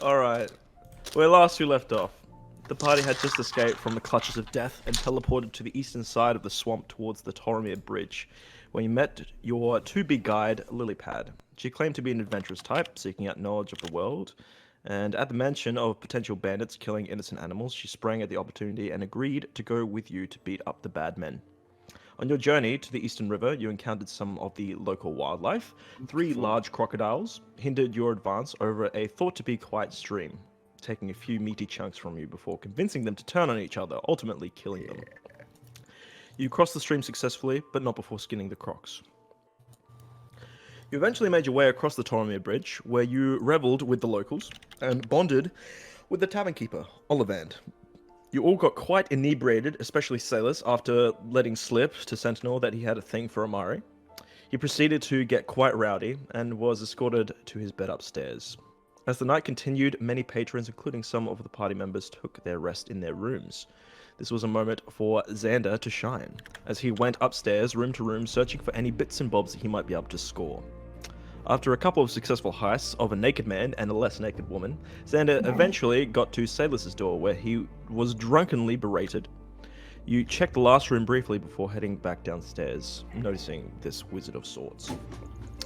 Alright. Where last we left off, the party had just escaped from the clutches of death and teleported to the eastern side of the swamp towards the Toromir Bridge, where you met your to-be guide, Lilypad. She claimed to be an adventurous type, seeking out knowledge of the world, and at the mention of potential bandits killing innocent animals, she sprang at the opportunity and agreed to go with you to beat up the bad men. On your journey to the Eastern River, you encountered some of the local wildlife. 3 large crocodiles hindered your advance over a thought-to-be quiet stream, taking a few meaty chunks from you before convincing them to turn on each other, ultimately killing them. You crossed the stream successfully, but not before skinning the crocs. You eventually made your way across the Toromir Bridge, where you reveled with the locals and bonded with the tavern keeper, Olivand. You all got quite inebriated, especially Sailors, after letting slip to Sentinel that he had a thing for Amari. He proceeded to get quite rowdy and was escorted to his bed upstairs. As the night continued, many patrons, including some of the party members, took their rest in their rooms. This was a moment for Xander to shine, as he went upstairs, room to room, searching for any bits and bobs that he might be able to score. After a couple of successful heists of a naked man and a less naked woman, Xander eventually got to Salus's door, where he was drunkenly berated. You checked the last room briefly before heading back downstairs, noticing this Wizard of Swords.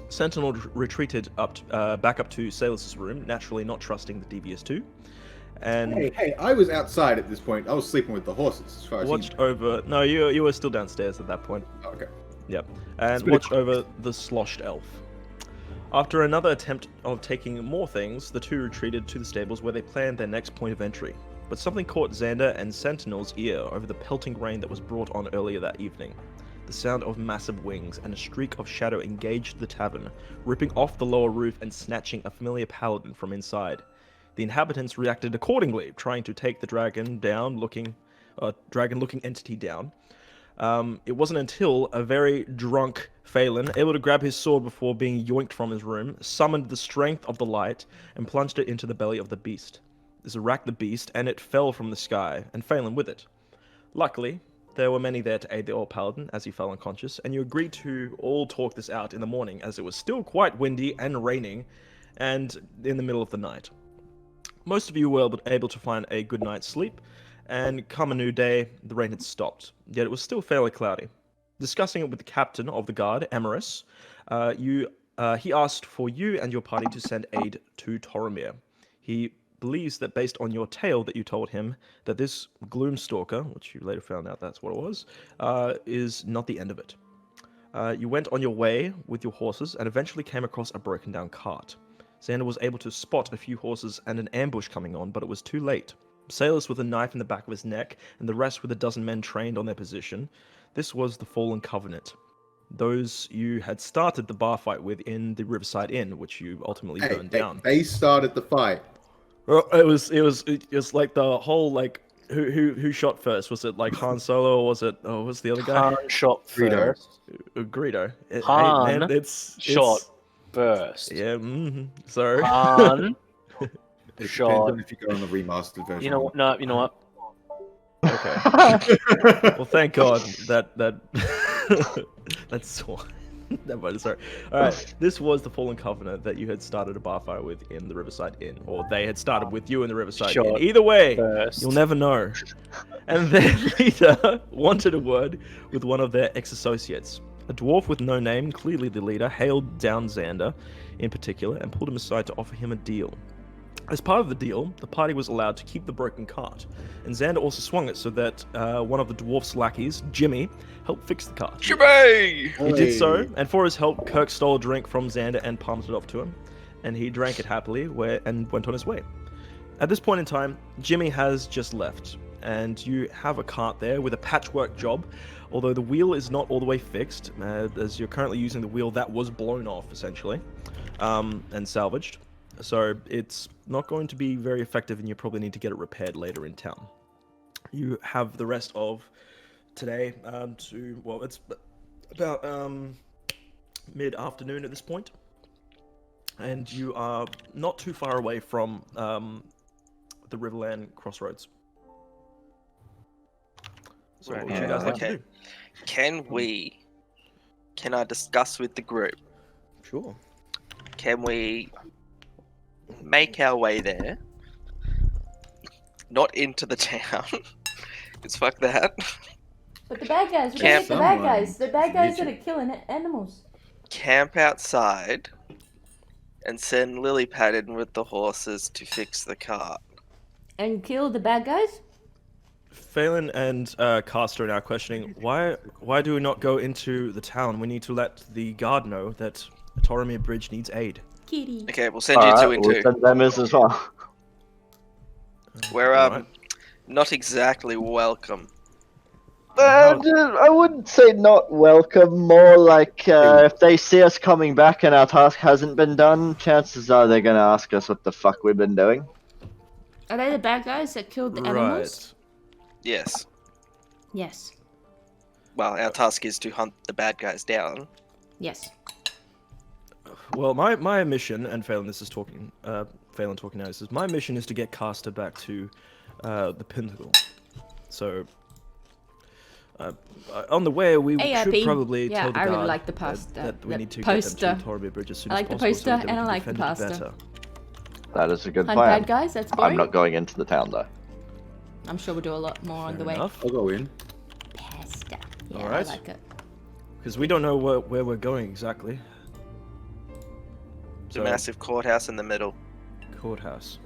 Sentinel retreated back up to Salus's room, naturally not trusting the Devious Two, and Hey, I was outside at this point. I was sleeping with the horses, as far as watched over. No, you were still downstairs at that point. Oh, okay. Yep, and watched over the sloshed elf. After another attempt of taking more things, the two retreated to the stables where they planned their next point of entry. But something caught Xander and Sentinel's ear over the pelting rain that was brought on earlier that evening. The sound of massive wings and a streak of shadow engaged the tavern, ripping off the lower roof and snatching a familiar paladin from inside. The inhabitants reacted accordingly, trying to take the dragon-looking entity down. It wasn't until a very drunk Phelan, able to grab his sword before being yoinked from his room, summoned the strength of the light and plunged it into the belly of the beast. This racked the beast, and it fell from the sky, and Phelan with it. Luckily, there were many there to aid the old paladin as he fell unconscious, and you agreed to all talk this out in the morning, as it was still quite windy and raining, and in the middle of the night. Most of you were able to find a good night's sleep, and come a new day, the rain had stopped, yet it was still fairly cloudy. Discussing it with the captain of the guard, Amaris, he asked for you and your party to send aid to Toromir. He believes that based on your tale that you told him, that this Gloomstalker, which you later found out that's what it was, is not the end of it. You went on your way with your horses and eventually came across a broken down cart. Xander was able to spot a few horses and an ambush coming on, but it was too late. Sailors with a knife in the back of his neck, and the rest with a dozen men trained on their position. This was the Fallen Covenant. Those you had started the bar fight with in the Riverside Inn, which you ultimately burned down. They started the fight. Well, it was like the whole like who shot first? Was it like Han Solo, or was it what's the other guy? Han shot first. Greedo. Han it's shot first. Yeah. Sorry. Han It shot. depends on if you go on the remastered version. You know what? No, you know what? Okay. Well, thank God that that's so. Sorry. All right. This was the Fallen Covenant that you had started a bar fight with in the Riverside Inn, or they had started with you in the Riverside Inn. Either way, first. you'll never know. And their leader wanted a word with one of their ex-associates. A dwarf with no name, clearly the leader, hailed down Xander in particular and pulled him aside to offer him a deal. As part of the deal, the party was allowed to keep the broken cart, and Xander also swung it so that one of the dwarf's lackeys, Jimmy, helped fix the cart. Jimmy! He did so, and for his help, Kirk stole a drink from Xander and palmed it off to him, and he drank it happily and went on his way. At this point in time, Jimmy has just left, and you have a cart there with a patchwork job, although the wheel is not all the way fixed, as you're currently using the wheel that was blown off, essentially, and salvaged. So it's not going to be very effective, and you probably need to get it repaired later in town. You have the rest of today it's about mid-afternoon at this point, and you are not too far away from the Riverland Crossroads. So what would you guys like to do? Can I discuss with the group? Sure. Can we make our way there not into the town. Because fuck that. But the bad guys, we're gonna Camp get the bad someone guys. The bad guys that needs are killing animals. Camp outside and send Lily Pad in with the horses to fix the cart. And kill the bad guys? Phelan and Caster are now questioning why do we not go into the town? We need to let the guard know that Toromir Bridge needs aid. Kitty. Okay, we'll send you two in we'll too. send them as well. We're Alright. not exactly welcome. I wouldn't say not welcome, more like if they see us coming back and our task hasn't been done, chances are they're going to ask us what the fuck we've been doing. Are they the bad guys that killed the animals? Yes. Yes. Well, our task is to hunt the bad guys down. Yes. Well, my mission, and Phelan, this is talking. Phelan talking now. This is my mission is to get Caster back to the pinnacle. So. On the way, we ARP. should probably Yeah, tell the I guard really like the poster. that we The need to poster. get them to Toromir Bridge as soon I as like the possible. poster so that we and I can like the defend it poster. better. That is a good Hunt plan. bad guys, that's boring. I'm not going into the town though. I'm sure we'll do a lot more on Fair the way. enough. I'll go in. Pasta. Yeah, Alright. I like it. Because we don't know where we're going exactly. The massive courthouse in the middle. Courthouse.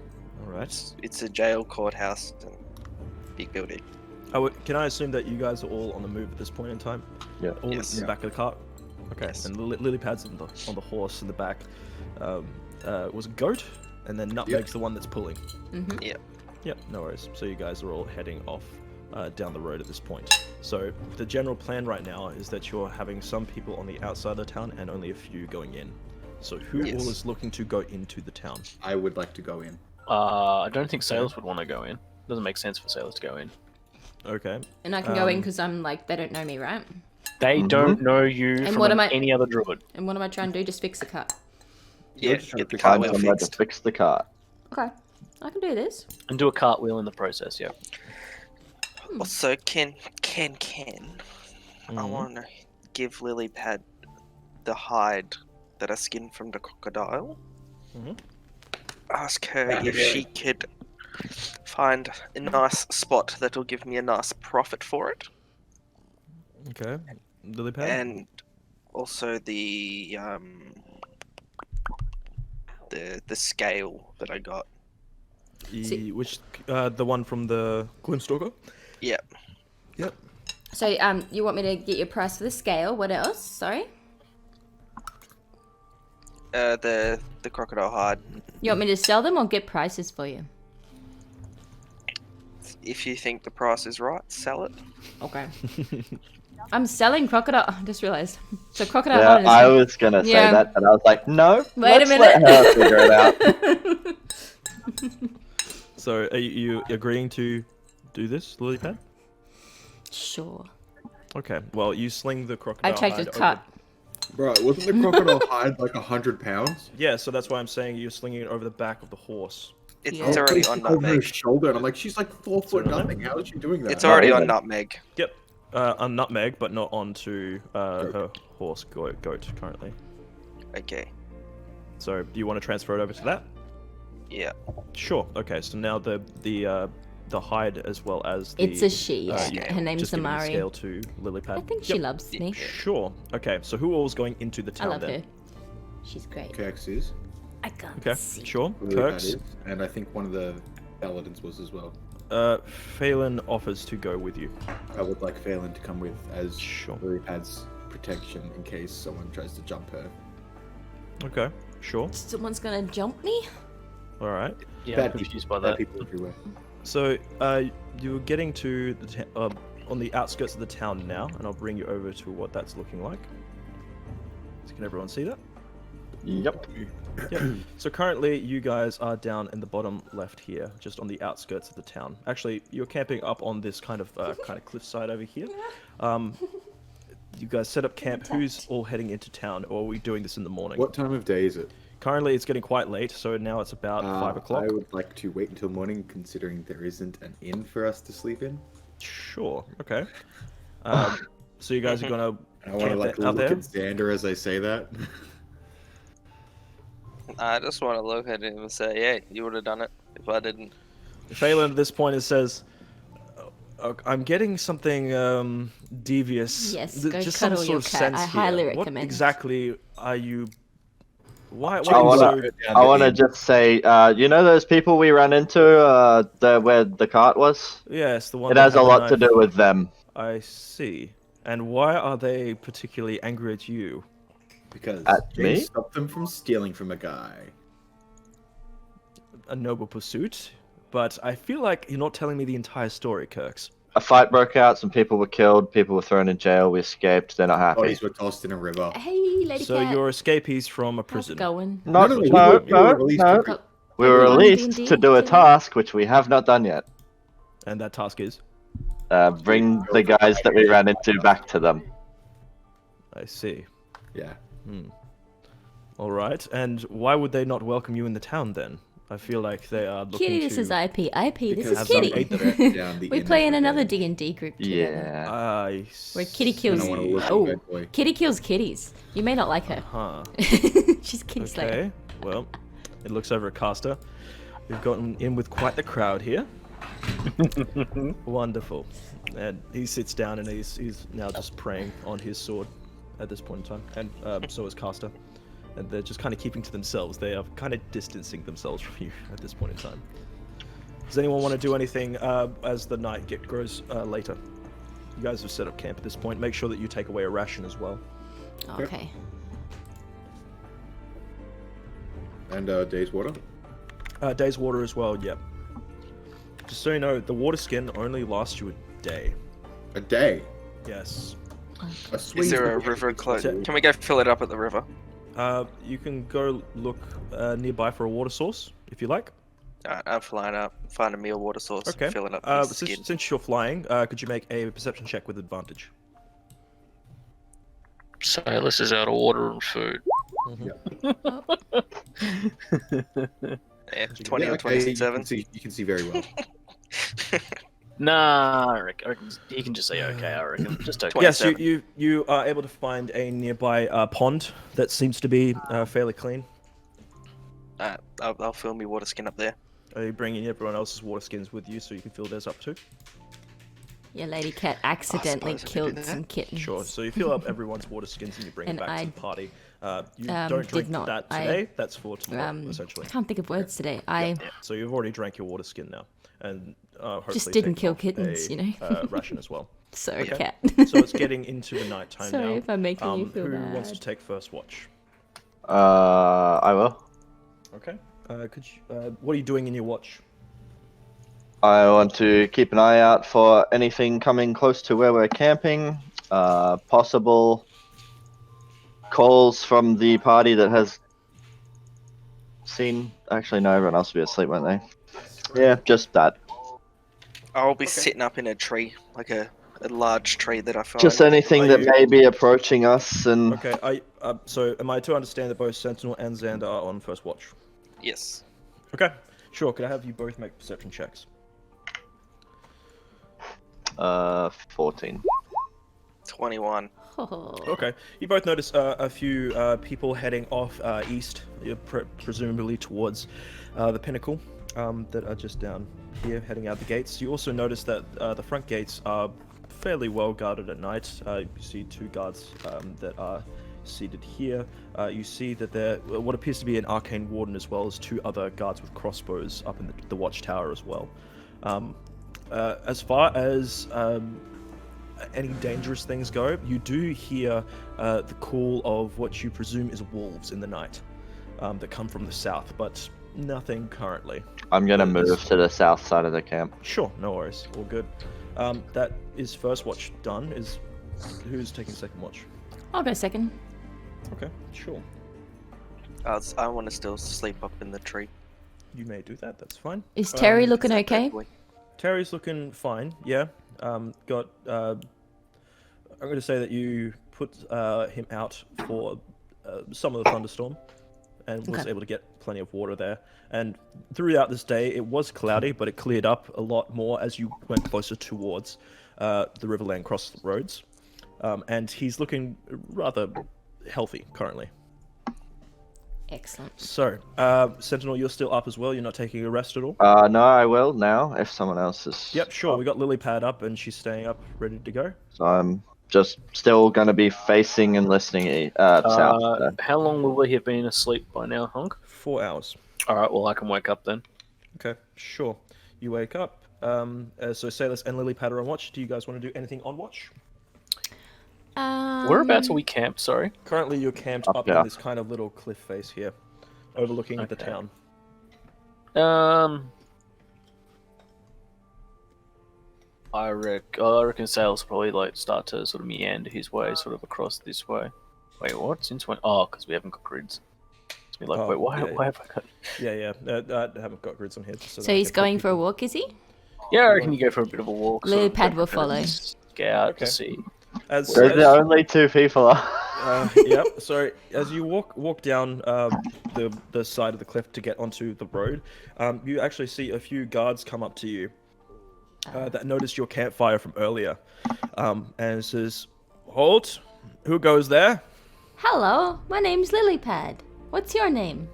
Alright. It's a jail courthouse. And big building. Can I assume that you guys are all on the move at this point in time? Yeah. All Yes. in the back of the cart? Okay. Yes. And lily pads on the horse in the back. Was a goat, and then Nutmeg's the one that's pulling. Mm-hmm. Yep, no worries. So you guys are all heading off down the road at this point. So the general plan right now is that you're having some people on the outside of the town and only a few going in. So who Yes. all is looking to go into the town? I would like to go in. I don't think sailors would want to go in. Doesn't make sense for sailors to go in. Okay. And I can go in because I'm like, they don't know me, right? They don't know you And from what am I- any other druid. And what am I trying to do? Just fix the cut. Yeah, just trying get to the fix car Find wheel somewhere to fixed. fix the cart. Okay. I can do this. And do a cartwheel in the process, yeah. Also, Ken, I Mhm. want to give Lily Pad the hide that I skinned from the crocodile. Mhm. Ask her if she could find a nice spot that'll give me a nice profit for it, Okay. Lily pad? and also the scale that I got. Which the one from the Gloomstalker? Yep. Yep. So, you want me to get your price for the scale? What else? Sorry? The crocodile hide. You want me to sell them or get prices for you? If you think the price is right, sell it. Okay. I'm selling crocodile. I just realized. So crocodile Yeah, hide is... I was gonna say Yeah. that, but I was like, no. Wait a let's minute. Let her figure it out. So are you agreeing to do this, Lily pad? Sure. Okay. Well, you sling the crocodile I checked hide the over- cut. Bro, wasn't the crocodile hide like 100 pounds? Yeah, so that's why I'm saying you're slinging it over the back of the horse. It's Yeah. it's already on over her Nutmeg. shoulder, and I'm like, she's like 4 foot Sorry, nothing. How is she doing that? It's already on even. Nutmeg. Yep. On Nutmeg, but not onto her horse goat currently. Okay. So do you want to transfer it over to that? Yeah. Sure. Okay. So now the hide as well as the. It's a she. uh, Yeah. yeah, Her name's just giving the Amari. scale to Lilypad. I think she loves me. Sure. Okay. So who all's going into the I town love then? her. She's great. Kirk's is. I can't Okay. see. Sure. Lily Pad Kirks. is, and I think one of the paladins was as well. Phelan offers to go with you. I would like Phelan to come with as Sure. Lily Pad's protection in case someone tries to jump her. Okay. Sure. Someone's gonna jump me? All right. Yeah, Bad I'm confused by people, bad that. people everywhere. So you're getting to the on the outskirts of the town now, and I'll bring you over to what that's looking like. So can everyone see that? Yep. Yep. So currently, you guys are down in the bottom left here, just on the outskirts of the town. Actually, you're camping up on this kind of cliffside over here. You guys set up camp. Who's all heading into town, or are we doing this in the morning? What time of day is it? Currently, it's getting quite late, so now it's about 5 o'clock. I would like to wait until morning, considering there isn't an inn for us to sleep in. Sure. Okay. So you guys are gonna I want to camp like out look there? at Xander as I say that. I just want to look at him and say, hey, you would have done it if I didn't. Phelan at this point says, I'm getting something devious. Yes, go just some cuddle sort your of cat. sense I here. highly What recommend. exactly are you? Why I are you wanna- so? I want to just say, you know those people we ran into, where the cart was? Yes, the one It that has had a the lot to knife. do with them. I see. And why are they particularly angry at you? Because At James me? stopped them from stealing from a guy. A noble pursuit, but I feel like you're not telling me the entire story, Kirks. A fight broke out, some people were killed, people were thrown in jail, we escaped, they're not happy. Bodies were tossed in a river. Hey, lady So cat. you're escapees from a How's prison. it going? No, no, we no, were no, released no. from- We Hey, were we on released D&D to do a today? task which we have not done yet. And that task is? Bring the guys that we ran into back to them. I see. Yeah. All right. And why would they not welcome you in the town then? I feel like they are looking Kitty, to... this is IP. IP, this Because is have some Kitty. hate Down the We end play of in the another day. D&D group together. Yeah. I Where Kitty I kills... don't want to look at Oh, that boy. Kitty kills kitties. You may not like her. Huh. She's Kitty Slayer. Okay. Well, it looks over at Caster. We've gotten in with quite the crowd here. Wonderful. And he sits down and he's now just praying on his sword at this point in time. And so is Caster. And they're just kind of keeping to themselves. They are kind of distancing themselves from you at this point in time. Does anyone want to do anything as the night grows later? You guys have set up camp at this point. Make sure that you take away a ration as well. Okay. And Days Water. Day's water as well, yep. Just so you know, the water skin only lasts you a day. A day. Yes. A sweet Is there a spaghetti river close? Yeah. Can we go fill it up at the river? You can go look nearby for a water source, if you like. I'm flying up, find a meal water source, Okay. fill it up with the skin. Since you're flying, could you make a perception check with advantage? Silas is out of water and food. Yeah, 20 or okay, 27. You can see very well. Nah, I reckon he can just say okay. I reckon just okay. Yes, 27. you are able to find a nearby pond that seems to be fairly clean. I'll fill me water skin up there. Are you bringing everyone else's water skins with you so you can fill theirs up too? Your lady cat accidentally suppose I could do killed that. some kittens. Sure. So you fill up everyone's water skins and you bring And it back I, to the party. You did don't drink not. that I, today. That's for tomorrow, essentially. I can't think of words today. I So you've already drank your water skin now, and hopefully just didn't taken kill off kittens, a, you know. ration as well. Sorry, Okay. cat. So it's getting into the night time Sorry now. if I'm making you feel Who bad. wants to take first watch? I will. Okay. Could you, what are you doing in your watch? I want to keep an eye out for anything coming close to where we're camping. Possible calls from the party that has seen. Actually, no, everyone else will be asleep, won't they? Yeah, just that. I'll be sitting up in a tree, like a large tree that I find. Just anything Are that you- may be approaching us, and Okay. So am I to understand that both Sentinel and Xander are on first watch? Yes. Okay. Sure. Could I have you both make perception checks? 14. 21. Oh. Okay. You both notice a few people heading off east, presumably towards the pinnacle that are just down here, heading out the gates. You also notice that the front gates are fairly well guarded at night. You see two guards that are seated here. You see that there what appears to be an arcane warden as well as two other guards with crossbows up in the watchtower as well. As far as any dangerous things go, you do hear the call of what you presume is wolves in the night that come from the south, but nothing currently. I'm gonna move to the south side of the camp. Sure, no worries, all good. That is first watch done. Who's taking second watch? I'll go second. Okay, sure. I want to still sleep up in the tree. You may do that. That's fine. Is Terry looking That okay? bad boy. Terry's looking fine. Yeah. Got. I'm going to say that you put him out for some of the thunderstorm, and was Okay. able to get plenty of water there. And throughout this day, it was cloudy, but it cleared up a lot more as you went closer towards the Riverland crossroads. And he's looking rather healthy currently. Excellent. So, Sentinel, you're still up as well. You're not taking a rest at all. No, I will now. If someone else is. Yep, sure. We got Lily Pad up, and she's staying up, ready to go. So I'm just still gonna be facing and listening south. How long will we have been asleep by now, Honk? 4 hours. All right, well I can wake up then. Okay, sure. You wake up. So Sailors and Lily Pad are on watch. Do you guys want to do anything on watch? Whereabouts are we camped? Sorry. Currently, you're camped up here. in this kind of little cliff face here, overlooking the Okay. town. I reckon Sail's probably like start to sort of meander his way, sort of across this way. Wait, what? Since when? Oh, because we haven't got grids. It's me like, Oh, wait, why yeah. have I got? Yeah. I haven't got grids on here. So that I he's can put going for a people- walk, is he? Yeah, I reckon you go for a bit of a walk. Lily sort of Pad will go follow. Scout Okay. to see. As, There's the only 2 people. Yep. So as you walk down the side of the cliff to get onto the road, you actually see a few guards come up to you that noticed your campfire from earlier, and it says, "Halt! Who goes there?" Hello, my name's Lilypad. What's your name?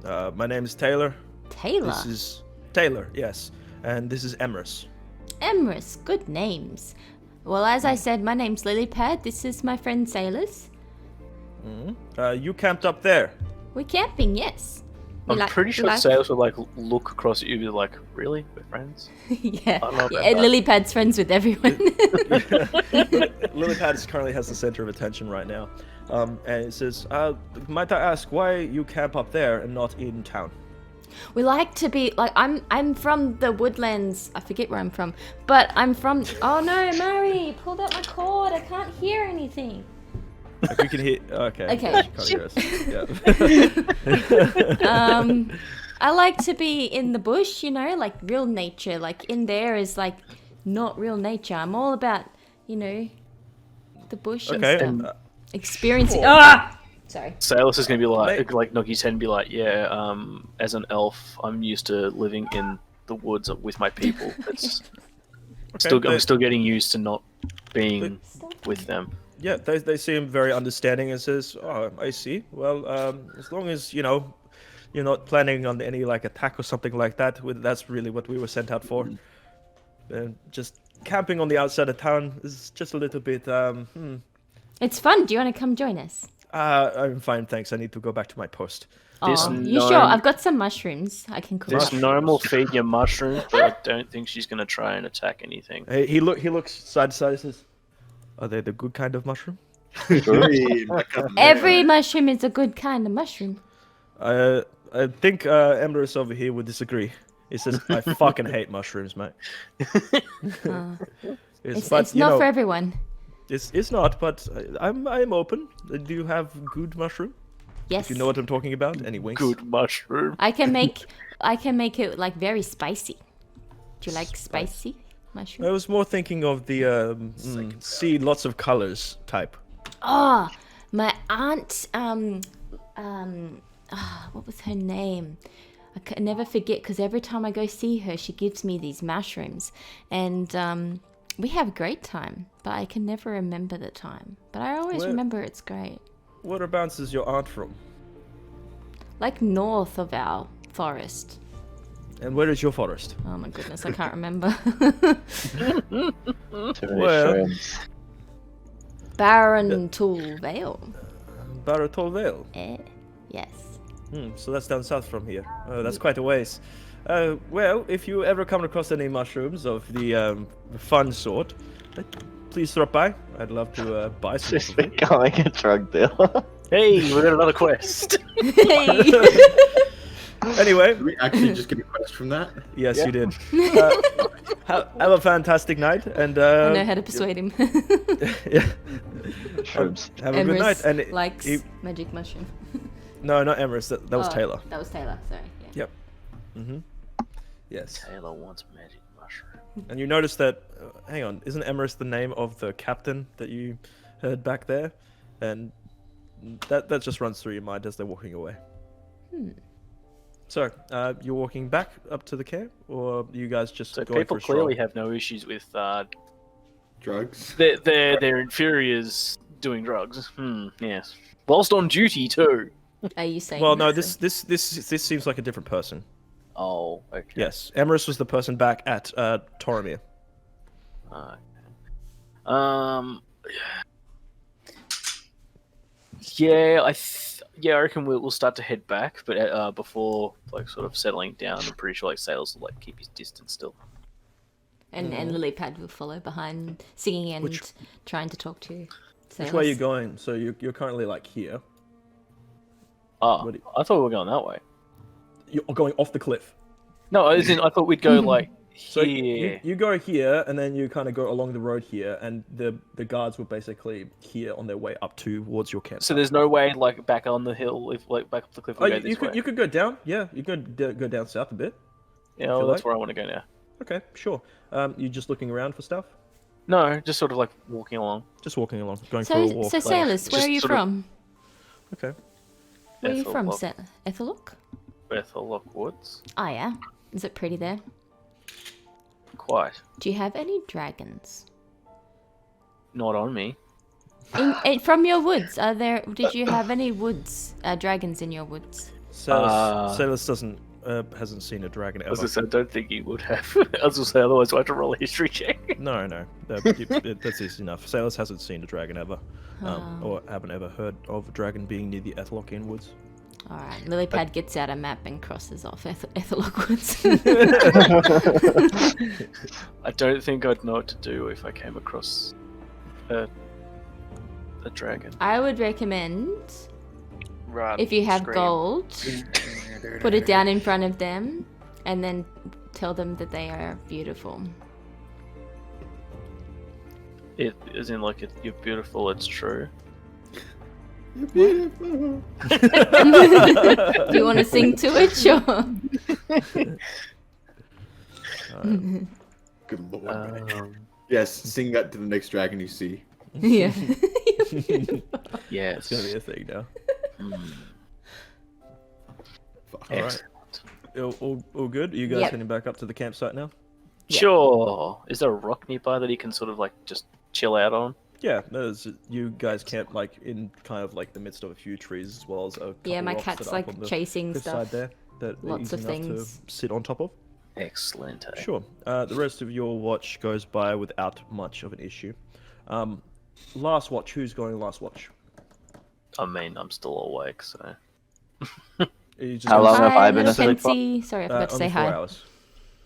My name is Taylor. Taylor. This is Taylor. Yes, and this is Emrys. Emrys. Good names. Well, as I said, my name's Lilypad. This is my friend Sailors. You camped up there. We're camping, yes. We I'm like- pretty we sure like- Sails would like look across at you and be like, really? We're friends? yeah. I don't know about Yeah, that. Lilypad's friends with everyone. Lilypad currently has the center of attention right now, and it says, "Might I ask why you camp up there and not in town?" We like to be like I'm from the woodlands. I forget where I'm from, but I'm from. Oh no, Murray pulled out my cord. I can't hear anything. Like we can hear. Okay. Okay. You can't hear us. Yeah. I like to be in the bush, you know, like real nature. Like in there is like not real nature. I'm all about, you know, the bush Okay. and stuff. Experiencing. Ah! Sorry. Sailus is going to be Mate. like knock his head and be like, yeah, as an elf, I'm used to living in the woods with my people. It's I'm still getting used to not being with them. Yeah, they seem very understanding and says, "Oh, I see. Well, as long as you know you're not planning on any like attack or something like that, that's really what we were sent out for. Just camping on the outside of town is just a little bit. It's fun. Do you want to come join us? I'm fine, thanks. I need to go back to my post. This Oh, you gnome- sure? I've got some mushrooms. I can cook. This gnome will feed you mushrooms, but I don't think she's going to try and attack anything. He looks side to side and says, "Are they the good kind of mushroom?" Every mushroom is a good kind of mushroom. I think Emrys over here would disagree. He says, "I fucking hate mushrooms, mate." It's but, you not know, for everyone. It's not, but I'm open. Do you have good mushroom? Yes. If you know what I'm talking about. Any winks? Good mushroom. I can make it like very spicy. Do you like spicy I mushroom? was more thinking of the see lots of colors type. Oh, my aunt what was her name? I can never forget because every time I go see her, she gives me these mushrooms, and we have a great time. But I can never remember the time. But I always Where- remember it's great. Whereabouts is your aunt from? Like north of our forest. And where is your forest? Oh my goodness, I can't remember. Too many Well- friends. Varen'thul Vale. Varen'thul Vale. Yes. So that's down south from here. That's quite a ways. Well, if you ever come across any mushrooms of the fun sort, please drop by. I'd love to buy some. Just becoming a drug dealer. Hey, we got another quest. Hey. Anyway, Did we actually just get a quest from that? yes, Yeah. you did. Have a fantastic night, and I know how to persuade him. yeah, Shrooms. have a good night. And likes he- magic mushroom. no, not Emrys. That was Oh, Taylor. That was Taylor. Sorry. Yeah. Yep. Yes. Taylor wants magic mushroom. And you notice that. Hang on, isn't Emrys the name of the captain that you heard back there? And that just runs through your mind as they're walking away. So, you're walking back up to the camp, or you guys just So going people for a stroll? clearly have no issues with Drugs? their inferiors doing drugs. Yes. Whilst on duty too. Are you saying? Well, no, this? this seems like a different person. Oh, okay. Yes, Emerus was the person back at Toromir. Um. Yeah, I reckon we'll start to head back, but before like sort of settling down, I'm pretty sure like Sailors will like keep his distance still. And Lilypad will follow behind, singing and trying to talk to Sailors. Which way are you going? So you're currently like here. Oh, I thought we were going that way. You're going off the cliff. No, as in I thought we'd go like So here. you go here, and then you kind of go along the road here, and the guards were basically here on their way up towards your camp. So there's no way like back on the hill, if like back up the cliff. We go this way. You could go down. Yeah, you could go down south a bit. Yeah, well, that's where I want to go now. Okay, sure. You just looking around for stuff? No, just sort of like walking along. Just walking along, going for a walk. So Sailors, where are you from? Okay. Where are you from, Ethellock? Ethellock Woods. Oh yeah. Is it pretty there? Quite. Do you have any dragons? Not on me. From your woods, did you have any dragons in your woods? Sailors doesn't hasn't seen a dragon ever. As I said, I don't think he would have. As I say, otherwise I have to roll a history check. No, that's easy enough. Sailors hasn't seen a dragon ever, or haven't ever heard of a dragon being near the Ethelockian woods. All right, Lilypad gets out a map and crosses off Ethellock Woods. I don't think I'd know what to do if I came across a dragon. I would recommend, Run, if you have scream. gold, put it down in front of them, and then tell them that they are beautiful. It is in like you're beautiful. It's true. You're beautiful. Do you want to sing to it? Sure. Good lord. Yes, sing that to the next dragon you see. Yeah. Yeah, It's gonna be a thing now. Fuck. All right. All good? Are you guys Yep. heading back up to the campsite now? Yeah. Sure. Is there a rock nearby that he can sort of like just chill out on? Yeah, you guys camp like in kind of like the midst of a few trees as well as a couple Yeah, my rocks cat's that are like up on the chasing cliffside stuff. there that are Lots easy of enough things. to sit on top of. Excellent. Eh? Sure. The rest of your watch goes by without much of an issue. Last watch. Who's going last watch? I mean, I'm still awake, so. Are you just How gonna long say- have I Hi, been little asleep for? Pensy. Sorry, I forgot to say only 4 hi. hours.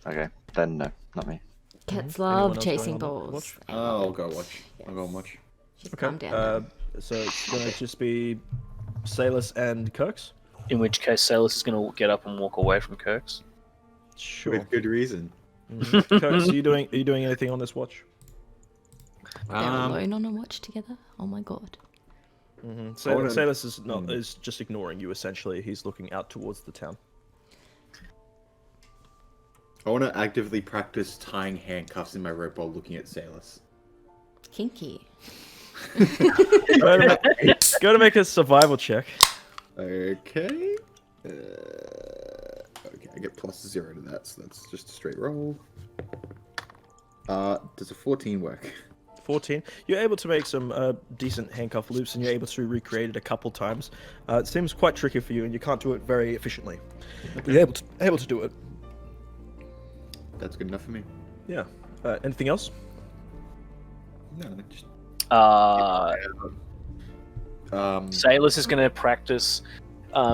Okay, then no, not me. Cats Anyone love else chasing going on that balls. watch? I'll go watch. I'll go watch. She's Okay. calmed down now. So it's gonna just be Salus and Kirks. In which case, Salus is going to get up and walk away from Kirk's. Sure. With good reason. Kirks, are you doing anything on this watch? They're alone on a watch together. Oh my god. Salus is just ignoring you. Essentially, he's looking out towards the town. I want to actively practice tying handcuffs in my rope while looking at Salus. Kinky. Go to make a survival check. Okay. Okay, I get +0 to that, so that's just a straight roll. Does a 14 work? 14. You're able to make some decent handcuff loops, and you're able to recreate it a couple times. It seems quite tricky for you, and you can't do it very efficiently. But you're able to do it. That's good enough for me. Yeah. Anything else? No, just Salus is going to practice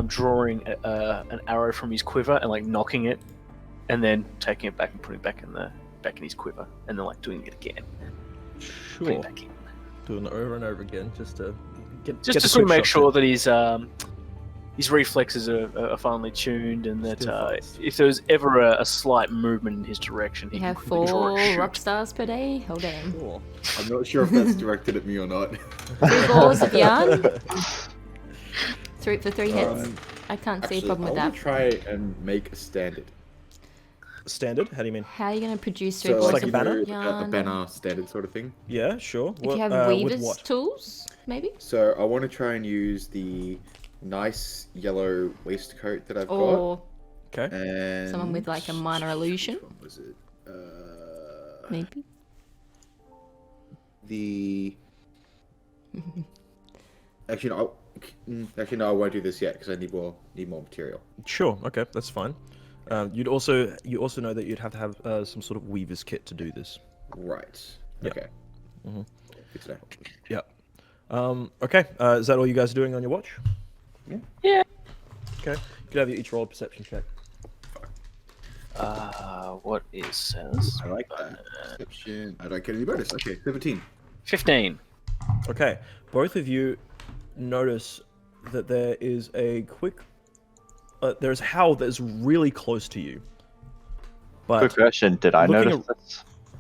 drawing an arrow from his quiver and like knocking it, and then taking it back and putting it back in his quiver, and then like doing it again. Putting Sure. it back in. Doing it over and over again, just to get Just to the sort of quick make shots sure in. that his reflexes are finely tuned, and that Still fast. if there was ever a slight movement in his direction, he You can have quickly draw 4 a shoot. rock stars per day. Hold on. Sure. I'm not sure if that's directed at me or not. 2 balls of yarn. 3 for 3 hits. I can't see a Actually, problem with I want that. to try and make a standard. Standard? How do you mean? How are you going to produce 3 So balls like a of banner? a yarn? banner standard sort of thing. Yeah, sure. If you have with weaver's what? tools, maybe? So I want to try and use the nice yellow waistcoat that I've Or Okay. got. And someone with like a minor illusion, Which one was it? maybe? The actually, no, Actually, no, I won't do this yet because I need more material. Sure. Okay, that's fine. You also know that you'd have to have some sort of weaver's kit to do this. Right. Yeah. Okay. Mhm. Good to know. Yeah. Okay. Is that all you guys are doing on your watch? Yeah. Okay. You could have you each roll a perception check. What is says? I like that. Perception. I don't get any bonus. Okay, 17. 15. Okay. Both of you notice that there is a quick. There's a howl that is really close to you. But Quick question: did I looking notice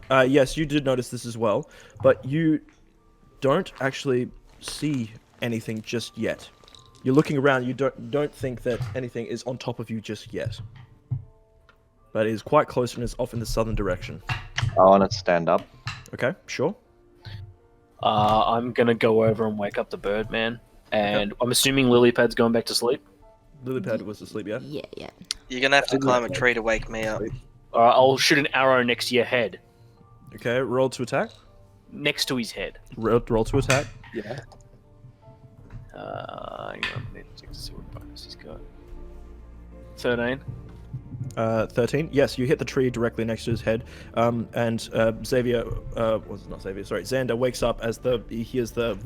this? yes, you did notice this as well, but you don't actually see anything just yet. You're looking around. You don't think that anything is on top of you just yet. But it is quite close and is off in the southern direction. I want to stand up. Okay, sure. I'm gonna go over and wake up the Birdman, and I'm assuming Lilypad's going back to sleep. Lilypad was asleep, yeah? Yeah. You're gonna have to climb a tree to wake me up. Alright, I'll shoot an arrow next to your head, Okay, roll to attack. next to his head. Roll to attack. Yeah. Hang on, I need to see what bonus he's got. 13. 13. Yes, you hit the tree directly next to his head. And Xavier, not Xavier, sorry, Xander wakes up as he hears the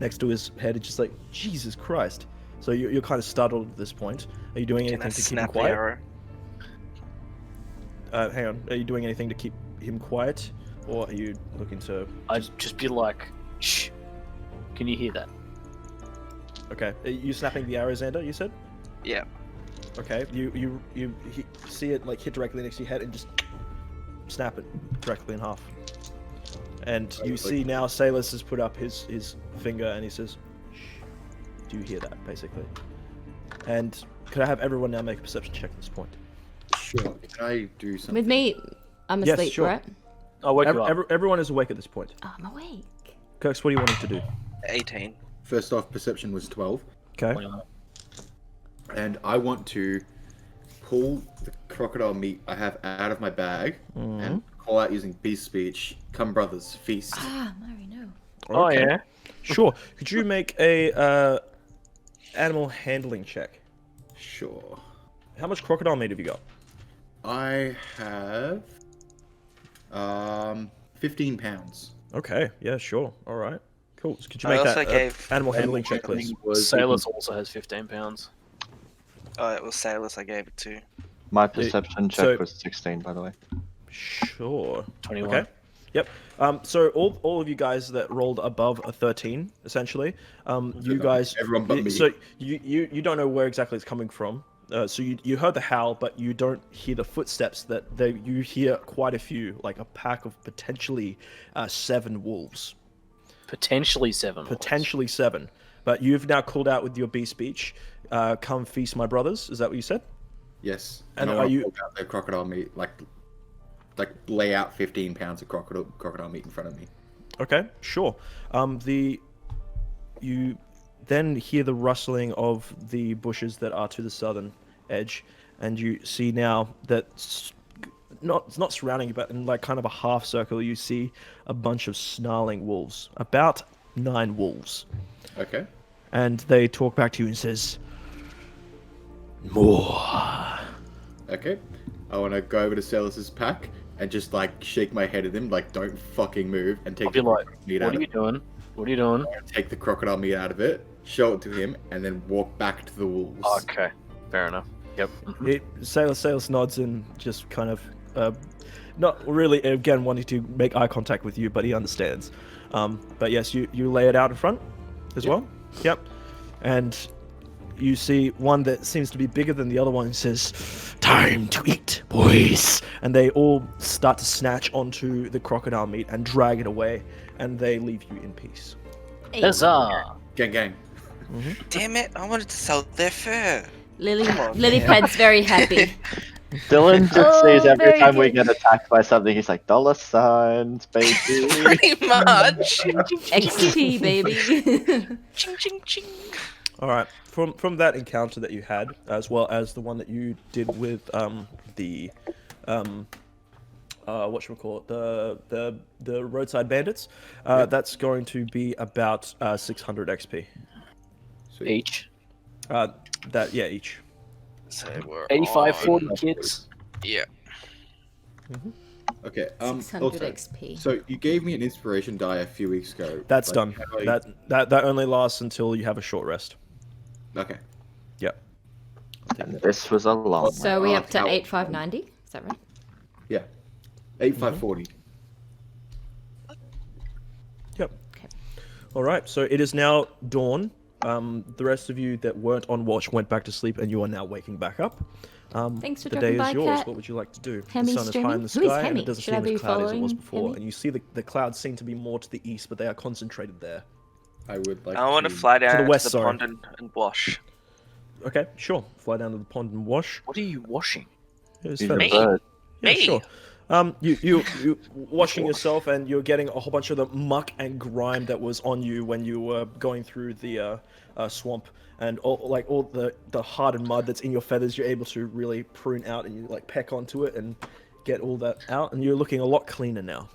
next to his head. It's just like, Jesus Christ. So you're kind of startled at this point. Are you doing Can I anything to keep him snap the quiet? arrow? Hang on. Are you doing anything to keep him quiet? Or are you looking to... I'd just be like, shh. Can you hear that? Okay. Are you snapping the arrow, Xander, you said? Yeah. Okay. You see it like hit directly next to your head and just snap it directly in half. And you see now Salus has put up his finger and he says, shh. Do you hear that, basically? And could I have everyone now make a perception check at this point? Sure. Can I do something? With me, I'm Yes, asleep, sure. right? I'll wake you up. Everyone is awake at this point. Oh, I'm awake. Kirks, what do you want him to do? 18. First off, perception was 12. Okay. And I want to pull the crocodile meat I have out of my bag and call out using beast speech. Come, brothers, feast. Ah, Mari, no. Oh, Okay. yeah? Sure. Could you make a animal handling check? Sure. How much crocodile meat have you got? I have 15 pounds. Okay. Yeah. Sure. All right. Cool. So could you I make also that gave- animal handling check, please? Salus also has 15 pounds. Oh, it was Salus I gave it to. My perception check so- was 16, by the way. Sure. 21. Okay. Yep. So all of you guys that rolled above a 13, essentially, you guys. Everyone but me. So you don't know where exactly it's coming from. So you heard the howl, but you don't hear the footsteps. You hear quite a few, like a pack of potentially 7 wolves. Potentially 7. Potentially 7. But you've now called out with your beast speech. Come feast, my brothers. Is that what you said? Yes. And I are wanna you- pull out the crocodile meat, like lay out 15 pounds of crocodile meat in front of me. Okay, sure. You then hear the rustling of the bushes that are to the southern edge, and you see now that it's not surrounding you, but in like kind of a half circle, you see a bunch of snarling wolves, about 9 wolves, Okay. and they talk back to you and says, "More." Okay. I want to go over to Celis's pack and just like shake my head at him, like don't fucking move, and take I'll be the like, crocodile meat what out are of you it. doing? What are you doing? Take the crocodile meat out of it, show it to him, and then walk back to the wolves. Okay, fair enough. Yep. Salus nods and just kind of, not really, again, wanting to make eye contact with you, but he understands. But yes, you lay it out in front as well. Yep. And you see one that seems to be bigger than the other one and says, "Time to eat, boys." And they all start to snatch onto the crocodile meat and drag it away, and they leave you in peace. Huzzah! Gang, gang. Damn it, I wanted to sell their fur. Come on, Lilypad's very happy. Dylan just Oh, says every very time we good. get attacked by something, he's like, $signs, baby. Pretty much. XP, baby. Ching, ching, ching. All right. From that encounter that you had, as well as the one that you did with the whatchamacallit, the roadside bandits, that's going to be about 600 XP. Sweet. Each. Each. So we're 85, on- 40 kids. Yeah. Okay. 600 Also, XP. so you gave me an inspiration die a few weeks ago. That's Like, done. how I- That only lasts until you have a short rest. Okay. Yep. And this was a long So one. we up to how- 8590? Is that right? Yeah. 8540. Yep. Okay. All right. So it is now dawn. The rest of you that weren't on watch went back to sleep, and you are now waking back up. Thanks for the day dropping by, is yours. Cat. What would you like to do? Hemi the sun is high streaming? in the Who is sky, and Hemi? it doesn't Should I seem be as cloudy as it was following before. Hemi? And you see the clouds seem to be more to the east, but they are concentrated there. I would like I want to to fly down the to west, the sorry. pond and wash. Okay, sure. Fly down to the pond and wash. What are you washing? It's He's a feathers. bird. Yeah, Me? sure. You washing yourself, and you're getting a whole bunch of the muck and grime that was on you when you were going through the swamp, and all the hardened mud that's in your feathers. You're able to really prune out, and you like peck onto it and get all that out, and you're looking a lot cleaner now.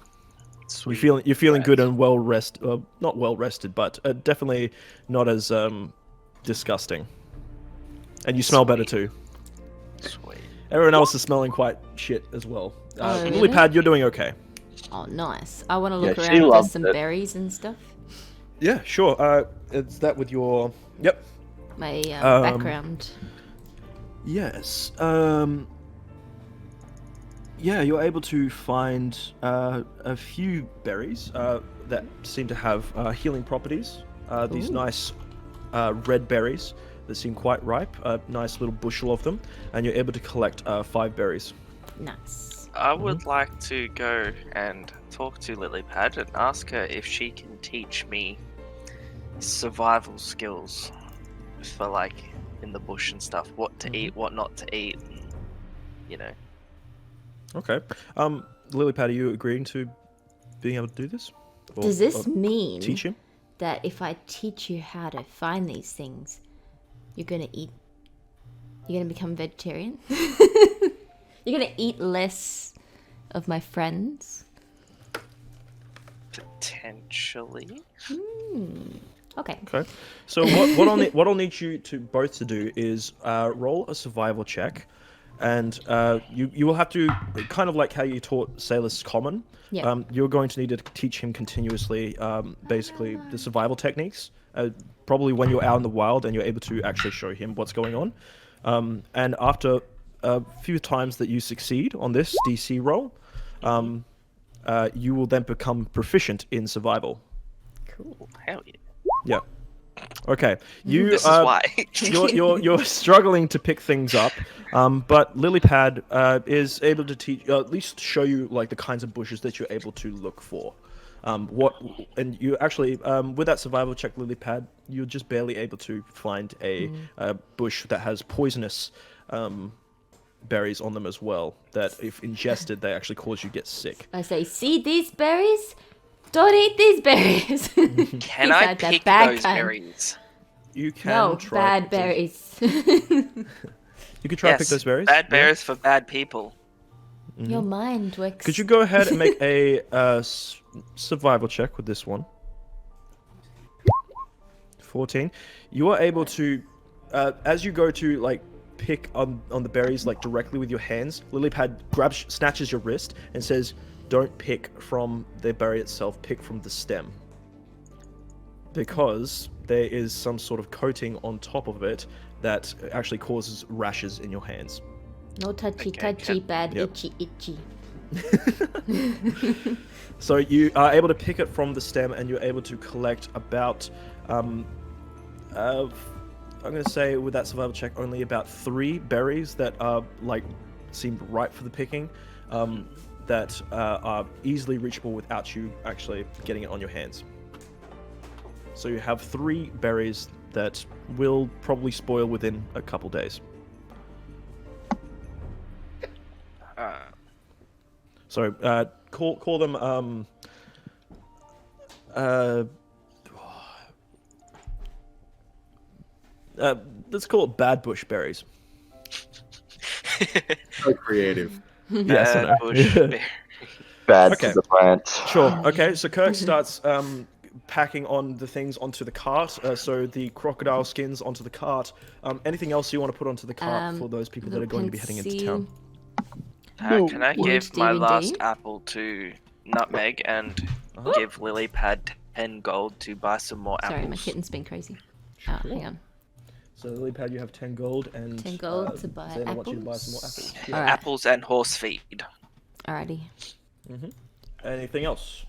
Sweet. You're feeling good and well rested. Not well rested, but definitely not as disgusting. And you smell better too. Sweet. Everyone else is smelling quite shit as well. Oh, really? Lilypad, you're doing okay. Oh, nice. I want to look Yeah, she around if there's loved some it. berries and stuff. Yeah, sure. It's that with your... Yep. My background. Yes. Yeah, you're able to find a few berries that seem to have healing properties. These Ooh. nice red berries that seem quite ripe. A nice little bushel of them. And you're able to collect 5 berries. Nice. I would like to go and talk to Lilypad and ask her if she can teach me survival skills for like in the bush and stuff. What to eat, what not to eat, and, you know. Okay. Lilypad, are you agreeing to being able to do this? Or- Does this or mean teach him? that if I teach you how to find these things, you're gonna eat? You're gonna become vegetarian? You're gonna eat less of my friends? Potentially. Okay. Okay. So what I'll need you to both to do is roll a survival check, and you will have to kind of like how you taught Salus Common. Yeah. You're going to need to teach him continuously, basically the survival techniques. Probably when you're out in the wild and you're able to actually show him what's going on. And after a few times that you succeed on this DC roll, you will then become proficient in survival. Cool. Hell yeah. Yeah. Okay. You. This is why. you're struggling to pick things up, but Lilypad is able to teach, at least show you like the kinds of bushes that you're able to look for. And you actually, with that survival check, Lilypad, you're just barely able to find a bush that has poisonous berries on them as well. That if ingested, they actually cause you to get sick. I say, see these berries? Don't eat these berries. Can I Inside that pick bag those kind. berries? You can No, try. bad berries. You could try to pick those berries. Bad yeah. berries for bad people. Your mind works. Could you go ahead and make a survival check with this one? 14. You are able to, as you go to like pick on the berries like directly with your hands, Lilypad snatches your wrist and says, "Don't pick from the berry itself. Pick from the stem, because there is some sort of coating on top of it that actually causes rashes in your hands." No touchy, Okay, touchy, bad, Yep. itchy, itchy. So you are able to pick it from the stem, and you're able to collect about, I'm going to say with that survival check, only about 3 berries that are like seem ripe for the picking, that are easily reachable without you actually getting it on your hands. So you have 3 berries that will probably spoil within a couple days. So call them let's call it bad bush berries. So creative. Yes, I know. Bad bush berry. Bad Okay. to the plant. Sure. Okay. So Kirk starts packing on the things onto the cart. So the crocodile skins onto the cart. Anything else you want to put onto the cart for those people that are going to be heading into town? Can I give my last apple to Nutmeg and give Lilypad 10 gold to buy some more apples? Sorry, my kitten's been crazy. Oh, hang on. So Lilypad, you have 10 gold and 10 gold to buy Zayna apples. wants you to buy some more apples. All right. Apples and horse feed. Alrighty. Anything else?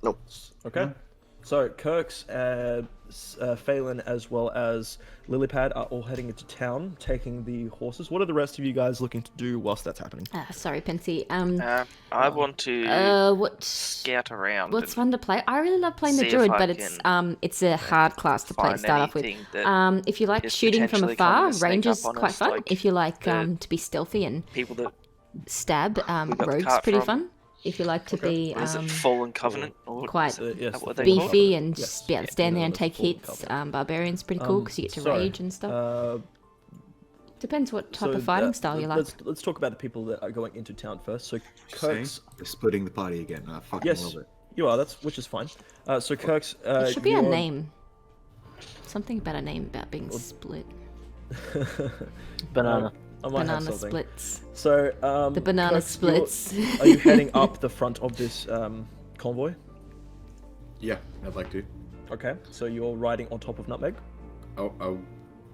Nope. Okay. So Kirk's, Phelan, as well as Lilypad are all heading into town, taking the horses. What are the rest of you guys looking to do whilst that's happening? Sorry, Pensy. I want to scout scout around. What's fun to play? I really love playing the see if druid, I but it's a hard class to play to find start off with. anything that If you like is shooting from potentially afar, coming to sneak range is up on quite us, fun. like If you like the to be stealthy and people that stab, got the rogue's cart pretty from. fun. If you like to be what is it, Fallen Covenant? Or quite Yes, what they Fallen beefy Covenant. and Yes. just be able to stand there and take Fallen hits, Covenant. barbarian's pretty cool because you get to so, rage and stuff. Depends what type So of fighting style you like. Let's talk about the people that are going into town first. So Saying Kirk's, we're splitting the party again. I fucking yes, love it. you are. Which is fine. So Kirk's. It should be a you're- name. Something about a name about being split. Banana. I might have Banana something. splits. So The banana Kirk's, you're- splits. Are you heading up the front of this convoy? Yeah, I'd like to. Okay, so you're riding on top of Nutmeg. Oh,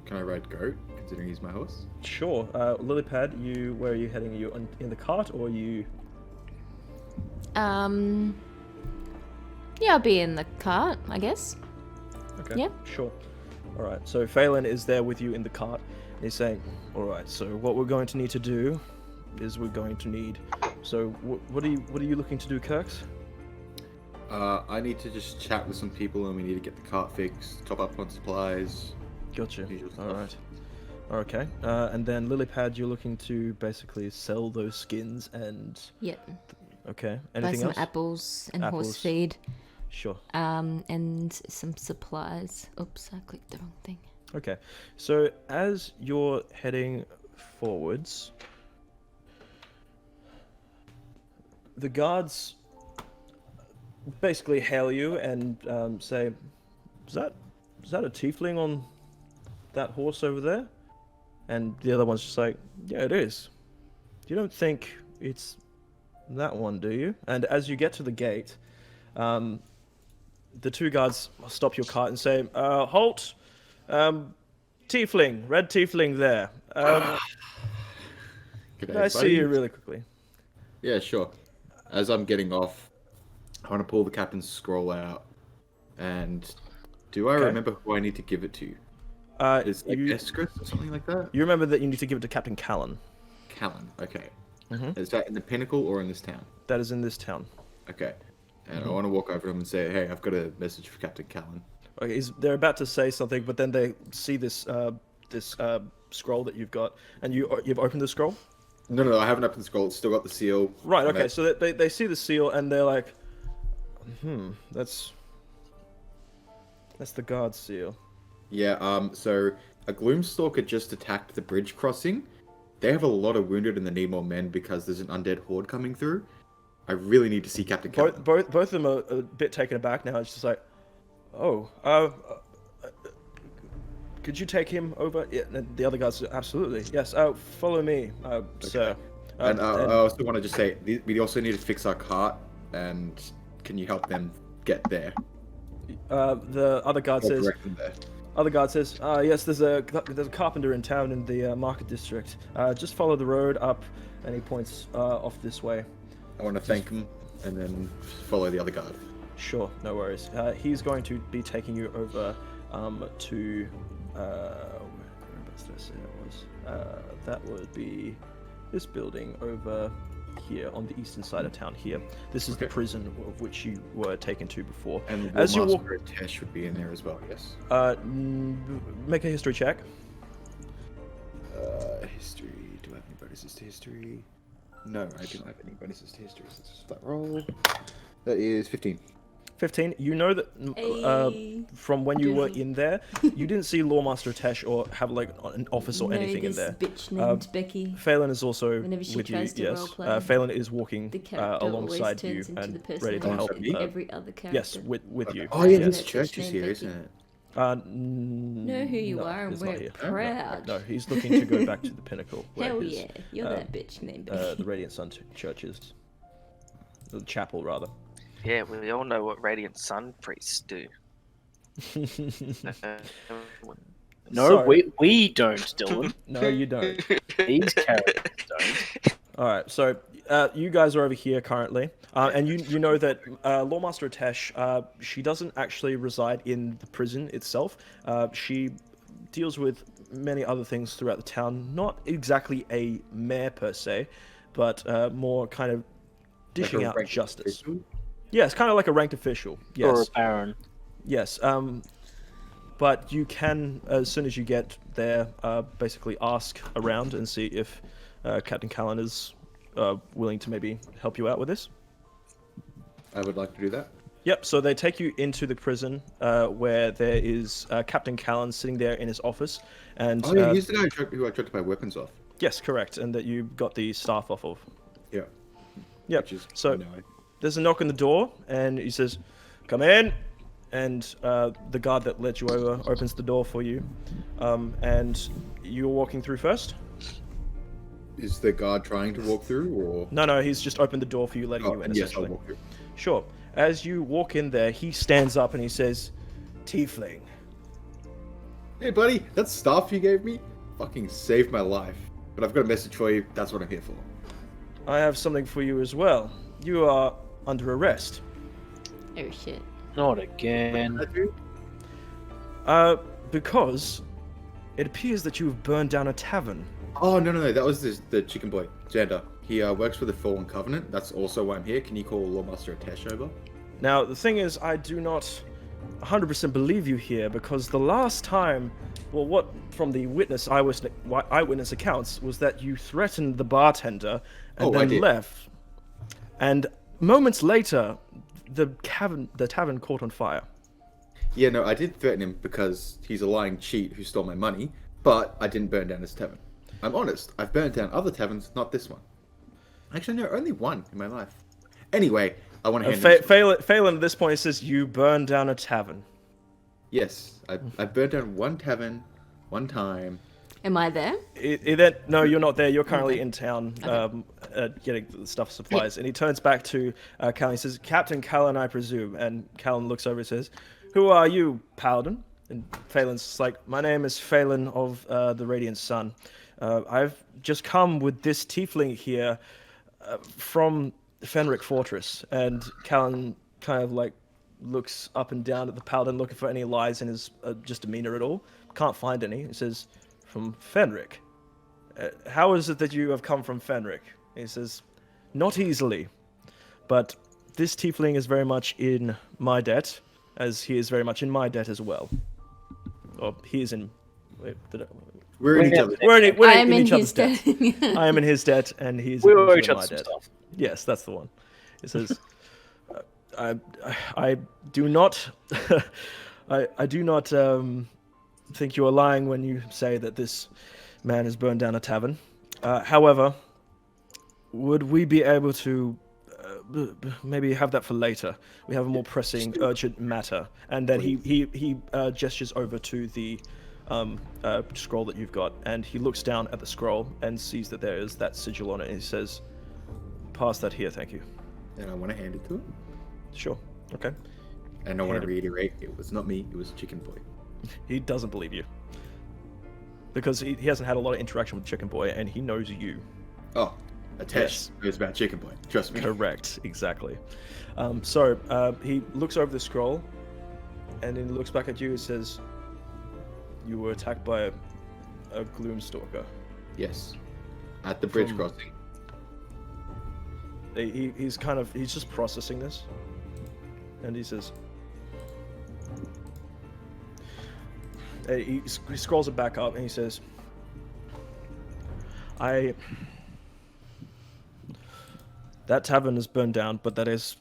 can I ride Goat, considering he's my horse? Sure. Lilypad, where are you heading? Are you in the cart or are you? Yeah, I'll be in the cart, I guess. Okay. Yeah. Sure. All right. So Phelan is there with you in the cart. He's saying, "All right. So what we're going to need to do is we're going to need. So what are you looking to do, Kirks? I need to just chat with some people, and we need to get the cart fixed, top up on supplies. Gotcha. Usual All stuff. right. Okay. And then Lilypad, you're looking to basically sell those skins and. Yep. Okay. Buy Anything some else? apples and Apples. horse feed. Sure. And some supplies. Oops, I clicked the wrong thing. Okay, so as you're heading forwards, the guards basically hail you and say, "Is that a tiefling on that horse over there?" And the other one's just like, "Yeah, it is. You don't think it's that one, do you?" And as you get to the gate, the two guards stop your cart and say, "Halt! Tiefling, red tiefling there. G'day, Can I see buddy. you really quickly?" Yeah, sure. As I'm getting off, I want to pull the captain's scroll out. And do I Okay. remember who I need to give it to? Is it like You Escris or something like that? remember that you need to give it to Captain Callan. Callan, okay. Mhm. Is that in the Pinnacle or in this town? That is in this town. Okay. And I want to walk over to him and say, hey, I've got a message for Captain Callan. Okay, they're about to say something, but then they see this scroll that you've got, and you've opened the scroll. No, I haven't opened the scroll. It's still got the seal. Right. on Okay. it. So they see the seal and they're like, that's the guard seal. Yeah, so a Gloomstalker just attacked the bridge crossing. They have a lot of wounded and they need more men because there's an undead horde coming through. I really need to see Captain Callan. Both of them are a bit taken aback now. It's just like, oh, could you take him over? Yeah, and the other guys, absolutely, yes. Follow me, sir. And I also want to just say, we also need to fix our cart, and can you help them get there? The other guard Or says, direct them there? yes, there's a carpenter in town in the market district. Just follow the road up, and he points off this way. I want to thank him, and then follow the other guard. Sure, no worries. He's going to be taking you over to whereabouts did I say that was? That would be this building over here on the eastern side of town here. This is the Okay. prison of which you were taken to before. And as you walk, Master Tesh would be in there as well, yes. make a history check. History. Do I have any bonuses to history? No, I do not have any bonuses to history. So let's just that roll. That is 15. 15. You know that Hey. from when you were in there, you didn't see Lawmaster Tesh or have like an office or No, anything in this there. bitch named Becky. Phelan is also Whenever she with you. tries to Yes, roleplay, Phelan is walking The character always alongside turns you into the and person ready to that help. is in every other character. Yes, with you. Oh yeah, yes. his That church bitch is named here, Becky. isn't it? Know who you no, are and it's not we're here. proud. No, he's looking to go back to the pinnacle. Where Hell his, yeah, you're that bitch named Becky. the Radiant Sun Church is. The chapel, rather. Yeah, we all know what Radiant Sun priests do. No, So- we don't, Dylan. No, you don't. These characters don't. All right, so you guys are over here currently, and you know that Lawmaster Tesh, she doesn't actually reside in the prison itself. She deals with many other things throughout the town. Not exactly a mayor per se, but more kind of dishing Like a out ranked justice. official? Yes, kind of like a ranked official. Yes. Or a baron. Yes. But you can, as soon as you get there, basically ask around and see if Captain Callan is willing to maybe help you out with this. I would like to do that. Yep. So they take you into the prison where there is Captain Callan sitting there in his office, and Oh yeah, he's the guy who I tried to buy weapons off. yes, correct, and that you got the staff off of. Yeah. Yep. Which is So annoying. there's a knock on the door, and he says, "Come in." And the guard that led you over opens the door for you, and you're walking through first. Is the guard trying to walk through, or? No, he's just opened the door for you, letting Oh, you in. yes, I'll Essentially, walk through. sure. As you walk in there, he stands up and he says, "Tiefling." Hey, buddy, that staff you gave me fucking saved my life. But I've got a message for you. That's what I'm here for. I have something for you as well. You are under arrest. Oh shit. Not again. I do? Because it appears that you have burned down a tavern. Oh no, that was the chicken boy, Xander. He works for the Fallen Covenant. That's also why I'm here. Can you call Lawmaster Tesh over? Now, the thing is, I do not 100% believe you here, because the last time, well, what from the eyewitness accounts was that you threatened the bartender and Oh, I then did. left. And moments later, the tavern caught on fire. Yeah, no, I did threaten him because he's a lying cheat who stole my money, but I didn't burn down his tavern. I'm honest, I've burned down other taverns, not this one. Actually, no, only one in my life. Anyway, I want to hand this- Phelan at this point says, "You burned down a tavern." Yes, I burned down one tavern, one time. Am I there? No, you're not there. You're currently in town getting the stuff, supplies. And he turns back to Callan. He says, "Captain Callan, I presume." And Callan looks over and says, "Who are you, Paladin?" And Phelan's like, "My name is Phelan of the Radiant Sun. I've just come with this tiefling here from Fenric Fortress." And Callan kind of like looks up and down at the Paladin, looking for any lies in his just demeanor at all. Can't find any. He says, "From Fenric? How is it that you have come from Fenric?" He says, "Not easily, but this tiefling is very much in my debt, as he is very much in my debt as well." Or he is in... Wait, We're in each other. we're I am in each other's his debt. debt. I am in his debt, and he's We in owe each my other some debt. stuff. Yes, that's the one. It says, I do not, I do not think you are lying when you say that this man has burned down a tavern. However, would we be able to maybe have that for later? We have a more pressing, urgent matter. And then he gestures over to the scroll that you've got, and he looks down at the scroll and sees that there is that sigil on it, and he says, "Pass that here, thank you." And I want to hand it to him. Sure. Okay. And I want Hand to it. reiterate, it was not me, it was Chicken Boy. He doesn't believe you. Because he hasn't had a lot of interaction with Chicken Boy, and he knows you. Oh, a test. It was about Chicken Boy. Trust me. Correct, exactly. So he looks over the scroll, and then looks back at you and says, "You were attacked by a Gloomstalker." Yes. At the bridge From- crossing. He's just processing this, and he says, he scrolls it back up and he says, that tavern is burned down, but that is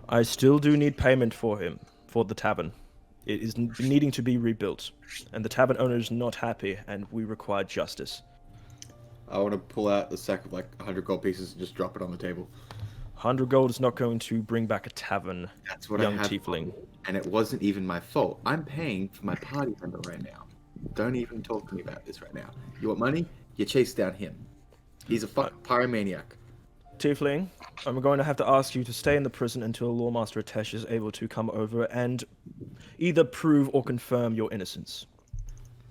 I still do need payment for him, for the tavern. It is needing to be rebuilt, and the tavern owner is not happy, and we require justice. I want to pull out the sack of like 100 gold pieces and just drop it on the table. 100 gold is not going to bring back a tavern, That's what young I had, tiefling. and it wasn't even my fault. I'm paying for my party member right now. Don't even talk to me about this right now. You want money? You chase down him. He's a fucking pyromaniac. Tiefling, I'm going to have to ask you to stay in the prison until Lawmaster Atesh is able to come over and either prove or confirm your innocence.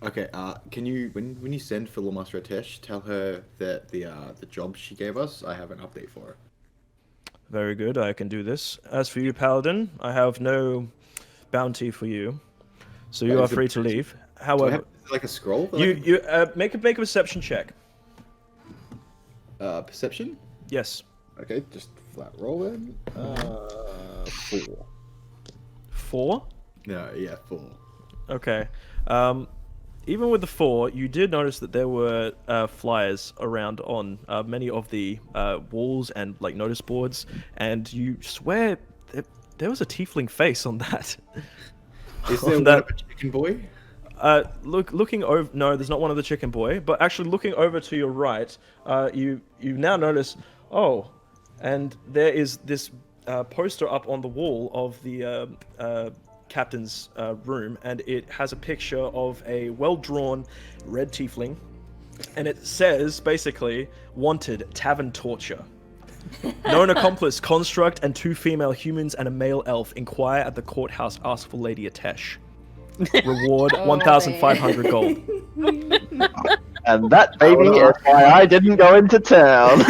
Okay, can you, when you send for Lawmaster Atesh, tell her that the job she gave us, I have an update for her. Very good, I can do this. As for you, Paladin, I have no bounty for you, so you are free to leave. Do I However, have, like a scroll? that you make a perception check. Perception? Yes. Okay, just flat roll in. 4. 4? No, yeah, 4. Okay. Even with the 4, you did notice that there were flyers around on many of the walls and like notice boards, and you swear there was a tiefling face on that. Is there one of a chicken boy? Looking over. No, there's not one of the chicken boy. But actually, looking over to your right, you now notice. Oh, and there is this poster up on the wall of the captain's room, and it has a picture of a well-drawn red tiefling, and it says basically wanted tavern torture. Known accomplice construct and 2 female humans and a male elf inquire at the courthouse. Ask for Lady Atesh. Reward 1,500 gold. And that, baby, is why I didn't go into town.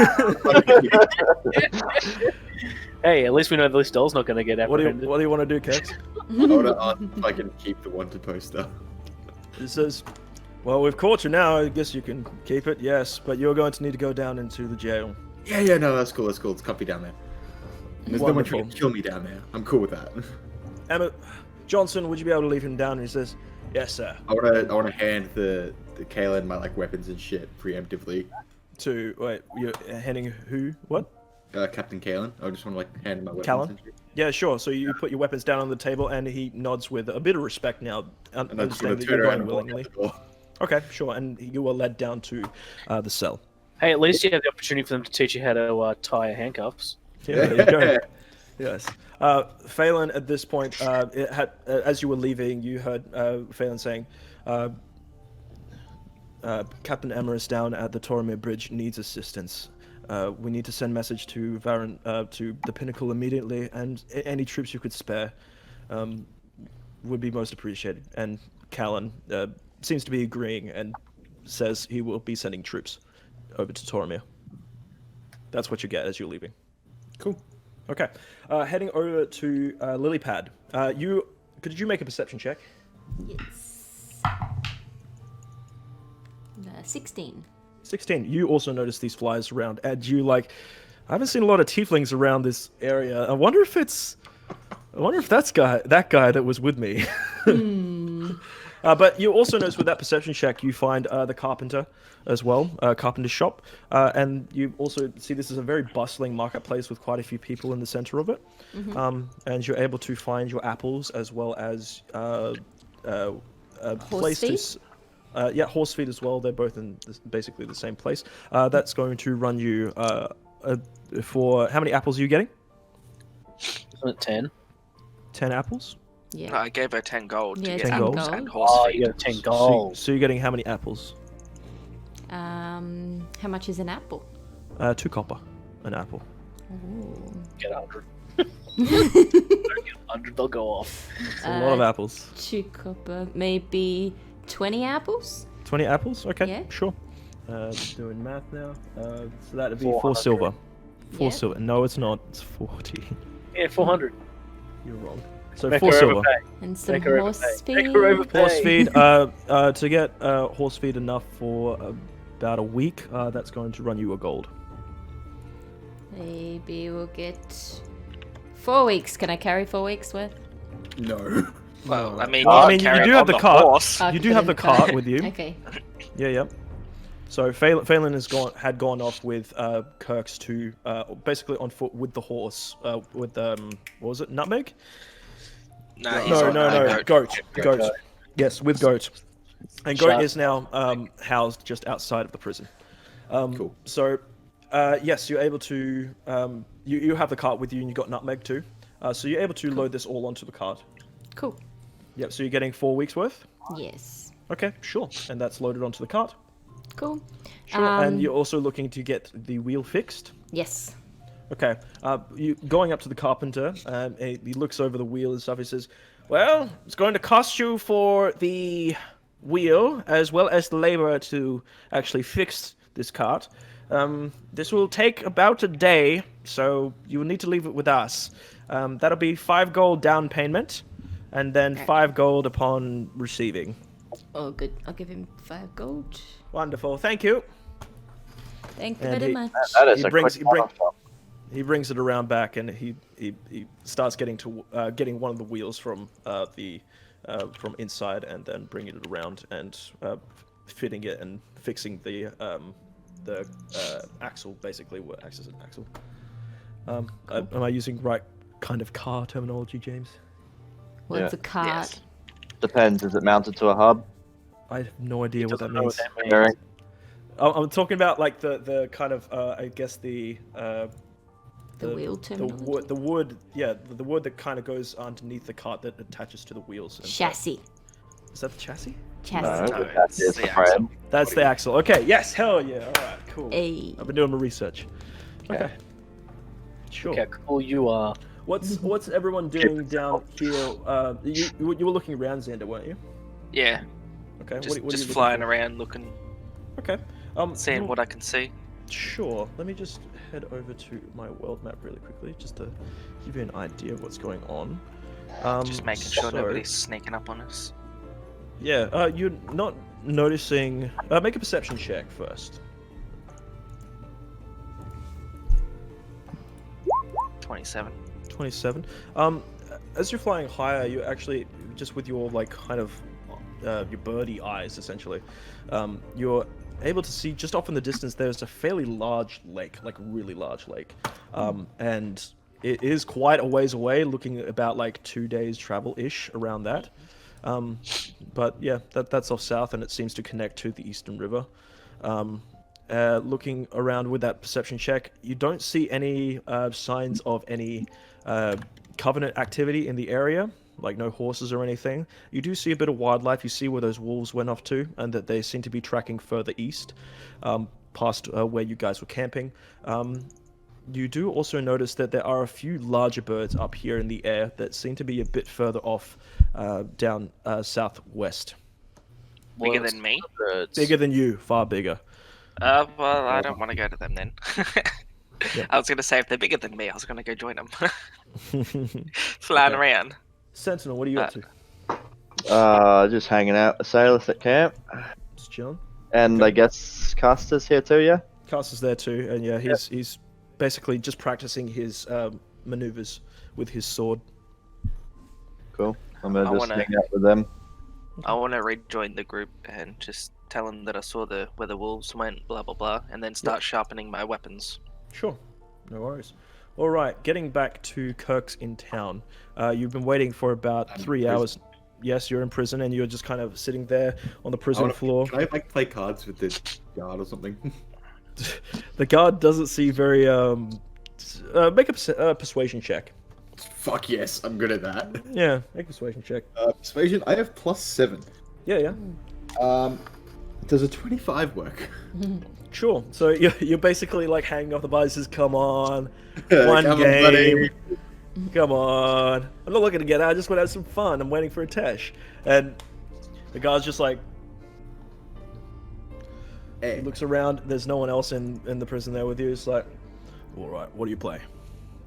Hey, at least we know this doll's not going to get What apprehended. do you want to do, Kex? I want to ask if I can keep the wanted poster. It says, well, we've caught you now. I guess you can keep it, yes, but you're going to need to go down into the jail. Yeah, no, that's cool, It's comfy down there. And there's no one Wonderful. trying to kill me down there. I'm cool with that. Emma Johnson, would you be able to leave him down? And he says, yes, sir. I wanna hand the Kaelin my like weapons and shit preemptively. Wait, you're handing who? What? Captain Kaelin. I just want to like hand him my weapons Callan? and shit. Yeah, sure. So you put your weapons down on the table, and he nods with a bit of respect now, And I'm just gonna understanding that turn you're around going and walk willingly. out the door. Okay, sure. And you are led down to the cell. Hey, at least you have the opportunity for them to teach you how to tie handcuffs. Yeah, there you go. Yes. Phelan, at this point, as you were leaving, you heard Phelan saying, Captain Emrys down at the Toromir Bridge needs assistance. We need to send message to to the Pinnacle immediately, and any troops you could spare would be most appreciated. And Callan seems to be agreeing and says he will be sending troops over to Toromir. That's what you get as you're leaving. Cool. Okay, heading over to Lilypad. Could you make a perception check? Yes. 16. 16. You also notice these flies around, and I haven't seen a lot of tieflings around this area. I wonder if that's that guy that was with me. But you also notice with that perception check, you find the carpenter as well, carpenter's shop, and you also see this is a very bustling marketplace with quite a few people in the center of it. And you're able to find your apples as well as a place to. Yeah, horse feed as well. They're both in basically the same place. That's going to run you for how many apples are you getting? Isn't it 10? 10 apples. Yeah. I gave her 10 gold to Yeah, get 10 apples gold. and horse Oh, feed. you got 10 gold. So you're getting how many apples? How much is an apple? 2 copper, an apple. Ooh. Get 100. Don't get 100, they'll go off. It's a lot of apples. 2 copper, maybe 20 apples? 20 apples? Okay, Yeah. sure. Doing math now. So that'd be 4 400. silver. 4 Yeah. silver. No, it's not. It's 40. Yeah, 400. You're wrong. So Make 4 her silver. overpay. And some Make her horse overpay. feed? Make her overpay. Horse feed. To get horse feed enough for about a week, that's going to run you a gold. Maybe we'll get 4 weeks. Can I carry 4 weeks worth? No. Well, I mean, Well, I you mean, carry you it do have on the cart. horse. I You can do put have in the cart with you. Okay. Yeah, yep. So Phelan had gone off with Kirk's to basically on foot with the horse with what was it, Nutmeg? No, he's No, on Goat. Yes, with Goat. And Goat Shut. is now housed just outside of the prison. Cool. So, yes, you're able to. You have the cart with you, and you got Nutmeg too. So you're able to load this all onto the cart. Cool. Yep. So you're getting 4 weeks worth. Yes. Okay, sure. And that's loaded onto the cart. Cool. Sure. And you're also looking to get the wheel fixed. Yes. Okay. You going up to the carpenter, and he looks over the wheel and stuff. He says, "Well, it's going to cost you for the wheel as well as the labor to actually fix this cart. This will take about a day, so you will need to leave it with us. That'll be 5 gold down payment, and then 5 gold upon receiving." Oh, good. I'll give him 5 gold. Wonderful. Thank you. Thank you And very he- much. That is He a brings- quick he bring- one-off. He brings it around back, and he starts getting one of the wheels from from inside, and then bringing it around and fitting it and fixing the axle, basically. What acts as an axle? Am I using right kind of car terminology, James? Well, it's a Yeah. cart. Yes. Depends. Is it mounted to a hub? I have no idea what that Doesn't know means. what that means. Bearing? I'm talking about like the kind of I guess the wheel terminology? the wood, yeah, the wood that kind of goes underneath the cart that attaches to the wheels. And Chassis. Is that the chassis? Chassis. No, No, that's it's the the frame. That's the axle. Okay, yes, hell yeah. All right, cool. Hey. I've been doing my research. Okay. Sure. Look how cool you are. What's everyone doing down here? You were looking around, Xander, weren't you? Yeah, Okay. just, what are you just looking flying for? around, looking, Okay. seeing well, what I can see. Sure. Let me just head over to my world map really quickly, just to give you an idea of what's going on. Just making sure so- nobody's sneaking up on us. Yeah. You're not noticing. Make a perception check first. 27. 27. As you're flying higher, you're actually just with your like kind of your birdie eyes, essentially. You're able to see just off in the distance. There's a fairly large lake, like a really large lake, and it is quite a ways away. Looking about like 2 days travel ish around that. But yeah, that's off south, and it seems to connect to the Eastern River. Looking around with that perception check, you don't see any signs of any Covenant activity in the area, like no horses or anything. You do see a bit of wildlife. You see where those wolves went off to, and that they seem to be tracking further east, past where you guys were camping. You do also notice that there are a few larger birds up here in the air that seem to be a bit further off, down southwest. Bigger What's than me? birds? Bigger than you, far bigger. Well, I don't want to go to them then. Yeah. I was going to say, if they're bigger than me, I was going to go join them. Flying Okay. around. Sentinel, what are you up to? Just hanging out with Sailors at camp. Just chilling. And Okay. I guess Caster's here too, yeah? Caster's there too, and yeah, he's basically just practicing his maneuvers with his sword. Cool. I'm gonna I just wanna- hang out with them. I want to rejoin the group and just tell them that I saw where the wolves went, blah blah blah, and then start sharpening my weapons. Sure, no worries. All right, getting back to Kirk's in town. You've been waiting for about I'm in 3 prison. hours. Yes, you're in prison, and you're just kind of sitting there on the I prison wanna- floor. Can I like play cards with the guard or something? The guard doesn't seem very. Make a persuasion check. Fuck yes, I'm good at that. Yeah, make a persuasion check. Persuasion, I have +7. Yeah. Does a 25 work? Sure. So you're basically like hanging off the bar. Says, "Come on, Come one on, game. buddy. Come on. I'm not looking to get out. I just want to have some fun. I'm waiting for a Tesh." And the guy's just like, he Hey, looks around. There's no one else in the prison there with you. It's like, all right, what do you play?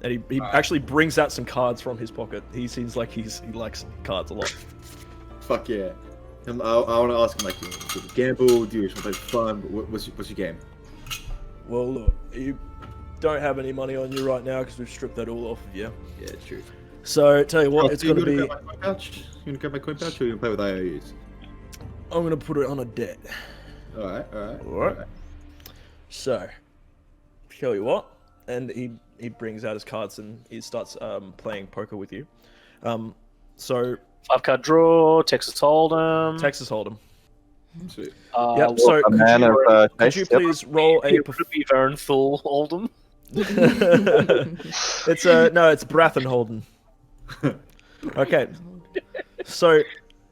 And he actually brings out some cards from his pocket. He seems like he likes cards a lot. fuck yeah. I want to ask him, like, do you gamble? Do you just want to play fun? What's your game? Well, look, you don't have any money on you right now because we've stripped that all off of you. Yeah, it's true. So tell you what, it's you going to wanna be. grab my coin pouch? You want to grab my coin pouch or you want to play with IOUs? I'm going to put it on a debt. All right. Alright. So, tell you what, and he brings out his cards and he starts playing poker with you. So 5-card draw, Texas Hold'em. Texas Hold'em. Sweet. Yep. So a could man you, of could you taste, yep. please roll a? Would it be Varen'thul Hold'em? It's it's Brathen Holden. Okay. So,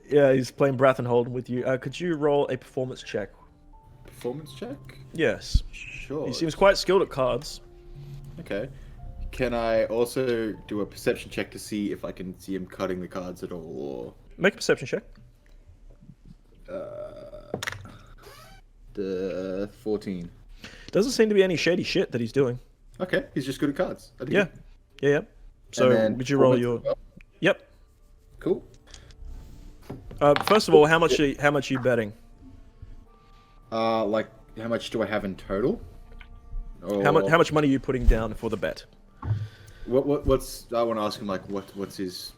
yeah, he's playing Brathen Holden with you. Could you roll a performance check? Performance check? Yes. Sure. He seems quite skilled at cards. Okay. Can I also do a perception check to see if I can see him cutting the cards at all? Make a perception check. The 14. Doesn't seem to be any shady shit that he's doing. Okay, he's just good at cards. I think. Yeah. Yeah. So, then would you roll performance your? as well. Yep. Cool. First of all, how much are you betting? Like, how much do I have in total? Or How much money are you putting down for the bet? What's I want to ask him, like, what's his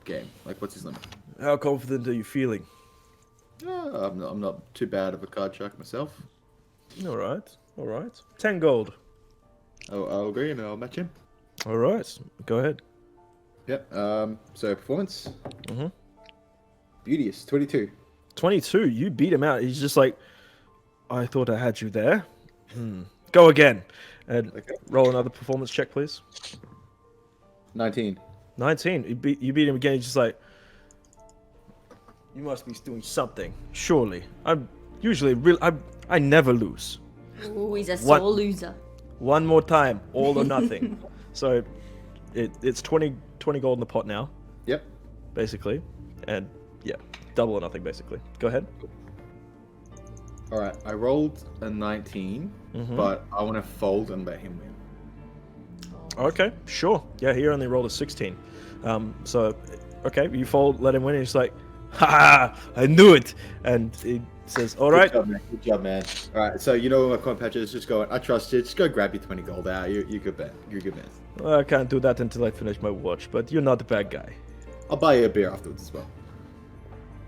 game? Like, what's his limit? How confident are you feeling? I'm not too bad of a card shark myself. All right. 10 gold. I'll agree and I'll match him. All right, go ahead. Yep. So performance. Mhm. Beauteous. 22. 22. You beat him out. He's just like, I thought I had you there. Go again, and Okay. roll another performance check, please. 19. 19. You beat him again. He's just like, you must be doing something. Surely, I'm usually I never lose. Ooh, he's a What? sore loser. One more time, all or nothing. So, it's 20 gold in the pot now, Yep. basically, and yeah, double or nothing basically. Go ahead. All right. I rolled a 19, but I want to fold and let him win. Okay, sure. Yeah, he only rolled a 16. So, okay, you fold, let him win, and he's like, ha! I knew it! And he says, all right. Good job, man. All right. So, you know what my comment patch is? Just going, I trust you. Just go grab your 20 gold out. You're good, man. You're a good man. Well, I can't do that until I finish my watch, but you're not a bad guy. I'll buy you a beer afterwards as well.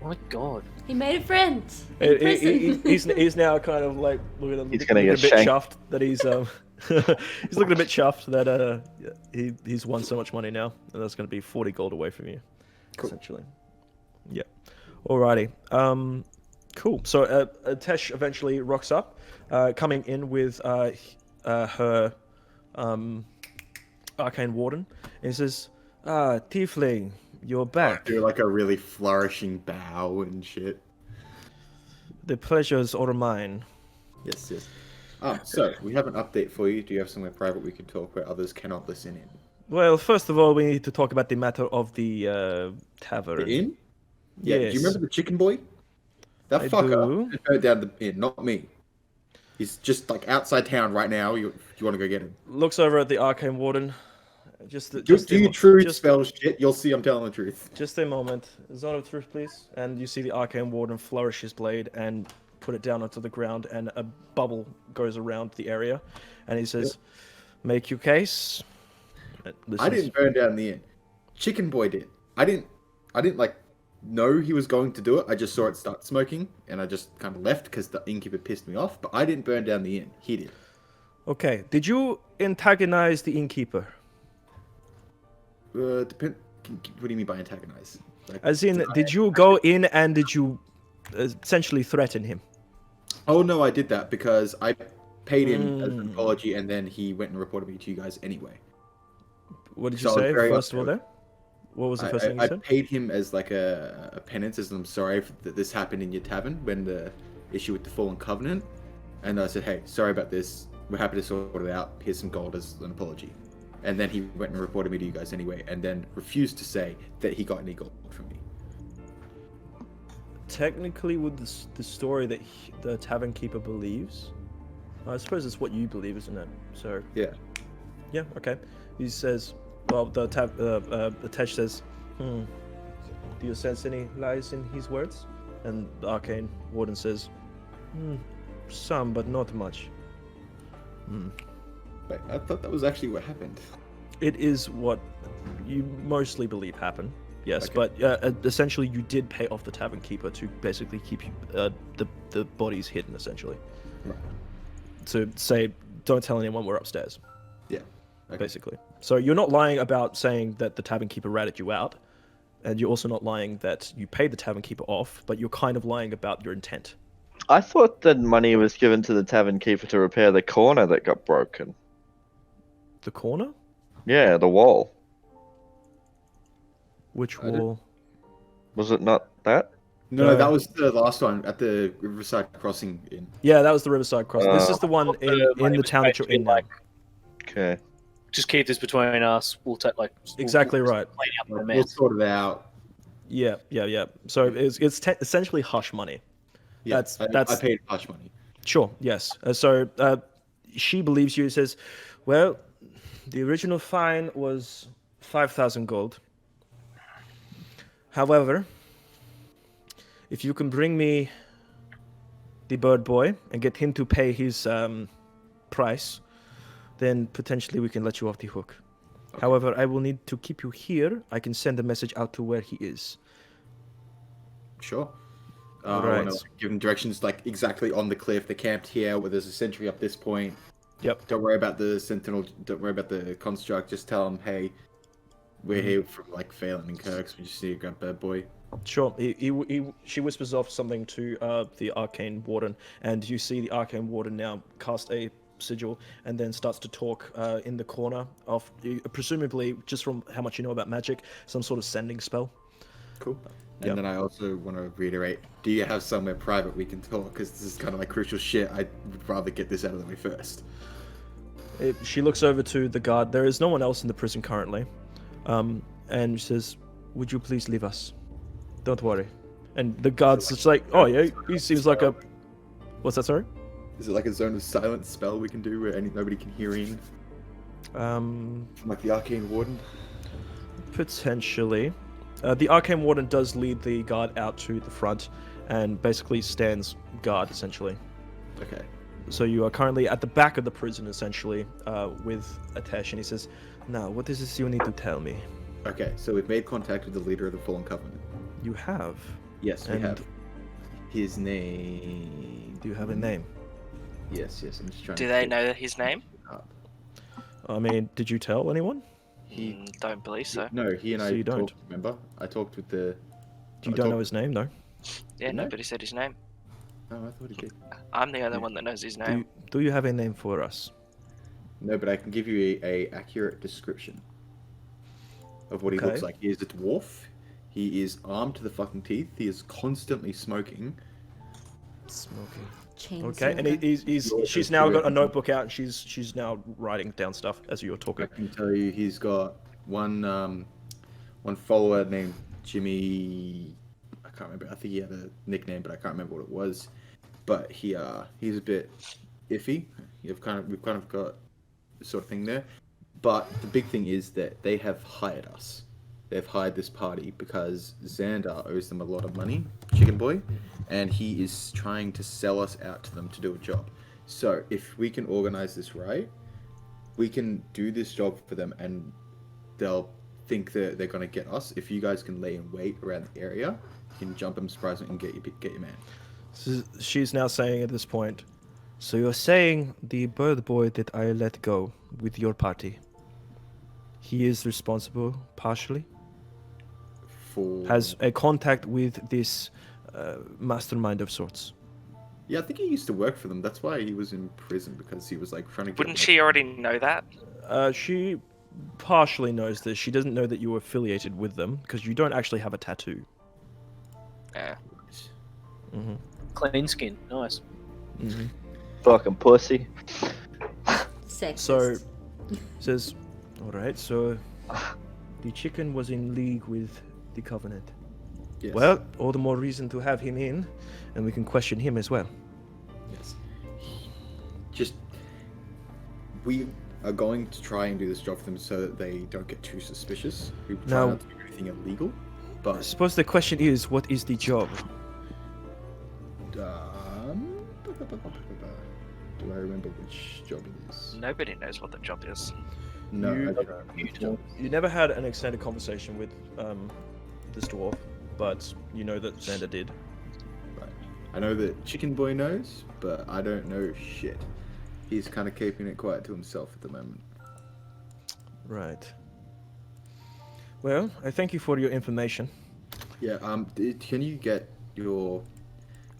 Oh my god. He made a friend. In prison. He's now kind of like looking He's gonna a get bit shanked. chuffed that he's he's looking a bit chuffed that he's won so much money now, and that's going to be 40 gold away from you, essentially. Yeah. Alrighty. Cool. So Tesh eventually rocks up, coming in with her arcane warden, and he says, Tiefling, you're back. Do like a really flourishing bow and shit. The pleasure's all mine. Yes. So we have an update for you. Do you have somewhere private we can talk where others cannot listen in? Well, first of all, we need to talk about the matter of the tavern. The inn? Yeah. Yes. Do you remember the chicken boy? That I fucker do. burned down the inn, not me. He's just like outside town right now. You want to go get him? Looks over at the arcane warden. Do you truth spell shit? You'll see I'm telling the truth. Just a moment. Zone of truth, please. And you see the arcane warden flourish his blade and put it down onto the ground, and a bubble goes around the area. And he says, "Make your case." I didn't burn down the inn. Chicken boy did. I didn't like know he was going to do it. I just saw it start smoking, and I just kind of left because the innkeeper pissed me off. But I didn't burn down the inn. He did. Okay. Did you antagonize the innkeeper? What do you mean by antagonize? Like, As in, did you go in and did you essentially threaten him? Oh no, I did that because I paid him as an apology, and then he went and reported me to you guys anyway. What did you So I was say very first of all upset. there? What was the first thing you I said? paid him as like a penance, as I'm sorry that this happened in your tavern when the issue with the Fallen Covenant, and I said, hey, sorry about this. We're happy to sort it out. Here's some gold as an apology. And then he went and reported me to you guys anyway, and then refused to say that he got any gold from me. Technically, with the story that the tavern keeper believes, I suppose it's what you believe, isn't it? So Yeah. yeah, okay. He says, well, the Tesh says, do you sense any lies in his words? And the arcane warden says, some, but not much. Wait, I thought that was actually what happened. It is what you mostly believe happened. Yes, Okay. but essentially you did pay off the tavern keeper to basically keep the bodies hidden, essentially. Right. To say, don't tell anyone we're upstairs, Yeah. Okay. basically. So you're not lying about saying that the tavern keeper ratted you out, and you're also not lying that you paid the tavern keeper off, but you're kind of lying about your intent. I thought that money was given to the tavern keeper to repair the corner that got broken. The corner? Yeah, the wall. Which I did- wall? Was it not that? No, that was the last one at the Riverside Crossing Inn. Yeah, that was the Riverside Cross. This is the one in money the was town paid that you're to be in now. like, Okay. just keep this between us. We'll take like Exactly right. clean up the We'll mess. sort it out. Yeah. So it's essentially hush money. Yeah, That's I paid hush money. Sure, yes. She believes you, says, well, the original fine was 5,000 gold. However, if you can bring me the bird boy and get him to pay his price, then potentially we can let you off the hook. Okay. However, I will need to keep you here. I can send a message out to where he is. Sure. Right. I want to give them directions like exactly on the cliff. They're camped here where there's a sentry up this point. Yep. Don't worry about the sentinel. Don't worry about the construct. Just tell them, hey, we're here from like Phelan and Kirk's. We just need to grab Bird Boy. Sure. She whispers off something to the Arcane Warden, and you see the Arcane Warden now cast a sigil and then starts to talk in the corner of, presumably, just from how much you know about magic, some sort of sending spell. Cool. And Yep. then I also want to reiterate, do you have somewhere private we can talk? Because this is kind of like crucial shit. I would rather get this out of the way first. She looks over to the guard. There is no one else in the prison currently. And she says, would you please leave us? Don't worry. And the guard's just like, oh yeah, he seems like a... What's that, sorry? Is it like a zone of silence spell we can do where nobody can hear in? Like the Arcane Warden? Potentially. The Arcane Warden does lead the guard out to the front and basically stands guard, essentially. Okay. So you are currently at the back of the prison, essentially, with Atesh, and he says, now, what is this you need to tell me? Okay, so we've made contact with the leader of the Fallen Covenant. You have. Yes, we And- have. His name... Do you have a name? Yes, I'm just trying Do to they get know his name? up. I mean, did you tell anyone? He... Don't believe so. No, he and So I you don't? talked, remember? I talked with the... You I don't know talked- his name, no? Yeah, No? nobody said his name. No, I thought he did. I'm the only Yeah. one that knows his Do name. you, do you have a name for us? No, but I can give you a accurate description of what he looks Okay. like. He is a dwarf. He is armed to the fucking teeth. He is constantly smoking. Smoking. Chain Okay, and smoker. she's now got a notebook out, and she's now writing down stuff as you're I talking. can tell you he's got one follower named Jimmy. I can't remember. I think he had a nickname, but I can't remember what it was. But he's a bit iffy. We've kind of got this sort of thing there. But the big thing is that they have hired us. They've hired this party because Xander owes them a lot of money, Chicken Boy, and he is trying to sell us out to them to do a job. So if we can organize this right, we can do this job for them, and they'll think that they're gonna get us. If you guys can lay in wait around the area, you can jump them, surprise them, and get your man. So she's now saying at this point, so you're saying the bird boy that I let go with your party, he is responsible partially? For Has a contact with this mastermind of sorts? yeah, I think he used to work for them. That's why he was in prison, because he was like trying to. Wouldn't she already know that? She partially knows this. She doesn't know that you're affiliated with them because you don't actually have a tattoo. Yeah. Mm-hmm. Clean skin, nice. Mm-hmm. Fucking pussy. Sexist. So, says, all right, so the chicken was in league with the Covenant. Yes. Well, all the more reason to have him in, and we can question him as well. Yes. Just we are going to try and do this job for them so that they don't get too suspicious. We try Now- not to do anything illegal, I but suppose the question is, what is the job? do I remember which job it is? Nobody knows what the job is. No, You- I don't. You never had an extended conversation with this dwarf, but you know that Xander did. Right. I know that Chicken Boy knows, but I don't know shit. He's kind of keeping it quiet to himself at the moment. Right. Well, I thank you for your information. Yeah. Can you get your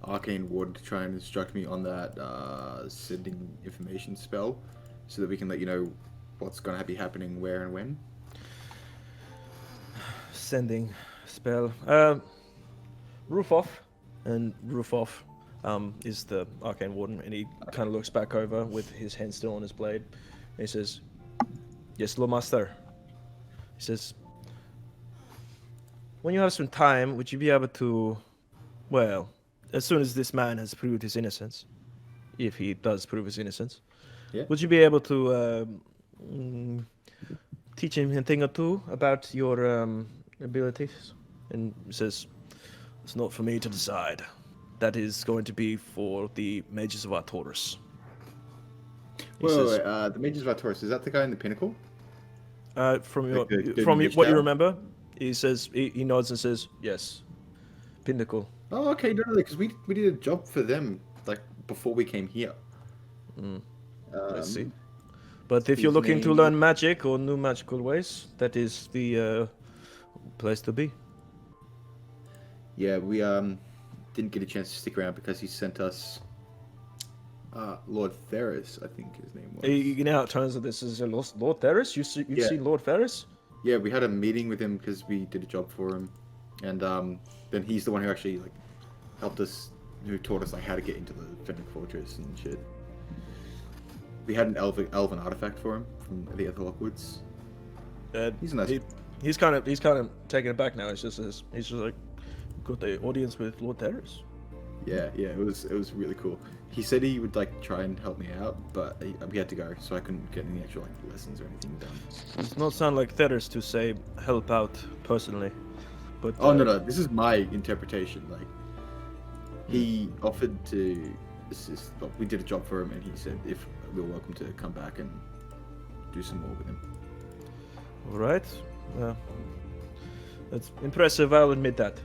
arcane ward to try and instruct me on that sending information spell, so that we can let you know what's gonna be happening where and when? Sending spell. Roof off. And Roof off is the arcane warden, and he kind of looks back over with his hand still on his blade. And he says, "Yes, Lord Master." He says, "When you have some time, would you be able to, well, as soon as this man has proved his innocence, if he does prove his innocence, Yeah. would you be able to teach him a thing or two about your abilities?" And he says, "It's not for me to decide. That is going to be for the mages of Artoris." He Wait, says, the Mages of Artoris, is that the guy in the pinnacle? from Like the from mage what you tower? remember, he says he nods and says, "Yes, Pinnacle." Oh, okay, no, because we did a job for them like before we came here. I see. But if you're his looking to name- learn magic or new magical ways, that is the place to be. Yeah, we didn't get a chance to stick around because he sent us Lord Ferris, I think his name was. You know how it turns out this is Lord Ferris? You've Yeah. seen Lord Ferris? Yeah, we had a meeting with him because we did a job for him, and then he's the one who actually like helped us, who taught us like how to get into the Fennec Fortress and shit. We had an elven artifact for him from the Etherlock Woods. He's a nice. He's kind of taken aback now. He's just like, got the audience with Lord Ferris. Yeah, it was really cool. He said he would like try and help me out, but we had to go, so I couldn't get any actual like lessons or anything done. Does not sound like Ferris to say help out personally, but Oh no, this is my interpretation. Like he offered to assist. Well, we did a job for him, and he said if we were welcome to come back and do some more with him. All right. That's impressive. I'll admit that.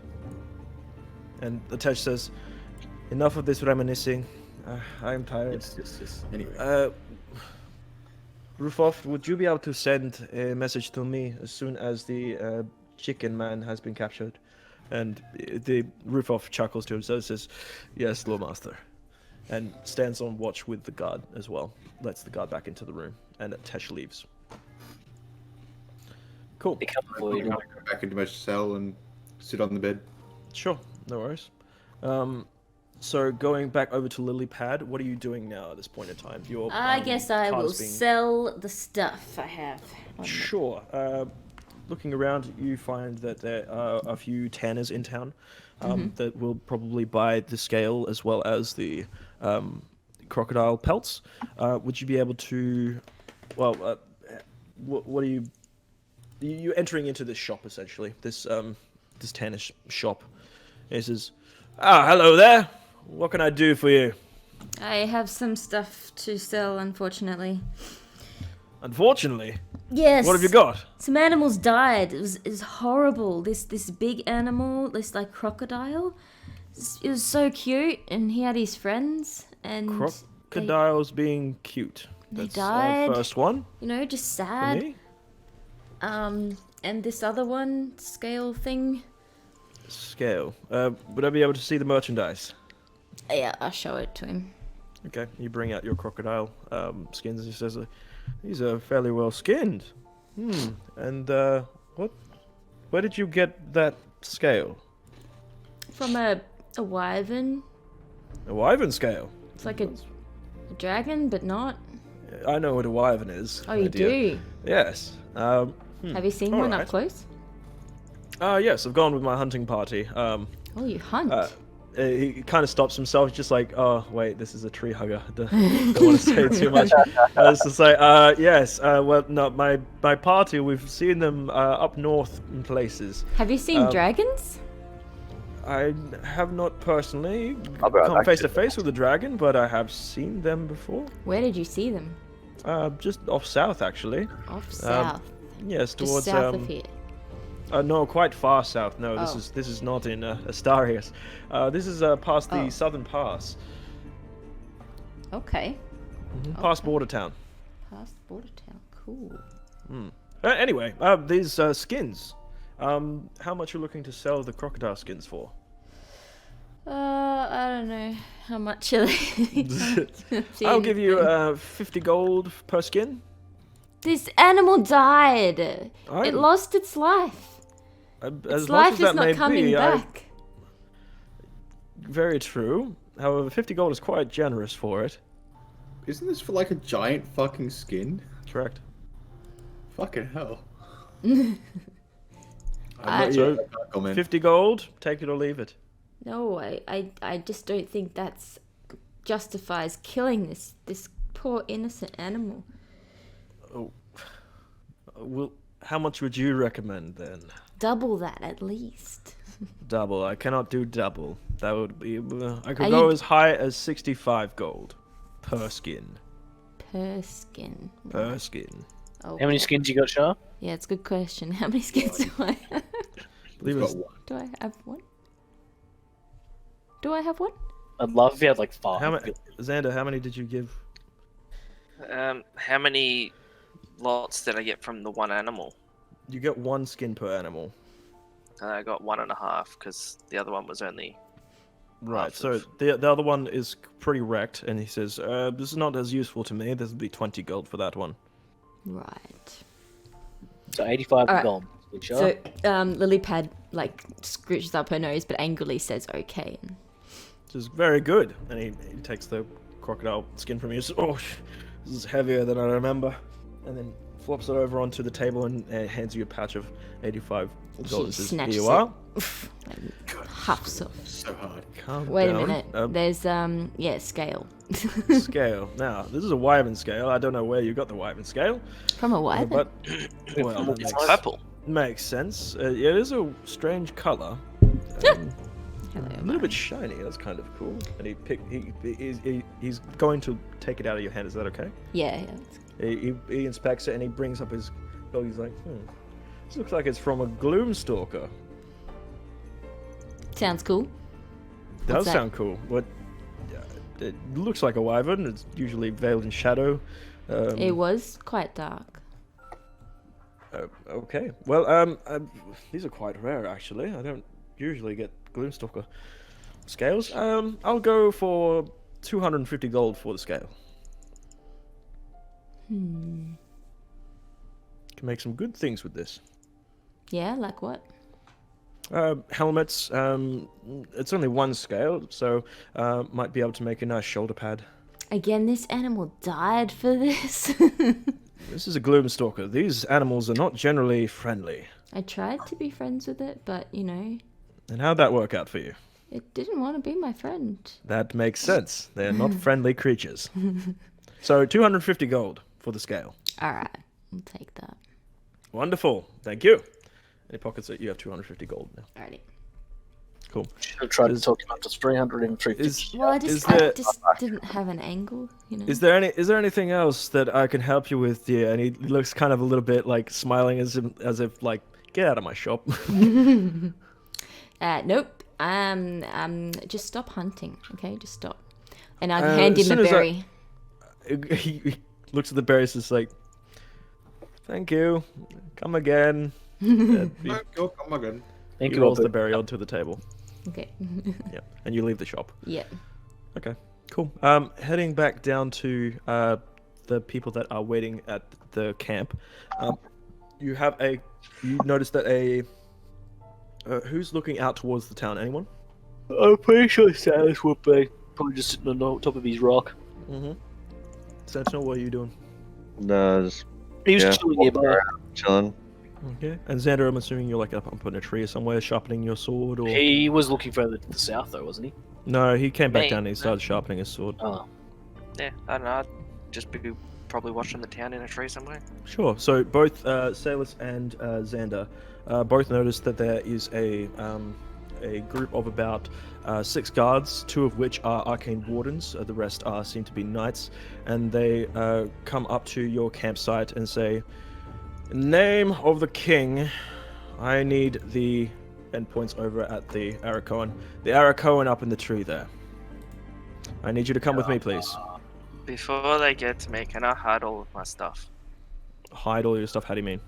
And Atesh says, "Enough of this reminiscing. I am tired." Yes. Anyway, Rufov, would you be able to send a message to me as soon as the chicken man has been captured? And the Rufov chuckles to himself, says, "Yes, Lord Master," and stands on watch with the guard as well. Lets the guard back into the room, and Atesh leaves. Cool. Become I'm void. gonna go back into my cell and sit on the bed. Sure, no worries. So going back over to Lily Pad, what are you doing now at this point in time? Your I guess I card will is being- sell the stuff I have. on me. Sure. Looking around, you find that there are a few tanners in town that will probably buy the scale as well as the crocodile pelts. Would you be able to? Well, what are you? You're entering into this shop essentially. This tanner shop. And he says, hello there. What can I do for you?" I have some stuff to sell, unfortunately. Unfortunately. Yes. What have you got? Some animals died. It was horrible. This big animal, this like crocodile. It was so cute, and he had his friends, and Crocodiles being cute. they That's died. our first one just for sad. me. And this other one, scale thing. Scale. Would I be able to see the merchandise? Yeah, I'll show it to him. Okay, you bring out your crocodile skins, and he says, "These are fairly well skinned. And where did you get that scale? From a wyvern. A wyvern scale? It's like a dragon, but not. I know what a wyvern is. Oh, you dear. do? Yes. Have you seen one alright. up close? Yes, I've gone with my hunting party. Oh, you hunt. He kind of stops himself, just like, oh, wait, this is a tree hugger. Don't want to say too much. It's just like, yes, well, no, my party, we've seen them up north in places. Have you seen dragons? I have not personally I'll be right come back. face to face with a dragon, but I have seen them before. Where did you see them? Just off south, actually. Off south. Yes, Just towards south of here. No, quite far south. No, Oh. this is not in Astarias. This is past the Oh. southern pass, Okay. past Okay. border town. Past border town. Cool. Anyway, these skins. How much are you looking to sell the crocodile skins for? I don't know how much are they. I'll give you 50 gold per skin. This animal died. It I'm- lost its life. As Its much life as is that may not coming be, back. Very true. However, 50 gold is quite generous for it. Isn't this for like a giant fucking skin? Correct. Fucking hell. I- I'm not So, I can't comment. 50 gold, take it or leave it. No, I just don't think that's justifies killing this poor innocent animal. Well, how much would you recommend then? Double that at least. Double. I cannot do double. That would be. I could Are go you- as high as 65 gold per skin. Per skin. Per skin. Oh, How many skins you got, Shah? yeah, it's a good question. How many skins do I have? Believe Got it's one. Do I have one? Do I have one? I'd love if you had like 5. how many. Xander, how many did you give? How many lots did I get from the one animal? You get one skin per animal. I got 1.5 because the other one was only. Right. Half So of- the other one is pretty wrecked, and he says, "This is not as useful to me. This will be 20 gold for that one." Right. So 85 Alright. gold. Shah. So, Lilypad like scrooches up her nose, but angrily says, "Okay." Which is very good. And he takes the crocodile skin from you. Says, "Oh, this is heavier than I remember," and then flops it over onto the table and hands you a patch of 85 She gold. And says, "Here snatches you it. are." Like, huffs off. So hard. Calm Wait down. a minute. There's scale. Scale. Now, this is a wyvern scale. I don't know where you got the wyvern scale, From a wyvern. but well, that It's makes, purple. makes sense. It is a strange color. Hello, A little bit shiny. That's kind of cool. And he's going to take it out of your hand. Is that okay? Yeah. He inspects it and he brings up his dog. He's like, this looks like it's from a Gloomstalker. Sounds cool. Does What's that? sound cool. What? It looks like a wyvern. It's usually veiled in shadow. It was quite dark. Okay. Well, these are quite rare actually. I don't usually get Gloomstalker scales. I'll go for 250 gold for the scale. Can make some good things with this. Yeah, like what? Helmets. It's only one scale, so might be able to make a nice shoulder pad. Again, this animal died for this. This is a Gloomstalker. These animals are not generally friendly. I tried to be friends with it, but And how'd that work out for you? it didn't want to be my friend. That makes sense. They're not friendly creatures. So 250 gold for the scale. All right, I'll take that. Wonderful. Thank you. Any pockets that you have 250 gold now. Alrighty. Cool. Should have tried Is- to talk him up to 300 and 350. Well, I Is just, there- I just didn't have an angle, you know. Is there anything else that I can help you with, dear? And he looks kind of a little bit like smiling as if like, get out of my shop. Nope. Just stop hunting, okay? Just stop. And I As hand him soon a as I- berry. He looks at the berries, it's like, thank you, come again. He Go, come again. Thank he you, rolls the Albert. berry onto the table. Okay. Yeah, and you leave the shop. Yeah. Okay, cool. Heading back down to the people that are waiting at the camp. You notice that who's looking out towards the town? Anyone? I'm pretty sure Silas would be probably just sitting on the top of his rock. Mm-hmm. Sentinel, what are you doing? Does He was Yeah. chilling nearby. chilling. Okay. And Xander, I'm assuming you're like up in a tree or somewhere, sharpening your sword, or He was looking further to the south, though, wasn't he? no? He came back Me, down and he no. started sharpening his sword. Oh, Yeah, I don't know. I'd just be probably watching the town in a tree somewhere. Sure. So both Salis and Xander both noticed that there is a group of about 6 guards, 2 of which are arcane wardens. The rest seem to be knights, and they come up to your campsite and say, "In the name of the king I need the endpoints over at the Arakoan. The Arakoan up in the tree there. I need you to come with me, please. Before they get to me, can I hide all of my stuff? Hide all your stuff. How do you mean?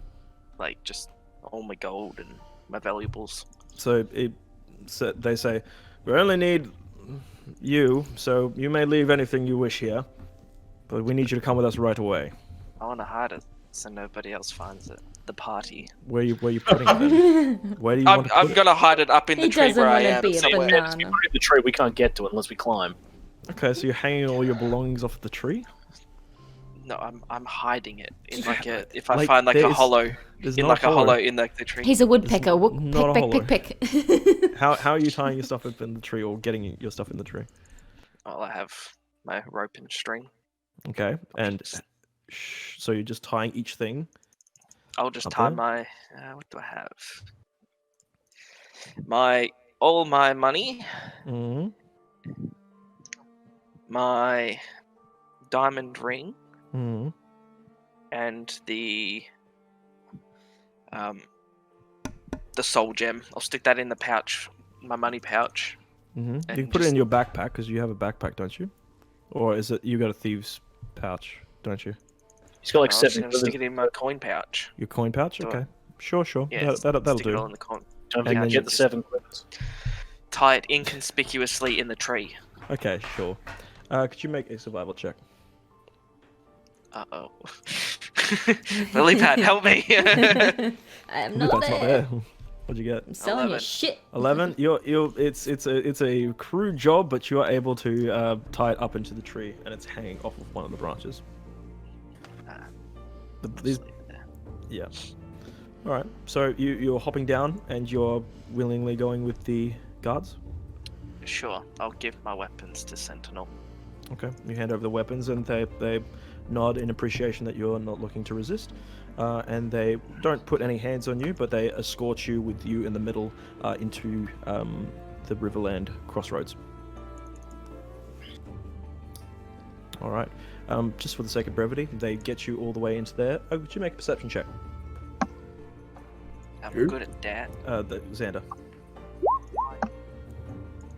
Like, just all my gold and my valuables. So they say, we only need you, so you may leave anything you wish here, but we need you to come with us right away. I want to hide it so nobody else finds it. The party. Where you putting it then? Where do you want to put I'm gonna hide it up in the He tree doesn't where I wanna am. be a somewhere. banana. If we put it in the tree, we can't get to it unless we climb. Okay, so you're hanging all your belongings off the tree? No, I'm hiding it in like a. If Like, I find like a there's- hollow, There's in not like a hollow. hollow in like the tree. He's a woodpecker. not a hollow. Pick, pick. How are you tying your stuff up in the tree or getting your stuff in the tree? Well, I have my rope and string. Okay, and so you're just tying each thing. I'll just Up tie there? my. What do I have? All my money, Mm-hmm. my diamond ring, Mm-hmm. and the soul gem. I'll stick that in the pouch, my money pouch. Mm-hmm. You And can put it in just- your backpack because you have a backpack, don't you? Or is it you got a thieves pouch, don't you? He's got like I'm just 7 gonna stick it in my coin pouch. Your coin pouch? Do I- Okay. Sure. Yeah, That'll stick it all do. in the coin. Don't And then forget the 7 quivers. Tie it inconspicuously in the tree. Okay, sure. Could you make a survival check? Uh-oh. Lily Pad, help me! I am Ooh, not that's there. not there. What'd you get? I'm selling your 11. shit. 11. It's a crude job, but you are able to tie it up into the tree, and it's hanging off of one of the branches. These, yeah. All right. So you're hopping down, and you're willingly going with the guards. Sure, I'll give my weapons to Sentinel. Okay. You hand over the weapons, and they nod in appreciation that you're not looking to resist. And they don't put any hands on you, but they escort you with you in the middle into the Riverland crossroads. All right. Just for the sake of brevity, they get you all the way into there. Oh, could you make a perception check? I'm Who? good at that. Xander.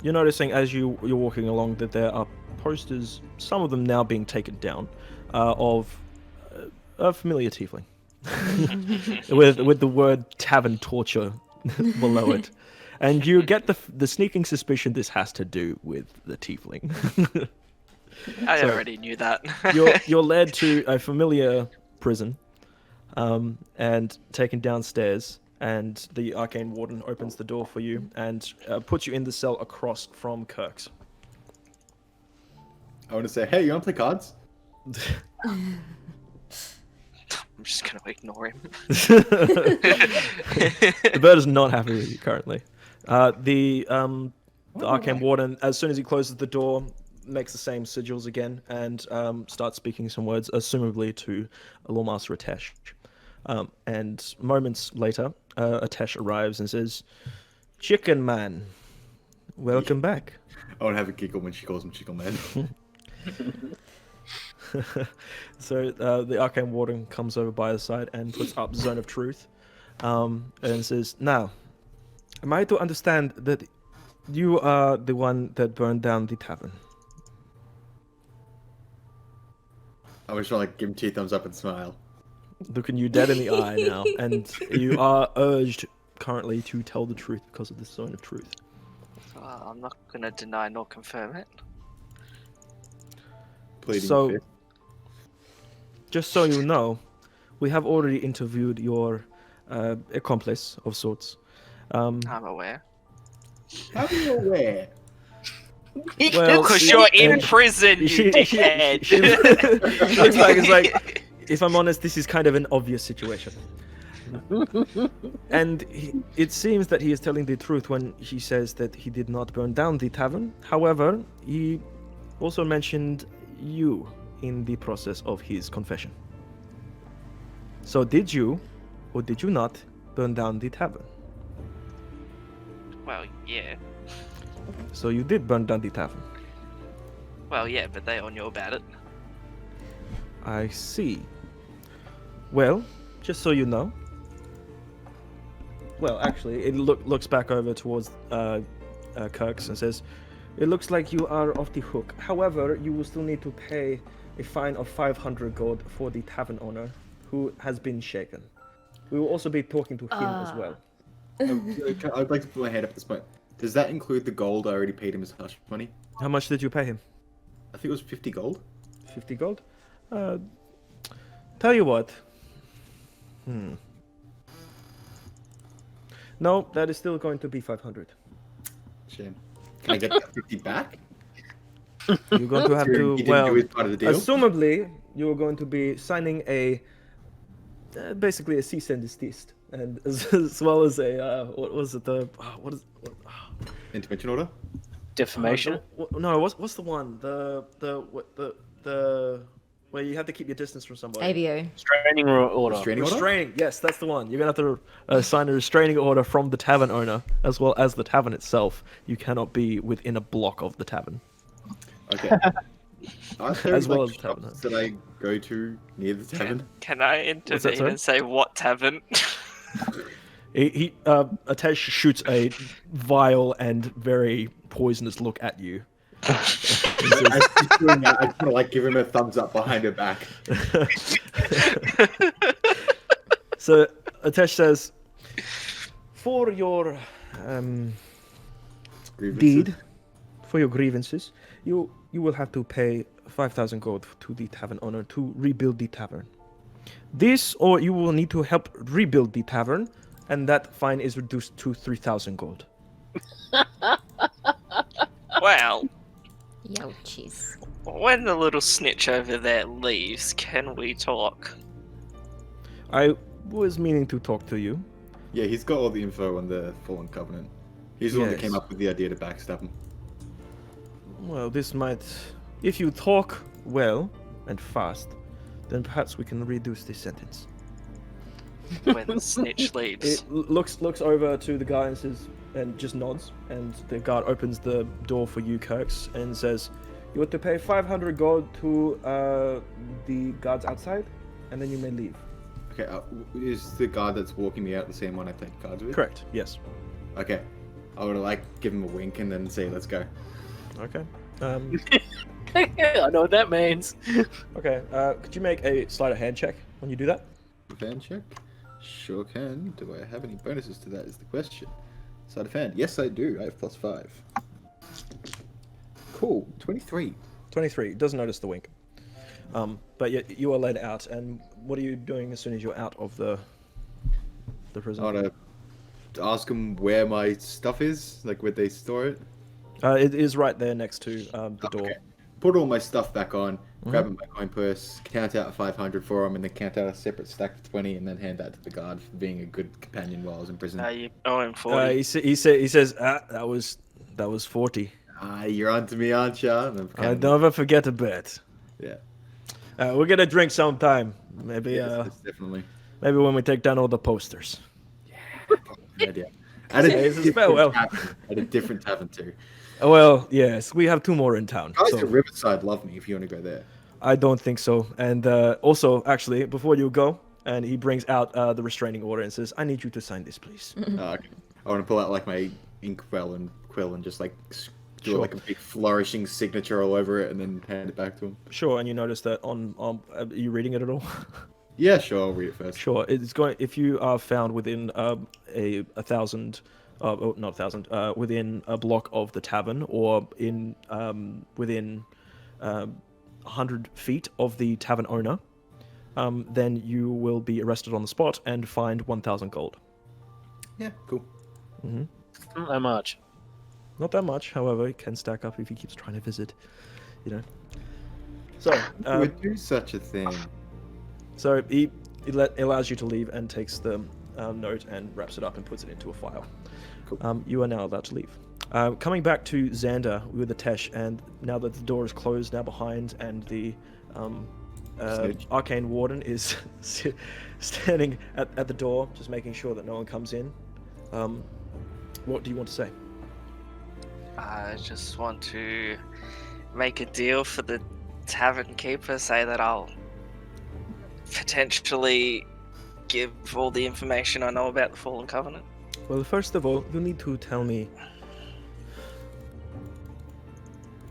You're noticing as you're walking along that there are posters, some of them now being taken down, of a familiar tiefling. with the word tavern torture below it. And you get the sneaking suspicion this has to do with the tiefling. I So- already knew that. You're led to a familiar prison and taken downstairs, and the arcane warden opens the door for you and puts you in the cell across from Kirk's. I want to say, hey, you want to play cards? I'm just gonna ignore him. The bird is not happy with you currently. The arcane warden, as soon as he closes the door, makes the same sigils again and starts speaking some words, assumably to Lawmaster Atesh. And moments later, Atesh arrives and says, "Chicken Man, welcome back." I want to have a giggle when she calls him Chicken Man. So the arcane warden comes over by his side and puts up Zone of Truth, and says, "Now, am I to understand that you are the one that burned down the tavern?" I was trying to give him 2 thumbs up and smile. Looking you dead in the eye now, and you are urged currently to tell the truth because of this Zone of Truth. Well, I'm not gonna deny nor confirm it. Pleading So- fifth. Just so you know, we have already interviewed your accomplice of sorts. I'm aware. How are you aware? Well, Because she- you're in and prison, you dickhead. she looks back and is like, if I'm honest, this is kind of an obvious situation. And it seems that he is telling the truth when he says that he did not burn down the tavern. However, he also mentioned you in the process of his confession. So did you, or did you not, burn down the tavern? Well, yeah. So you did burn down the tavern. Well, yeah, but they all knew about it. I see. Well, just so you know, well, actually, it looks back over towards Kirk's and says, "It looks like you are off the hook. However, you will still need to pay a fine of 500 gold for the tavern owner, who has been shaken. We will also be talking to him as well." I'd like to put my hand up at this point. Does that include the gold I already paid him as hush money? How much did you pay him? I think it was 50 gold. 50 gold? Tell you what. No, that is still going to be 500. Shame. Can I get that 50 back? You're going to have to, You didn't well, do his part of the deal? assumably, you're going to be signing a, basically a cease and desist. And as well as a, what was it, Intervention order? Defamation. No, what's the one? The where you have to keep your distance from somebody. AVO. Restraining order. Restraining order? Restraining. Yes, that's the one. You're gonna have to sign a restraining order from the tavern owner, as well as the tavern itself. You cannot be within a block of the tavern. Okay. As well as the tavern. That I go to near the tavern? Can I intervene sorry? and say what tavern? Atesh shoots a vile and very poisonous look at you. As he's doing that, I just want to like give him a thumbs up behind her back. So Atesh says, for your deed, for your grievances, you will have to pay 5,000 gold to the tavern owner to rebuild the tavern. This, or you will need to help rebuild the tavern, and that fine is reduced to 3,000 gold. Well, Youchies. when the little snitch over there leaves, can we talk? I was meaning to talk to you. Yeah, he's got all the info on the Fallen Covenant. He's the one that Yes. came up with the idea to backstab him. Well, this might... If you talk well and fast, then perhaps we can reduce this sentence. When the snitch leaves. It looks over to the guy and says, and just nods, and the guard opens the door for you, Kirks, and says, "You have to pay 500 gold to the guards outside, and then you may leave." Okay, is the guard that's walking me out the same one I played cards with? Correct. Yes. Okay. I would like give him a wink and then say, let's go. Okay. I know what that means. Okay. Could you make a sleight of hand check when you do that? Fan check? Sure can. Do I have any bonuses to that is the question. Sleight of hand. Yes, I do. I have +5. Cool. 23. 23. Doesn't notice the wink. But you are led out, and what are you doing as soon as you're out of the prison? I want to ask him where my stuff is, like where they store it. It is right there next to the door. Okay. Put all my stuff back on, grab my coin purse, count out 500 for him, and then count out a separate stack of 20, and then hand that to the guard for being a good companion while I was in prison. You owe him 40. He says, that was 40. You're on to me, aren't you? I never forget a bet. Yeah. We're gonna drink sometime. Maybe Yes, definitely. maybe when we take down all the posters. Good idea. At a different tavern too. Well, yes, we have 2 more in town. Guys So at Riverside love me if you want to go there. I don't think so. And also, actually, before you go, and he brings out the restraining order and says, "I need you to sign this, please." Okay. I want to pull out like my ink quill and just like do Sure. like a big flourishing signature all over it and then hand it back to him. Sure. And you notice that on are you reading it at all? Yeah, sure. I'll read it first. Sure. It's going. If you are found within a 1,000, not 1,000, within a block of the tavern, or in within 100 feet of the tavern owner, then you will be arrested on the spot and fined 1,000 gold. Yeah, cool. Not that much. Not that much, however, it can stack up if he keeps trying to visit. You know. So. Who would do such a thing? So he allows you to leave and takes the note and wraps it up and puts it into a file. Cool. You are now allowed to leave. Coming back to Xander with Atesh, and now that the door is closed now behind, and the arcane warden is standing at the door, just making sure that no one comes in. What do you want to say? I just want to make a deal for the tavern keeper, say that I'll potentially give all the information I know about the Fallen Covenant. Well, first of all, you need to tell me.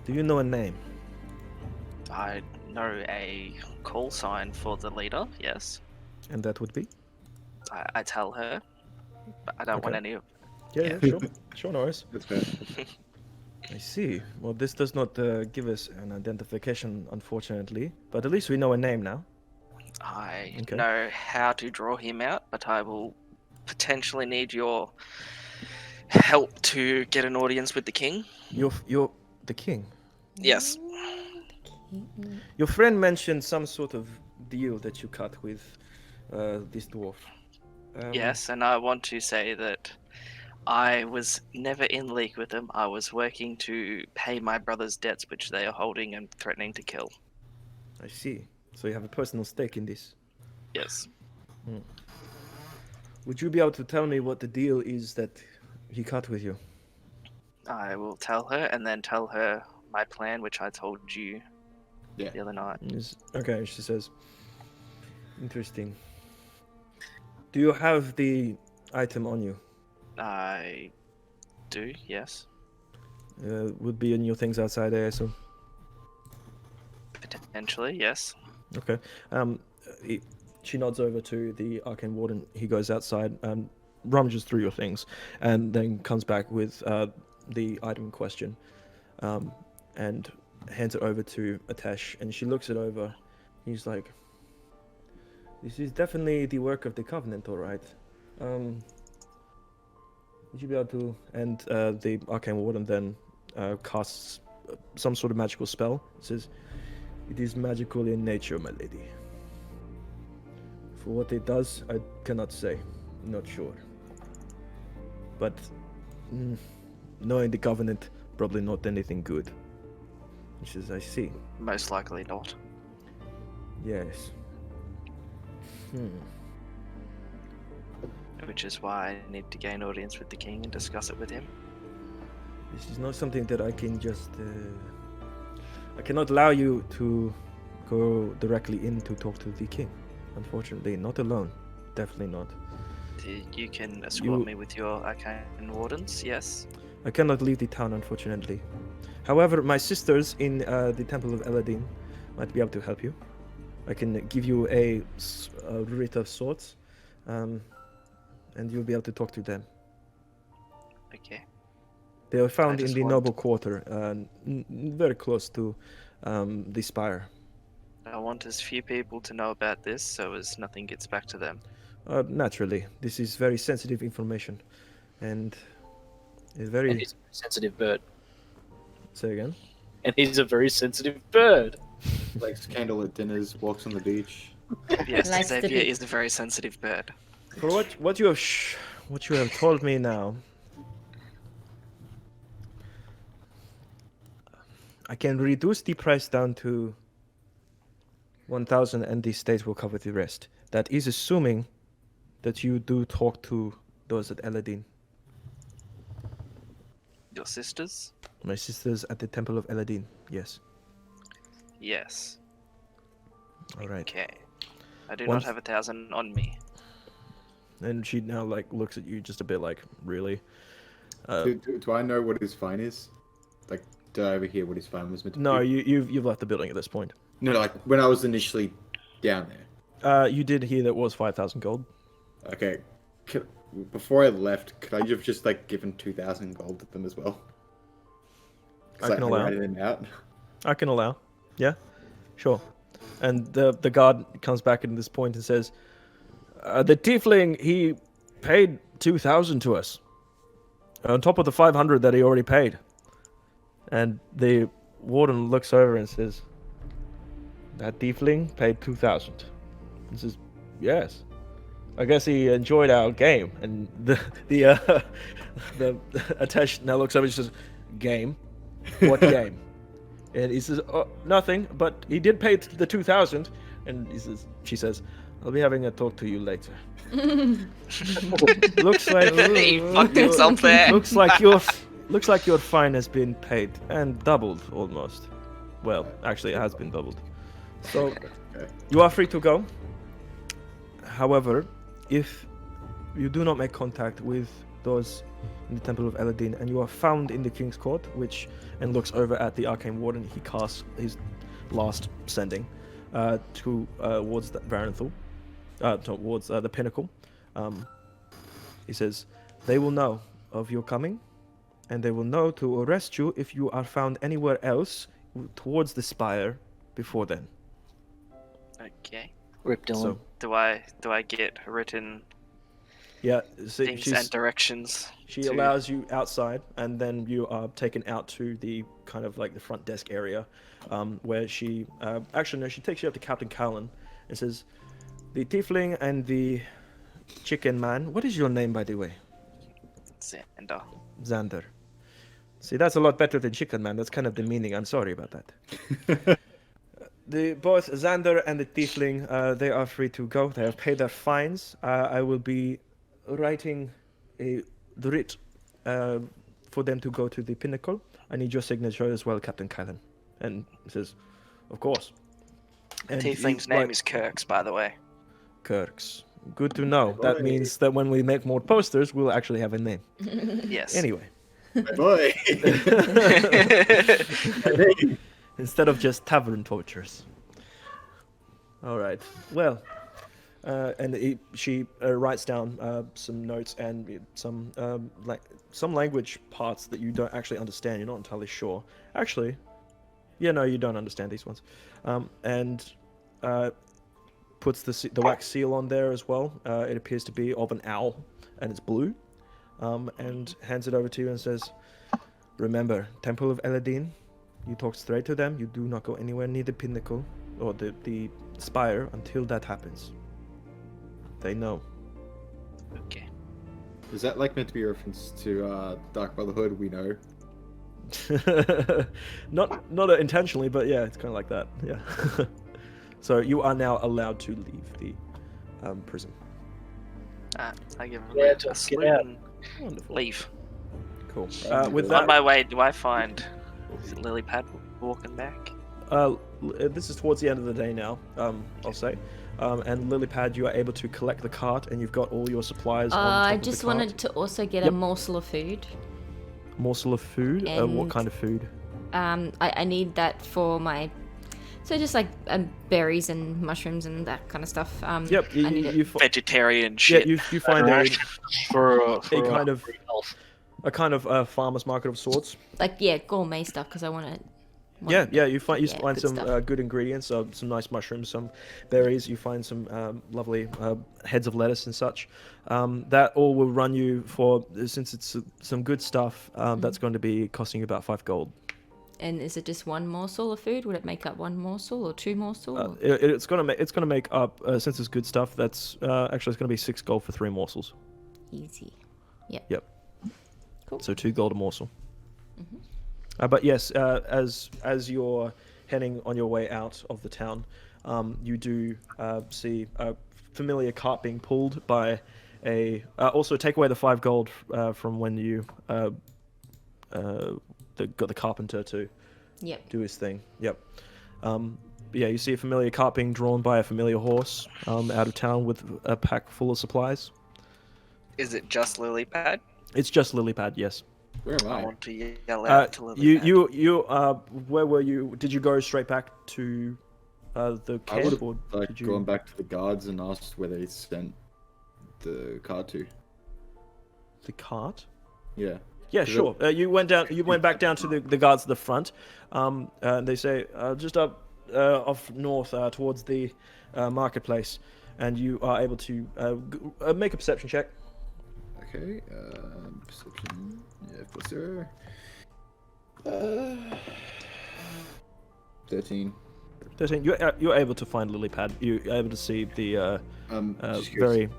Do you know a name? I know a call sign for the leader, yes. And that would be? I tell her, but I don't want Okay. any of Yeah, sure. Sure, Norris. That's fair. I see. Well, this does not give us an identification, unfortunately. But at least we know a name now. I Okay. know how to draw him out, but I will potentially need your help to get an audience with the king. You're the king. Yes. Your friend mentioned some sort of deal that you cut with this dwarf. Yes, and I want to say that I was never in league with them. I was working to pay my brother's debts, which they are holding and threatening to kill. I see. So you have a personal stake in this. Yes. Would you be able to tell me what the deal is that he cut with you? I will tell her and then tell her my plan, which I told you Yeah. the other night. Okay, she says. Interesting. Do you have the item on you? I do, yes. Would be in your things outside, I assume. Potentially, yes. Okay. She nods over to the arcane warden. He goes outside, rummages through your things, and then comes back with the item in question, and hands it over to Atesh. And she looks it over. He's like, "This is definitely the work of the Covenant, all right. Would you be able to?" And the arcane warden then casts some sort of magical spell. It says, "It is magical in nature, my lady. For what it does, I cannot say. Not sure. But knowing the Covenant, probably not anything good." He says, "I see. Most likely not. Yes. Which is why I need to gain audience with the king and discuss it with him. This is not something that I can just... I cannot allow you to go directly in to talk to the king. Unfortunately, not alone. Definitely not. You can escort me with your arcane wardens, yes. I cannot leave the town, unfortunately. However, my sisters in the Temple of Eladin might be able to help you. I can give you a writ of sorts, and you'll be able to talk to them. Okay. They are found I in just the want- noble quarter, very close to the spire. I want as few people to know about this so as nothing gets back to them. Naturally, this is very sensitive information, and it's very... And he's a very sensitive bird. Say again? And he's a very sensitive bird. Likes candle at dinners, walks on the beach. Yes, Likes to Xavier be- is a very sensitive bird. For what you have told me now, I can reduce the price down to 1,000, and the state will cover the rest. That is assuming that you do talk to those at Eladin. Your sisters? My sisters at the Temple of Eladin. Yes. Yes. All right. Okay. I do Once- not have 1,000 on me. And she now looks at you just a bit like, really? Do I know what his fine is? Like, did I overhear what his fine was meant to No, be? you've left the building at this point. No, like when I was initially down there. You did hear that was 5,000 gold. Okay. Before I left, could I have just given 2,000 gold to them as well? 'Cause I can allow. write it out. I can allow. Yeah, sure. And the guard comes back at this point and says, "The tiefling, he paid 2,000 to us, on top of the 500 that he already paid." And the warden looks over and says, "That tiefling paid 2,000." And says, "Yes. I guess he enjoyed our game." And the Atesh now looks over and says, "Game? What game?" And he says, "Oh, nothing, but he did pay the 2,000. And she says, "I'll be having a talk to you later." Looks like He fucked himself there. Looks like your fine has been paid and doubled almost. Well, actually, it has been doubled. So Okay. you are free to go. However, if you do not make contact with doors in the Temple of Eladin, and you are found in the King's Court, and looks over at the Arcane Warden. He casts his last sending towards Varen'thul, towards the pinnacle. He says, "They will know of your coming, and they will know to arrest you if you are found anywhere else towards the spire before then." Okay. Rip Dylan. So, Do I get written yeah, things and directions? she to- allows you outside, and then you are taken out to the kind of like the front desk area, where she actually no, she takes you up to Captain Callan and says, "The tiefling and the chicken man. What is your name, by the way?" Xander. Xander. See, that's a lot better than chicken man. That's kind of demeaning. I'm sorry about that. Both Xander and the tiefling, they are free to go. They have paid their fines. I will be writing the writ for them to go to the pinnacle. I need your signature as well, Captain Callan. And he says, "Of course." And Tiefling's name is Kirks, by the way. Kirks. Good to know. That means that when we make more posters, we'll actually have a name. Yes. Anyway. My boy. Instead of just tavern tortures. All right. Well, and she writes down some notes and some language parts that you don't actually understand. You're not entirely sure. Actually, yeah, no, you don't understand these ones. And puts the wax seal on there as well. It appears to be of an owl, and it's blue. And hands it over to you and says, "Remember, Temple of Eladin. You talk straight to them. You do not go anywhere near the pinnacle or the spire until that happens. They know." Okay. Is that like meant to be a reference to Dark Brotherhood? We know. not intentionally, but yeah, it's kind of like that. Yeah. So you are now allowed to leave the prison. I give him Yeah, a just salute get out. and Wonderful. leave. Cool. On With On that, my way, do I find Lily Pad walking back? this is towards the end of the day now. I'll say. And Lilypad, you are able to collect the cart, and you've got all your supplies. on top I of the just cart. wanted to also get Yep. a morsel of food. Morsel of food. What And- kind of food? I need that for my. So just like berries and mushrooms and that kind of stuff. Yep. I need it. Vegetarian Yeah, shit. you find a for kind of- health. kind of farmer's market of sorts. Like yeah, gourmet stuff because I want to. Yeah. You find Yeah, find good some stuff. good ingredients. Some nice mushrooms, some berries. You find some lovely heads of lettuce and such. That all will run you for, since it's some good stuff. That's going to be costing you about 5 gold. And is it just one morsel of food? Would it make up one morsel or two morsels? It's gonna make up since it's good stuff. That's actually it's gonna be 6 gold for 3 morsels. Easy. Yep. Cool. So 2 gold a morsel. But yes, as you're heading on your way out of the town, you do see a familiar cart being pulled by a. Also, take away the 5 gold from when you got the carpenter to Yep. do his thing. Yep. Yeah, you see a familiar cart being drawn by a familiar horse out of town with a pack full of supplies. Is it just Lily Pad? It's just Lilypad, yes. Where am I I? want to yell out to Lily Pad. You where were you? Did you go straight back to the I camp, would or like did you? gone back to the guards and asked where they sent the card to. The cart? Yeah. Yeah, Is it- sure. You went down. You went back down to the guards at the front. And they say just up off north towards the marketplace, and you are able to make a perception check. Okay. Perception. Yeah, +0. 13. 13. You're able to find Lilypad. You're able to see the Just curious. very.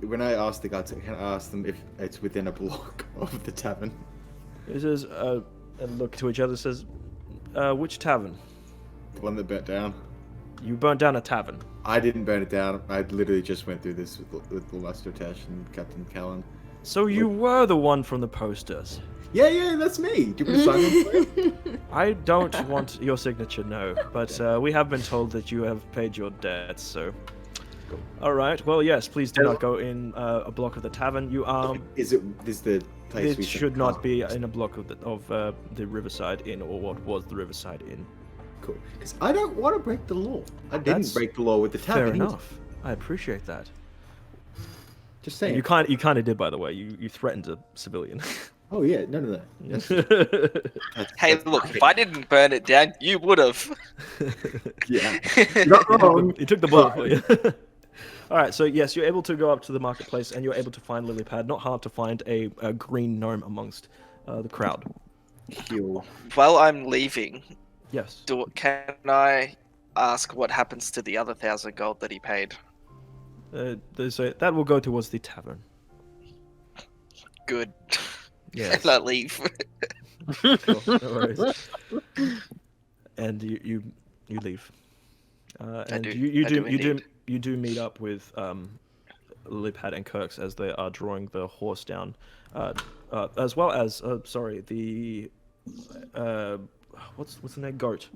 When I asked the guards, can I ask them if it's within a block of the tavern? It says and look to each other. Says, which tavern? The one that burnt down. You burnt down a tavern. I didn't burn it down. I literally just went through this with the Luster Tash and Captain Callan. So you were the one from the posters. Yeah, that's me. Do you want me to sign one for you? I don't want your signature, no. But we have been told that you have paid your debts, so All right. Well, yes. Please do not go in a block of the tavern. You Is the place It we should not be in a block of the Riverside Inn, or what was the Riverside Inn. Cool. Because I don't want to break the law. I didn't That's break the law with the tavern. Fair enough. I appreciate that. Just saying. You kind of did, by the way. You threatened a civilian. Oh yeah, no. Hey, look, if I didn't burn it down, you would have. Yeah. Not wrong. He took the bullet for you. All right, so yes, you're able to go up to the marketplace, and you're able to find Lilypad. Not hard to find a green gnome amongst the crowd. While I'm leaving, Yes. can I ask what happens to the other 1,000 gold that he paid? That will go towards the tavern. Good. Yes. And I leave. Cool, no worries. And you leave. And you do meet up with Lilypad and Kirks as they are drawing the horse down, as well as the what's the name? Goat.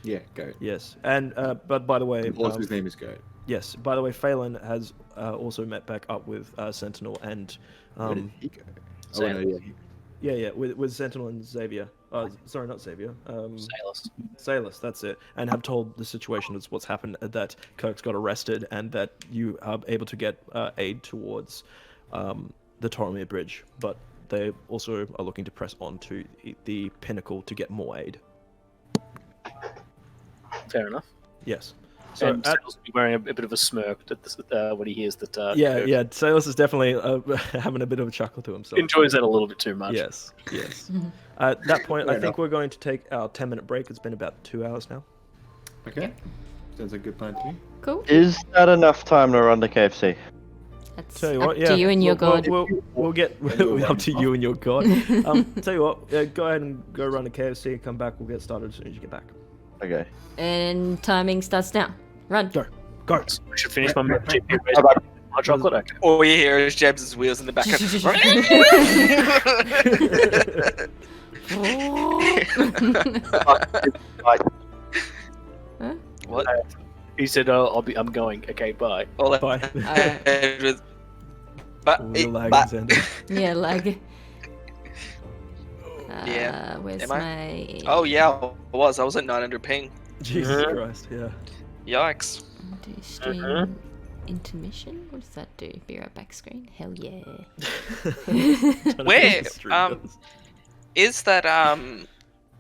Yeah, Goat. Yes, and but by the way, The horse whose name is Goat. Yes, by the way, Phelan has also met back up with Sentinel and Where did he go? Oh, no, yeah, with Sentinel and Xavier. Sorry, not Xavier. Salus, that's it. And have told the situation is what's happened, that Kirk's got arrested, and that you are able to get aid towards the Toromir Bridge. But they also are looking to press on to the Pinnacle to get more aid. Fair enough. Yes. So and Salus will be wearing a bit of a smirk at this, when he hears that. Yeah. Salus is definitely having a bit of a chuckle to himself. Enjoys that a little bit too much. Yes. At that point, I think we're going to take our 10-minute break. It's been about 2 hours now. Okay. Sounds like a good plan to me. Cool. Is that enough time to run to KFC? That's Tell you up what, yeah. to you and your god. We'll get up to you and your god. Tell you what, go ahead and go run to KFC. Come back. We'll get started as soon as you get back. Okay. And timing starts now. Run. Go. I should finish my GP hot chocolate. Okay. All you hear is Jeb's wheels in the background. Huh? What? He said, I'm going. Okay, bye. Bye. We'll lag, Xander. Yeah, lag. Yeah. Where's Am I? my... Oh yeah, I was at 900 ping. Jesus Christ, yeah. Yikes. Do stream intermission? What does that do? Be right back screen? Hell yeah. Where is that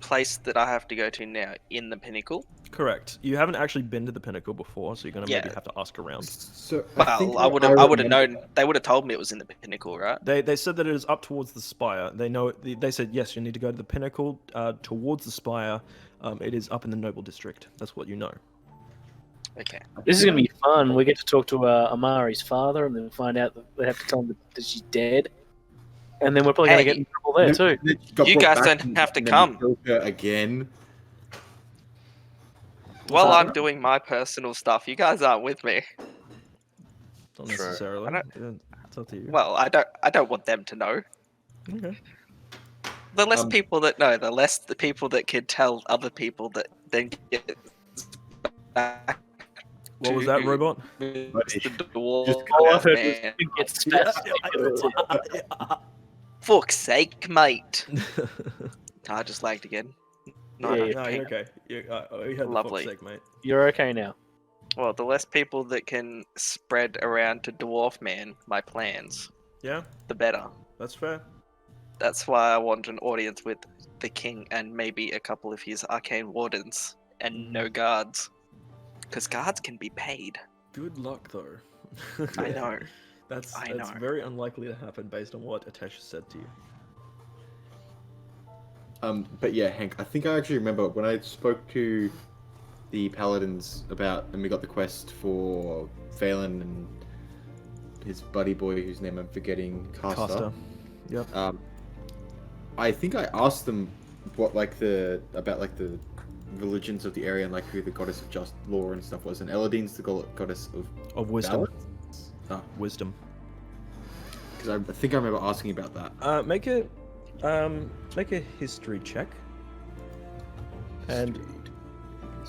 place that I have to go to now in the Pinnacle? Correct. You haven't actually been to the Pinnacle before, so you're gonna maybe have to ask around. So I would have known. They would have told me it was in the Pinnacle, right? They said that it is up towards the spire. They know. They said yes, you need to go to the Pinnacle, towards the spire. It is up in the Noble District. That's what you know. Okay. This is going to be fun. We get to talk to Amari's father, and then find out that they have to tell him that she's dead. And then we're probably going to get in trouble there, too. You guys don't have to come. Again. While I'm doing my personal stuff, you guys aren't with me. Not necessarily. It's up to you. Well, I don't want them to know. Okay. The less people that know, the less the people that can tell other people that then get back. What was that, robot? All I've heard was it gets Fuck's sake, mate. I just lagged again. No, you're okay. You had Lovely. The fuck's sake, mate. You're okay now. Well, the less people that can spread around to Dwarf Man my plans, Yeah, the better. that's fair. That's why I want an audience with the king and maybe a couple of his arcane wardens and no guards. Because guards can be paid. Good luck, though. I know. That's I know. very unlikely to happen based on what Atesh said to you. But yeah, Hank, I think I actually remember when I spoke to the paladins and we got the quest for Phelan and his buddy boy, whose name I'm forgetting, Caster. Yep. I think I asked them what about the religions of the area and who the goddess of just law and stuff was, and Elodine's the goddess of wisdom. Wisdom. Because I think I remember asking about that. Make a history check. History.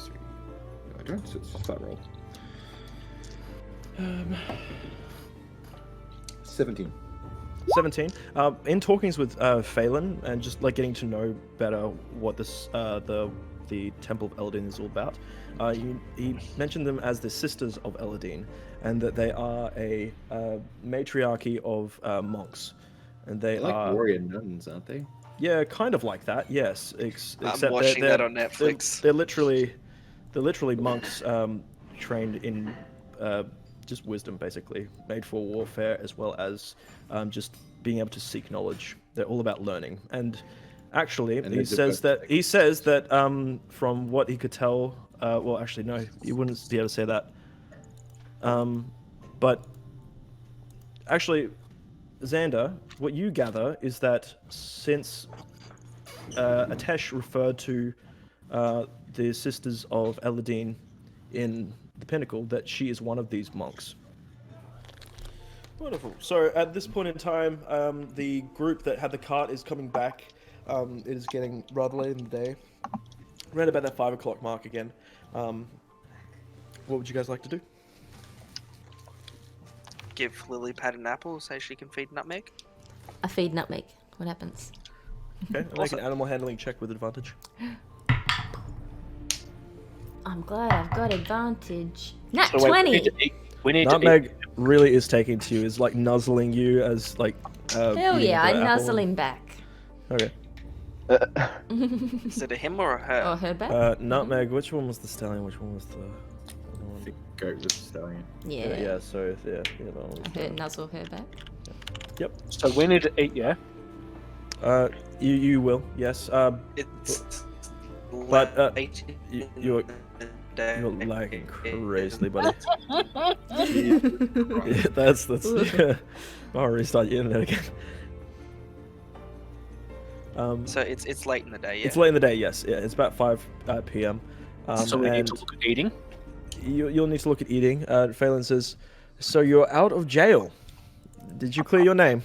No, I don't. So it's just that roll. 17. 17. In talkings with Phelan and just like getting to know better what this the Temple of Eladin is all about, he mentioned them as the Sisters of Eladin, and that they are a matriarchy of monks, and they They're like are warrior nuns, aren't they? yeah, kind of like that. Yes, except I'm watching they're, that on Netflix. They're literally monks trained in just wisdom, basically, made for warfare as well as just being able to seek knowledge. They're all about learning. And actually, And he says that from what he could tell, well, actually, no, you wouldn't be able to say that. But actually, Xander, what you gather is that since Atesh referred to the Sisters of Eladin in the Pinnacle, that she is one of these monks. Wonderful. So at this point in time, the group that had the cart is coming back. It is getting rather late in the day. Around about that 5 o'clock mark again. What would you guys like to do? Give Lily Pad an apple, say she can feed Nutmeg. I feed Nutmeg. What happens? Okay, I'll make an animal handling check with advantage. I'm glad I've got advantage. Nat So wait, 20! we need to eat. Nutmeg really is taking to you, is like nuzzling you as like. Hell eating yeah, I the apple. nuzzle him back. Okay. Is it a him or a her? Or her back? Nutmeg, which one was the stallion? Which one was the. I think goat was the stallion. Yeah. Yeah, so yeah, that one was I heard nuzzle her back. Yep. So we need to eat, yeah? You will, yes. It's But, late you're day. lagging crazily, buddy. Yeah, that's. I'll restart your internet again. So it's late in the day, yeah. It's late in the day, yes. Yeah, it's about 5 p.m. So we need and to look at eating. you'll need to look at eating. Phelan says, "So you're out of jail. Did you clear your name?"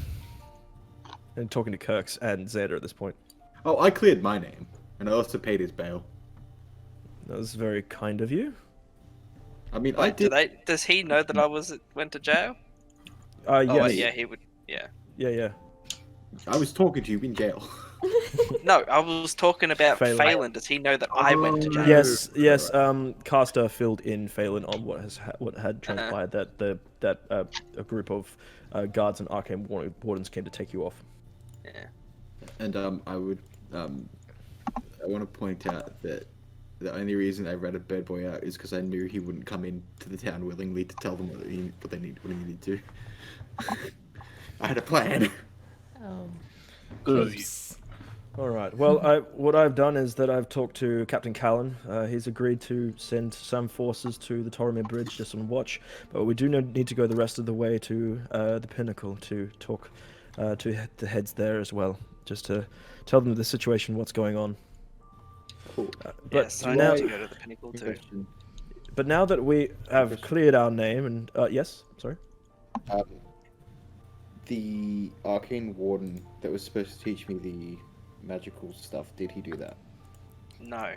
And talking to Kirks and Xander at this point. Oh, I cleared my name, and I also paid his bail. That was very kind of you. I mean, I Wait, did. does he know that I went to jail? Yes. Oh, wait, yeah, he would. Yeah. Yeah. I was talking to you in jail. No, I was talking about Phelan. Phelan. Does he know that I went to jail? Yes. Caster filled in Phelan on what had transpired. That a group of guards and arcane wardens came to take you off. Yeah. And I want to point out that the only reason I read a bird boy out is because I knew he wouldn't come into the town willingly to tell them what he needed to. I had a plan. Oh. Good. Oops. All right. Well, what I've done is that I've talked to Captain Callan. He's agreed to send some forces to the Toromir Bridge just on watch, but we do need to go the rest of the way to the Pinnacle to talk to the heads there as well, just to tell them the situation, what's going on. Cool. But Yes, I now, need to go to the Pinnacle too. Question. but now that we have cleared our name and yes, sorry. The arcane warden that was supposed to teach me the magical stuff, did he do that? No,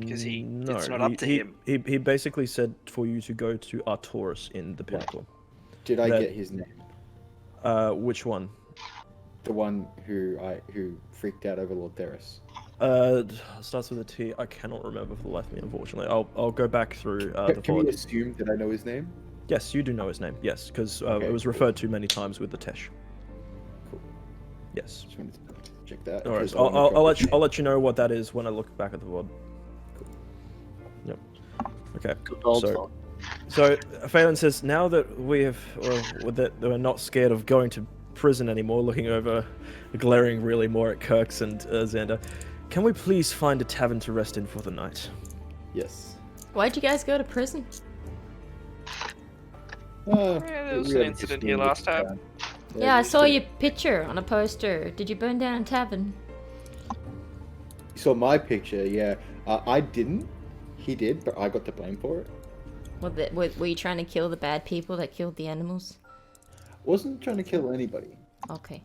because No, it's not up to him. He basically said for you to go to Artoris in the Pinnacle. Did I That- get his name? Which one? The one who freaked out over Lord Theris. Starts with a T. I cannot remember for the life of me, unfortunately. I'll go back through the Can we forward. assume that I know his name? Yes, you do know his name. Yes, because Okay, it was cool. referred to many times with the Tesh. Cool. Yes. Just wanted to check that. All right. because I wanna I'll drop let his you. I'll let you know what that is when I look back at the VOD. Yep. Okay. Good old So- fella. So Phelan says, now that we have, that we're not scared of going to prison anymore, looking over, glaring really more at Kirks and Xander, can we please find a tavern to rest in for the night? Yes. Why'd you guys go to prison? Yeah, there was an incident here last time. Yeah, I saw your picture on a poster. Did you burn down a tavern? You saw my picture, yeah. I didn't. He did, but I got the blame for it. Were you trying to kill the bad people that killed the animals? Wasn't trying to kill anybody. Okay.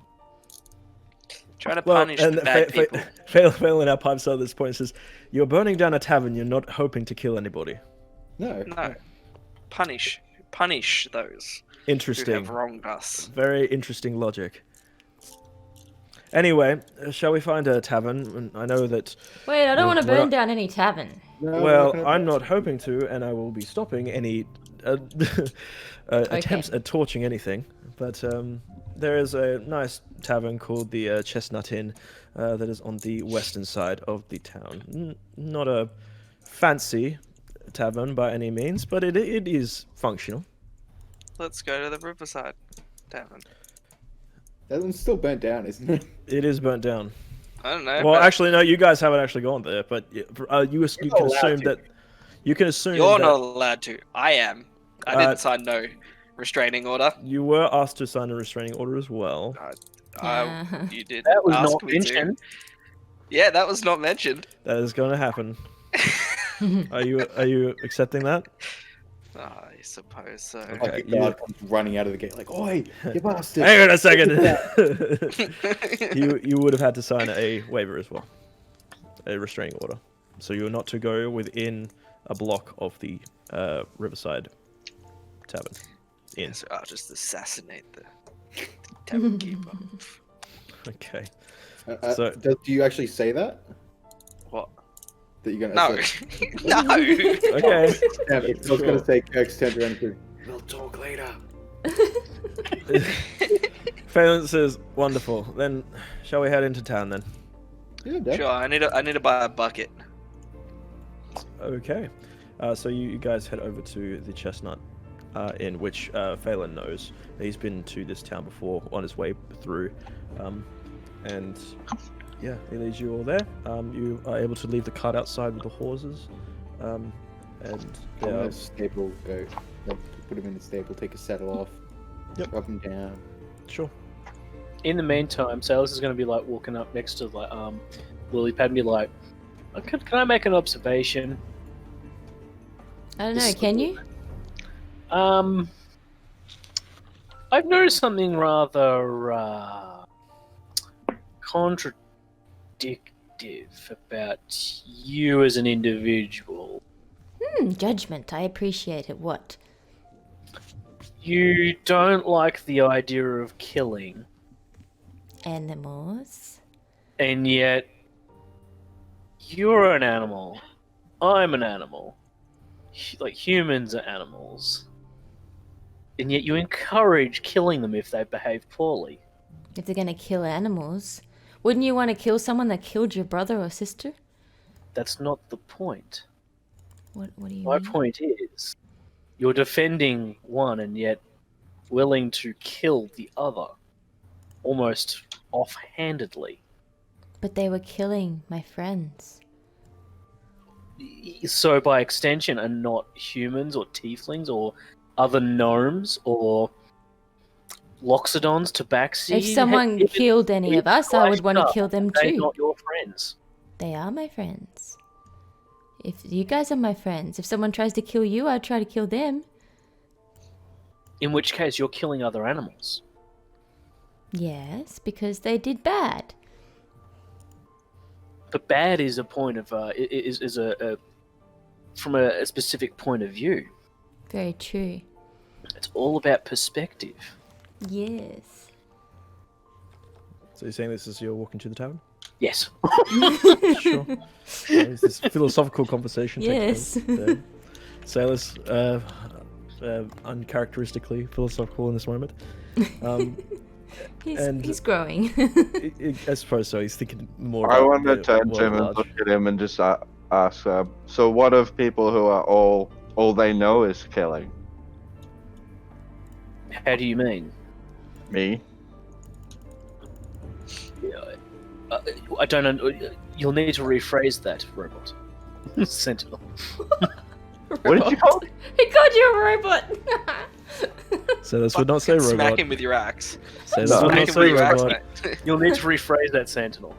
Trying to punish the bad people. Phelan now pipes out at this point and says, "You're burning down a tavern. You're not hoping to kill anybody." No. No. Punish punish those who Interesting. have wronged us. Very interesting logic. Anyway, shall we find a tavern? And I know that. Wait, I don't want to we're burn not- down any tavern. No, Well, we're I'm not hoping to, and I will be stopping any attempts at torching anything. But there is a nice tavern called the Chestnut Inn that is on the western side of the town. Not a fancy tavern by any means, but it is functional. Let's go to the Riverside Tavern. That one's still burnt down, isn't it? It is burnt down. I don't know. Well, but actually, no. You guys haven't actually gone there, but you can assume that. You can assume you're that not allowed to. I am. I didn't sign no restraining order. you were asked to sign a restraining order as well. You did. That was ask not me to. mentioned. Yeah, that was not mentioned. That is going to happen. Are you accepting that? I suppose so. Okay. Like the guard comes running out of the gate, like, "Oi, you bastard!" Hang on a second. you would have had to sign a waiver as well, a restraining order. So you are not to go within a block of the Riverside Tavern Inn. So I'll just assassinate the tavern keeper. Okay. So, do you actually say that? What? That you're gonna? No. No. Okay. Damn it, I was gonna say Kirk's turned around and we'll talk later. Phelan says, "Wonderful. Then, shall we head into town then?" Yeah, Dad. Sure, I need to buy a bucket. Okay. So you guys head over to the Chestnut Inn, which Phelan knows. He's been to this town before on his way through. And yeah, he leads you all there. You are able to leave the cart outside with the horses. And I'm they are... gonna stable go. Like, put him in the stable, take his saddle off. Yep. Rub him down. Sure. In the meantime, Salis is going to be like walking up next to like Lily Pad and be like, can I make an observation? I don't know, can you? I've noticed something rather contradictive about you as an individual. Judgment. I appreciate it. What? You don't like the idea of killing, Animals? and yet you're an animal. I'm an animal. Like, humans are animals. And yet you encourage killing them if they behave poorly. If they're gonna kill animals, wouldn't you want to kill someone that killed your brother or sister? That's not the point. What do you My mean? point is, you're defending one and yet willing to kill the other, almost offhandedly. But they were killing my friends. So by extension, are not humans or tieflings or other gnomes or loxodons, tabaxi? If someone killed any of us, I would want to kill them They're too. not your friends. They are my friends. If you guys are my friends, if someone tries to kill you, I'd try to kill them. In which case, you're killing other animals. Yes, because they did bad. But bad is a point of is a from a specific point of view. Very true. It's all about perspective. Yes. So you're saying this is you're walking to the tavern? Yes. Sure. It's this philosophical conversation. Yes. Takes place. Sailor's uncharacteristically philosophical in this moment. He's growing. I suppose so. He's thinking more. I about want to the turn world to him at and large. look at him and just ask, so what of people who are all they know is killing? How do you mean? Me? I don't know. You'll need to rephrase that, robot. Sentinel. What did you call it? He called you a robot. So this would not say Smack robot. him with your axe. So this No. would Smack not him say with your axe, robot. mate. You'll need to rephrase that, Sentinel.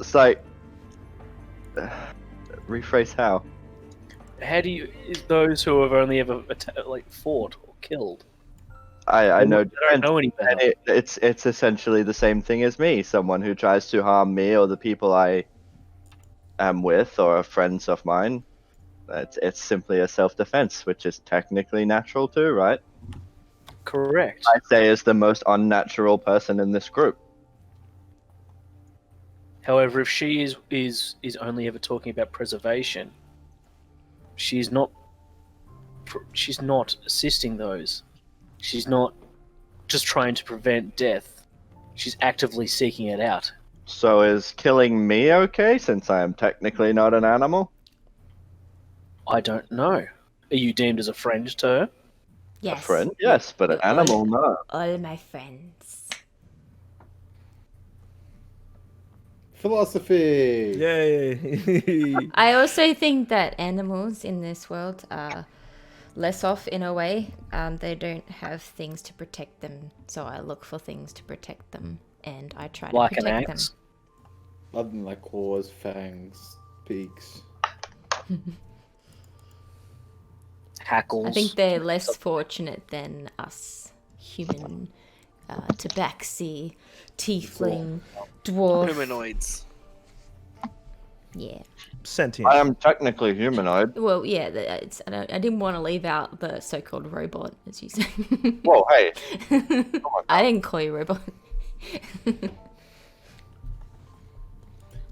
It's like... rephrase how? How do you... Those who have only ever fought or killed. I know. They don't know any better. And it's essentially the same thing as me. Someone who tries to harm me or the people I am with or friends of mine. It's simply a self-defense, which is technically natural too, right? Correct. I say is the most unnatural person in this group. However, if she is only ever talking about preservation, she's not assisting those. She's not just trying to prevent death. She's actively seeking it out. So is killing me okay, since I am technically not an animal? I don't know. Are you deemed as a friend to her? Yes. A friend, yes, but an animal, no. All my friends. Philosophy. Yay! I also think that animals in this world are less off in a way. They don't have things to protect them, so I look for things to protect them, and I try to Like an protect them. axe? Other than like claws, fangs, beaks. Hackles? I think they're less fortunate than us human, tabaxi, tiefling, dwarf. Humanoids. Yeah. Sentient. I am technically humanoid. Well, yeah. I didn't want to leave out the so-called robot, as you say. Whoa, hey. I didn't call you robot.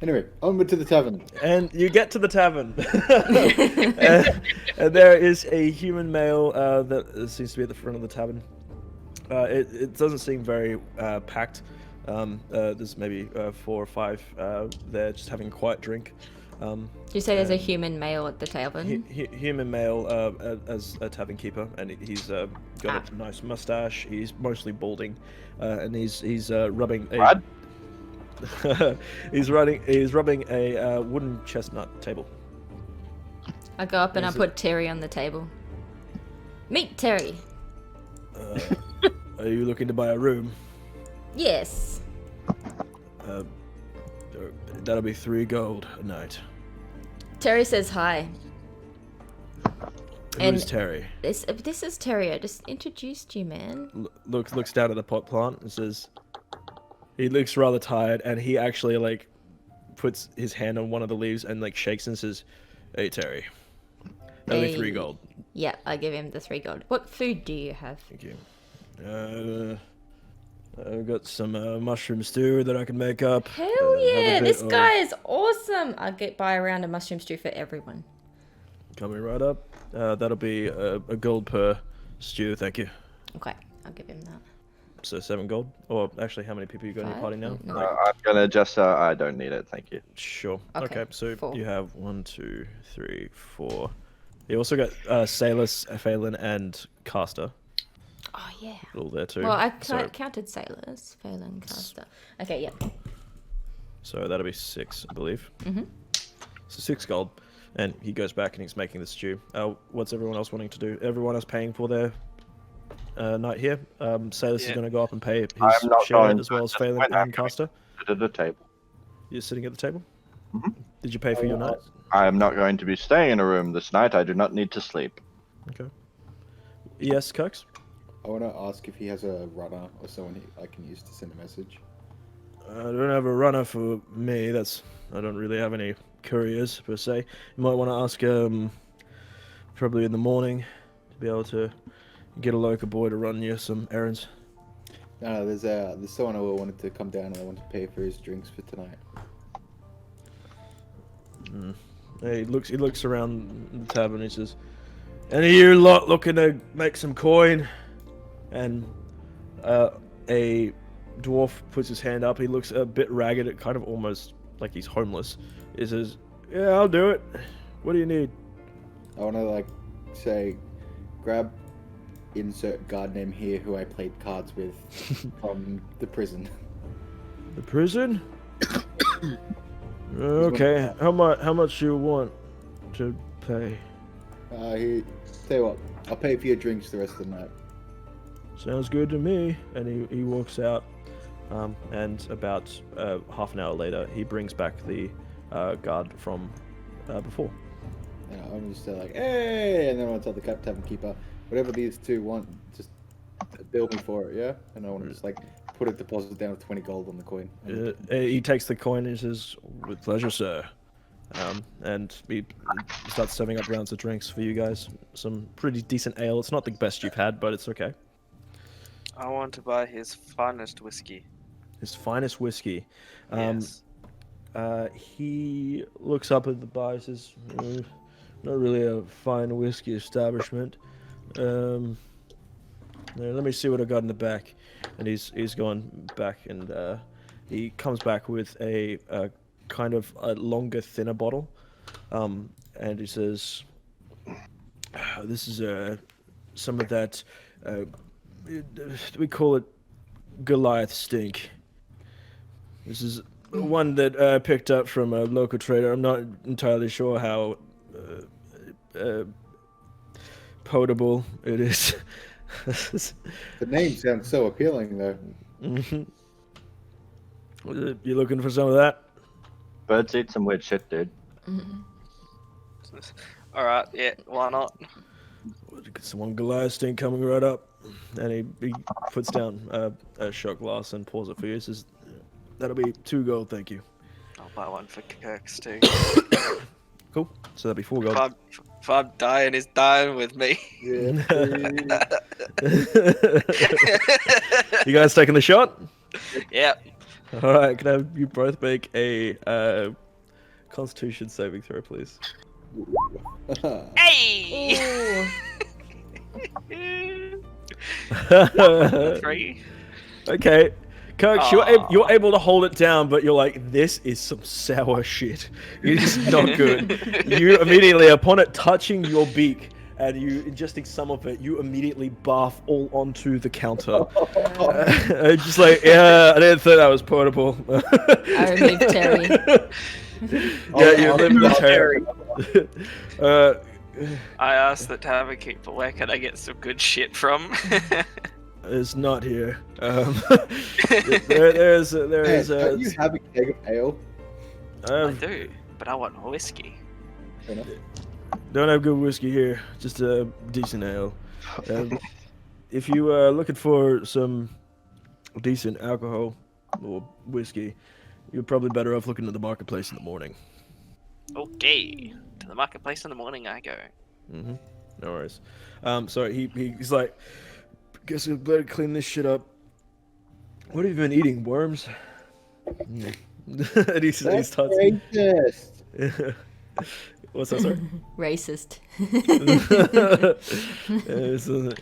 Anyway, onward to the tavern. And you get to the tavern. and there is a human male that seems to be at the front of the tavern. It doesn't seem very packed. There's maybe 4 or 5 there just having a quiet drink. You say there's a human male at the tavern? Human male as a tavern keeper, and he's got a nice mustache. He's mostly balding, and he's rubbing a... What? he's rubbing a wooden chestnut table. I go up and I put Terry on the table. Meet Terry. Are you looking to buy a room? Yes. That'll be 3 gold a night. Terry says hi. Who's Terry? This is Terry. I just introduced you, man. Looks down at the pot plant and says, he looks rather tired, and he actually like puts his hand on one of the leaves and like shakes and says, "Hey Terry, that'll be 3 gold." Yeah, I give him the 3 gold. What food do you have? Thank you. I've got some mushroom stew that I can make up. Hell yeah, this guy is awesome. I'll buy a round of mushroom stew for everyone. Coming right up. That'll be a gold per stew, thank you. Okay, I'll give him that. So 7 gold? Or actually, how many people you got in your 5? party now? No. I'm gonna just, I don't need it, thank you. Sure. Okay, Okay, so 4. you have 1, 2, 3, 4. You also got Sailors, Phelan, and Caster. Oh yeah. All there too. Well, I So- counted sailors, Phelan, Caster. Okay, yeah. So that'll be 6, I believe. Mhm. So 6 gold. And he goes back and he's making the stew. What's everyone else wanting to do? Everyone else paying for their night here? Sailors is Yeah. going to go up and pay his I'm not share going as well as to. Phelan We're not and Caster. Sit at the table. You're sitting at the table? Mhm. Did you pay for your night? I am not going to be staying in a room this night. I do not need to sleep. Okay. Yes, Cox? I want to ask if he has a runner or someone I can use to send a message. I don't have a runner for me. I don't really have any couriers per se. You might want to ask probably in the morning to be able to get a local boy to run you some errands. No, there's someone who wanted to come down and I want to pay for his drinks for tonight. He looks around the tavern and he says, "Any of you lot looking to make some coin?" And a dwarf puts his hand up. He looks a bit ragged, kind of almost like he's homeless. He says, "Yeah, I'll do it. What do you need?" I want to say, grab insert guard name here who I played cards with from the prison. The prison? Okay. How much you want to pay? Tell you what, I'll pay for your drinks the rest of the night. Sounds good to me. And he walks out. And about half an hour later, he brings back the guard from before. And I'm just like, hey, and then I want to tell the tavern keeper, whatever these two want, just bill me for it, yeah? And I want to just put a deposit down of 20 gold on the coin. He takes the coin and says, "With pleasure, sir. And he starts serving up rounds of drinks for you guys. Some pretty decent ale. It's not the best you've had, but it's okay. I want to buy his finest whiskey. His finest whiskey. Yes. He looks up at the bar and says, not really a fine whiskey establishment. Let me see what I got in the back. And he's gone back, and he comes back with a kind of a longer, thinner bottle. And he says, this is some of that, we call it Goliath stink. This is one that I picked up from a local trader. I'm not entirely sure how potable it is. The name sounds so appealing, though. You looking for some of that? Birds eat some weird shit, dude. All right. Yeah. Why not? Get some Goliath stink coming right up. And he puts down a shot glass and pours it for you. He says, that'll be 2 gold, thank you. I'll buy one for Kirk's too. Cool. So that'll be 4 gold. If I'm dying, he's dying with me. Yeah. You guys taking the shot? Yep. All right. Can I have you both make a Constitution saving throw, please? Hey! 3. Okay. Kirk, you're able to hold it down, but you're like, this is some sour shit. It is not good. You immediately, upon it touching your beak and you ingesting some of it, you immediately barf all onto the counter. Just like, yeah, I didn't think that was portable. I removed Terry. Yeah, you live with Terry. I asked the tavern keeper, where can I get some good shit from? It's not here. There is Don't you have a keg of ale? I do, but I want whiskey. Don't have good whiskey here, just a decent ale. If you are looking for some decent alcohol or whiskey, you're probably better off looking at the marketplace in the morning. Okay, to the marketplace in the morning I go. No worries. So he's like, guess we better clean this shit up. What have you been eating? Worms? And he starts. Racist. What's that, sorry? Racist.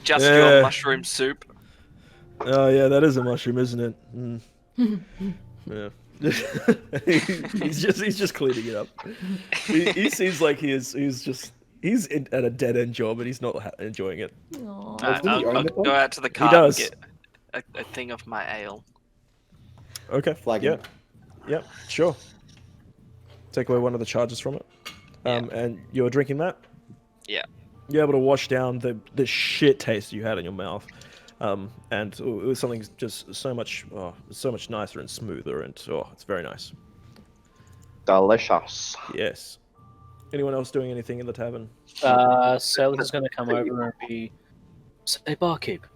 Just your mushroom soup. Oh yeah, that is a mushroom, isn't it? Yeah. he's just cleaning it up. He seems like he's at a dead end job and he's not enjoying it. I'll go out to the car and get a thing of my ale. Okay. Flagging. Yeah, sure. Take away one of the charges from it. And you're drinking that? Yeah. You're able to wash down the shit taste you had in your mouth. And it was something just so much nicer and smoother, and it's very nice. Delicious. Yes. Anyone else doing anything in the tavern? Sailor is going to come over and be, say, barkeep,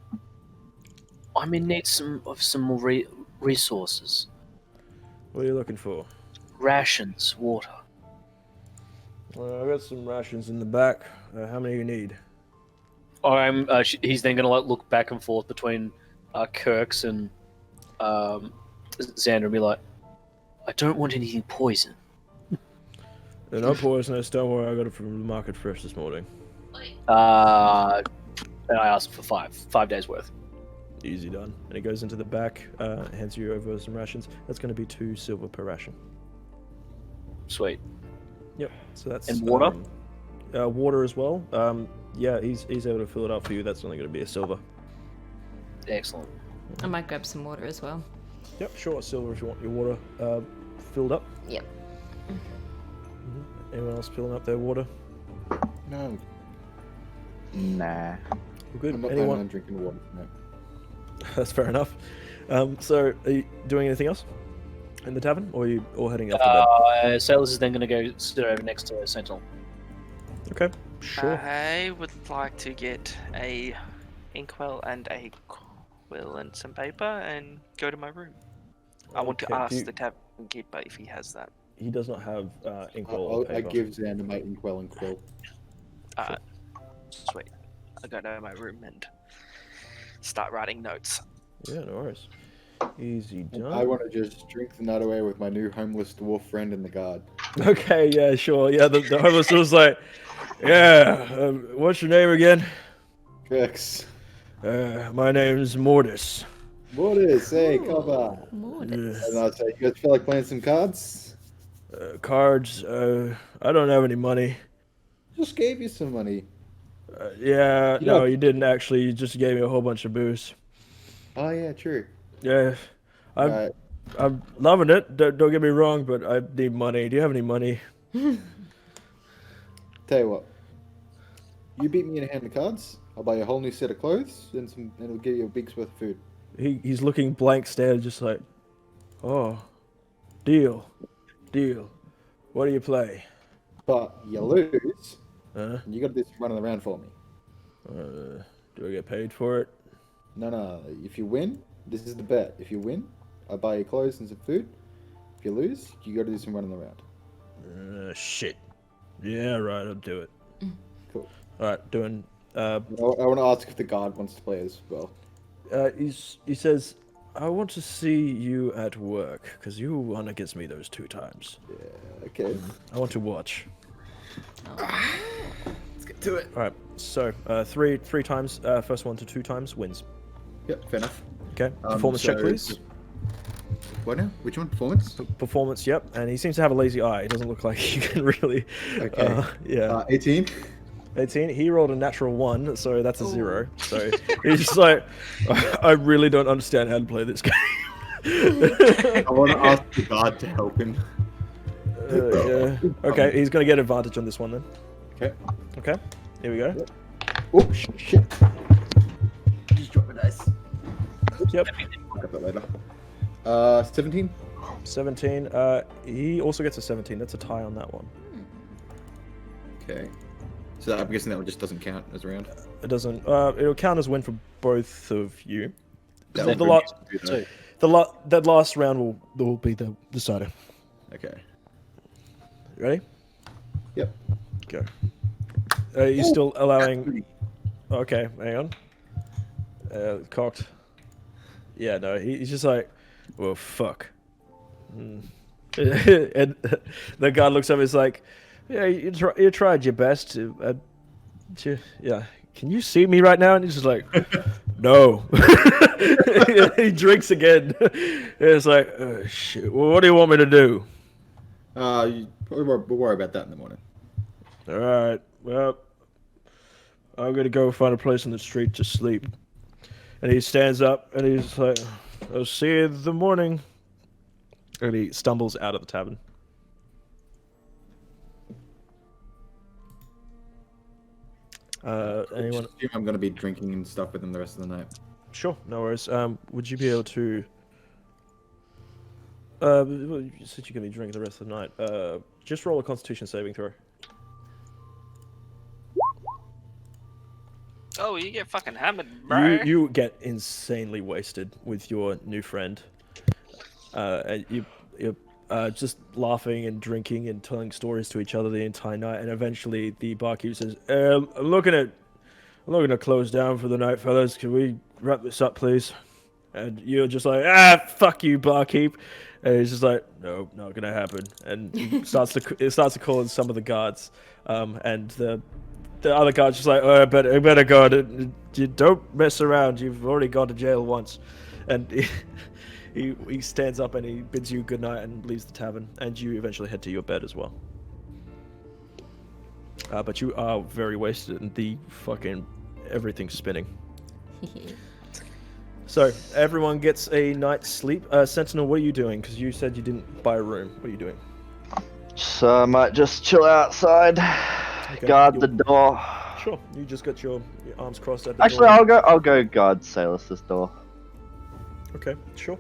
I'm in need of some more resources. What are you looking for? Rations, water. I got some rations in the back. How many do you need? He's then going to look back and forth between Kirk's and Xander and be like, I don't want anything poison. They're not poisonous, don't worry, I got it from the market fresh this morning. And I asked for 5 days worth. Easy done. And he goes into the back, hands you over some rations. That's going to be 2 silver per ration. Sweet. Yep. So that's and water. Water as well. Yeah, he's able to fill it up for you. That's only going to be a silver. Excellent. I might grab some water as well. Yep, sure. Silver if you want your water filled up. Yep. Anyone else filling up their water? No. Nah. We're good. I'm not planning on drinking water. No. That's fair enough. So, are you doing anything else in the tavern, or are you all heading off to bed? Sailors is then going to go sit over next to Sentinel. Okay, sure. I would like to get a inkwell and a quill and some paper and go to my room. I want to Okay, ask the tavern keeper if he has that. he does not have inkwell or I paper. give Xander my inkwell and quill. Sweet. I go to my room and start writing notes. Yeah, no worries. Easy done. I want to just drink the night away with my new homeless dwarf friend in the guard. Okay, yeah, sure. Yeah, the homeless was like, yeah, what's your name again? Trix. My name's Mortis. Mortis, hey, come on. Mortis. And I say, you guys feel like playing some cards? Cards, I don't have any money. Just gave you some money. Yeah, You no, know- you didn't actually. You just gave me a whole bunch of booze. Oh, yeah, true. Yeah, Alright. I'm loving it. Don't get me wrong, but I need money. Do you have any money? Tell you what. You beat me in a hand of cards, I'll buy you a whole new set of clothes, and it'll give you a week's worth of food. He's looking blank stare, just like, oh, deal. What do you play? But you lose, Huh? and you gotta do some running around for me. Do I get paid for it? No. If you win, this is the bet. If you win, I buy you clothes and some food. If you lose, you gotta do some running around. Shit. Yeah, right, I'll do it. Cool. Alright, doing, I want to ask if the guard wants to play as well. he says, I want to see you at work, because you won against me those 2 times. Yeah, okay. I want to watch. Let's get to it. Alright, so, 3 times, first one to 2 times wins. Yep, fair enough. Okay, performance check, so- please. What now? Which one? Performance? Performance, yep, and he seems to have a lazy eye. He doesn't look like he can really... Okay. Yeah. 18. 18. He rolled a natural 1, so that's a 0. So he's just like, I really don't understand how to play this game. I want to ask the guard to help him. Yeah. Okay, he's going to get advantage on this one then. Okay. Okay, here we go. Oh, shit. Just drop my dice. Yep. I'll get that later. 17? 17. He also gets a 17. That's a tie on that one. Okay. So I'm guessing that one just doesn't count as a round. It doesn't. It'll count as win for both of you. That The would lot- be good, That last round will be the decider. Okay. You ready? Yep. Go. Are you still allowing? Okay, hang on. Cocked. Yeah, no, he's just like, well, fuck. And the guard looks up. He's like, yeah, you tried your best. Yeah, can you see me right now? And he's just like, no. He drinks again. It's like, oh, shit. Well, what do you want me to do? We'll worry about that in the morning. All right. Well, I'm gonna go find a place on the street to sleep. And he stands up and he's like, I'll see you in the morning. And he stumbles out of the tavern. Anyone? Just assume I'm going to be drinking and stuff with him the rest of the night. Sure, no worries. Would you be able to? Well, since you're gonna be drinking the rest of the night, just roll a Constitution saving throw. Oh, you get fucking hammered, bro. You get insanely wasted with your new friend. And you're just laughing and drinking and telling stories to each other the entire night. And eventually, the barkeep says, "I'm looking to close down for the night, fellas. Can we wrap this up, please?" And you're just like, fuck you, barkeep. And he's just like, no, not gonna happen. And he starts to call in some of the guards. And the other guard's just like, oh, I better go. You don't mess around. You've already gone to jail once. And he stands up and he bids you good night and leaves the tavern. And you eventually head to your bed as well. But you are very wasted and the fucking everything's spinning. So, everyone gets a night's sleep. Sentinel, what are you doing? Because you said you didn't buy a room. What are you doing? So I might just chill outside, Okay, guard you'll- the door. Sure. You just got your arms crossed at the Actually, door. I'll go guard Salus's door. Okay, sure.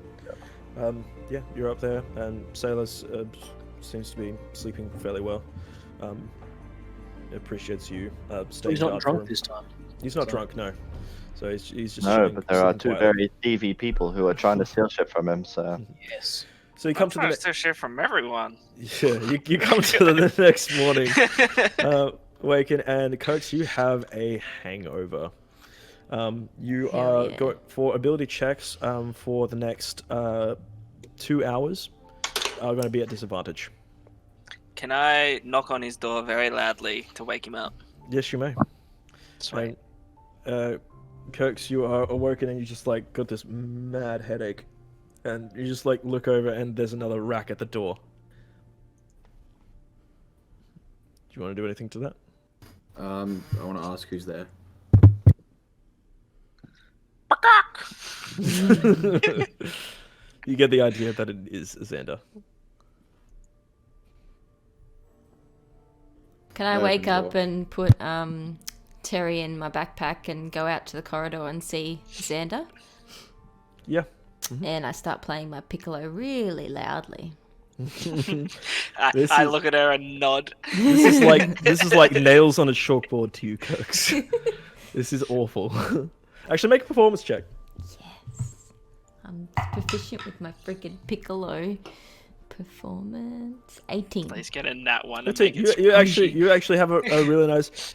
Yeah, you're up there, and Sailors seems to be sleeping fairly well. Appreciates you staying He's not guard for drunk him. this time. He's not so- drunk, no. So he's just No, chilling, but there are sleeping two quietly. very thievy people who are trying to steal shit from him. So Yes. So you come to the Sometimes to share from everyone. you come to the next morning, waken, and Coax, you have a hangover. You Hell are yeah. go for ability checks for the next 2 hours are going to be at disadvantage. Can I knock on his door very loudly to wake him up? Yes, you may. Sweet. And, Coax, you are awoken and you just like got this mad headache, and you just like look over and there's another rack at the door. Do you want to do anything to that? I want to ask who's there. You get the idea that it is Xander. Can I Open wake the up door. and put Terry in my backpack and go out to the corridor and see Xander? Yeah. And I start playing my piccolo really loudly. This I is- look at her and nod. This is like nails on a chalkboard to you, Coax. This is awful. Actually, make a performance check. Yes. I'm proficient with my freaking piccolo. Performance 18. Please get a nat one and That's it. make it You squishy. actually have a really nice.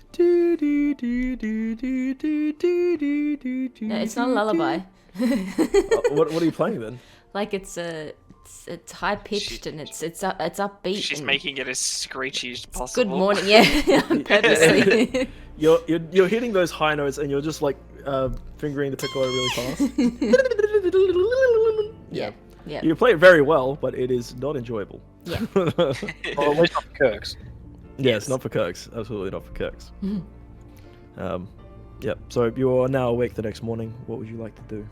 No, it's not a lullaby. What are you playing then? Like it's high pitched and it's upbeat. She's and making it as screechy as good possible. morning. Yeah, purposely. You're hitting those high notes and you're just like fingering the piccolo really fast. Yeah. Yeah. You play it very well, but it is not enjoyable. Yeah. Well, at least not for Kirks. Yes, not for Kirks. Absolutely not for Kirks. Mhm. Yep. So you are now awake the next morning. What would you like to do?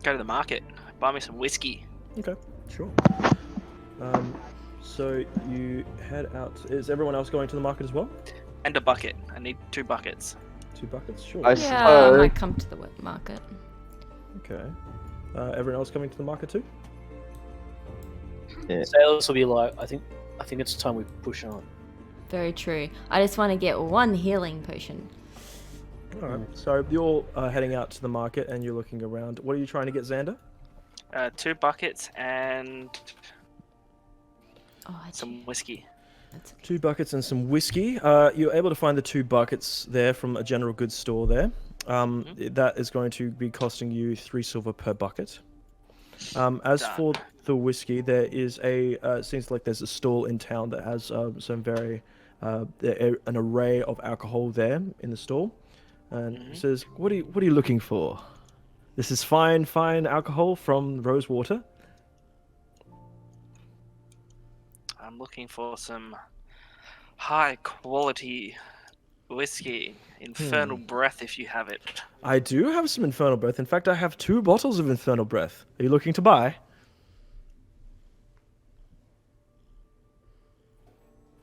Go to the market, buy me some whiskey. Okay, sure. So you head out. Is everyone else going to the market as well? And a bucket. I need 2 buckets. 2 buckets, sure. I Yeah, I suppose. might come to the wet market. Okay. Everyone else coming to the market too? Sailors will be like, I think it's time we push on. Very true. I just want to get 1 healing potion. All right. So you're all heading out to the market and you're looking around. What are you trying to get, Xander? 2 buckets and Oh, some whiskey. that's okay. 2 buckets and some whiskey. You're able to find the 2 buckets there from a general goods store there. That is going to be costing you 3 silver per bucket. As Done. for the whiskey, there is seems like there's a stall in town that has some very an array of alcohol there in the stall, and it says, "What are you looking for? This is fine alcohol from Rosewater." I'm looking for some high quality whiskey. Infernal breath if you have it. I do have some Infernal Breath. In fact, I have 2 bottles of Infernal Breath. Are you looking to buy?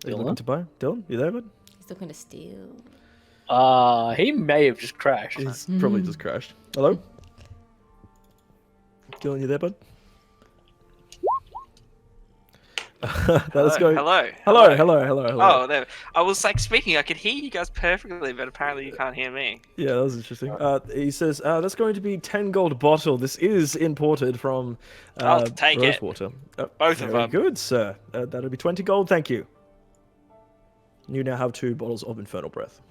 Are you looking Dylan? to buy? Dylan, you there, bud? He's looking to steal. He may have just crashed. He's probably just crashed. Hello? Dylan, you there, bud? Let's go. Hello. Hello. Oh, there. I was like speaking. I could hear you guys perfectly, but apparently you can't hear me. Yeah, that was interesting. He says, that's going to be 10 gold bottle. This is imported from I'll take it. Rosewater. Both of Very them. good, sir. That'll be 20 gold, thank you. You now have 2 bottles of Infernal Breath.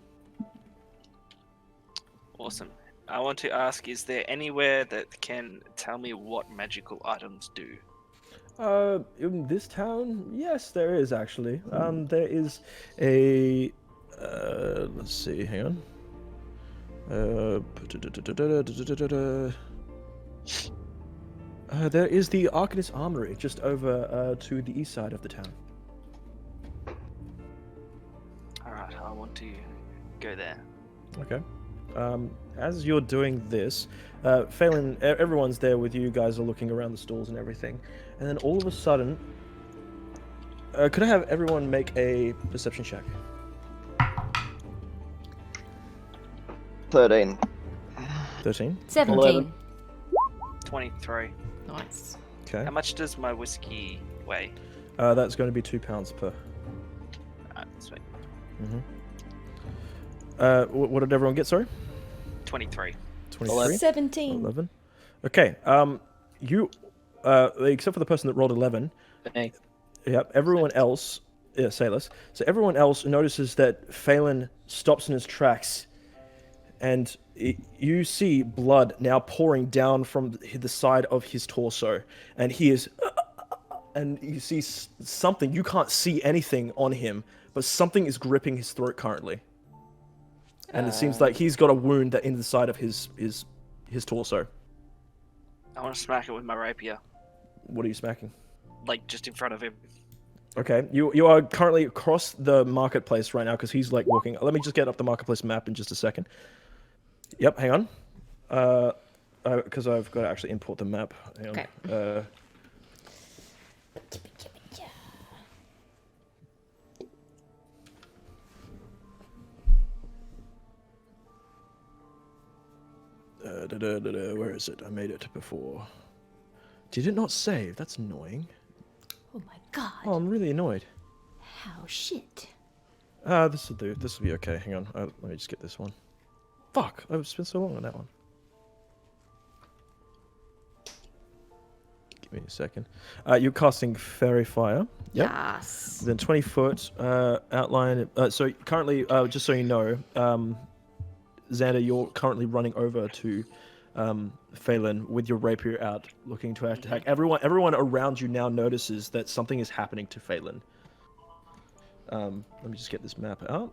Awesome. I want to ask: is there anywhere that can tell me what magical items do? In this town, yes, there is actually. There is a. Let's see. Hang on. There is the Arcanist Armory just over to the east side of the town. All right, I want to go there. Okay. As you're doing this, Phelan, everyone's there with you. You guys are looking around the stalls and everything, and then all of a sudden, could I have everyone make a perception check? 13. 13. 17. 11. 23. Nice. Okay. How much does my whiskey weigh? That's going to be £2 per. Alright, sweet. What did everyone get? Sorry. 23. 23. 17. 11. Okay. You except for the person that rolled 11. Hey. Yep. Everyone else, Sailors. So everyone else notices that Phelan stops in his tracks, and you see blood now pouring down from the side of his torso, and he is, and you see something. You can't see anything on him, but something is gripping his throat currently, and it seems like he's got a wound that in the side of his torso. I want to smack it with my rapier, What are you smacking? like just in front of him. Okay, you are currently across the marketplace right now because he's like walking. Let me just get up the marketplace map in just a second. Yep, hang on. Because I've got to actually import the map. Hang on. Okay. Where is it? I made it before. Did it not save? That's annoying. Oh my god. Oh, I'm really annoyed. How shit. This will do. This will be okay. Hang on. Let me just get this one. Fuck! I've spent so long on that one. Give me a second. You're casting Fairy Fire. Yep. Yes. Then 20 foot outline. So currently, just so you know, Xander, you're currently running over to Phelan with your rapier out, looking to attack. Everyone around you now notices that something is happening to Phelan. Let me just get this map out.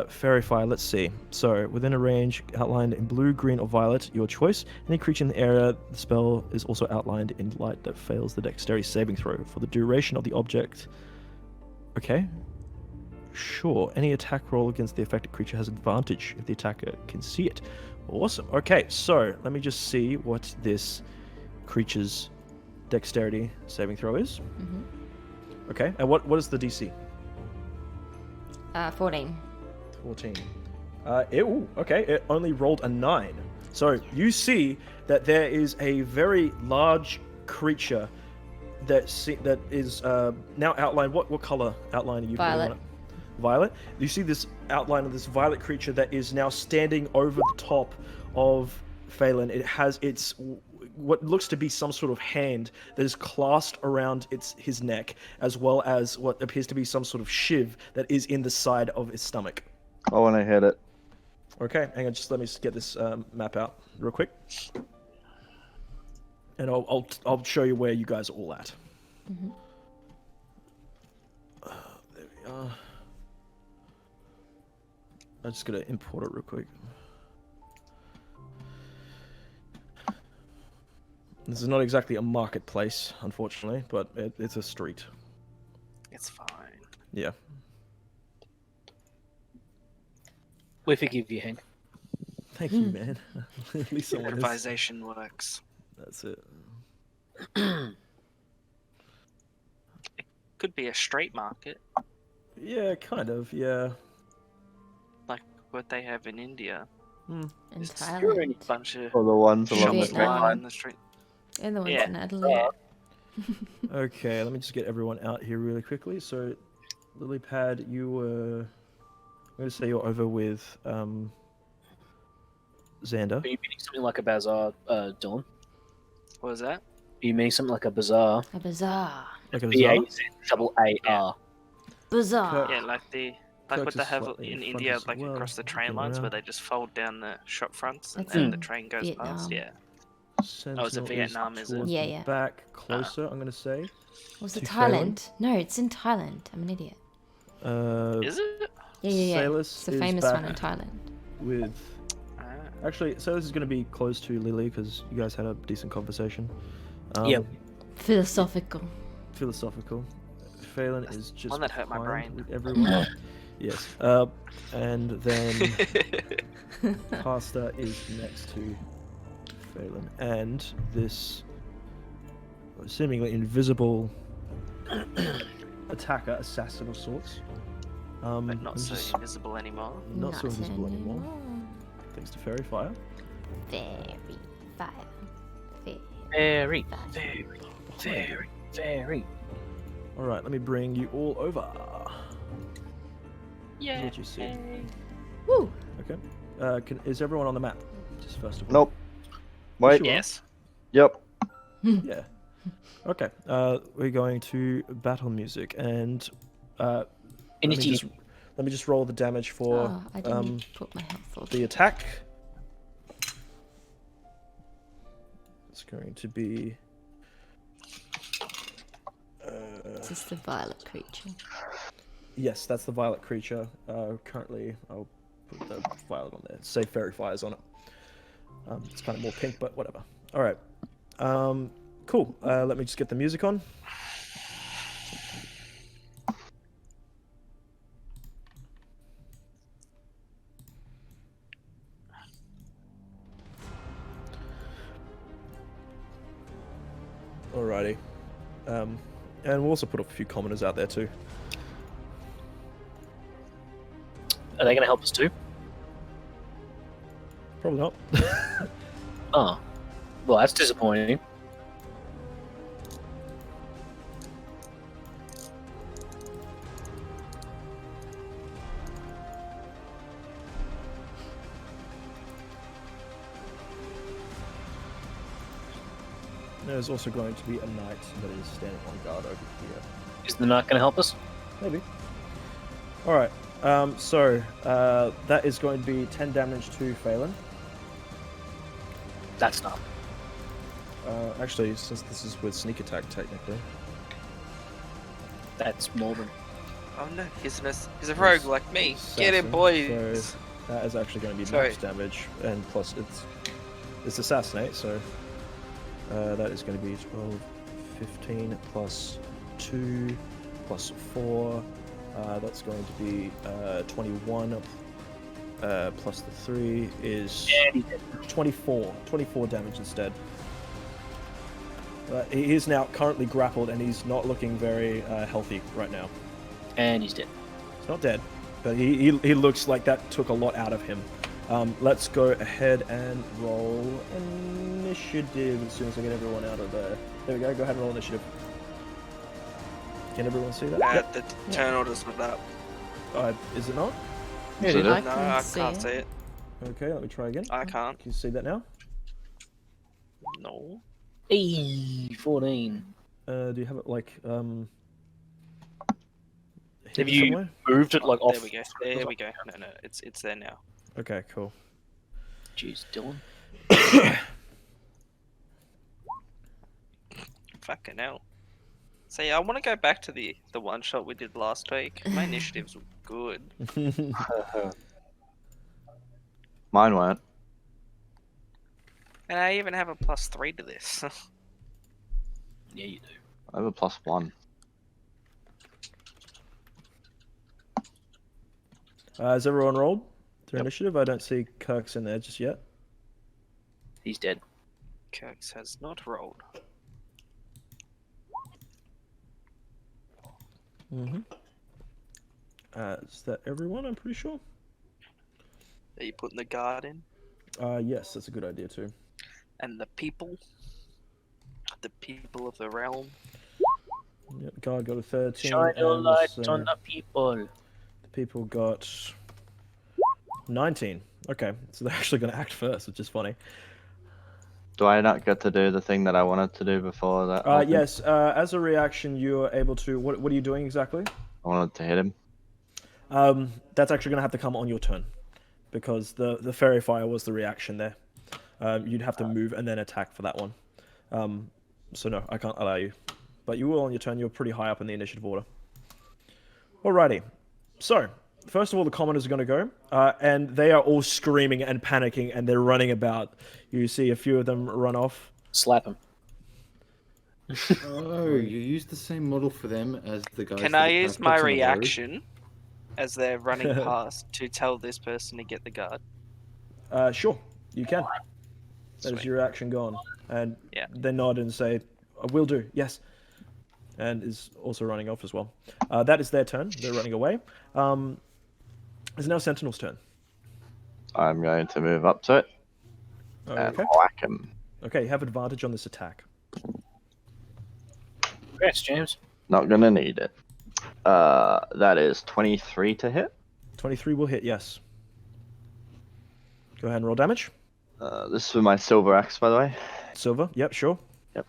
Fairy Fire, let's see. So, within a range outlined in blue, green, or violet, your choice. Any creature in the area, the spell is also outlined in light that fails the dexterity saving throw for the duration of the object. Okay. Sure. Any attack roll against the affected creature has advantage if the attacker can see it. Awesome. Okay, so let me just see what this creature's dexterity saving throw is. Mm-hmm. Okay, and what is the DC? 14. 14. Okay, it only rolled a 9. So you see that there is a very large creature that is now outlined. What color outline are you putting on it? Violet. You see this outline of this violet creature that is now standing over the top of Phelan. It has what looks to be some sort of hand that is clasped around his neck, as well as what appears to be some sort of shiv that is in the side of his stomach. I want to hit it. Okay, hang on, just let me get this map out real quick, and I'll show you where you guys are all at. Mm-hmm. There we are. I'm just gonna import it real quick. This is not exactly a marketplace, unfortunately, but it's a street. It's fine. Yeah. We forgive you, Hank. Thank you, man. At least someone is. Improvisation works. That's it. It could be a street market, Yeah, kind of. Yeah. like what they have in India. In Just Thailand. a bunch of For the ones along the shops Vietnam. lying in the street. And the ones Yeah. in Adelaide. Okay, let me just get everyone out here really quickly. So, Lilypad, you were. I'm going to say you're over with Xander. Are you meaning something like a bazaar, Dylan? What was that? Are you meaning something like a bazaar? A bazaar. Like a bazaar? B-A-Z-A-A-R. Bazaar. Yeah, like Kirk what they is have slightly in in front India, as like well. across the train Looking lines, where around. they just fold down the shop fronts and That's then in the train goes past. Vietnam. Yeah. Sentinel it's in Vietnam, is it? towards Yeah, the yeah. Back closer, I'm going to say. Was it To Phelan? Thailand? No, it's in Thailand. I'm an idiot. Is it? Yeah. Salus It's the is famous back one in Thailand. with. Ah. Actually, Salus is going to be close to Lily because you guys had a decent conversation. Yep. Philosophical. Philosophical. Phelan is just one that hurt my behind brain. with everyone. Yes. And then Pasta is next to Phelan, and this seemingly invisible attacker, assassin of sorts. But not I'm so just- invisible anymore. not so invisible anymore. Thanks to Fairy Fire. Very fire. Very, fire. very, very, very. All right, let me bring you all over. Yeah. What you see? Woo! Okay. Is everyone on the map? Just first of all. Nope. Wait. you are. Yes. Yep. Yeah. Okay. We're going to battle music and let me Initiative. just roll the damage for Oh, I didn't put my health all the attack. It's going to be. It's just the violet creature. Yes, that's the violet creature. Currently, I'll put the violet on there. Say fairy fires on it. It's kind of more pink, but whatever. All right. Cool. Let me just get the music on. Alrighty. And we'll also put a few commoners out there too. Are they going to help us too? Probably not. Oh. Well, that's disappointing. There's also going to be a knight that is standing on guard over here. Is the knight going to help us? Maybe. Alright. That is going to be 10 damage to Phelan. That's not. Actually, since this is with sneak attack, technically. That's more than. Oh no, he's a rogue like me. Get it, Assassin, boys. So that is actually going to be Sorry. max damage, and plus it's assassinate, so that is going to be 12, 15 plus 2 plus 4. That's going to be 21 plus the 3 is 24 damage instead. He is now currently grappled and he's not looking very healthy right now. And he's dead. He's not dead, but he looks like that took a lot out of him. Let's go ahead and roll initiative as soon as I get everyone out of there. There we go. Go ahead and roll initiative. Can everyone see that? Yeah, the turn order's with that. Is it not? Yeah, No, I I can't see can't it. see it. Okay, let me try again. I can't. Can you see that now? No. Hey, 14. Do you have it like Have hidden you somewhere? moved it like off? There we go. There we go. No, it's there now. Okay, cool. Jeez, Dylan. Fucking hell. So yeah, I want to go back to the one shot we did last week. My initiatives were good. Mine weren't. And I even have a +3 to this. Yeah, you do. I have a +1. Has everyone rolled their Yep. initiative? I don't see Kirk's in there just yet. He's dead. Kirks has not rolled. Mm-hmm. Is that everyone? I'm pretty sure. Are you putting the guard in? Yes, that's a good idea too. And the people of the realm. Yep, guard got a 13. Shine your and, light on the people. The people got 19. Okay, so they're actually going to act first, which is funny. Do I not get to do the thing that I wanted to do before that? happened? Yes, as a reaction, you are able to. What are you doing exactly? I wanted to hit him. That's actually going to have to come on your turn, because the fairy fire was the reaction there. You'd have to move and then attack for that one. So no, I can't allow you. But you will on your turn. You're pretty high up in the initiative order. Alrighty. So, first of all, the commoners are going to go. And they are all screaming and panicking, and they're running about. You see a few of them run off. Slap him. Oh, you use the same model for them as the guys. Can that I have use my books on the road? reaction as they're running past to tell this person to get the guard? Sure, you can. That is Sweet. your action gone. And Yeah. they nod and say, will do, yes. And is also running off as well. That is their turn. They're running away. It's now Sentinel's turn. I'm going to move up to it and Okay. whack him. Okay, you have advantage on this attack. Congrats, James. Not gonna need it. That is 23 to hit. 23 will hit, yes. Go ahead and roll damage. This is with my silver axe, by the way. Silver, yep, sure. Yep.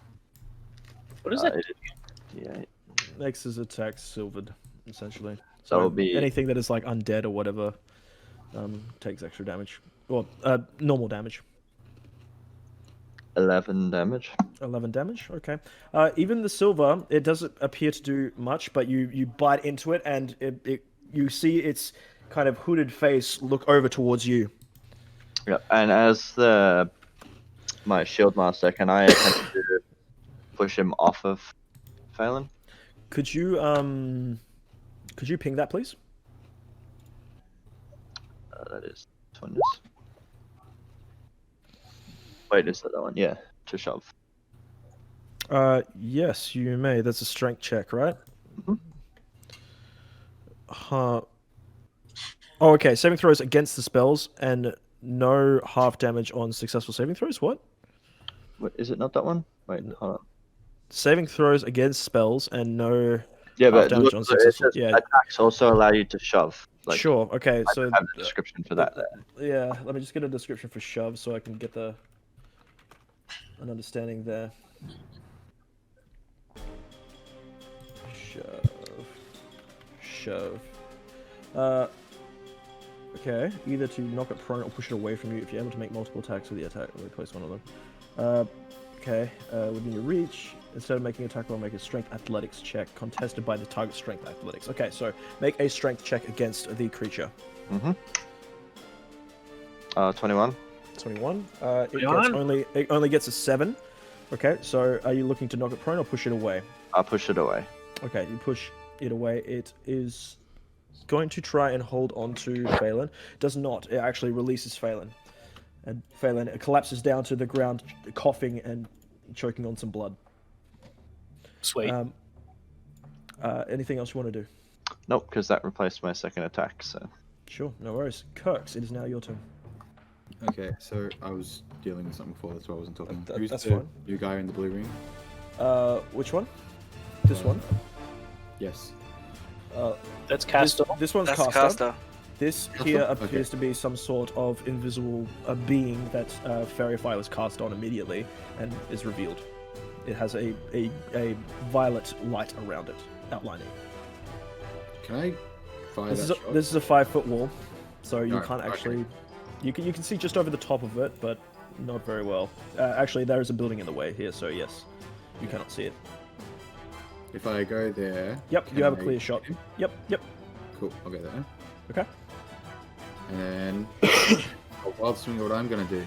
What is that? Yeah. Makes his attacks silvered, essentially. So it'll be anything that is like undead or whatever takes extra damage. Or normal damage. 11 damage. 11 damage, okay. Even the silver, it doesn't appear to do much, but you bite into it and you see its kind of hooded face look over towards you. Yeah, and as my shield master, can I attempt to push him off of Phelan? Could you ping that, please? That is this one is. Wait, is that one? Yeah, to shove. Yes, you may. That's a strength check, right? Mhm. Oh, okay. Saving throws against the spells and no half damage on successful saving throws. What? Wait, is it not that one? Wait, hold on. Saving throws against spells and no Yeah, half but damage look, on it successful. says attacks also allow you to shove. Like, Sure. Okay. I So have a description for that. yeah, let me just get a description for shove so I can get an understanding there. Shove. Okay. Either to knock it prone or push it away from you. If you're able to make multiple attacks with the attack, replace one of them. Okay. Within your reach. Instead of making an attack roll, make a strength athletics check contested by the target strength athletics. Okay, so make a strength check against the creature. 21. 21. It only gets a 7. Okay, so are you looking to knock it prone or push it away? I'll push it away. Okay, you push it away. It is going to try and hold on to Phelan. Does not. It actually releases Phelan. And Phelan collapses down to the ground, coughing and choking on some blood. Sweet. Anything else you want to do? Nope, because that replaced my second attack, so. Sure, no worries. Kirks, it is now your turn. Okay, so I was dealing with something before, that's why I wasn't talking. Who's that's the fine. new guy in the blue ring? Which one? This one? Yes. That's Castor. This one's That's Caster. Caster. This Castor? here Okay. appears to be some sort of invisible being that Fairy Fire was cast on immediately and is revealed. It has a violet light around it, outlining. Can I fire This that is shot? this is a 5-foot wall, so you Alright, can't okay. actually. You can see just over the top of it, but not very well. Actually, there is a building in the way here, so yes, you cannot see it. If I go there... Yep, can you have a I clear shot. hit him? Yep. Cool, I'll go there. Okay. And then... a wild swing of what I'm gonna do.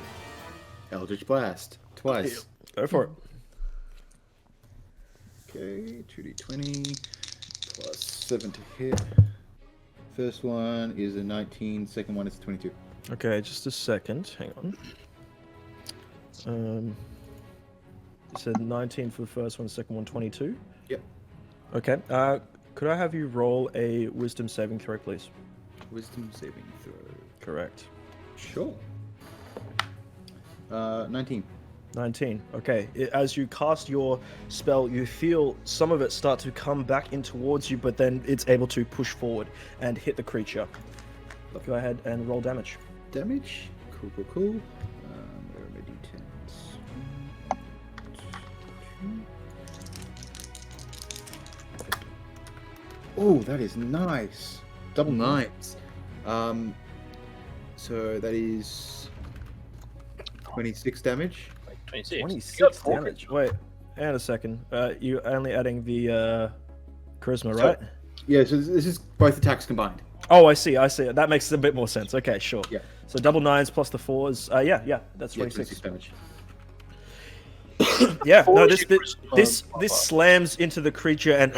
Eldritch Blast. Twice. Go for it. Okay, 2d20 plus 7 to hit. First one is a 19, second one is a 22. Okay, just a second. Hang on. You said 19 for the first one, second one 22? Yep. Okay. Could I have you roll a wisdom saving throw, please? Wisdom saving throw. Correct. Sure. 19. 19. Okay. As you cast your spell, you feel some of it start to come back in towards you, but then it's able to push forward and hit the creature. Go ahead and roll damage. Damage. Cool. Where are my d10s? Oh, that is nice. Double nines. So that is 26 damage. 26. 26 damage. Wait, and a second. You're only adding the charisma, right? Yeah, so this is both attacks combined. Oh, I see. That makes a bit more sense. Okay, sure. Yeah. So double 9s plus the 4s. Yeah, that's 26. 26 damage. Yeah, no, Four this is this your this slams into the creature and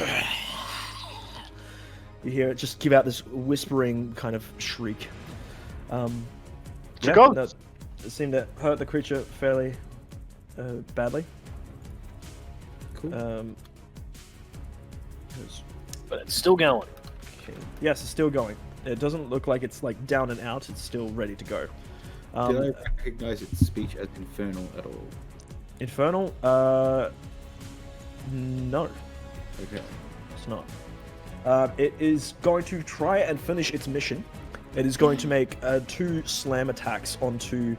you hear it just give out this whispering kind of shriek. Go. That it seemed to hurt the creature fairly badly. Cool. But it's still going. Okay. Yes, it's still going. It doesn't look like it's like down and out. It's still ready to go. Did I recognize its speech as infernal at all? Infernal? No, Okay. it's not. It is going to try and finish its mission. It is going to make 2 slam attacks onto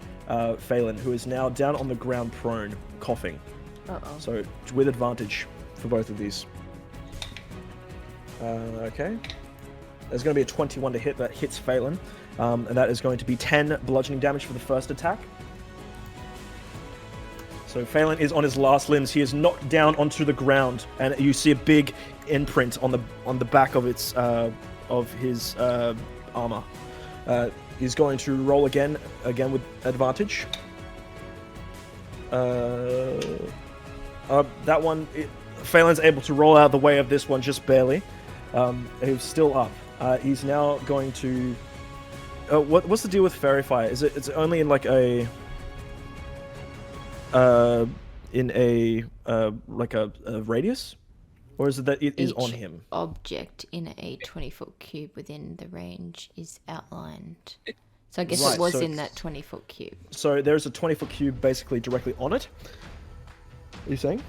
Phelan, who is now down on the ground prone, coughing. Uh-oh. So with advantage. for both of these. Okay. There's going to be a 21 to hit that hits Phelan, and that is going to be 10 bludgeoning damage for the first attack. So Phelan is on his last limbs. He is knocked down onto the ground, and you see a big imprint on the back of his armor. He's going to roll again with advantage. That one, Phelan's able to roll out of the way of this one just barely. He's still up. He's now going to. What's the deal with Fairy Fire? Is it's only in like a radius, or is it that it is on him? Object in a 20-foot cube within the range is outlined. So I guess Right, it was so in that 20-foot cube. So there's a 20-foot cube basically directly on it. Are you saying?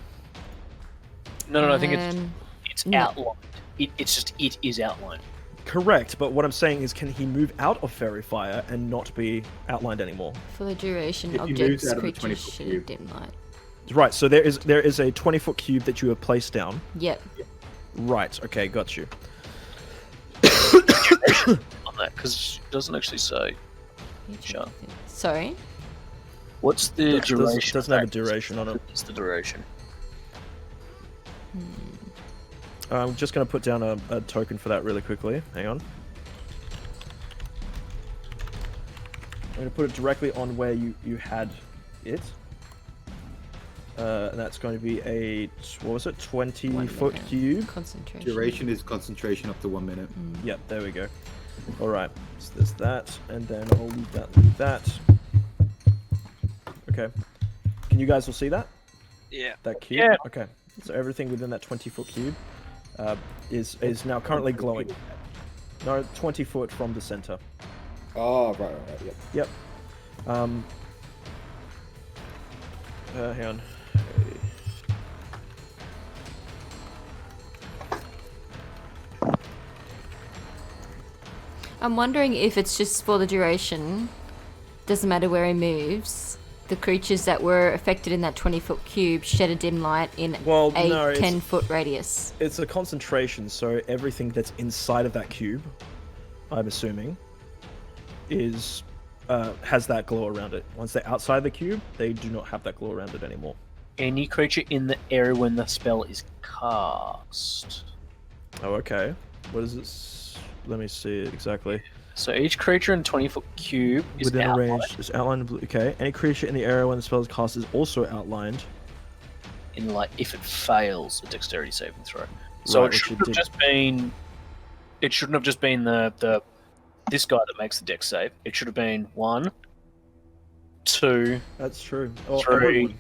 No, I think it's no. outlined. It is outlined. Correct, but what I'm saying is, can he move out of Fairy Fire and not be outlined anymore? For the duration, If he moves objects, out of the creatures 20-foot should cube. dim light. Right, so there is a 20-foot cube that you have placed down. Yep. Right, okay, got you. On that, because it doesn't actually say. Sure. Sorry? What's the duration? It doesn't have a duration on it. What's the duration? I'm just going to put down a token for that really quickly. Hang on. I'm going to put it directly on where you had it. And that's going to be a, what was it, 20-foot cube? Concentration. Duration is concentration up to 1 minute. Yep, there we go. Alright, so there's that, and then I'll leave that. Okay. Can you guys all see that? Yeah. That cube? Yeah. Okay. So everything within that 20-foot cube is now currently glowing. No, 20 foot from the center. Oh, right, yep. Yep. Hang on. I'm wondering if it's just for the duration. Doesn't matter where he moves. The creatures that were affected in that 20-foot cube shed a dim light in a 10-foot radius. It's a concentration, so everything that's inside of that cube, I'm assuming, is has that glow around it. Once they're outside the cube, they do not have that glow around it anymore. Any creature in the area when the spell is cast. Oh, okay. What is this? Let me see it exactly. So each creature in 20-foot cube is Within a outlined range is outlined in blue. Okay. Any creature in the area when the spell is cast is also outlined. in like if it fails a dexterity saving throw. So Right, it shouldn't have just been. It shouldn't have just been the this guy that makes the dex save. It should have been 1, 2, That's true. Or 3. everyone.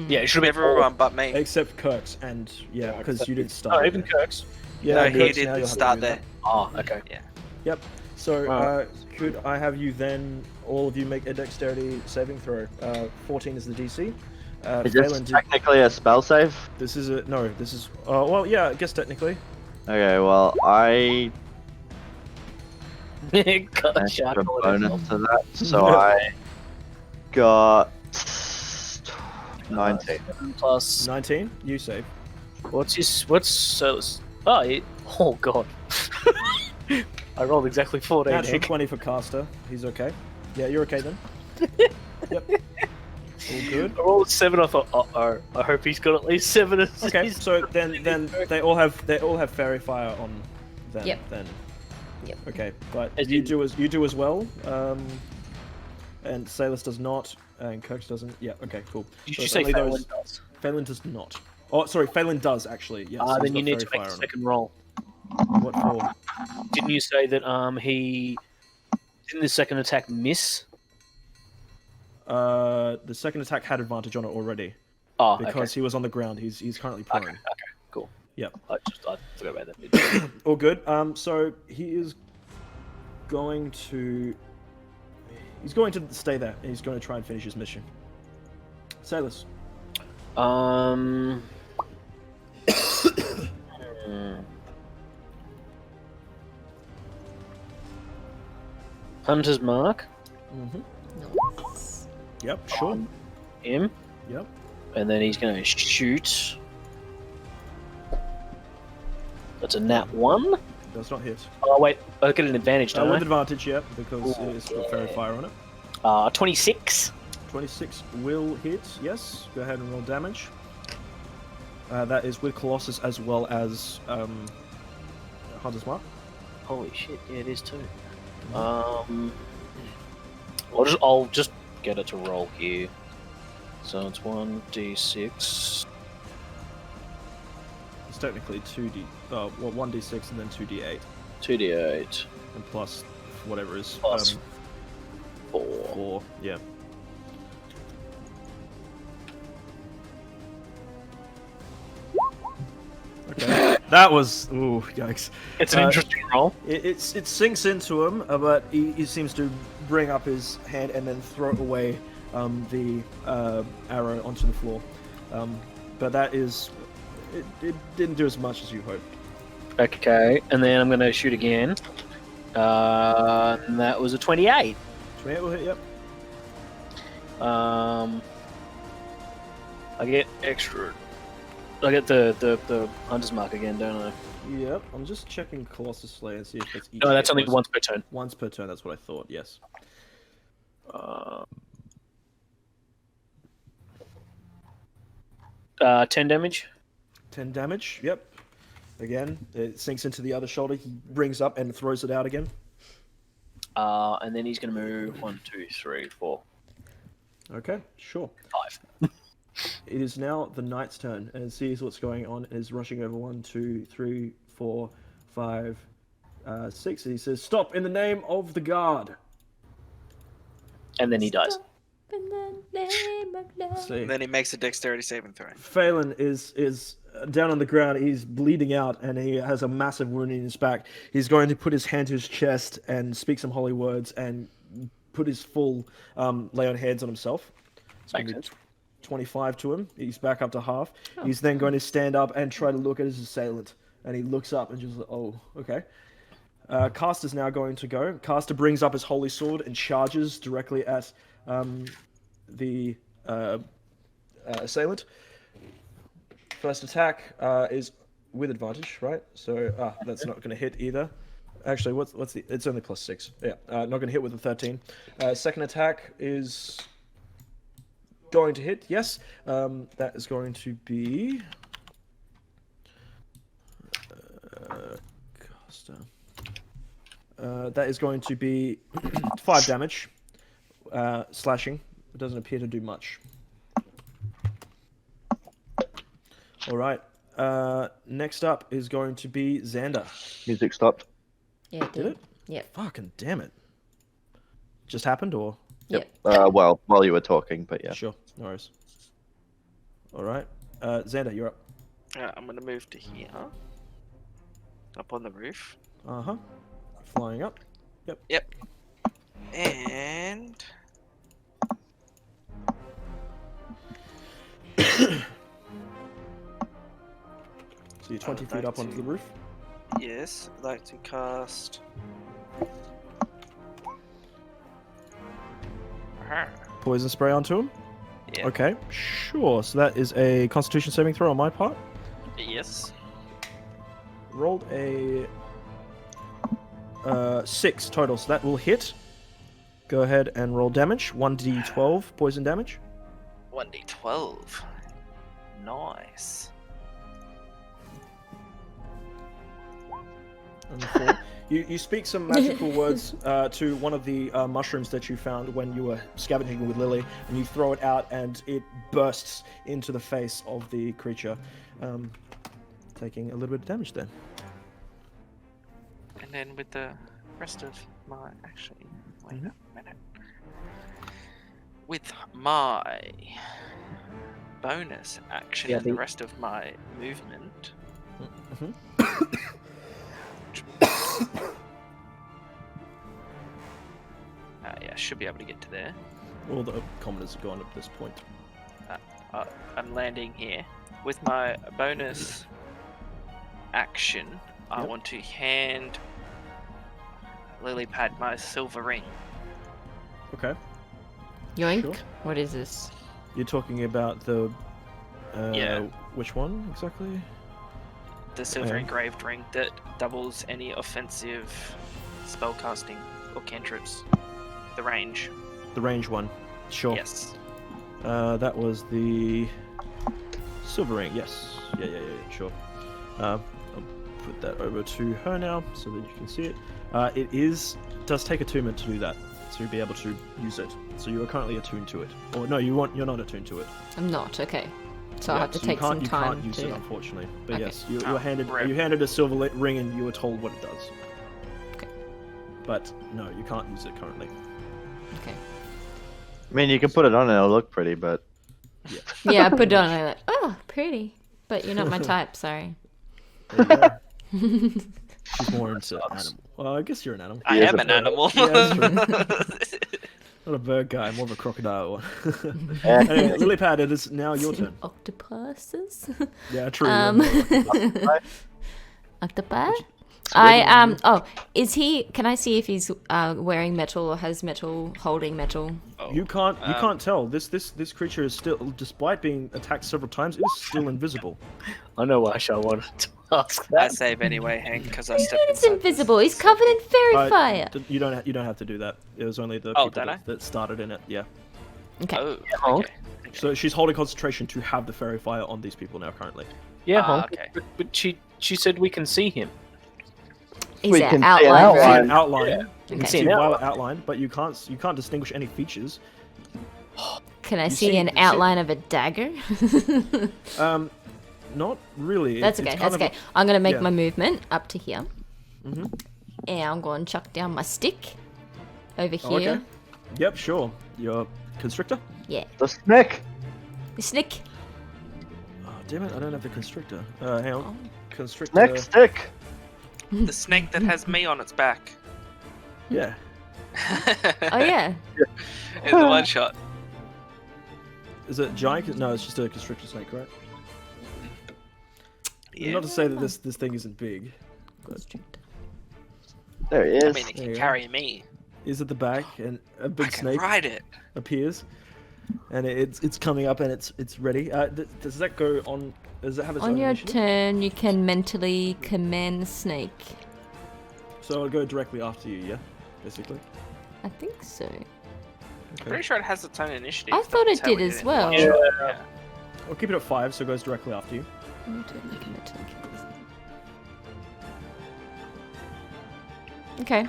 Yeah, it should have been Everyone but me. Except Kirk's, and yeah, because you didn't start. Oh, there. even Kirk's. Yeah, No, Kirk's, he now you'll didn't have to start do there. that. Oh, okay. Yep. So, Wow. could I have you then, all of you, make a dexterity saving throw? 14 is the DC. Is this Phelan, technically a spell save? this is a no. This is well, yeah, I guess technically. Okay, well, I Got a put a shark bonus to that, so I got 19. plus 19. You save. oh god. I rolled exactly 14. Natural Nick. 20 for caster. He's okay. Yeah, you're okay then. Yep. All good. I rolled 7. I thought, oh, I hope he's got at least 7. Okay, so then they all have fairy fire on them. Yep. Then. Yep. Okay, but As you in- do as well. And Salus does not, and Kirk doesn't. Yeah. Okay. Cool. Did So you it's say only Phelan does? Phelan does not. Oh, sorry. Phelan does actually. Yes. he's Then you got need to fairy make a fire on second roll. it. What for? Didn't you say that didn't the second attack miss? The second attack had advantage on it already Oh, because he was on the ground. He's currently prone. okay, cool. Yep. I forgot about that. All good. So he is going to stay there. And he's going to try and finish his mission. Salus. Hunter's mark. Yep. Sure. Him. Yep. And then he's going to shoot That's a nat 1. Does not hit. Oh, wait. I get an advantage, don't With I? advantage, yeah, because it's got fairy fire on it. 26. 26 will hit, yes. Go ahead and roll damage. That is with Colossus as well as Hunter's Mark. Holy shit, yeah, it is too. I'll just get it to roll here. So it's 1d6. It's technically 1d6 and then 2d8. 2d8. And plus whatever is... Plus 4. 4, yeah. Okay. That was... Ooh, yikes. It's an interesting roll. It sinks into him, but he seems to bring up his hand and then throw away the arrow onto the floor. But that is... It didn't do as much as you hoped. Okay, and then I'm going to shoot again. And that was a 28. 28 will hit, yep. I get extra... I get the Hunter's Mark again, don't I? Yep, I'm just checking Colossus Slayer and see if that's each No, that's hit only was- once per turn. Once per turn, that's what I thought, yes. 10 damage. 10 damage, yep. Again, it sinks into the other shoulder. He brings up and throws it out again. And then he's going to move 1, 2, 3, 4, Okay, sure. 5. It is now the knight's turn, and it sees what's going on, and is rushing over 1, 2, 3, 4, 5, 6. And he says, "Stop in the name of the guard." And then he dies. In the name of love. See. And then he makes a dexterity saving throw. Phelan is down on the ground. He's bleeding out, and he has a massive wound in his back. He's going to put his hand to his chest and speak some holy words and put his full lay on hands on himself. It's going Makes to be sense. 25 to him. He's back up to half. He's then going to stand up and try to look at his assailant. And he looks up and just, oh, okay. Caster's now going to go. Caster brings up his holy sword and charges directly at the assailant. First attack is with advantage, right? So that's not going to hit either. Actually, what's the? It's only +6. Yeah, not going to hit with a 13. Second attack is going to hit. Yes, that is going to be. Caster. That is going to be 5 damage, slashing. It doesn't appear to do much. All right. Next up is going to be Xander. Music stopped. Yeah, it Did it? Yep. Fucking damn it. Just happened, or? Yep. Well, while you were talking, but yeah. Sure. No worries. All right. Xander, you're up. I'm gonna move to here. Up on the roof. Uh-huh. Flying up. Yep. And So you're 20 I'd feet like up onto to- the roof. yes, I'd like to cast. Poison spray onto him. Yeah. Okay. Sure. So that is a Constitution saving throw on my part. Yes. Rolled a 6 total, so that will hit. Go ahead and roll damage. 1d12 poison damage. 1d12. Nice. And 4. You speak some magical words to one of the mushrooms that you found when you were scavenging with Lily, and you throw it out, and it bursts into the face of the creature, taking a little bit of damage there. And then with the rest of my actually wait a minute. With my bonus action Yeah, and the the- rest of my movement. Mhm. Yeah, should be able to get to there. All the commoners are gone at this point. I'm landing here. With my bonus action, I Yep. want to hand Lilypad my silver ring. Okay. Yoink. Sure. What is this? You're talking about the... Yeah. Which one exactly? the silver Okay. engraved ring that doubles any offensive spellcasting or cantrips. The range. The range one. Sure. Yes. That was the silver ring. Yes. Yeah. Sure. I'll put that over to her now so that you can see it. It does take attunement to do that, to be able to use it. So you are currently attuned to it. Or no, you're not attuned to it. I'm not. Okay. So I'll have to so take some you time can't use to. it, unfortunately. But Okay. yes, you Oh, were handed rip. you handed a silver ring and you were told what it does. Okay. But no, you can't use it currently. Okay. I mean, you can put it on and it'll look pretty, but Yeah, I put it on and I'm like, oh, pretty. But you're not my type. Sorry. There you go. She's more into animal. Well, I guess you're an animal. I He is am a an bird. animal. Yeah, that's Not a bird guy, more of a crocodile one. Eh. Anyway, Lilypad, it is now your turn. Octopuses. Yeah, true. Octopi. Regular Oh, is he? Can I see if he's wearing metal or has metal, holding metal? You can't tell. This creature is still, despite being attacked several times, it is still invisible. I know why I wanted to ask I that. save anyway, Hank, because I He's stepped It's inside invisible. He's covered in fairy fire. You don't have to do that. It was only the Oh, people don't I? that started in it. Yeah. Okay. Oh, Honk. okay. So she's holding concentration to have the fairy fire on these people now currently. Yeah, Ah, honk. okay. But she said we can see him. Is We it can see an outline? You see outline. an outline. Yeah. You can Okay. see See a an violet outline, but you can't distinguish any features. Can I You see see- an you see- outline of a dagger? Not really. That's It's okay. kind That's of a- okay. I'm gonna make yeah. my movement up to here, Mhm. and I'm going to chuck down my stick over Oh, here. okay. Yep, sure. Your constrictor? Yeah, the snake. the stick. Oh, damn it, I don't have the constrictor. Hang on. Oh. Constrictor. Snake stick. The snake that has me on its back. Yeah. Oh yeah. In the one shot. Is it giant? No, it's just a constrictor snake, right? Yeah. Not to say that this thing isn't big. But There he I is. mean, it There can you go. carry me. is at the back, and a I big can snake ride it. appears, and it's coming up, and it's ready. Does that go on? Does it have its On own your initiative? turn, you can mentally command the snake. So it'll go directly after you, yeah? Basically. I think so. Okay. Pretty sure it has its own initiative. I thought That's it how did we as it in well. one shot. Yeah. We'll keep it at 5, so it goes directly after you. Okay.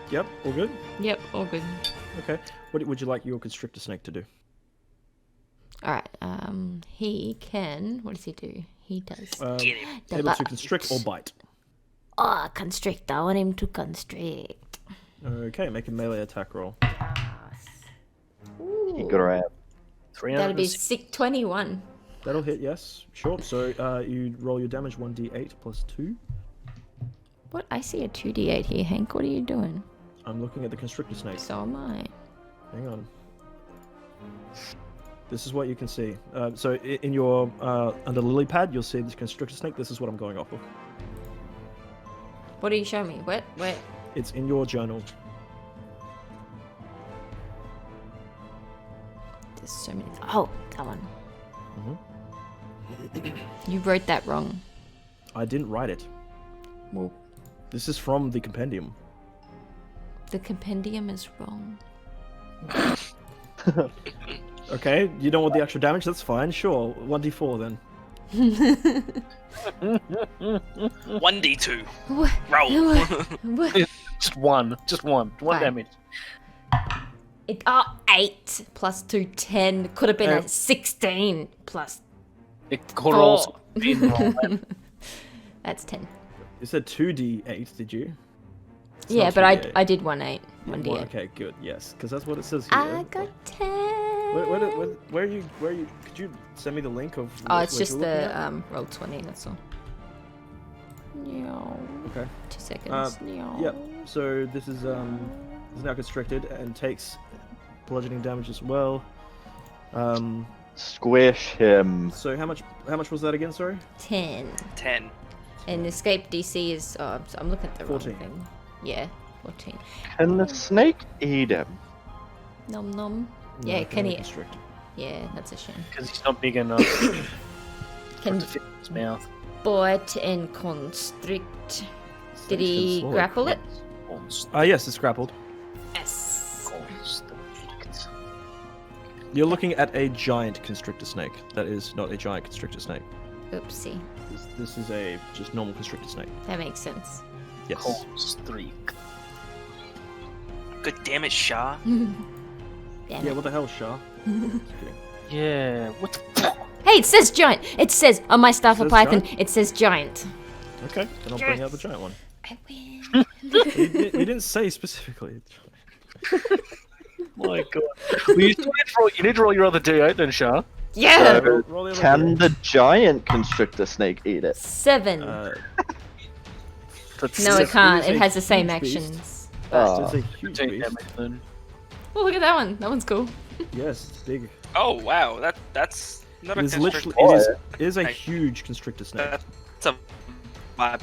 Yep, all good. Yep. All good. Okay. What would you like your constrictor snake to do? All right. He can. What does he do? He does. Get him. the Able to bite. constrict or bite. Oh, constrict. I want him to constrict. Okay, make a melee attack roll. He grab. That'll be 360. 21. That'll hit, yes. Sure. So you roll your damage 1d8 plus 2. What? I see a 2d8 here, Hank. What are you doing? I'm looking at the constrictor snake. So am I. Hang on. This is what you can see. So in your under lily pad, you'll see this constrictor snake. This is what I'm going off of. What are you showing me? What? Where? It's in your journal. There's so many. Oh, that one. Mhm. You wrote that wrong. I didn't write it. Well, This is from the compendium. the compendium is wrong. Okay, you don't want the extra damage? That's fine. Sure, 1d4 then. 1d2. What? Roll. What? Just one Fine. damage. 8 plus 2, 10. Could have been Uh, a 16 plus. It could also be wrong. That's 10. You said 2d8, did you? It's Yeah, not but 2d8. I did 1 8. Yeah, 1 well, d8. okay, good. Yes, because that's what it says here. I got 10. Where are you? Could you send me the link of? Oh, what- it's what just you're looking the at? roll 20. That's all. No. Okay. 2 seconds. Yep. So this is now constricted and takes bludgeoning damage as well. Squish him. So how much was that again? Sorry. 10. 10. And escape DC is. Oh, I'm looking at the 14. wrong thing. Yeah, 14. Can the snake eat him? Nom nom. No, Yeah, I can he? constrict. Yeah, that's a shame. Because he's not big enough Can to fit in his mouth. Bite and constrict. Did Thanks he for the grapple it? Yes, it's grappled. Yes. You're looking at a giant constrictor snake. That is not a giant constrictor snake. Oopsie. This is a just normal constrictor snake. That makes sense. Yes. Constrict. God damn it, Shah. Damn Yeah, it. what the hell, Shah? Just kidding. Yeah. What the fuck? Hey, it says giant. It says on my staff of Says Python. giant? It says giant. Okay, then I'll bring out the giant one. I win. You didn't say specifically. My God. Well, you need to roll your other D8 then, Shah. Yeah. So, Roll the other can one. the giant constrictor snake eat it? 7. That's No, it can't. is It a has the same huge beast. actions. Oh. It's a huge 15 beast. damage then. Oh, look at that one. That one's cool. Yes, it's big. Oh wow, that's not a It is literally constrictor. it is a Hey. huge constrictor snake. That's a vibe.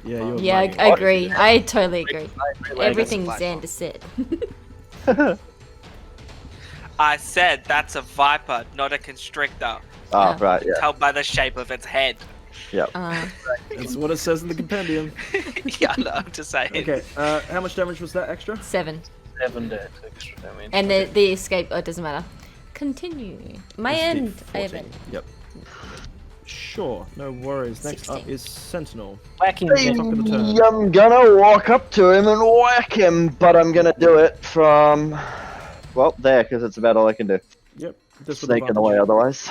Yeah, you're Yeah, right. I agree. I totally agree. Everything That's Xander said. I said that's a viper, not a constrictor. Ah, right, yeah. Tell by the shape of its head. That's what it says in the compendium. Yeah, no, I'm just saying. Okay, how much damage was that extra? 7. 7 damage extra damage. And the escape, oh, it doesn't matter. Continue. My It's end. I 14. haven't. Yep. Sure, no worries. Next 16. up is Sentinel. Whacking Hey, Top of the turn. I'm gonna walk up to him and whack him, but I'm gonna do it from, well, there, because it's about all I can do. Yep. This with Snaking away advantage. otherwise.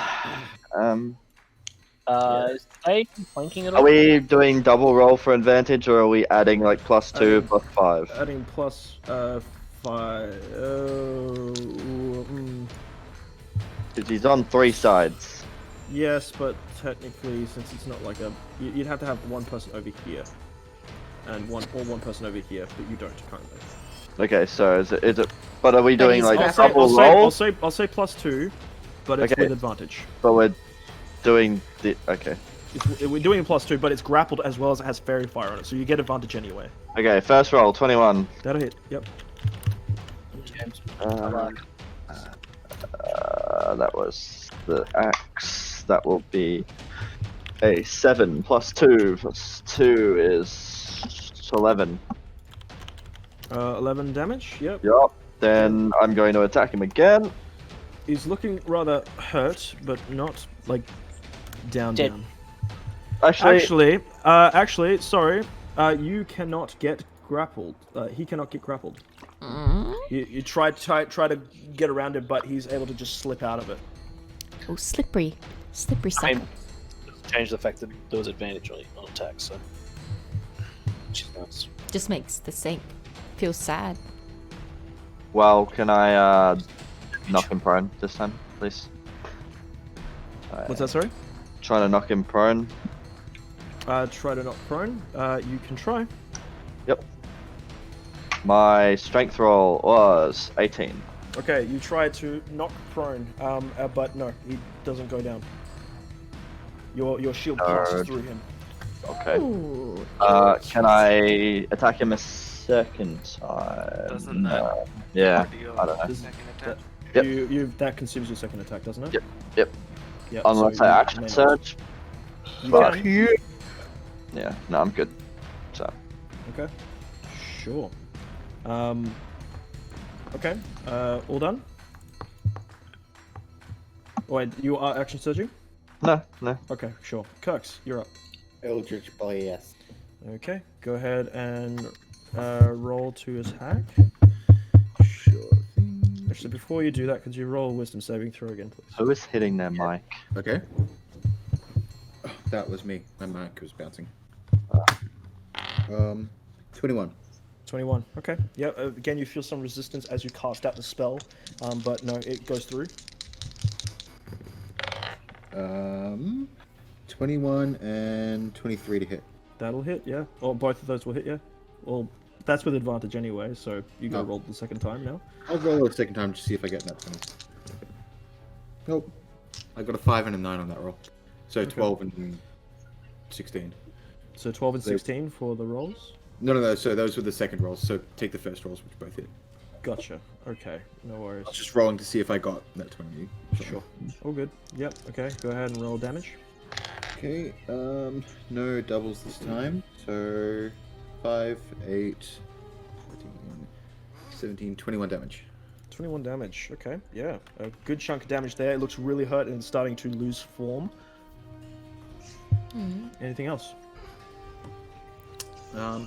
Is they flanking at all? Are we doing double roll for advantage, or are we adding like +2, +5? Adding plus 5. Because he's on 3 sides. Yes, but technically, since it's not like a, you'd have to have one person over here, and one person over here, but you don't currently. Okay, so is it? But are we But doing he's like grappled. double roll? I'll say +2, but it's Okay. with advantage. But we're doing the okay. We're doing a +2, but it's grappled as well as it has fairy fire on it, so you get advantage anyway. Okay, first roll 21. That'll hit. Yep. That was the axe. That will be a 7 +2 +2 is 11. 11 damage. Yep. Yup. Then I'm going to attack him again. He's looking rather hurt, but not like down. Dead. Actually, Actually, sorry. You cannot get grappled. He cannot get grappled. You try to get around him, but he's able to just slip out of it. Oh, slippery. Slippery I sucker. mean, change the fact that there was advantage on attacks, so. Which is nice. Just makes the snake feel sad. well, can I knock him prone this time, please? What's that? Sorry. Trying to knock him prone. Try to knock prone. You can try. Yep. My strength roll was 18. Okay, you try to knock prone, but no, he doesn't go down. Your shield passes through him. Okay. Ooh. Can I attack him a second time? Doesn't that Yeah. do your I don't know. Does- second attack? Yep. That consumes your second attack, doesn't it? Yep. Yep. Yep. Unless so I you action may not. surge. You Fuck can. you. Yeah. No, I'm good. So. Okay. Sure. Okay. All done. Wait, you are action surging? No. No. Okay, sure. Kirks, you're up. Eldritch Blast. Okay, go ahead and roll to attack. Sure thing. Actually, before you do that, could you roll a wisdom saving throw again, please? Who is hitting their mic? Okay. Oh, that was me. My mic was bouncing. 21. 21. Okay. Yeah. Again, you feel some resistance as you cast out the spell, but no, it goes through. 21 and 23 to hit. That'll hit. Yeah. Or both of those will hit. Yeah. Well, that's with advantage anyway, so you go Oh. roll the second time now. I'll roll a second time to see if I get that 20. Nope. I got a 5 and a 9 on that roll. So 12 and 16. So 12 and So- 16 for the rolls. No. So those were the second rolls. So take the first rolls, which both hit. Gotcha. Okay. No worries. I was just rolling to see if I got that 20. Sure. All good. Yep. Okay. Go ahead and roll damage. Okay, no doubles this time. So 5, 8, 14, 17, 21 damage. 21 damage. Okay, yeah. A good chunk of damage there. It looks really hurt and starting to lose form. Anything else? I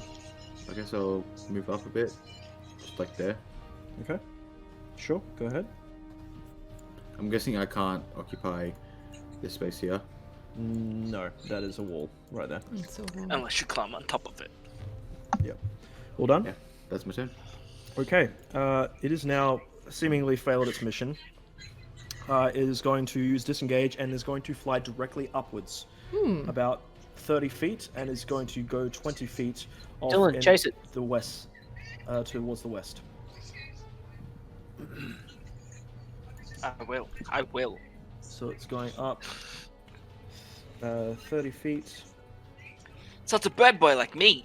guess I'll move up a bit. Just like there. Okay. Sure, go ahead. I'm guessing I can't occupy this space here. No, that is a wall right there. It's all wrong. Unless you climb on top of it. Yep. All done? Yeah, that's my turn. Okay. It is now seemingly failed its mission. It is going to use disengage and is going to fly directly upwards. About 30 feet and is going to go 20 feet off Dylan, in chase it. the west, towards the west. I will. I will. So it's going up 30 feet So it's a bird boy like me.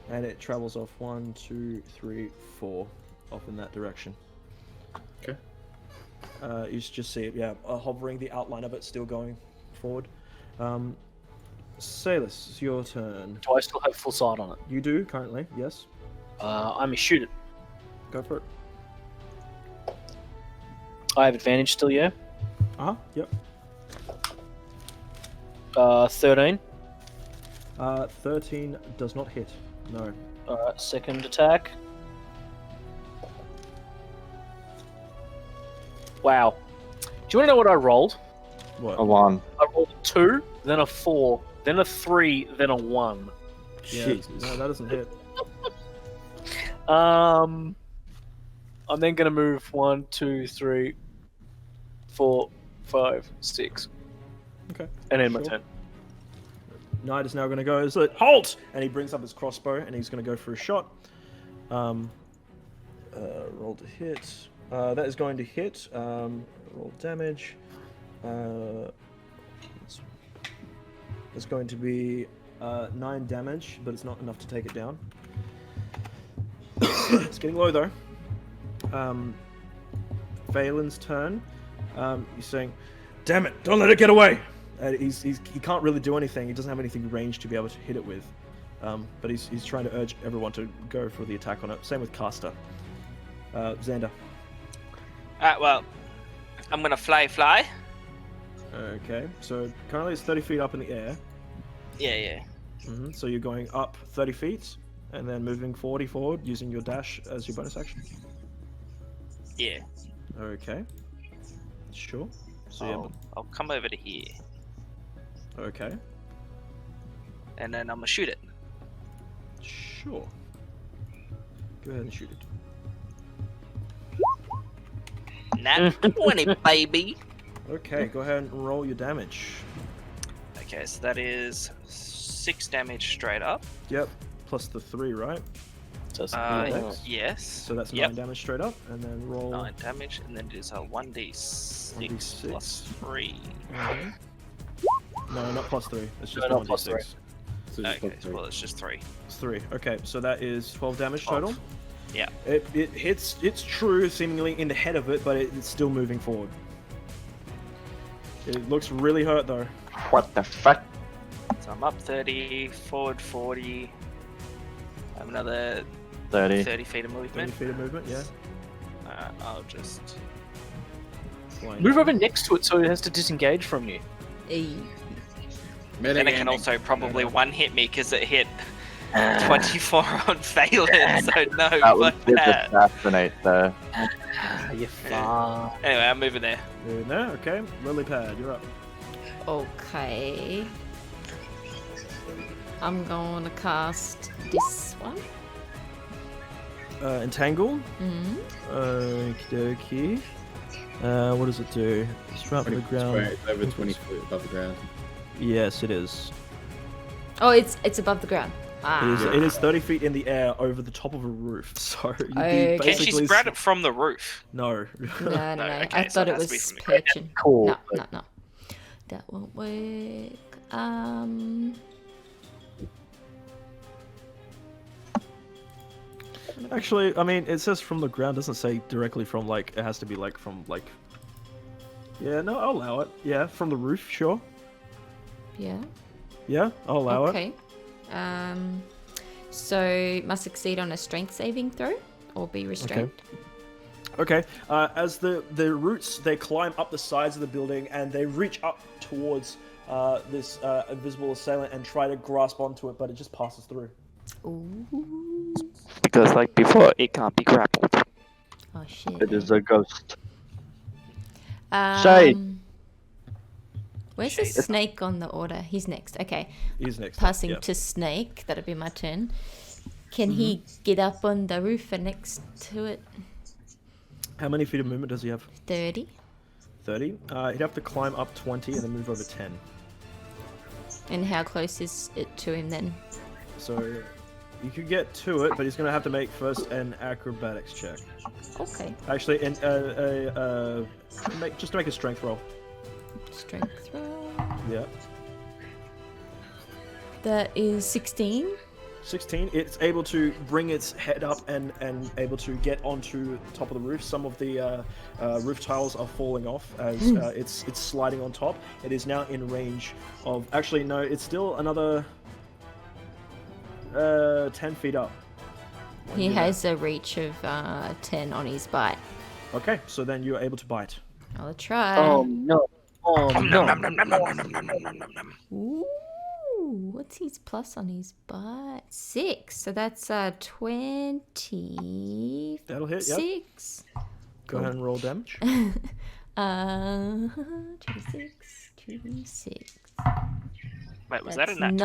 and it travels off 1, 2, 3, 4 off in that direction. Okay. You just see it, yeah, hovering, the outline of it still going forward. Salus, it's your turn. Do I still have full sight on it? You do currently, yes. I'm gonna shoot it. Go for it. I have advantage still, yeah? Yep. 13. 13 does not hit. No. Second attack. Wow. Do you want to know what I rolled? What? A 1. I rolled a 2, then a 4, then a 3, then a 1. Yeah, Jesus. no, that doesn't hit. I'm then gonna move 1, 2, 3, 4, 5, 6. Okay. And end my Sure. turn. Knight is now going to go. It's like, halt! And he brings up his crossbow and he's going to go for a shot. Roll to hit. That is going to hit. Roll damage. It's going to be 9 damage, but it's not enough to take it down. It's getting low though. Valen's turn. He's saying, "Damn it! Don't let it get away!" He can't really do anything. He doesn't have anything ranged to be able to hit it with. But he's trying to urge everyone to go for the attack on it. Same with Caster. Xander. Well, I'm gonna fly. Okay, so currently it's 30 feet up in the air. Yeah. So you're going up 30 feet and then moving 40 forward using your dash as your bonus action. Yeah. Okay. Sure. So I'll come over to here, okay. and then I'm gonna shoot it. Sure. Go ahead and shoot it. Nat 20, baby. Okay, go ahead and roll your damage. Okay, so that is 6 damage straight up. Yep. Plus the 3, right? So it's Yes. So that's 9 Yep. damage straight up, and then roll 9 damage, and then it is a 1d6 1d6. plus 3. Mhm. No, not plus 3. It's just No, one not plus 1d6. So just Okay, got three. well it's just 3. It's 3. Okay, so that is 12 damage total. Yeah. It hits. It's true, seemingly in the head of it, but it's still moving forward. It looks really hurt though. What the fuck? So I'm up 30, forward 40. I have another 30. 30 feet of 30 movement. feet of movement, yeah. I'll just. Flying Move down. over next to it so it has to disengage from you. Then it can also probably one hit me because it hit 24 on Phelan, so no, That would fuck did that. assassinate though. You far. Anyway, I'm moving there. No, okay. Lily pad, you're up. Okay. I'm going to cast this one. Entangle. Mm. Okie dokie. What does it do? It's right on the ground. It's over 20 feet above the ground. Yes, it is. Oh, it's above the ground. It is 30 feet in the air over the top of a roof. So you'd be Okay. Can she basically sprout it from the roof? No. No. No, okay, I so thought it it has to be was from the ground. perching. Cool. No. That won't work. Actually, I mean, it says from the ground. Doesn't say directly from, like, it has to be, like, from, like... Yeah, no, I'll allow it. Yeah, from the roof, sure. Yeah. Yeah, I'll allow it. Okay. So must succeed on a strength saving throw or be restrained. Okay. As the roots, they climb up the sides of the building and they reach up towards this invisible assailant and try to grasp onto it, but it just passes through. Ooh. Because, like before, it can't be grappled. Oh shit. It is a ghost. Where's the snake on the order? He's next. Okay. He's next. Passing to snake. That'll be my turn. Can he get up on the roof and next to it? How many feet of movement does he have? 30. 30. He'd have to climb up 20 and then move over 10. And how close is it to him then? So you could get to it, but he's going to have to make first an acrobatics check. Okay. Actually, and just to make a strength roll. Strength roll. Yeah. That is 16. 16. It's able to bring its head up and able to get onto the top of the roof. Some of the roof tiles are falling off as it's sliding on top. It is now in range of... Actually, no, it's still another 10 feet up. He has a reach of 10 on his bite. Okay, so then you're able to bite. I'll try. Oh no! Oh no! Ooh, what's his plus on his bite? 6. So that's 20. That'll hit, yep. 6. Go ahead and roll damage. 26. 26. Wait, was That's that a nat 20 shot?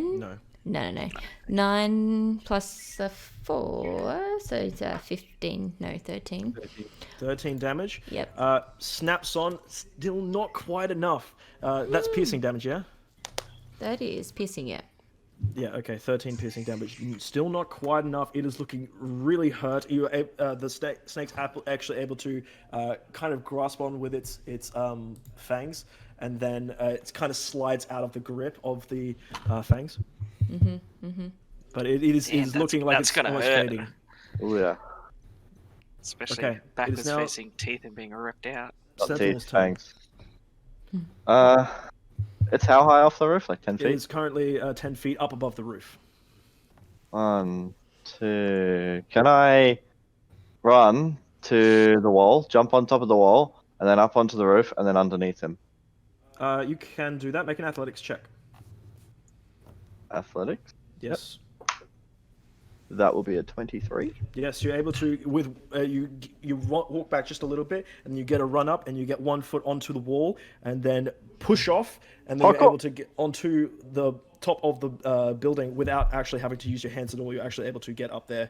9. No. No. 9 plus 4, so it's 15. No, 13. 13 damage. Yep. Snaps on, still not quite enough. That's piercing damage, yeah? That is piercing it. Yeah, okay, 13 piercing damage. Still not quite enough. It is looking really hurt. The snake's actually able to kind of grasp on with its fangs, and then it kind of slides out of the grip of the fangs. But it is looking like it's almost fading. Oh yeah. Especially Okay, backwards now- facing teeth and being ripped out. Not Sentinel's teeth, turn. thanks. It's how high off the roof? Like 10 It feet? is currently 10 feet up above the roof. 1, 2. Can I run to the wall, jump on top of the wall, and then up onto the roof, and then underneath him? You can do that. Make an athletics check. Athletics? Yes. That will be a 23. Yes, you're able to. With you walk back just a little bit, and you get a run up, and you get 1 foot onto the wall, and then push off, and then you're able to get onto the top of the building without actually having to use your hands at all. You're actually able to get up there,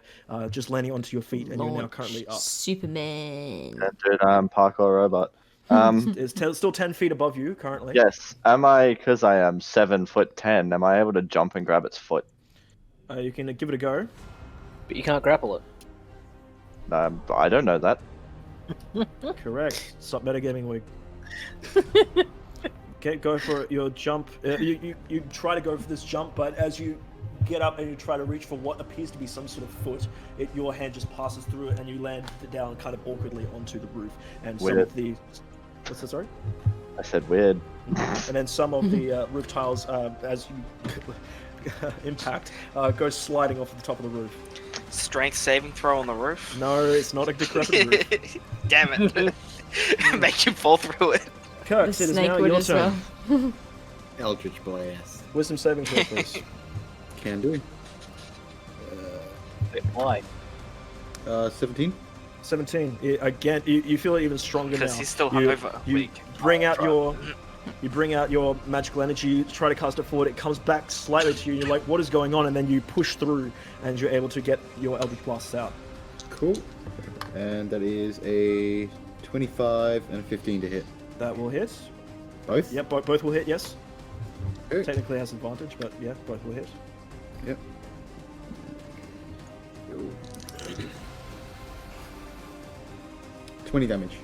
just landing onto your feet, and you're now currently up. Superman. Yeah, dude, I'm parkour robot. It's still 10 feet above you currently. Yes. Am I, because I am 7'10", am I able to jump and grab its foot? You can give it a go. But you can't grapple it. I don't know that. Correct. Stop metagaming, Wig. Okay, go for your jump. You try to go for this jump, but as you get up and you try to reach for what appears to be some sort of foot, your hand just passes through it and you land down kind of awkwardly onto the roof. And some Weird. of the... What's that, sorry? I said weird. And then some of the roof tiles, as you impact, go sliding off the top of the roof. Strength saving throw on the roof? No, it's not a decrepit roof. Damn it. Make him fall through it. Kirk, The it is snake now would your as turn. well. Eldritch Blast. Wisdom saving throw, please. Can do. Why? 17. 17. Again, you feel it even stronger now. Because he's still You- hungover. You Weak. bring out Try. your magical energy. You try to cast it forward. It comes back slightly to you. And you're like, "What is going on?" And then you push through, and you're able to get your Eldritch Blasts out. Cool. And that is a 25 and a 15 to hit. That will hit. Both? Yep, both will hit. Yes. Okay. Technically has advantage, but yeah, both will hit. Yep. 20 damage.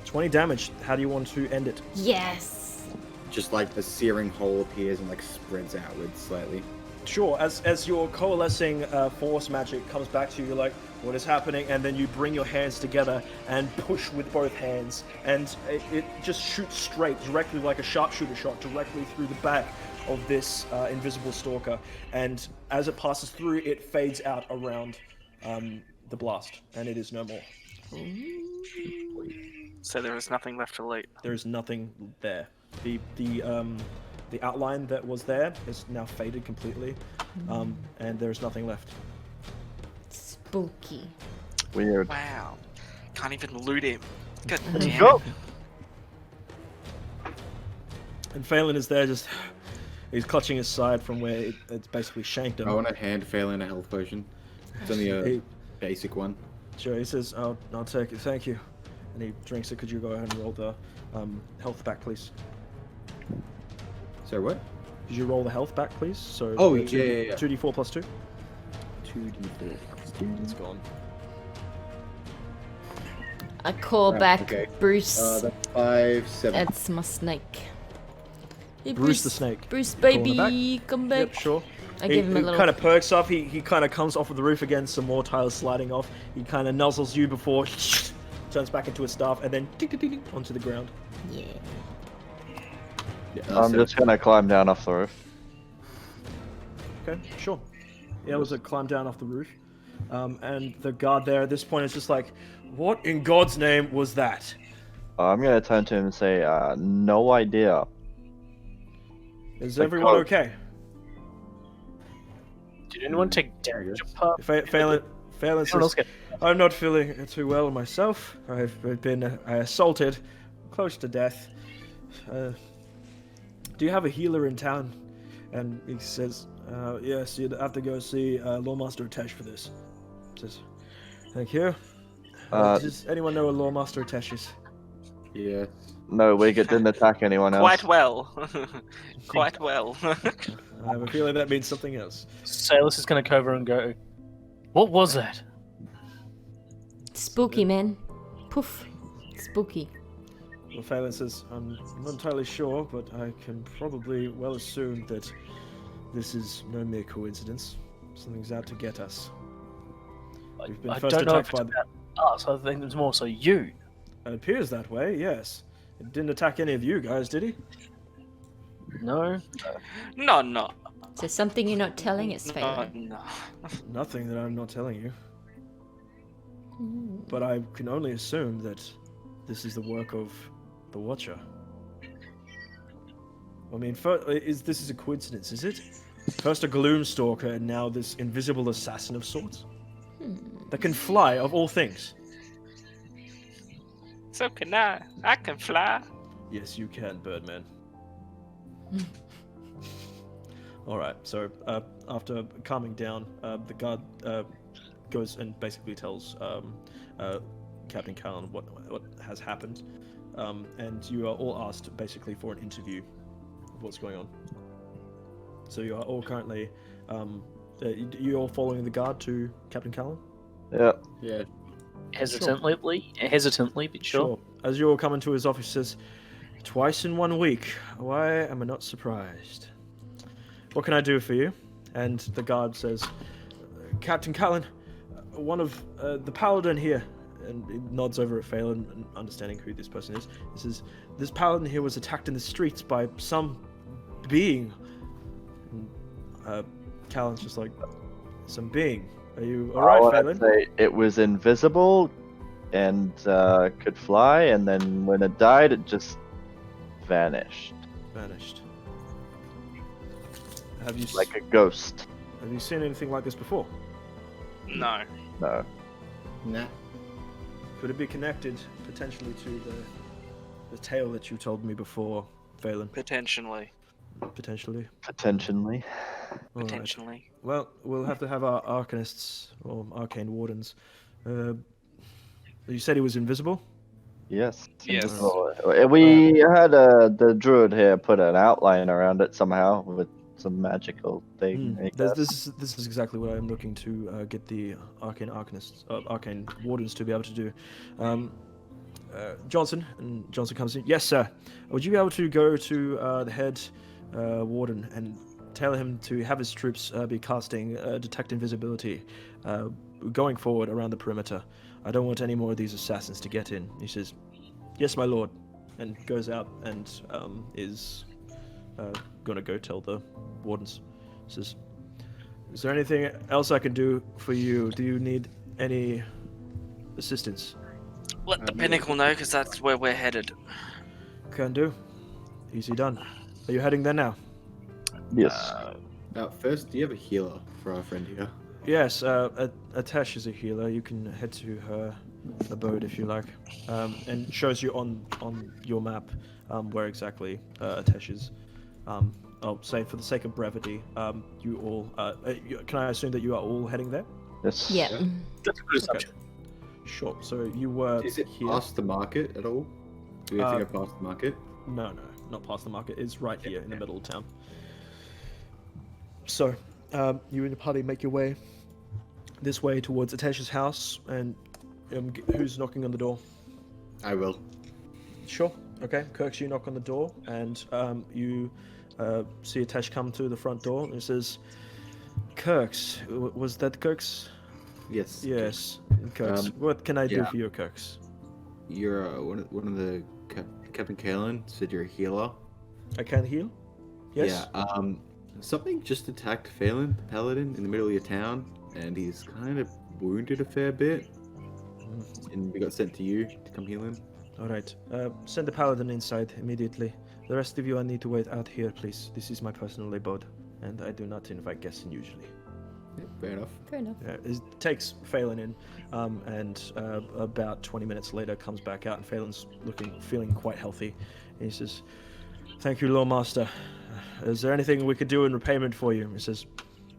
20 damage. How do you want to end it? Yes. Just like a searing hole appears and like spreads outwards slightly. Sure. As your coalescing force magic comes back to you, you're like, What is happening? And then you bring your hands together and push with both hands, and it just shoots straight, directly like a sharpshooter shot, directly through the back of this invisible stalker. And as it passes through, it fades out around the blast, and it is no more. So there is nothing left to loot. There is nothing there. The outline that was there is now faded completely, and there is nothing left. Spooky. Weird. Wow. Can't even loot him. God damn. Go. And Phelan is there, just he's clutching his side from where it's basically shanked him. I want to hand Phelan a health potion. It's only a basic one. Sure, he says, "I'll take it, thank you." And he drinks it. Could you go ahead and roll the health back, please? So what? Could you roll the health back, please? So Oh, 2d4 plus 2. 2d4. It's gone. I call back okay. Bruce. That's 5, 7. That's my snake. Hey, Bruce the snake. Bruce, Calling baby, come back. Yep, sure. I give him a little. kind of perks up. He kind of comes off of the roof again. Some more tiles sliding off. He kind of nuzzles you before turns back into a staff and then tick, tick, tick, tick, onto the ground. Yeah. I'm just gonna climb down off the roof. Okay, sure. Yeah, it was a climb down off the roof. And the guard there at this point is just like, what in God's name was that? I'm gonna turn to him and say, no idea. Is Like, everyone oh. okay? Did anyone take damage apart? Phelan Anyone else says, get... I'm not feeling too well myself. I've been assaulted, close to death. Do you have a healer in town? And he says, yes, you'd have to go see Lawmaster Tesh for this. Says, thank you. Does anyone know a Lawmaster Tesh is? Yes. No, Wiggett didn't attack anyone else. Quite well. Quite well. I have a feeling that means something else. Salus is going to come over and go, what was that? Spooky, man. Poof. Spooky. Well, Phelan says, I'm not entirely sure, but I can probably well assume that this is no mere coincidence. Something's out to get us. We've been I first don't know if attacked it's by about us. I think it's more so you. It appears that way, yes. It didn't attack any of you guys, did he? No? No. Is there something you're not telling us, Phelan? No. Nothing that I'm not telling you. Hmm. But I can only assume that this is the work of the Watcher. I mean, this is a coincidence, is it? First a Gloomstalker, and now this invisible assassin of sorts? That can fly, of all things. So can I. I can fly. Yes, you can, Birdman. Alright, so after calming down, the guard goes and basically tells Captain Callan what has happened. And you are all asked basically for an interview of what's going on. So you are all currently, you all following the guard to Captain Callan? Yeah. Yeah. Hesitantly, but sure. As you all come into his office, he says, twice in 1 week. Why am I not surprised? What can I do for you? And the guard says, Captain Callan, one of the paladin here, and he nods over at Phelan, and understanding who this person is. He says, this paladin here was attacked in the streets by some being. And, Callan's just like, some being. Are you alright, Phelan? Say it was invisible and could fly, and then when it died, it just vanished. Vanished. Have you Like a ghost. have you seen anything like this before? No. No. Nah. Could it be connected potentially to the tale that you told me before, Phelan? Potentially. Potentially. Potentially. All right. Potentially. Well, we'll have to have our arcanists or arcane wardens. You said he was invisible? Yes. Yes. invisible. We had the druid here put an outline around it somehow with some magical thing. I guess. This is exactly what I'm looking to get the arcane wardens to be able to do. Johnson comes in. Yes, sir. Would you be able to go to the head warden and tell him to have his troops be casting detect invisibility going forward around the perimeter. I don't want any more of these assassins to get in. He says, yes, my lord, and goes out and is gonna go tell the wardens. Says, is there anything else I can do for you? Do you need any assistance? Let the Pinnacle know, because that's where we're headed. Can do. Easy done. Are you heading there now? Yes. First, do you have a healer for our friend here? Yes, Atesh is a healer. You can head to her abode if you like. And shows you on your map where exactly Atesh is. I'll say for the sake of brevity, you all... can I assume that you are all heading there? Yes. Yeah. That's a good assumption. Sure, so you were Is it here... past the market at all? Do we have to go past the market? No, not past the market. It's right here in the middle of town. So, you and your party make your way this way towards Atesh's house, and who's knocking on the door? I will. Sure. Okay. Kirks, you knock on the door, and you see Atesh come to the front door, and he says, "Kirks, was that Kirks?" Yes. Yes, Kirks. What can I do yeah. for you, Kirks? You're one of the Captain Kalen said you're a healer. I can heal. Yes. Yeah. Something just attacked Phelan, the paladin, in the middle of your town, and he's kind of wounded a fair bit. And we got sent to you to come heal him. All right. Send the paladin inside immediately. The rest of you, I need to wait out here, please. This is my personal abode, and I do not invite guests in usually. Yeah, fair enough. Fair enough. Yeah, it takes Phelan in, and about 20 minutes later comes back out, and Phelan's feeling quite healthy. And he says, "Thank you, Lawmaster. Is there anything we could do in repayment for you?" He says,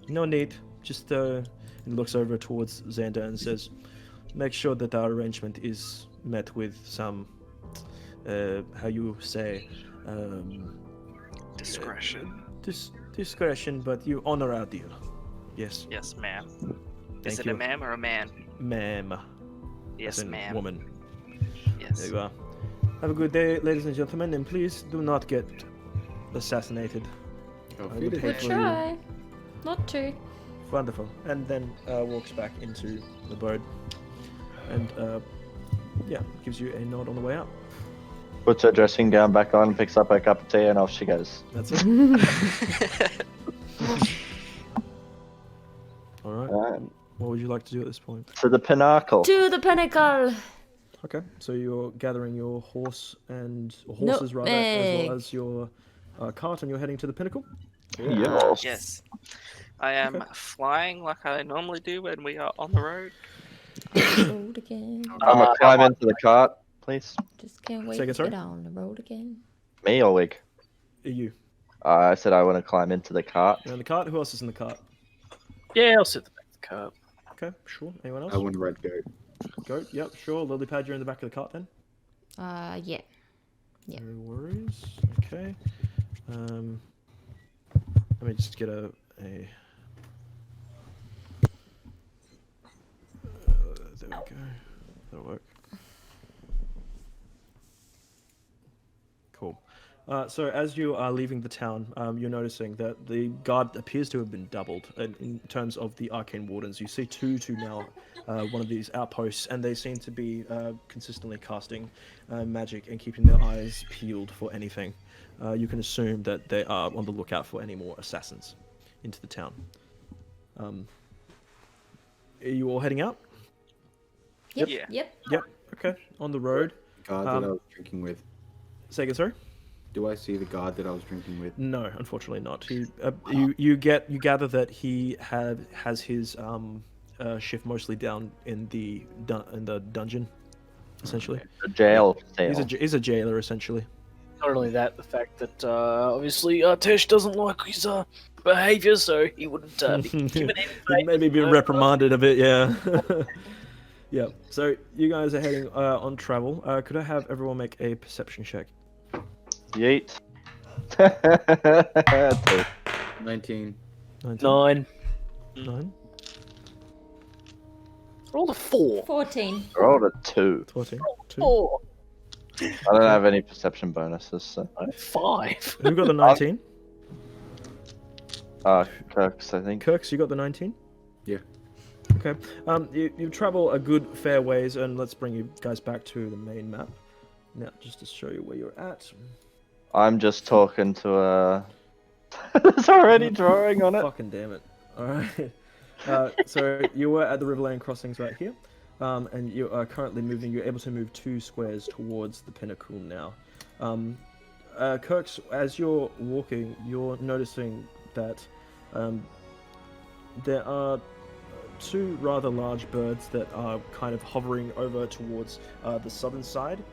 "No need. Just," and looks over towards Xander and says, "Make sure that our arrangement is met with some, how you say, Discretion. Discretion, but you honor our deal. Yes, Yes, ma'am. Thank Is it you. a ma'am or a man? ma'am. Yes, As in ma'am. woman. Yes. There you are. Have a good day, ladies and gentlemen, and please do not get assassinated. Oh, I would feed hate it. for you. Try. Not to. Wonderful. And then walks back into the boat, and gives you a nod on the way out. Puts her dressing gown back on, picks up her cup of tea, and off she goes. That's it. All right. What would you like to do at this point? To the pinnacle. To the pinnacle. Okay, so you're gathering your horses, as well as your cart, and you're heading to the pinnacle. Yes. Yes. I am flying like I normally do when we are on the road. Road again. I'm gonna climb into the cart, please. Just can't wait Say again, to sorry? get on the road again. Me or Wig? You. I said I want to climb into the cart. You're in the cart. Who else is in the cart? Yeah, I'll sit at the back of the car. Okay, sure. Anyone else? I want a red goat. Goat. Yep, sure. Lilypad, you're in the back of the cart then. Yeah. Yeah. No worries. Okay. Let me just get a. There we go. That'll work. Cool. So as you are leaving the town, you're noticing that the guard appears to have been doubled in terms of the arcane wardens. You see two to now one of these outposts, and they seem to be consistently casting magic and keeping their eyes peeled for anything. You can assume that they are on the lookout for any more assassins into the town. Are you all heading out? Yep. Yeah. Yep. Yep. Okay. On the road. Guard that I was drinking with. Say again, sorry? Do I see the guard that I was drinking with? No, unfortunately not. You gather that he has his shift mostly down in the dungeon, essentially. The jail cell. He's a jailer essentially. Not only that, the fact that obviously Tesh doesn't like his behaviour, so he wouldn't be given anything. Maybe been reprimanded a bit, yeah. Yeah. So you guys are heading on travel. Could I have everyone make a perception check? Yeet. 19. 9. 9. Roll a 4. 14. Rolled a 2. 14. 2. 4. I don't have any perception bonuses, so. 5. Who got the 19? Kirk's, I think. Kirks, you got the 19? Yeah. Okay. You travel a good fair ways, and let's bring you guys back to the main map. Now, just to show you where you're at. I'm just talking to a. There's already drawing on it. Fucking damn it. Alright. So you were at the Riverland crossings right here. And you are currently moving. You're able to move 2 squares towards the pinnacle now. Kirks, as you're walking, you're noticing that there are 2 rather large birds that are kind of hovering over towards the southern side.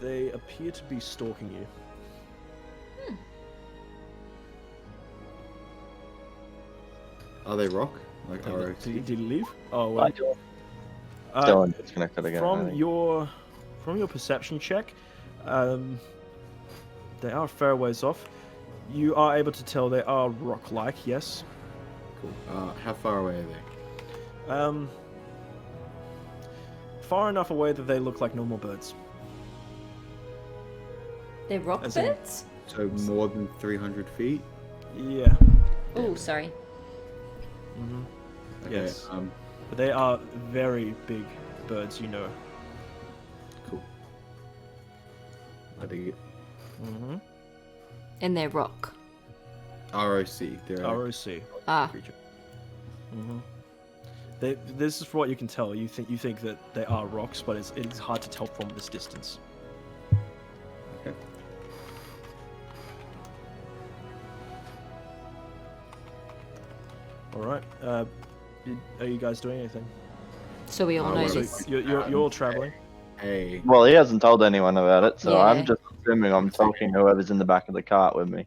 They appear to be stalking you. Are they rock? Like arrows? Did he leave? Oh, I wait. do. Still disconnected again. I From think. your perception check, they are a fair ways off. You are able to tell they are rock-like, yes. Cool. How far away are they? Far enough away that they look like normal birds. They're rock As in- birds? So more than 300 feet? Yeah. Oh, sorry. hmm Okay, Yes. But they are very big birds, you know. Cool. I dig it. Mm-hmm. And they're rock. ROC. They're a ROC Ah. creature. Mm-hmm. This is for what you can tell. You think that they are rocks, but it's hard to tell from this distance. Okay. All right. Are you guys doing anything? So we all Oh, know well, So this. you're all traveling. Hey. Well, he hasn't told anyone about it, so Yeah. I'm just assuming I'm talking to whoever's in the back of the cart with me.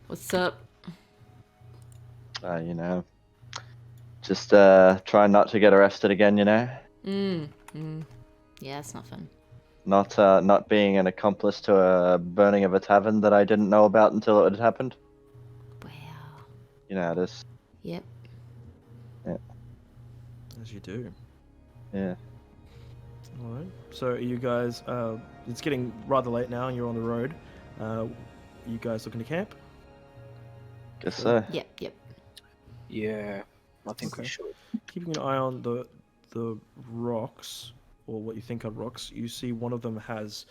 What's up? You know, just trying not to get arrested again. You know, Yeah, it's not fun. not being an accomplice to a burning of a tavern that I didn't know about until it had happened. Wow. You know how it is. Yep. As you do. Yeah. All right. So are you guys, it's getting rather late now, and you're on the road. You guys looking to camp? Guess so. Yep. Yeah, I think Okay. we should. Keeping an eye on the rocks, or what you think are rocks, you see one of them has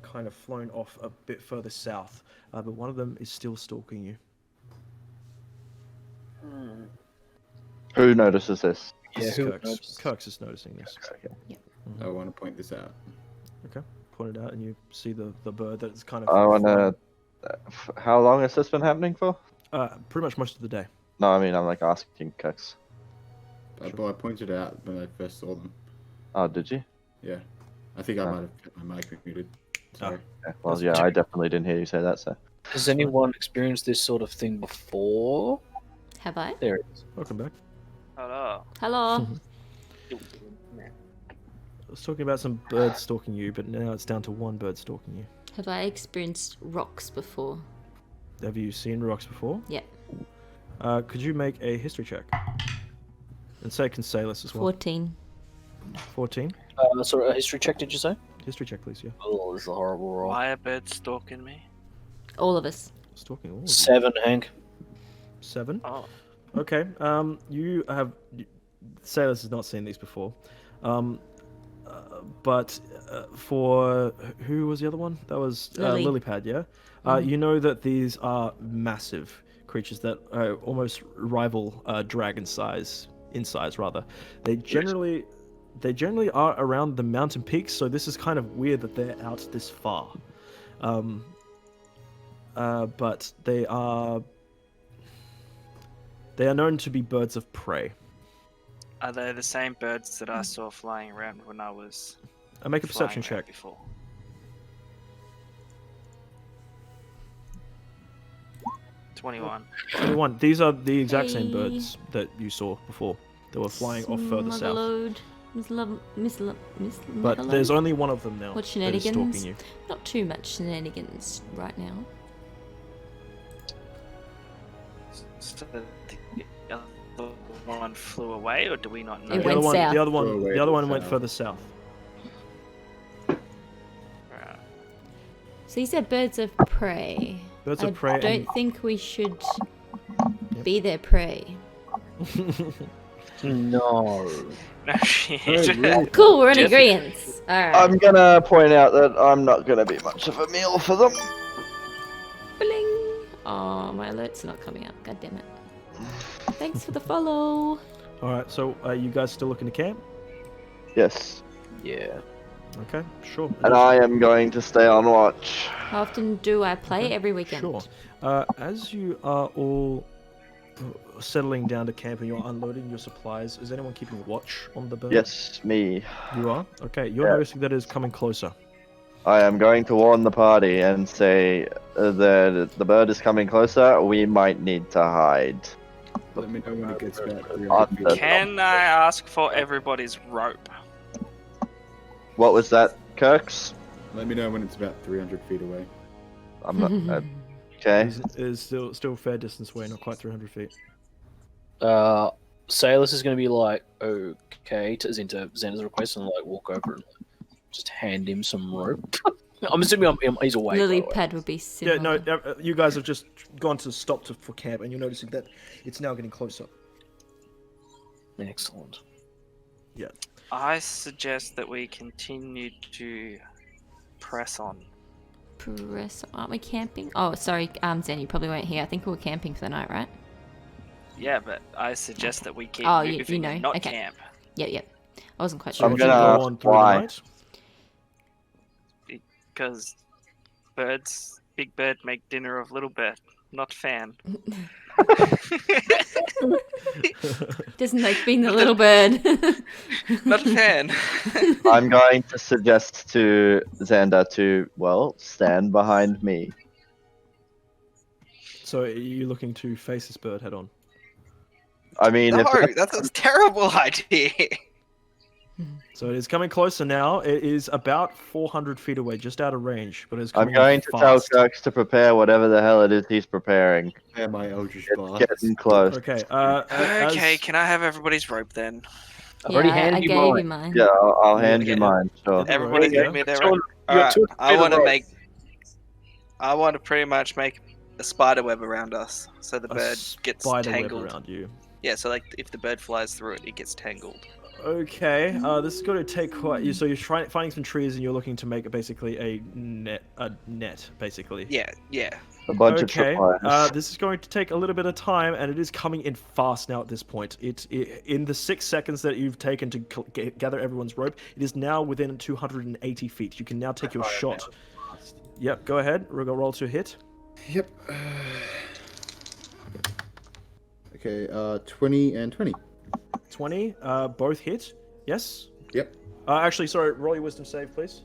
kind of flown off a bit further south, but one of them is still stalking you. Who notices this? Yeah, This is who Kirks. noticed? Kirks is noticing this. I want to point this out. Okay. Point it out, and you see the bird that's kind of. I wanna. How long has this been happening for? Pretty much most of the day. No, I mean I'm like asking Cooks. But I pointed it out when I first saw them. Oh, did you? Yeah. I think I Oh. might have kept my mic muted. Sorry. Yeah, well, yeah, I definitely didn't hear you say that. So. Has anyone experienced this sort of thing before? Have I? There it is. Welcome back. Hello. Hello. I was talking about some birds stalking you, but now it's down to one bird stalking you. Have I experienced rocks before? Have you seen rocks before? Yep. Could you make a history check? And say Consalis as well. 14. 14. Sorry, a history check, did you say? History check, please, yeah. Oh, this is a horrible roll. Why are birds stalking me? All of us. Stalking all of you. 7, Hank. 7. Oh, Okay. You have... Sailors has not seen these before. But for... Who was the other one? That was Lily. Lilypad, yeah? You know that these are massive creatures that almost rival dragon size, in size rather. They generally are around the mountain peaks, so this is kind of weird that they're out this far. But they are known to be birds of prey. are they the same birds that I saw flying around when I was Make a flying perception around check. before? 21. 21. These are the exact same Hey. birds that you saw before. They were flying off further south. Motherload. Miss But Motherload? there's only one of them now What that is stalking shenanigans? you. Not too much shenanigans right now. So the other one flew away, or do we not know? It The went other one, south. the other Flew one, away the other to one went south. further south. Right. So you said birds of prey. Birds I of prey. don't And think we should Be their prey. No. No shit. Cool, we're in Jeff- agreement. Alright. I'm gonna point out that I'm not gonna be much of a meal for them. Bling. Oh, my alert's not coming up. God damn it. Thanks for the follow. Alright, so are you guys still looking to camp? Yes. Yeah. Okay, sure. And I am going to stay on watch. How often do I play? Every weekend. Sure. As you are all settling down to camp and you're unloading your supplies, is anyone keeping watch on the bird? Yes, me. You are? Okay, you're Yeah. noticing that it is coming closer. I am going to warn the party and say that the bird is coming closer. We might need to hide. Let me know when it gets back. Can I ask for everybody's rope? What was that, Kirks? Let me know when it's about 300 feet away. I'm not. Okay. It is still a fair distance away, not quite 300 feet. Sailus is going to be like, okay, to Xander's request, and like walk over and just hand him some rope. I'm assuming he's awake. Lily by the way. pad would be Yeah, similar. no, you guys have just gone to stop for camp and you're noticing that it's now getting closer. Excellent. Yeah. I suggest that we continue to press on. Aren't we camping? Oh, sorry, Zen, you probably weren't here. I think we were camping for the night, right? Yeah, but I suggest that we keep Oh, moving, you know, not okay. camp. Yep. I wasn't quite So sure. I'm you gonna go ask on through the why. night? Because big bird make dinner of little bird. Not fan. Doesn't like being the little bird. Not a fan. I'm going to suggest to Xander to, well, stand behind me. So are you looking to face this bird head on? I mean, No, if that's a terrible idea. So it is coming closer now. It is about 400 feet away, just out of range, but it's I'm coming going to tell fast. Kirks to prepare whatever the hell it is he's preparing. Yeah, my Eldritch It's Blast. getting close. Okay, Okay, as- can I have everybody's rope then? I've already I handed you gave mine. you mine. Yeah, I'll hand you Okay. mine. Sure. Yeah. Everybody Yeah. give me their You're rope. you're Alright, two I feet want to away. make. I want to pretty much make a spider web around us, so the a bird gets spider web tangled. around you. Yeah, so like if the bird flies through it, it gets tangled. Okay, this is going to take quite. So you're finding some trees and you're looking to make basically a net, basically. Yeah, yeah. A bunch Okay, of supplies. this is going to take a little bit of time, and it is coming in fast now at this point. It in the 6 seconds that you've taken to gather everyone's rope, it is now within 280 feet. You can now take your shot. Yep, go ahead. Roll to hit. Yep. Okay, 20 and 20. 20, both hit. Yes. Yep. Actually, sorry. Roll your wisdom save, please.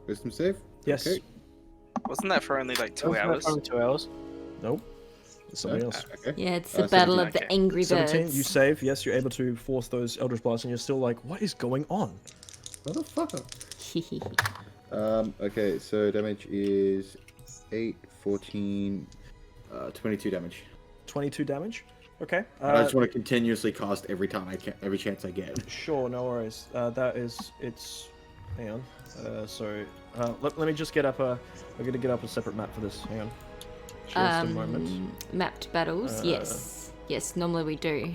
Wisdom save? Yes. Okay. Wasn't that for only like 2 Wasn't that hours? only 2 hours. Nope. It's something else. Okay. Yeah, it's the battle of the 17, angry 17. birds. You save. Yes, you're able to force those Eldritch Blasts, and you're still like, what is going on? Motherfucker. Okay, so damage is 8, 14, 22 damage. 22 damage. Okay. And I just want to continuously cast every time I can, every chance I get. Sure, no worries. It's. Hang on. Let me just get up a. I'm gonna get up a separate map for this. Hang on. Just a moment. Mapped battles, yes. Yes, normally we do.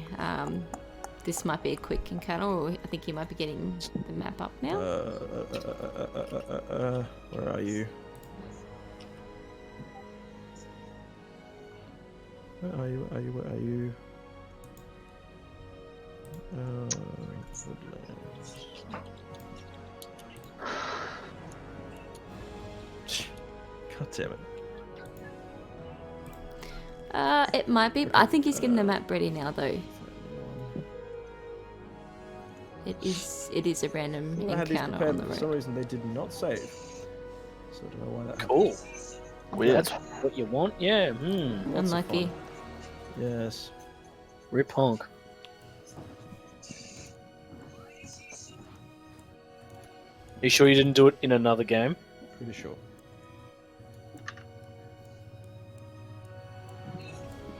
This might be a quick encounter, or I think you might be getting the map up now. Where are you? Where are you? Where are you? Woodlands. God damn it. It might be. I think he's getting the map ready now, though. It is a random I had these encounter on prepared, the but for road. some reason they did not save. So I don't know why that happened. Cool. Weird. That's what you want? Yeah. Lots of Unlucky. fun. Yes. Rip honk. You sure you didn't do it in another game? Pretty sure.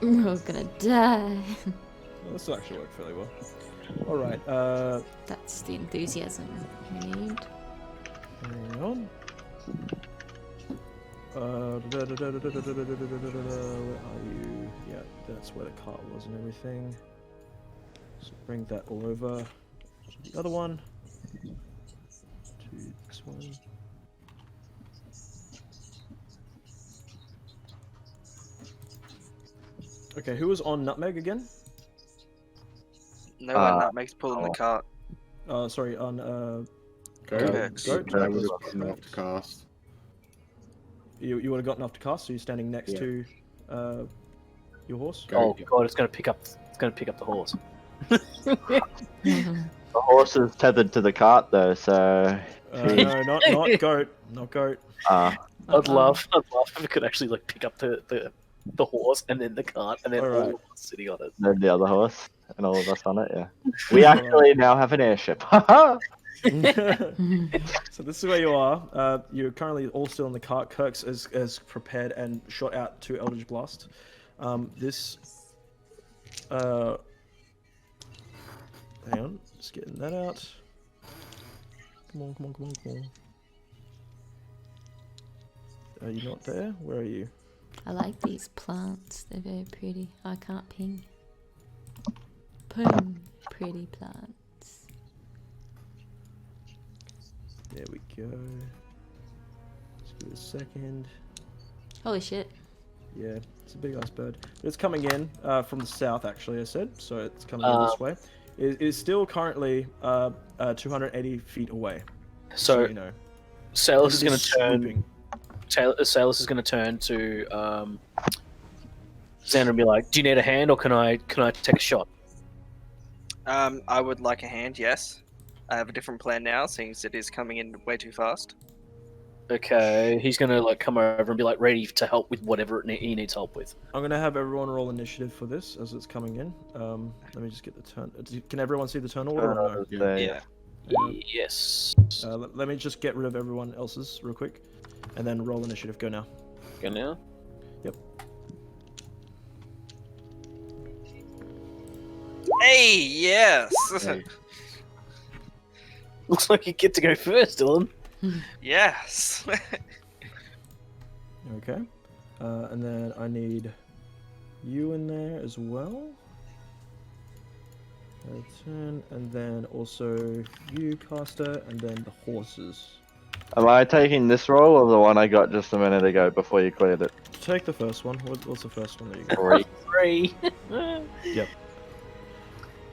We're gonna die. Well, this will actually work fairly well. Alright, That's the enthusiasm we need. hang on. Where are you? Yeah, that's where the cart was and everything. So bring that all over to the other one. To this one. Okay, who was on Nutmeg again? No one Nutmeg's pulling the cart. Sorry, on Kirks. Goat. I would have gotten off to cast. You would have gotten off to cast, so you're standing next to your horse. Oh god, it's gonna pick up the horse. The horse is tethered to the cart though, so. No, not goat, not goat. I'd love if it could actually like pick up the horse and then the cart and then all of us sitting on it. Then the other horse and all of us on it. Yeah. We actually now have an airship. Haha. So this is where you are. You're currently all still in the cart. Kirk's is prepared and shot out to Eldritch Blast. Hang on, just getting that out. Come on. Are you not there? Where are you? I like these plants. They're very pretty. I can't ping. Boom. Pretty plants. There we go. Let's give it a second. Holy shit. Yeah, it's a big ass bird. But it's coming in from the south, actually, I said. So it's coming in this way. It is still currently 280 feet away. So you know. Salus is going to swooping. Salus is going to turn to Xander and be like, "Do you need a hand, or can I take a shot?" I would like a hand. Yes, I have a different plan now, since it is coming in way too fast. Okay, he's going to like come over and be like ready to help with whatever he needs help with. I'm gonna have everyone roll initiative for this as it's coming in. Let me just get the turn. Can everyone see the turn order? Or no? Yeah. Yes. Let me just get rid of everyone else's real quick, and then roll initiative. Go now. Go now. Yep. Hey, yes. Hey. Looks like you get to go first, Dylan. Yes. Okay. And then I need you in there as well. Turn, and then also you, caster, and then the horses. Am I taking this roll or the one I got just a minute ago before you cleared it? Take the first one. What's the first one that you got? 3. 3. Yep.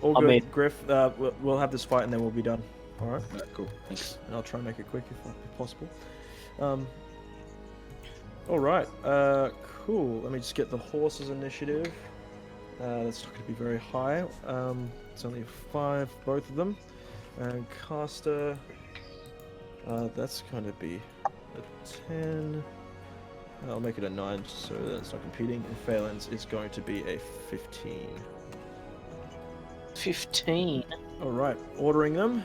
All good, Griff. We'll have this fight and then we'll be done. All right. Cool. Thanks. And I'll try and make it quick if possible. All right. Cool. Let me just get the horses initiative. That's not going to be very high. It's only a 5, both of them. And caster. That's going to be a 10. I'll make it a 9 so that it's not competing. And Phelan's is going to be a 15. 15. All right. Ordering them.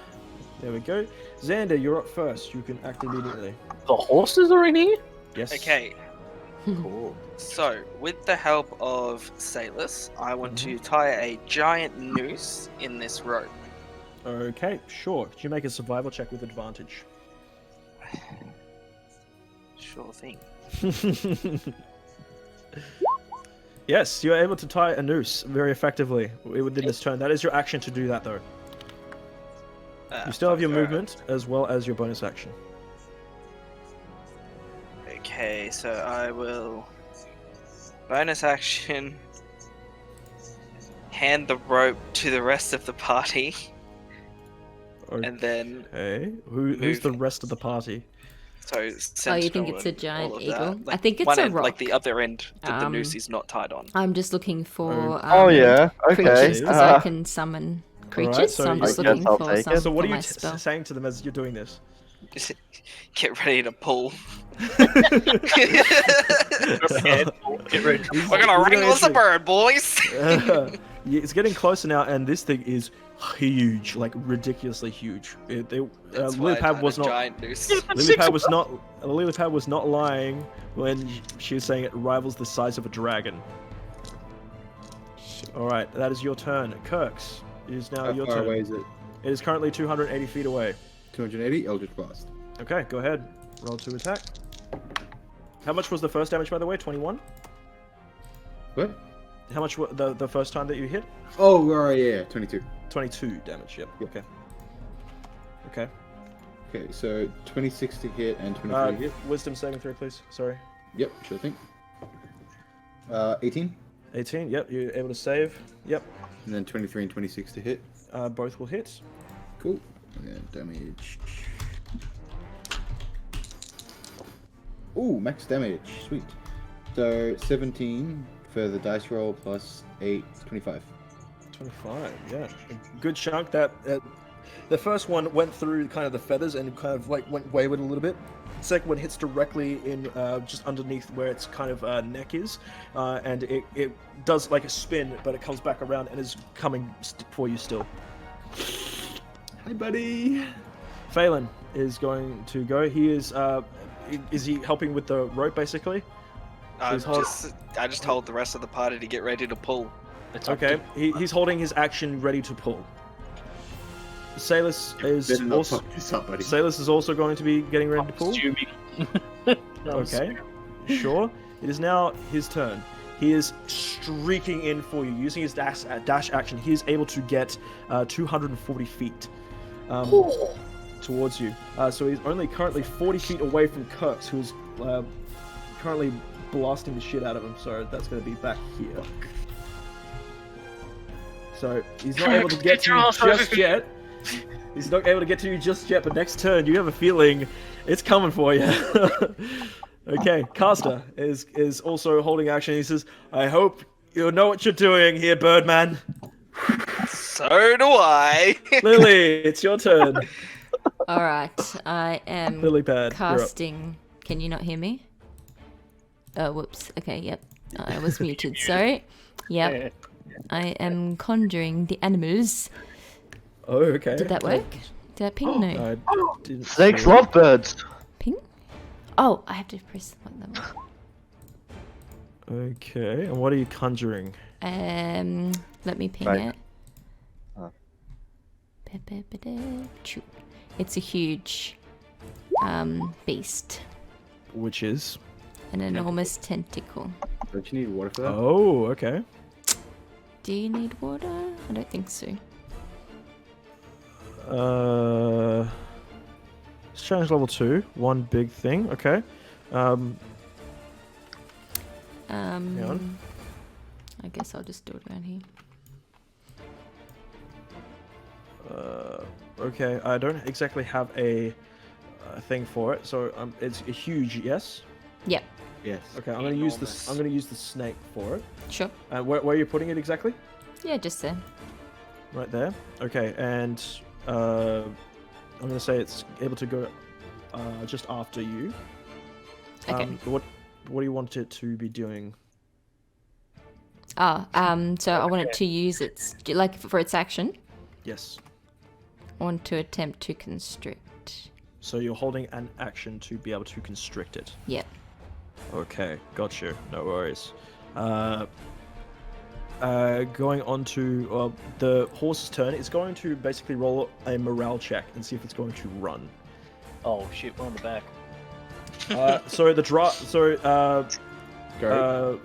There we go. Xander, you're up first. You can act immediately. The horses are in here? Yes. Okay. Cool. So, with the help of Salus, I want to tie a giant noose in this rope. Okay, sure. Could you make a survival check with advantage? Sure thing. Yes, you're able to tie a noose very effectively within this turn. That is your action to do that, though. You still have your movement as well as your bonus action. Okay, so I will bonus action hand the rope to the rest of the party, and then who's the rest of the party? so Oh, you think it's a giant eagle? I think it's one a end, rock. like the other end that the noose is not tied on. I'm just looking for Oh yeah. Okay. creatures because I can summon creatures, Alright, so so I'm just I guess looking I'll for take it. some So what for are my you spell. saying to them as you're doing this? Just get ready to pull. Get ready. We're gonna wrangle the bird, boys. Yeah, it's getting closer now, and this thing is huge, like ridiculously huge. Lillipad was not. Giant noose. Lillipad was not lying when she was saying it rivals the size of a dragon. All right, that is your turn, Kirks. It is now How your far turn. away is it? It is currently 280 feet away. 280, Eldritch Blast. Okay, go ahead. Roll to attack. How much was the first damage, by the way? 21? What? How much the first time that you hit? Oh, right, yeah, 22. 22 damage. Yep. Yep. Okay. Okay. Okay, so 26 to hit and 23 to hit. Wisdom saving throw, please. Sorry. Yep, sure thing. 18. 18. Yep. You're able to save. Yep. And then 23 and 26 to hit. Both will hit. Cool. And damage. Ooh, max damage. Sweet. So 17 for the dice roll plus 8, 25. 25. Yeah. A good chunk. That the first one went through kind of the feathers and kind of like went wayward a little bit. Second one hits directly in just underneath where its kind of neck is, and it does like a spin, but it comes back around and is coming for you still. Hi, buddy. Phelan is going to go. He is he helping with the rope basically? I just told the rest of the party to get ready to pull. Okay, he's holding his action ready to pull. Salus is also Salus is also going to be getting ready to pull. Okay, sure. It is now his turn. He is streaking in for you using his dash action. He is able to get 240 feet towards you. So he's only currently 40 feet away from Kirks, who's currently blasting the shit out of him. So that's going to be back here. So he's not able to get to you just yet. He's not able to get to you just yet, but next turn you have a feeling it's coming for you. Okay, Caster is also holding action. He says, I hope you know what you're doing here, Birdman. So do I. Lily, it's your turn. Alright, I am Lily Pad, casting... Can you not hear me? Oh, whoops. Okay, yep. I was muted, sorry. Yep. I am conjuring the animals. Oh, okay. Did that work? Did I ping? No. Snakes love birds. Ping? Oh, I have to press one of them. Okay, and what are you conjuring? Let me ping Right. it. It's a huge beast. Which is? An enormous tentacle. Don't you need water for that? Oh, okay. Do you need water? I don't think so. It's challenge level 2. One big thing. Okay. Hang on. I guess I'll just do it around here. Okay. I don't exactly have a thing for it, so it's a huge yes. Yep. Yes. Okay. I'm gonna use this. I'm gonna use the snake for it. Sure. Where are you putting it exactly? Yeah, just there. Right there. Okay, and I'm gonna say it's able to go just after you. Okay. What do you want it to be doing? So I want it to use its for its action. Yes. I want to attempt to constrict. So you're holding an action to be able to constrict it. Yep. Okay, got you. No worries. Going on to the horse's turn, it's going to basically roll a morale check and see if it's going to run. Oh shit, we're on the back.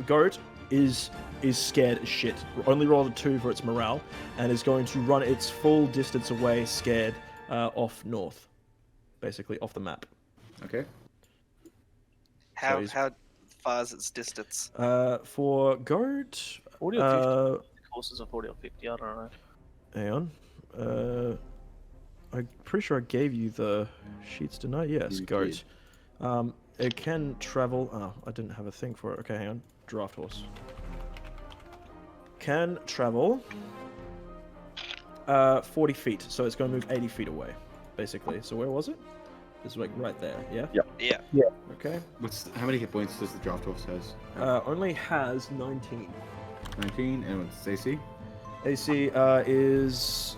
Goat is scared as shit. Only rolled a 2 for its morale, and is going to run its full distance away, scared, off north, basically off the map. Okay. How far is its distance? For Goat, 40 or 50? Horses are 40 or 50, I don't know. hang on. I'm pretty sure I gave you the sheets, didn't I? Yes, You Goat. It can travel. Oh, I didn't have a thing for it. Okay, hang on. Draft horse. Can travel 40 feet, so it's going to move 80 feet away, basically. So where was it? It's like right there, yeah? Yeah. Okay. How many hit points does the draft horse has? Only has 19. 19, and what's AC? AC is...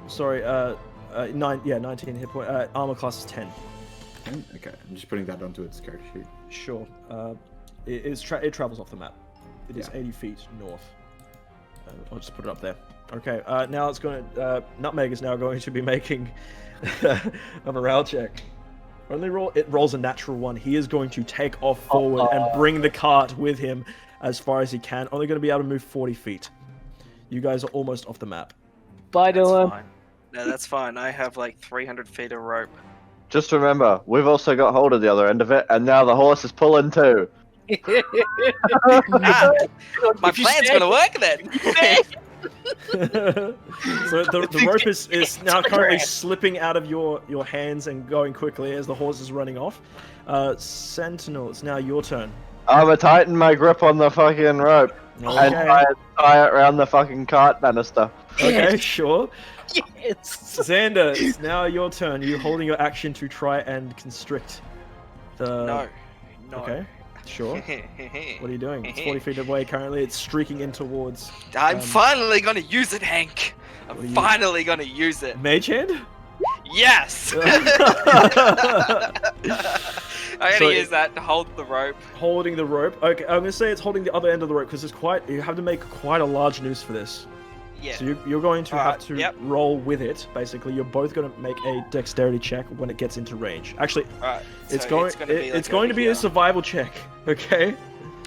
sorry, 19 hit point. Armor class is 10. 10? Okay, I'm just putting that onto its character sheet. Sure. It travels off the map. It is Yeah. 80 feet north. I'll just put it up there. Okay, now it's going to... Nutmeg is now going to be making a morale check. It rolls a natural 1. He is going to take off forward and bring the cart with him as far as he can. Only going to be able to move 40 feet. You guys are almost off the map. Bye, That's Dylan. fine. No, that's fine. I have like 300 feet of rope. Just remember, we've also got hold of the other end of it, and now the horse is pulling too. My plan's gonna work then. So the rope is now currently slipping out of your hands and going quickly as the horse is running off. Sentinel, it's now your turn. I'm a tighten my grip on the fucking rope and Okay, tie it around the fucking cart banister. okay, sure. Yes. Xander, it's now your turn. You're holding your action to try and constrict the... No. Okay, sure. What are you doing? It's 40 feet away currently. It's streaking in towards... I'm finally gonna use it, Hank. What are I'm you- finally gonna use it. Mage hand? Yes. I'm So- gonna use that to hold the rope. Holding the rope. Okay, I'm gonna say it's holding the other end of the rope because it's quite. You have to make quite a large noose for this. Yeah. So you're going to have to Yep. roll with it. Basically, you're both going to make a dexterity check when it gets into range. Actually, Alright. it's so going. It's gonna be, like it's going to be a survival check. Okay.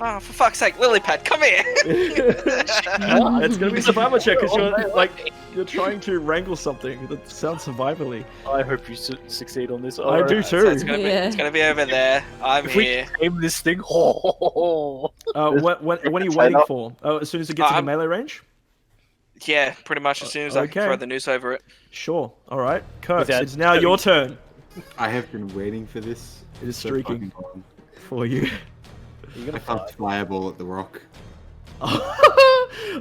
Oh, for fuck's sake, Lilypad, come here. It's going to be a survival check because you're trying to wrangle something that sounds survivally. I hope you succeed on this. I do So too. it's gonna be over there. I'm If we here. aim this thing, oh. When are you waiting for? Oh, as soon as it gets into I'm- melee range. Yeah, pretty much as soon as I Okay. can throw the noose over it. Sure. All right, Kurtz. Without It's now your turn. I have been waiting for this. It is so streaking. fucking long. For you. You're I gonna can't fireball at the rock.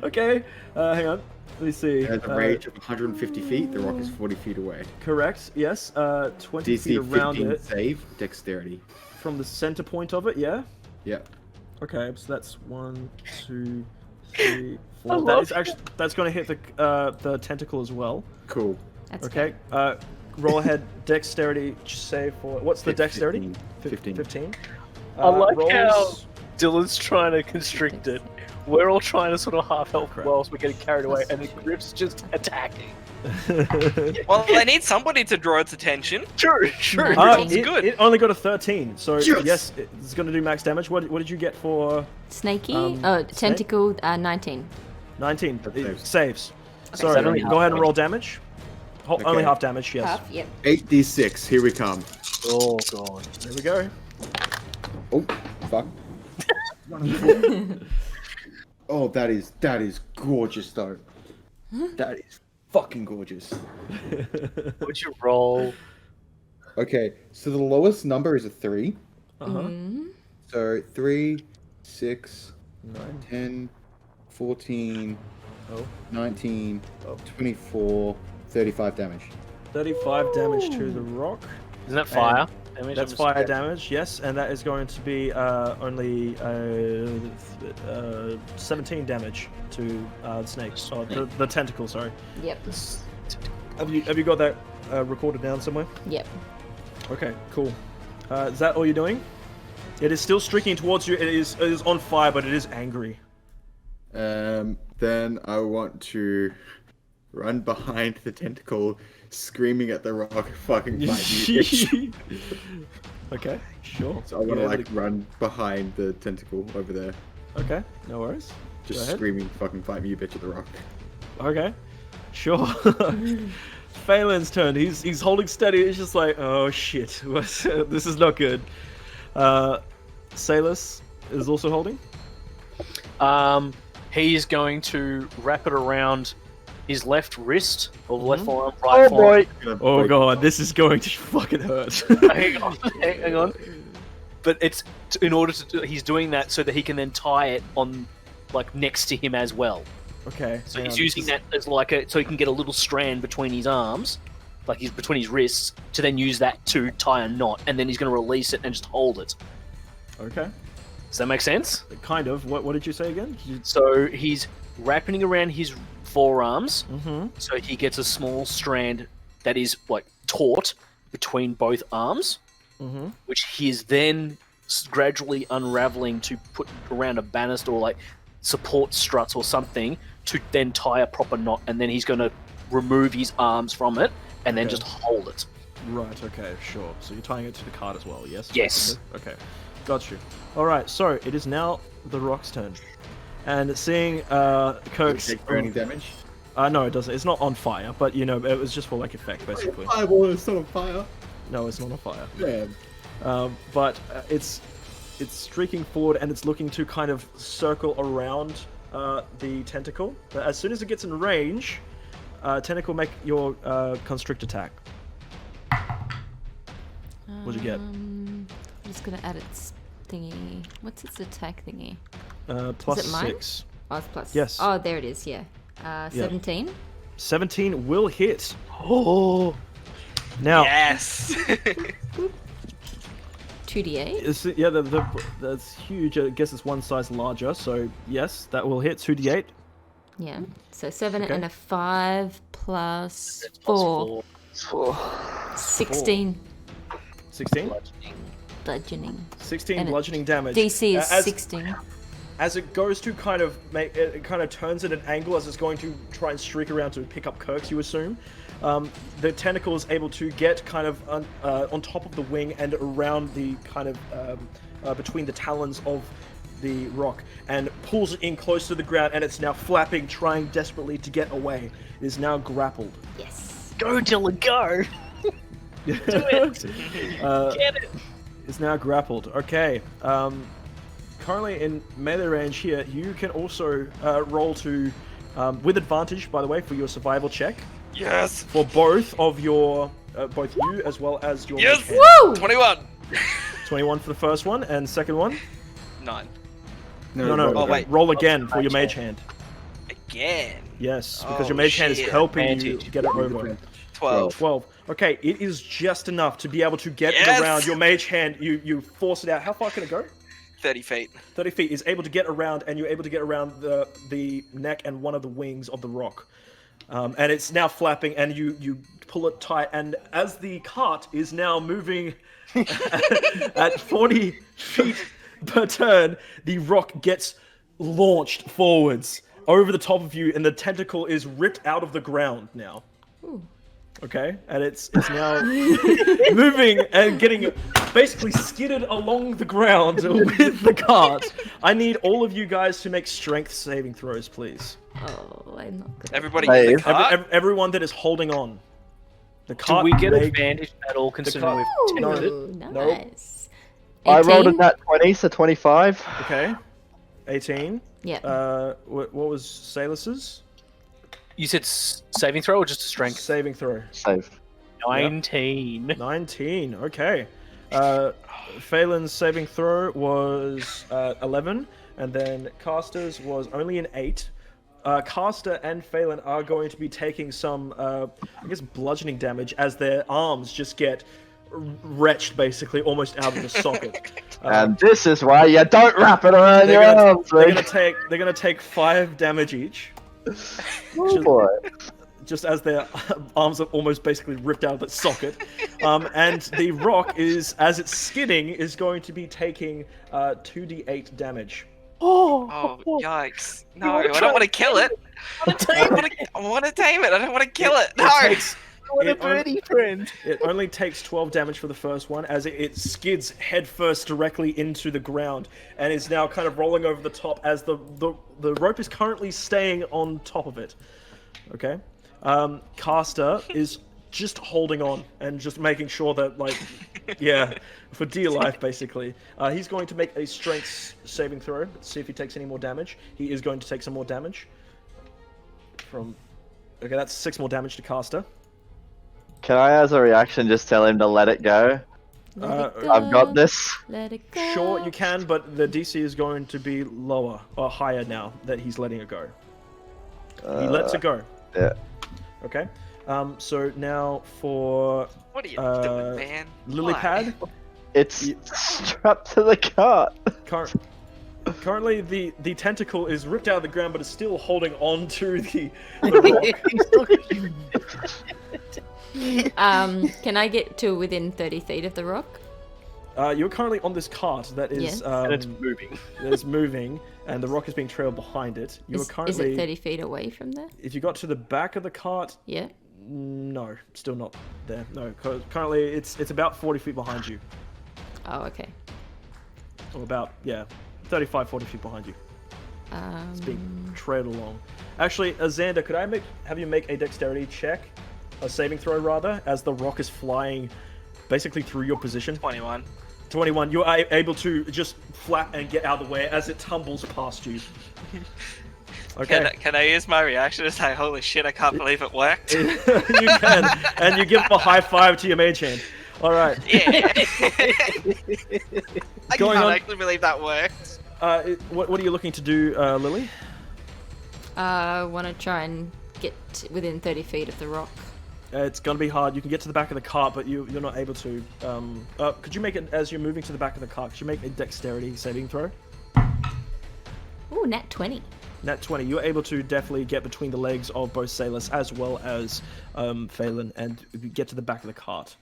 Okay, hang on. Let me see. It has a range of 150 feet. The rock is 40 feet away. Correct. Yes. 20 feet DC around 15 it save, dexterity. from the center point of it. Yeah. Yep. Okay. So that's 1, 2, 3, 4. I That love is actually that's going to hit the tentacle as well. Cool. That's Okay. Roll ahead. Dexterity save for what's the dexterity? 15. 15. I like rolls- how Dylan's trying to constrict it. We're all trying to sort of half help Crap. whilst we're getting carried away, and the grip's just attacking. Well, they need somebody to draw its attention. True. Sounds it, good. it only got a 13, so Yes! yes, it's going to do max damage. What did you get for Snaky. Snake? Tentacle. 19. 19? That It saves. saves. Okay, Sorry, so only go half ahead and roll damage. damage. Only Okay. half damage, yes. Half. Yep. 8d6. Here we come. Oh god. There we go. Oh, fuck. Oh, that is gorgeous though. That is fucking gorgeous. Would you roll? Okay, so the lowest number is a 3. Uh-huh. So 3, 6, 9. 10, 14, Oh. 19, Oh. 24, 35 damage. 35 damage to the rock. Isn't that fire? Damage? That's fire damage, yes, and that is going to be only 17 damage to the snake. Oh, the tentacle, sorry. Yep. Have you got that recorded down somewhere? Yep. Okay, cool. Is that all you're doing? It is still streaking towards you. It is on fire, but it is angry. Then I want to run behind the tentacle, screaming at the rock, fucking fight you, bitch. Okay, sure. So I want to Yeah, like run behind the tentacle over there, Okay, no worries. Go just ahead. screaming, fucking fight me, you bitch, at the rock. Okay, sure. Phelan's turn. He's holding steady. He's just like, oh shit, this is not good. Salus is also holding. He's going to wrap it around his left wrist or left arm, Oh right arm. boy. Oh god, this is going to fucking hurt. hang on. But it's in order to he's doing that so that he can then tie it on, like next to him as well. Okay. So hang he's on, using this that as like so he can get a little strand between his arms, like he's between his wrists, to then use that to tie a knot, and then he's going to release it and just hold it. Okay. Does that make sense? Kind of. What did you say again? So he's wrapping around his forearms, Mm-hmm. so he gets a small strand that is like taut between both arms, Mm-hmm. which he is then gradually unraveling to put around a banister or like support struts or something to then tie a proper knot, and then he's going to remove his arms from it and then Okay. just hold it. Right. Okay. Sure. So you're tying it to the cart as well. Yes. Yes. Okay. Got you. All right. So it is now the rock's turn. And seeing Kirk's... Take burning damage. No, it doesn't. It's not on fire, but you know, it was just for like effect, basically. Fireball is still on fire. No, it's not on fire. Yeah. But it's streaking forward and it's looking to kind of circle around the tentacle. But as soon as it gets in range, tentacle, make your constrict attack. What'd you get? I'm just gonna add its thingy. What's its attack thingy? Plus Is it mine? 6. Oh, it's plus. Yes. Oh, there it is. Yeah. 17. 17 will hit. Oh. Now. Yes. 2d8. Yeah, that's huge. I guess it's one size larger. So yes, that will hit 2d8. Yeah. So 7 Okay. and a 5 plus Plus 4. 16 16. bludgeoning. 16 And it- bludgeoning damage. DC is As- 16. As it goes to kind of make it kind of turns at an angle as it's going to try and streak around to pick up Kirk's, you assume. The tentacle is able to get kind of on top of the wing and around the kind of between the talons of the rock and pulls it in close to the ground, and it's now flapping, trying desperately to get away. It is now grappled. Yes. Go, Dylan, go! Do it! Get it! Is now grappled. Okay. Currently in melee range here, you can also roll to, with advantage, by the way, for your survival check. Yes. For both of your, both you as well as your Yes. mage hand. Woo! 21. 21 for the first one, and second one? 9. No. Oh, wait. Roll again for your mage hand. Again. Yes, because Oh, your mage hand is shit. helping you Advantage. get it over. 12. 12. Okay, it is just enough to be able to get it Yes! around your mage hand. You force it out. How far can it go? 30 feet. 30 feet is able to get around, and you're able to get around the neck and one of the wings of the rock. And it's now flapping, and you pull it tight, and as the cart is now moving at 40 feet per turn, the rock gets launched forwards over the top of you, and the tentacle is ripped out of the ground now. Ooh. Okay, and it's now moving and getting basically skidded along the ground with the cart. I need all of you guys to make strength saving throws, please. Oh, I'm not good. Everybody Hey. in the cart. Everyone that is holding on. The Do cart we get may- advantage at all considering cart- we've tended it? Ooh, Nope. nice. I rolled a 18? nat 20, so 25. Okay, 18. Yeah. What was Salus's? You said saving throw or just a strength? Saving throw. Save. 19. 19. Okay. Phelan's saving throw was 11, and then Caster's was only an 8. Caster and Phelan are going to be taking some, I guess, bludgeoning damage as their arms just get wretched, basically, almost out of the socket. And this is why you don't wrap it around your arms, they're Rick. gonna take 5 damage each. Oh boy. Just as their arms are almost basically ripped out of its socket. And the rock is, as it's skidding, is going to be taking 2d8 damage. Oh, yikes. No, I don't want to kill it. I want to tame it. I don't want to kill it. No. It only takes 12 damage for the first one, as it skids headfirst directly into the ground, and is now kind of rolling over the top as the rope is currently staying on top of it. Okay? Caster is just holding on and just making sure that, like, yeah, for dear life, basically. He's going to make a strength saving throw. Let's see if he takes any more damage. He is going to take some more damage. Okay, that's 6 more damage to Caster. Can I, as a reaction, just tell him to let it go? Let it go. I've got this. Let it go. Sure, you can, but the DC is going to be lower or higher now that he's letting it go. He lets it go. Yeah. Okay. So now for What are you doing, man? Lilypad. It's strapped to the cart. Currently, the tentacle is ripped out of the ground, but is still holding on to the rock. Can I get to within 30 feet of the rock? You're currently on this cart that is Yes. And it's moving. that is moving, and the rock is being trailed behind it. You are Is currently. it 30 feet away from there? If you got to the back of the cart, Yeah. no, still not there. No, currently it's about 40 feet behind you, Oh, okay. or about 35, 40 feet behind you. It's being trailed along. Actually, Xander, could I have you make a dexterity check, a saving throw rather, as the rock is flying basically through your position? 21. 21. You are able to just flap and get out of the way as it tumbles past you. Okay. Can I use my reaction to say, holy shit, I can't believe it worked? You can, and you give him a high five to your mage hand. All right. Yeah. I Going can't on- actually believe that worked. What are you looking to do, Lily? I want to try and get within 30 feet of the rock. It's gonna be hard. You can get to the back of the cart, but you're not able to. Could you make it as you're moving to the back of the cart? Could you make a dexterity saving throw? Ooh, nat 20. Nat 20. You're able to definitely get between the legs of both Sailors as well as Phelan, and get to the back of the cart.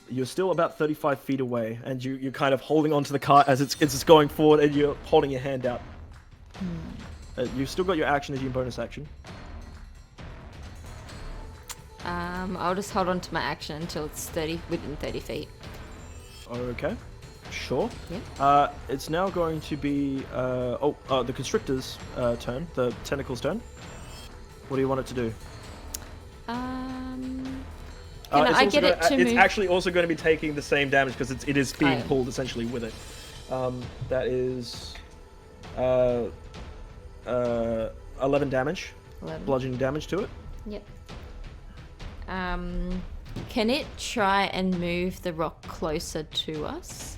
You're still about 35 feet away, and you're kind of holding onto the cart as it's going forward, and you're holding your hand out. You've still got your action as your bonus action. I'll just hold on to my action until it's within 30 feet. Okay, sure. Yeah. It's now going to be the constrictor's turn, the tentacle's turn. What do you want it to do? Can I get it to move? It's actually also going to be taking the same damage because it is being pulled essentially with it. That is 11 damage, 11. bludgeoning damage to it. Yep. Can it try and move the rock closer to us?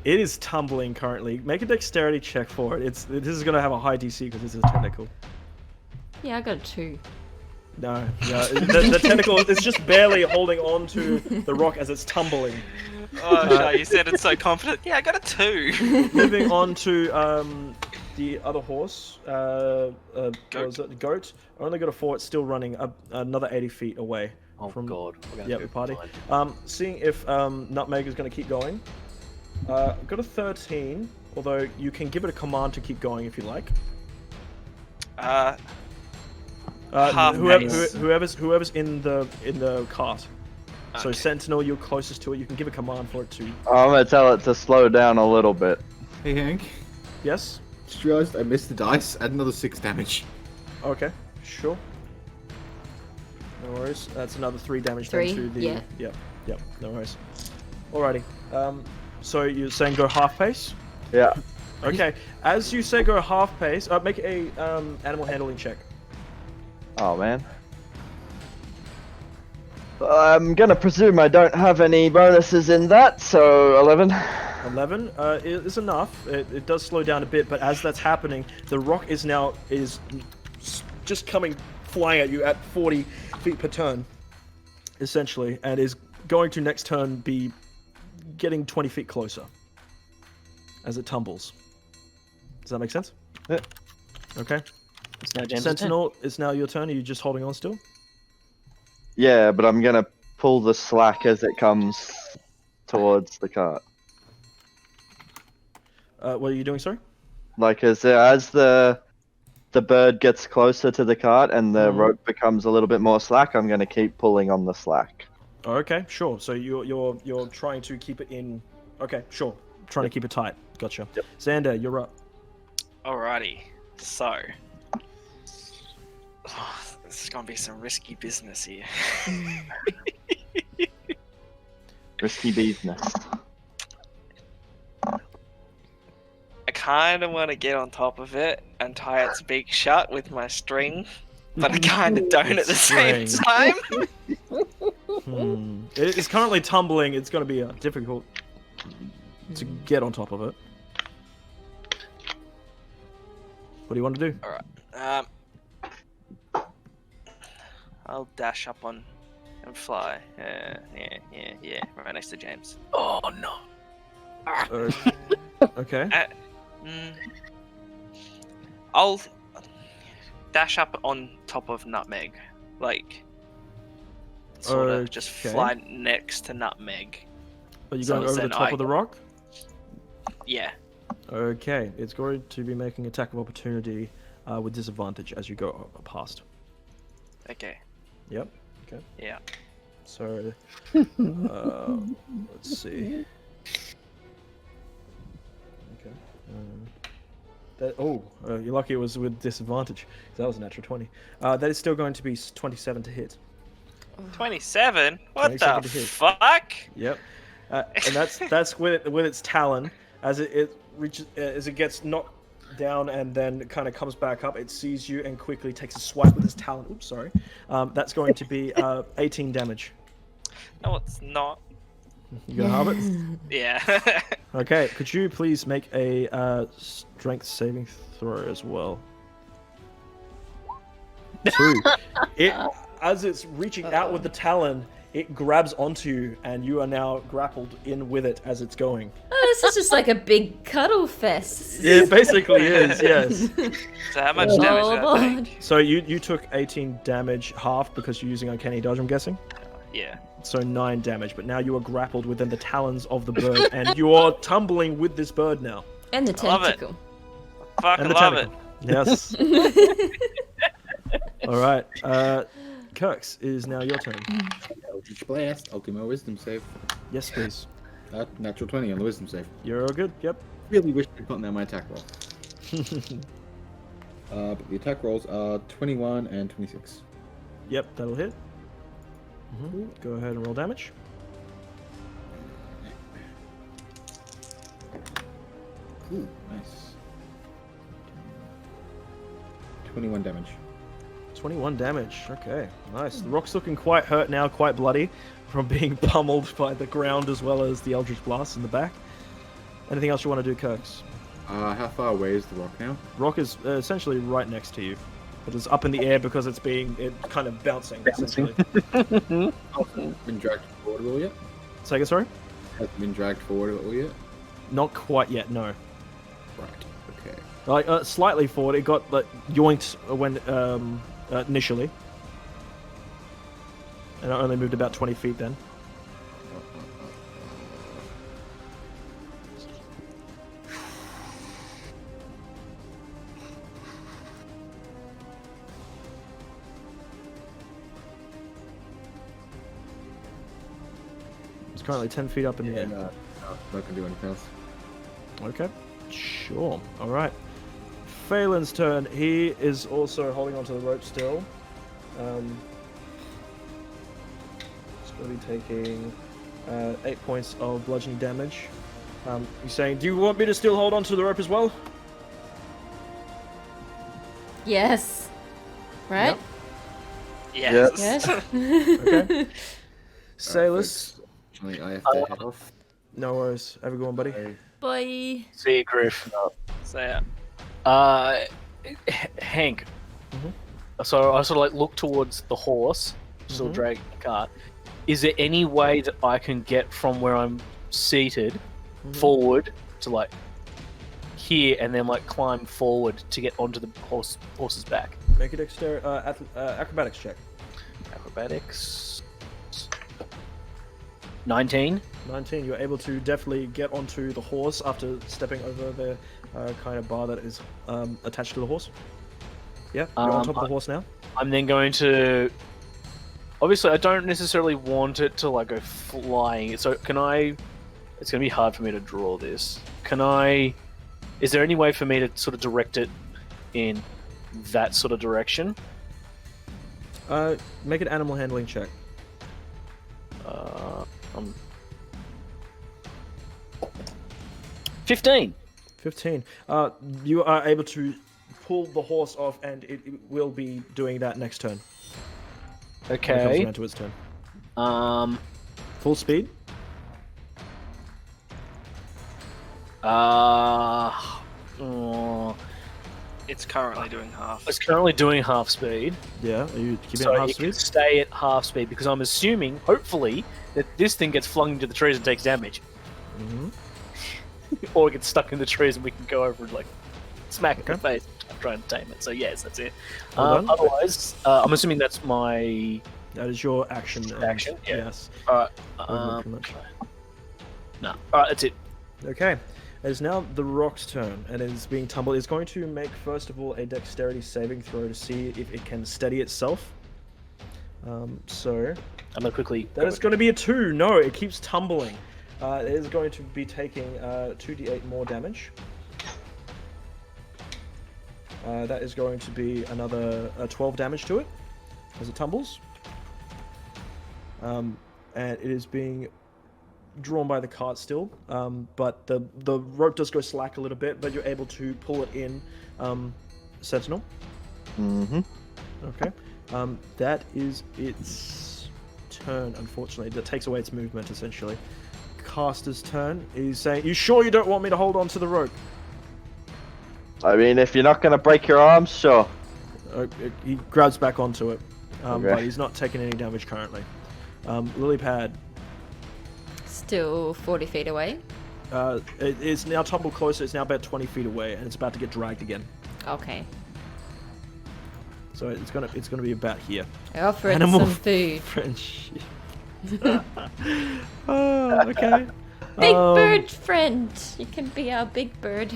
It is tumbling currently. Make a dexterity check for it. This is going to have a high DC because this is a tentacle. Yeah, I got a 2. No, yeah, the tentacle is just barely holding on to the rock as it's tumbling. Oh, no, you sounded so confident. Yeah, I got a 2. Moving on to the other horse, what was it? Goat. Only got a 4. It's still running another 80 feet away from God. the party. Seeing if Nutmeg is going to keep going. Got a 13, although you can give it a command to keep going if you like. Whoever's in the cart. Okay. So Sentinel, you're closest to it. You can give a command for it to. I'm gonna tell it to slow down a little bit. Hey Hank, Yes. just realized I missed the dice. Add another 6 damage. Okay. Sure. No worries. That's another 3 damage. 3? To the. Yeah. Yep. No worries. Alrighty. So you're saying go half pace? Yeah. Okay. As you say go half pace, make a animal handling check. Oh man. I'm gonna presume I don't have any bonuses in that, so 11. 11 is enough. It does slow down a bit, but as that's happening, the rock is just coming flying at you at 40 feet per turn, essentially, and is going to next turn be getting 20 feet closer as it tumbles. Does that make sense? Yeah. Okay. It's now James' Sentinel, it's now your turn. Are you just holding on still? Yeah, but I'm gonna pull the slack as it comes towards the cart. What are you doing, sorry? Like as the bird gets closer to the cart and the rope becomes a little bit more slack, I'm gonna keep pulling on the slack. Oh, okay, sure. So you're trying to keep it in. Okay, sure. Trying to keep it tight. Gotcha. Yep. Xander, you're up. Alrighty, so. This is gonna be some risky business here. Risky business. I kind of want to get on top of it and tie its beak shut with my string, but I kind of don't at the same time. It's currently tumbling. It's going to be difficult to get on top of it. What do you want to do? Alright. I'll dash up on and fly. Yeah. Right next to James. Oh no. Okay. I'll dash up on top of Nutmeg. Like, sort of just fly next to Nutmeg. Are you going over the top of the rock? Yeah. Okay. It's going to be making attack of opportunity with disadvantage as you go past. Okay. Yep. Okay. Yeah. So, let's see. Okay. You're lucky it was with disadvantage. That was a natural 20. That is still going to be 27 to hit. 27? What 27 the to hit. fuck? Yep. And that's with its talon as it reaches as it gets knocked down and then kind of comes back up. It sees you and quickly takes a swipe with its talon. Oops, sorry. That's going to be 18 damage. No, it's not. You gonna have it? Yeah. Okay. Could you please make a strength saving throw as well? 2. As it's reaching out with the talon, it grabs onto you, and you are now grappled in with it as it's going. Oh, this is just like a big cuddle fest. Yeah, it basically is, yes. So how much damage did I take? So you took 18 damage, half, because you're using Uncanny Dodge, I'm guessing? Yeah. So 9 damage, but now you are grappled within the talons of the bird, and you are tumbling with this bird now. And the I love it. tentacle. Fuck, I And the love it. tentacle. Yes. Alright, Kirks, it is now your turn. Eldritch Blast. I'll do my wisdom save. Yes, please. Natural 20 on the wisdom save. You're all good, yep. Really wish I'd gotten that my attack roll. But the attack rolls are 21 and 26. Yep, that'll hit. Go ahead and roll damage. Ooh, nice. 21 damage. 21 damage. Okay, nice. The rock's looking quite hurt now, quite bloody from being pummeled by the ground as well as the Eldritch Blast in the back. Anything else you want to do, Kirks? How far away is the rock now? Rock is essentially right next to you, but it's up in the air because it's kind of bouncing. Essentially. Been dragged forward a little yet? Say again, sorry? Hasn't been dragged forward a little yet? Not quite yet, no. Right. Okay. Like slightly forward. It got like yoinked when initially, and it only moved about 20 feet then. It's currently 10 feet up in the air. No, not gonna do anything else. Okay, sure. All right. Phelan's turn. He is also holding onto the rope still. He's going to be taking 8 points of bludgeoning damage. He's saying, "Do you want me to still hold onto the rope as well?" Yes. Right? Yes. Yes. Okay. Sailors. Unfortunately, I have to head off. No worries. Have a good one, buddy. Bye. See you, Griff. So yeah. Hank. Mhm. So I sort of like look towards the horse, still Mhm. dragging the cart. Is there any way that I can get from where I'm seated forward to like here and then like climb forward to get onto the horse's back? Make a acrobatics check. Acrobatics. 19. 19. You're able to definitely get onto the horse after stepping over the kind of bar that is attached to the horse. Yeah, you're on top of the horse now. I'm then going to. Obviously, I don't necessarily want it to like go flying. So can I? It's going to be hard for me to draw this. Can I? Is there any way for me to sort of direct it in that sort of direction? Make an animal handling check. 15. 15. You are able to pull the horse off, and it will be doing that next turn. When it comes Okay. around to its turn. Um. Full speed. It's currently doing half. It's currently doing half speed, Yeah. Are you keeping so it half it can speed? stay at half speed because I'm assuming, hopefully, that this thing gets flung into the trees and takes damage, Mm-hmm. or it gets stuck in the trees and we can go over and like smack it in the Okay. face and try and tame it. So yes, that's it. Well done. Otherwise, I'm assuming that's my That is your action. Action, yeah. Yes. Alright. Pretty much. No. Alright, that's it. Okay. It is now the rock's turn, and it is being tumbled. It's going to make, first of all, a dexterity saving throw to see if it can steady itself. So, I'm gonna quickly. that is going to be a 2. No, it keeps tumbling. It is going to be taking 2d8 more damage. That is going to be another 12 damage to it as it tumbles. And it is being drawn by the cart still, but the rope does go slack a little bit, but you're able to pull it in, Sentinel. Mm-hmm. Okay. That is its turn, unfortunately. That takes away its movement, essentially. Caster's turn. He's saying, "You sure you don't want me to hold on to the rope?" I mean, if you're not gonna break your arms, sure. He grabs back onto it, Okay. but he's not taking any damage currently. Lily Pad. Still 40 feet away. It's now tumbled closer. It's now about 20 feet away, and it's about to get dragged again. Okay. So it's gonna be about here. I offer it Animal some food. Friendship. Oh, okay. Big bird friend. You can be our big bird.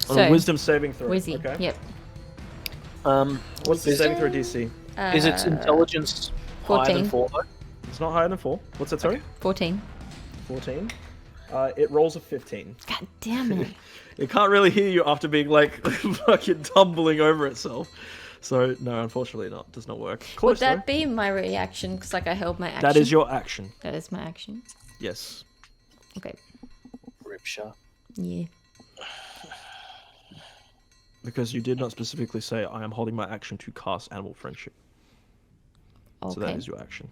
On a wisdom saving throw. Wizzy. Okay. Yep. What's the saving throw DC? Is its intelligence higher 14. than 4 though? It's not higher than 4. What's that, sorry? 14. 14. It rolls a 15. God damn it. It can't really hear you after being like fucking tumbling over itself. So no, unfortunately not. Does not work. Close, Would that be my reaction? Because like I held my action. That is your action. That is my action. Yes. Okay. Ripsha. Yeah. Because you did not specifically say I am holding my action to cast Animal Friendship. Okay. So that is your action.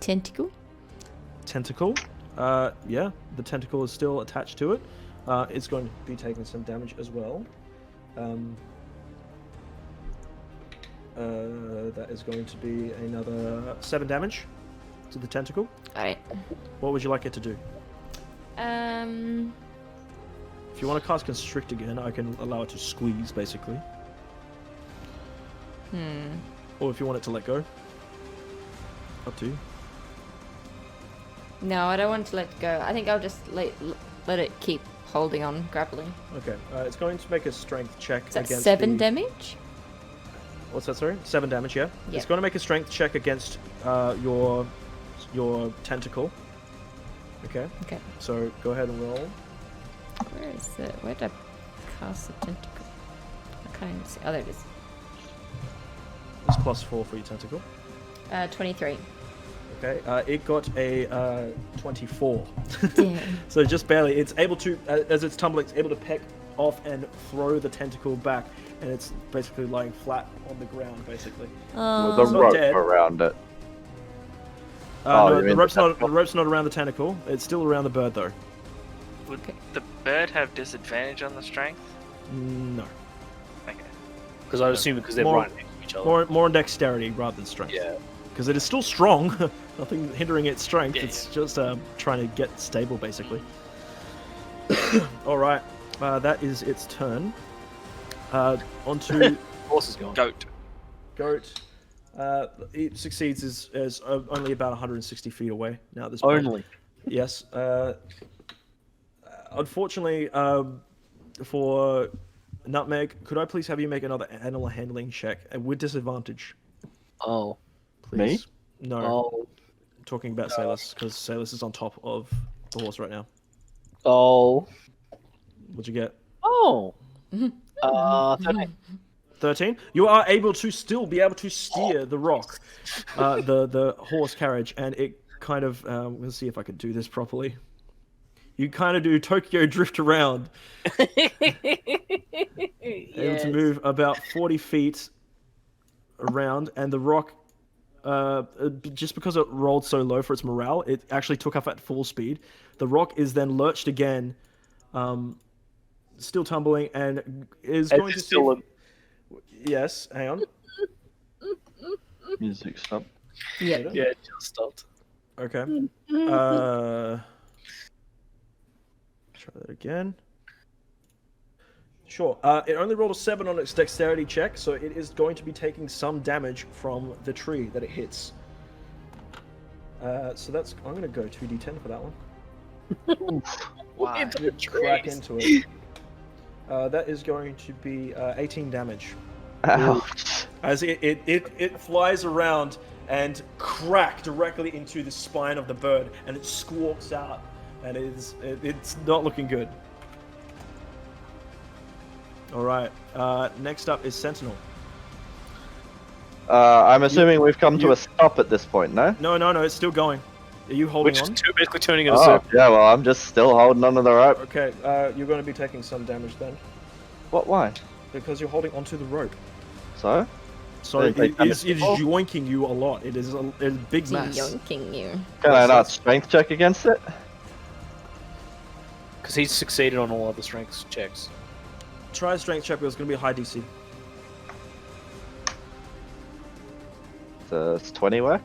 Tentacle. Tentacle. Yeah, the tentacle is still attached to it. It's going to be taking some damage as well. That is going to be another 7 damage to the tentacle. Alright. What would you like it to do? If you want to cast Constrict again, I can allow it to squeeze, basically. Or if you want it to let go. Up to you. No, I don't want to let it go. I think I'll just let it keep holding on, grappling. Okay, it's going to make a strength check Is that against 7 damage? What's that, sorry? 7 damage, yeah? Yep. It's going to make a strength check against your tentacle. Okay? Okay. So go ahead and roll. Where is it? Where did I cast the tentacle? I can't even see. Oh, there it is. It's +4 for your tentacle. 23. Okay, it got a 24. Damn. So just barely. It's able to, as it's tumbling, it's able to peck off and throw the tentacle back, and it's basically lying flat on the ground, basically. With Oh. a It's not rope dead. around it. No, you the mean rope's the not. The rope's not around the tentacle. It's still around the bird, though. Would the bird have disadvantage on the strength? No. Okay. Because I assume because they're More- right next to each other. More on dexterity rather than strength. Yeah. Because it is still strong. Nothing hindering its strength. Yeah, It's just trying to get stable, basically. All right. That is its turn. Onto Horse is gone. Goat. Goat. It succeeds as only about 160 feet away now at this point. Only. Yes. Unfortunately, for Nutmeg, could I please have you make another animal handling check with disadvantage, Oh. please? No. Oh. I'm talking about Salus, because Salus is on top of the horse right now. Oh. What'd you get? Oh. 13. 13. You are able to still be able to steer the rock, the horse carriage, and it kind of. We'll see if I can do this properly. You kind of do Tokyo drift around, able to move about 40 feet around, and the rock, just because it rolled so low for its morale, it actually took off at full speed. The rock is then lurched again, still tumbling, and is going to still see. Yes, hang on. Music stop. Yeah. Yeah, it just stopped. Okay. Try that again. Sure. It only rolled a 7 on its dexterity check, so it is going to be taking some damage from the tree that it hits. So that's. I'm going to go 2d10 for that one. Wow. Crack into it. That is going to be 18 damage. Ouch. As it flies around and crack directly into the spine of the bird, and it squawks out, and it's not looking good. All right. Next up is Sentinel. I'm assuming we've come to a stop at this point, no? No, it's still going. Are you We're holding just on? basically turning in a Oh, circle. yeah, well, I'm just still holding onto the rope. Okay, you're going to be taking some damage then, What, why? because you're holding onto the rope. So? So Didn't take it is damage before? yoinking you a lot. It is a big mass. Yonking you. Can I not strength check against it? Because he's succeeded on all other strength checks. Try a strength check, but it's going to be a high DC. Does 20 work?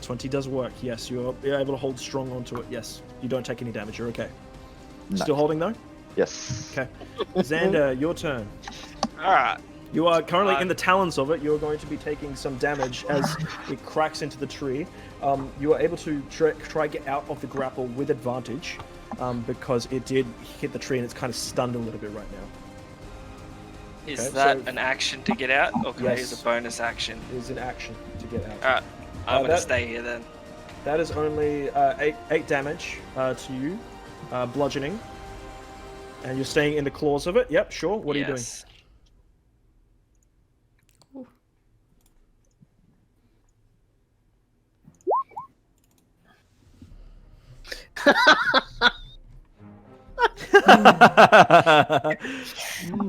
20 does work, yes. You're able to hold strong onto it, yes. You don't take any damage, you're okay. Still holding though? Yes. Okay. Xander, your turn. Alright. You are currently in the talons of it. You're going to be taking some damage as it cracks into the tree. You are able to try get out of the grapple with advantage because it did hit the tree and it's kind of stunned a little bit right now. Is Okay, that so- an action to get out, or can I use Yes. a bonus action? It is an action to get out. Alright, I'm gonna that- stay here then. That is only 8 damage to you, bludgeoning. And you're staying in the claws of it? Yep, sure. What are you doing? Yes.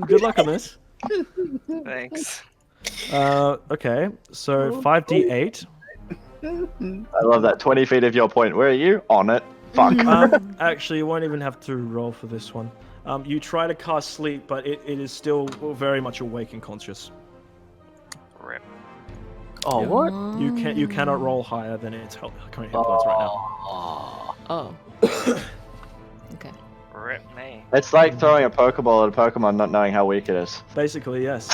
Good luck on this. Thanks. Okay, so 5d8. I love that. 20 feet of your point. Where are you? On it. Fuck. Actually, you won't even have to roll for this one. You try to cast sleep, but it is still very much awake and conscious. Rip. Oh, Yeah. what? You cannot roll higher than its current hit points right now. Oh. Okay. Rip me. It's like throwing a Pokeball at a Pokemon not knowing how weak it is. Basically, yes.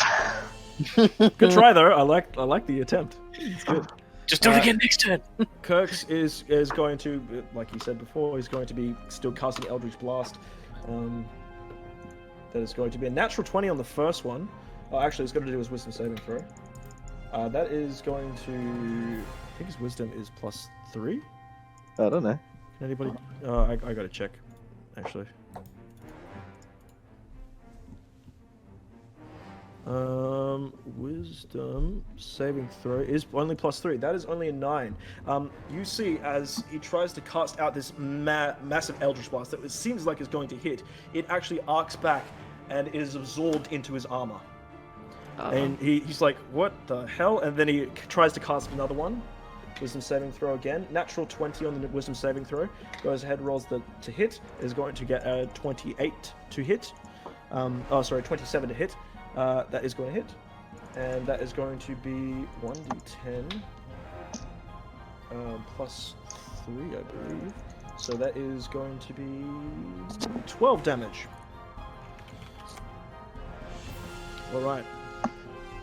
Good try though. I like the attempt. It's good. Just do it again next turn. Kirk's is going to, like he said before, he's going to be still casting Eldritch Blast. That is going to be a natural 20 on the first one. Oh, actually, it's going to do his Wisdom saving throw. That is going to, I think his Wisdom is +3. I don't know. Can anybody? I gotta check, actually. Wisdom saving throw is only +3. That is only a 9. You see as he tries to cast out this massive Eldritch Blast that it seems like is going to hit, it actually arcs back and is absorbed into his armor. And he's like, what the hell? And then he tries to cast another one. Wisdom saving throw again. Natural 20 on the wisdom saving throw. Goes ahead, rolls to hit. Is going to get a 28 to hit. 27 to hit. That is going to hit. And that is going to be 1d10 +3, I believe. So that is going to be 12 damage. Alright.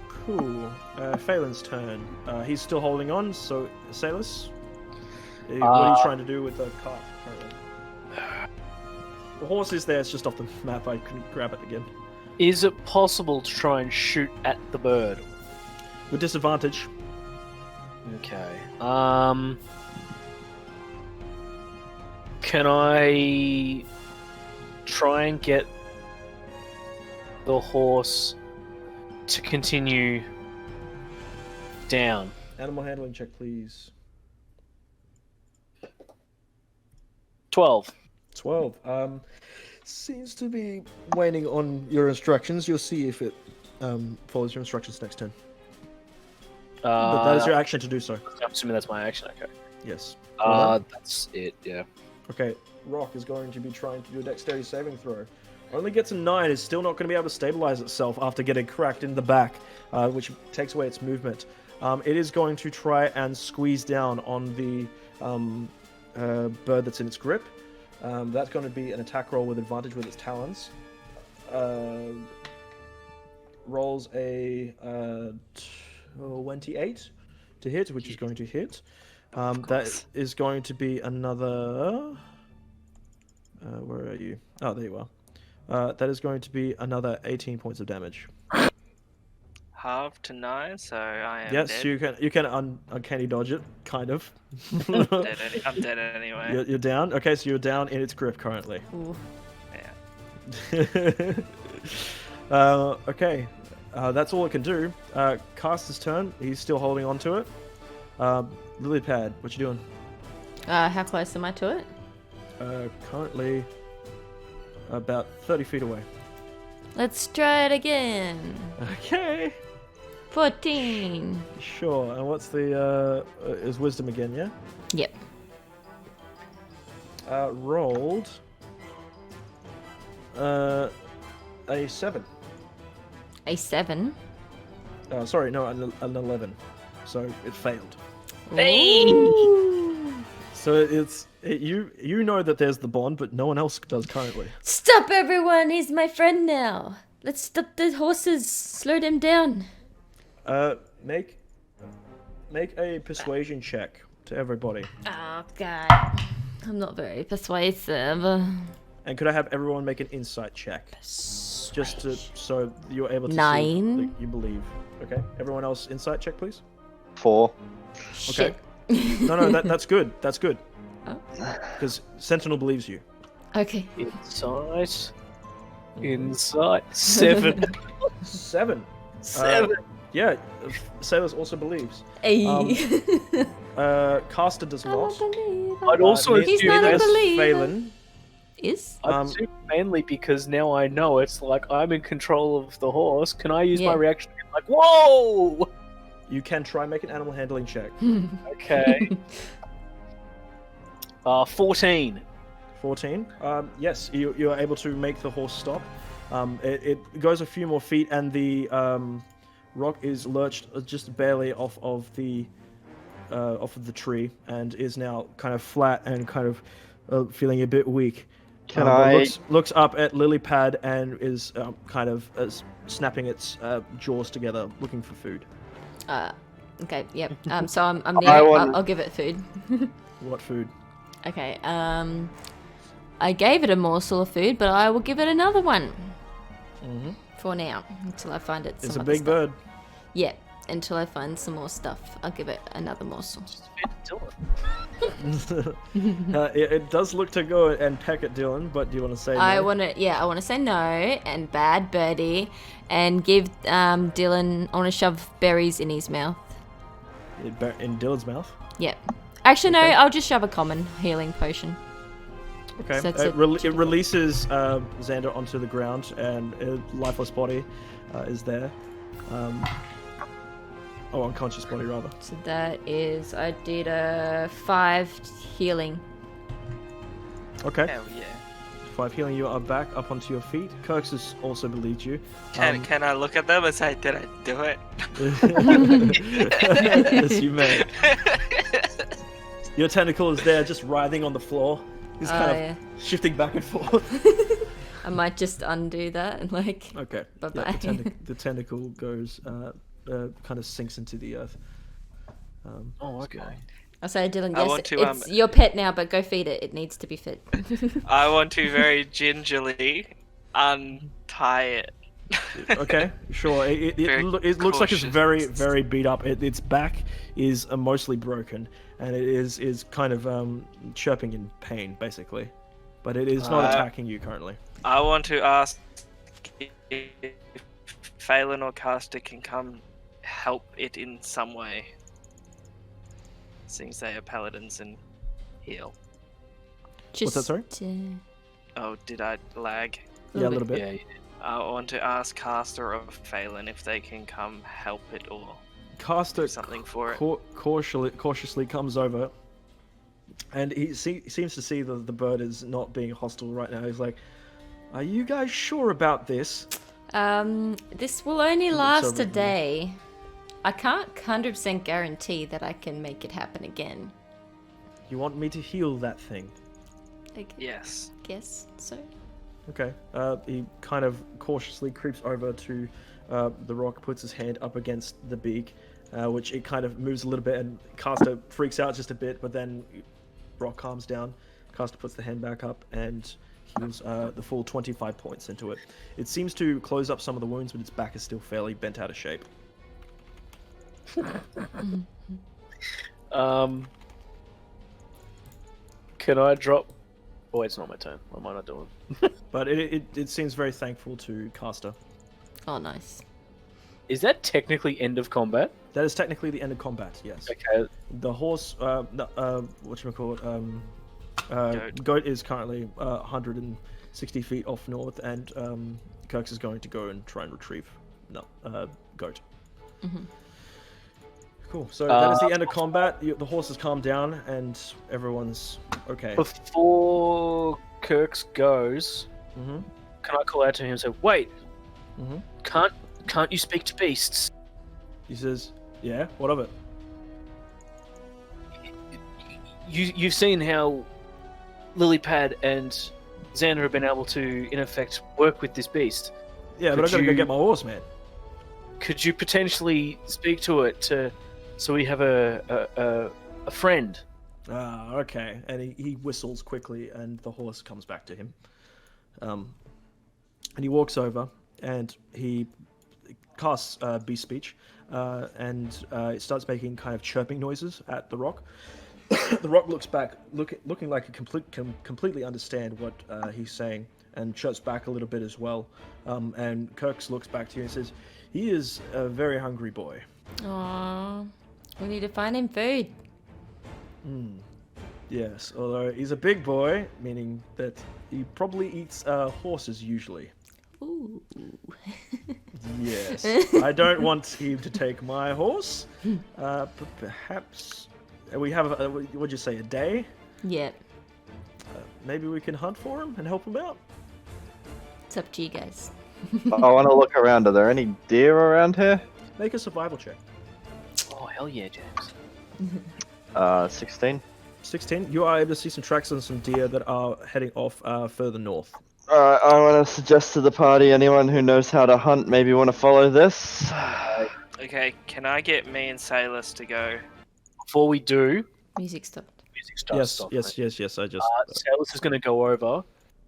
Cool. Phelan's turn. He's still holding on, so Salus, what are you trying to do with the cart currently? The horse is there, it's just off the map, I couldn't grab it again. Is it possible to try and shoot at the bird? With disadvantage. Okay. Can I try and get the horse to continue down? Animal handling check, please. 12. 12. Seems to be waiting on your instructions. You'll see if it follows your instructions next turn. But that is your action to do so. I'm assuming that's my action. Okay. Yes. That's it. Yeah. Okay, Rock is going to be trying to do a dexterity saving throw. Only gets a 9, is still not going to be able to stabilize itself after getting cracked in the back, which takes away its movement. It is going to try and squeeze down on the bird that's in its grip. That's going to be an attack roll with advantage with its talons. Rolls a 28 to hit, which is going to hit. That is going to be another... where are you? Oh, there you are. That is going to be another 18 points of damage. Half to 9, so I am Yes, dead. you can uncanny dodge it, kind of. I'm dead anyway. You're down? Okay, so you're down in its grip currently. Ooh. Yeah. Okay. That's all it can do. Caster's turn. He's still holding on to it. Lilypad, what you doing? How close am I to it? Currently about 30 feet away. Let's try it again. Okay. 14. Sure. And what's the is wisdom again? Yeah. Yep. Rolled a 7. A 7. Sorry, no, an 11. So it failed. Ooh. So you know that there's the bond, but no one else does currently. Stop, everyone! He's my friend now. Let's stop the horses. Slow them down. Make a persuasion check to everybody. Oh God, I'm not very persuasive. And could I have everyone make an insight check, just so you're able to 9. see that you believe. Okay. Everyone else, insight check, please. 4. Okay. Shit. No, that's good. That's good. Oh. Because Sentinel believes you. Okay. Insight. 7. 7. 7. Yeah, Sailors also believes. Hey. Caster does not. I'd also He's He's assume not a that's believer. Phelan. Is? I'd assume mainly because now I know it's like I'm in control of the horse. Can I use my Yeah. reaction to be like, whoa? You can try and make an animal handling check. Okay. 14. 14. Yes, you are able to make the horse stop. It goes a few more feet, and the rock is lurched just barely off of the tree, and is now kind of flat and kind of feeling a bit weak. Can But I? looks up at Lilypad and is kind of snapping its jaws together, looking for food. Okay. Yep. So I'm I the. want- I'll give it food. What food? Okay. I gave it a morsel of food, but I will give it another one. Mm-hmm. For now, until I find it. It's some a other big stuff. bird. Yeah. Until I find some more stuff, I'll give it another morsel. It does look to go and peck at Dylan, but do you want to say no? I want to say no and bad birdie, and give Dylan. I want to shove berries in his mouth. In Dylan's mouth? Yep. Actually, Okay. no. I'll just shove a common healing potion. Okay. So it's It a- releases Xander onto the ground, and a lifeless body is there. Unconscious body, rather. So that is, I did a 5 healing. Okay. Hell yeah. 5 healing, you are back up onto your feet. Kirks has also believed you. Can I look at them and say, did I do it? Yes, you may. Your tentacle is there, just writhing on the floor. He's kind of Yeah. shifting back and forth. I might just undo that and like. Okay. Bye-bye. Yeah, the tentacle goes, kind of sinks into the earth. Oh, okay. I say, Dylan, I yes, want to, it's your pet now, but go feed it. It needs to be fed. I want to very gingerly untie it. Okay, sure. It Very looks like it's cautious. very, very beat up. Its back is mostly broken, and it is kind of chirping in pain, basically. But it is not attacking you currently. I want to ask if Phelan or Caster can come help it in some way. Seems they are paladins and heal. Just, that, sorry? Oh, did I lag? Yeah, a little bit. Yeah. I want to ask Caster or Phelan if they can come help it or Caster do something for it. cautiously comes over, and he seems to see the bird is not being hostile right now. He's like, "Are you guys sure about this?" This will only Looks last over a at me. day. I can't 100% guarantee that I can make it happen again. You want me to heal that thing? I Yes. guess so. Okay. He kind of cautiously creeps over to the rock, puts his hand up against the beak, which it kind of moves a little bit, and Caster freaks out just a bit, but then rock calms down. Caster puts the hand back up and heals the full 25 points into it. It seems to close up some of the wounds, but its back is still fairly bent out of shape. Can I drop? Oh, it's not my turn. What am I not doing? But it seems very thankful to Caster. Oh, nice. Is that technically end of combat? That is technically the end of combat. Yes. Okay. The horse, whatchamacallit, Goat is currently 160 feet off north, and Kirks is going to go and try and retrieve Goat. Mm-hmm. Cool. So that is the end of combat. The horse has calmed down, and everyone's okay. Before Kirks goes, Mm-hmm. can I call out to him and say, "Wait, Mm-hmm. can't you speak to beasts?" He says, "Yeah. What of it?" You've seen how Lilypad and Xander have been able to, in effect, work with this beast. Yeah, but I gotta go get my horse, man. Could you potentially speak to it so we have a friend? Ah, okay. And he whistles quickly, and the horse comes back to him. And he walks over, and he casts beast speech, and it starts making kind of chirping noises at the rock. The rock looks back, looking like it completely understand what he's saying, and chirps back a little bit as well. And Kirks looks back to you and says, "He is a very hungry boy." Aww. We need to find him food. Yes, although he's a big boy, meaning that he probably eats horses usually. Ooh. Yes. I don't want him to take my horse, but perhaps we have, what'd you say, a day? Yep. Maybe we can hunt for him and help him out? It's up to you guys. I want to look around. Are there any deer around here? Make a survival check. Oh hell yeah, James! 16. 16. You are able to see some tracks on some deer that are heading off further north. I want to suggest to the party, anyone who knows how to hunt maybe want to follow this. Okay, can I get me and Sailors to go? Before we do, Music stopped. music starts. Yes, stop, yes, mate. yes. I just. Salus is going to go over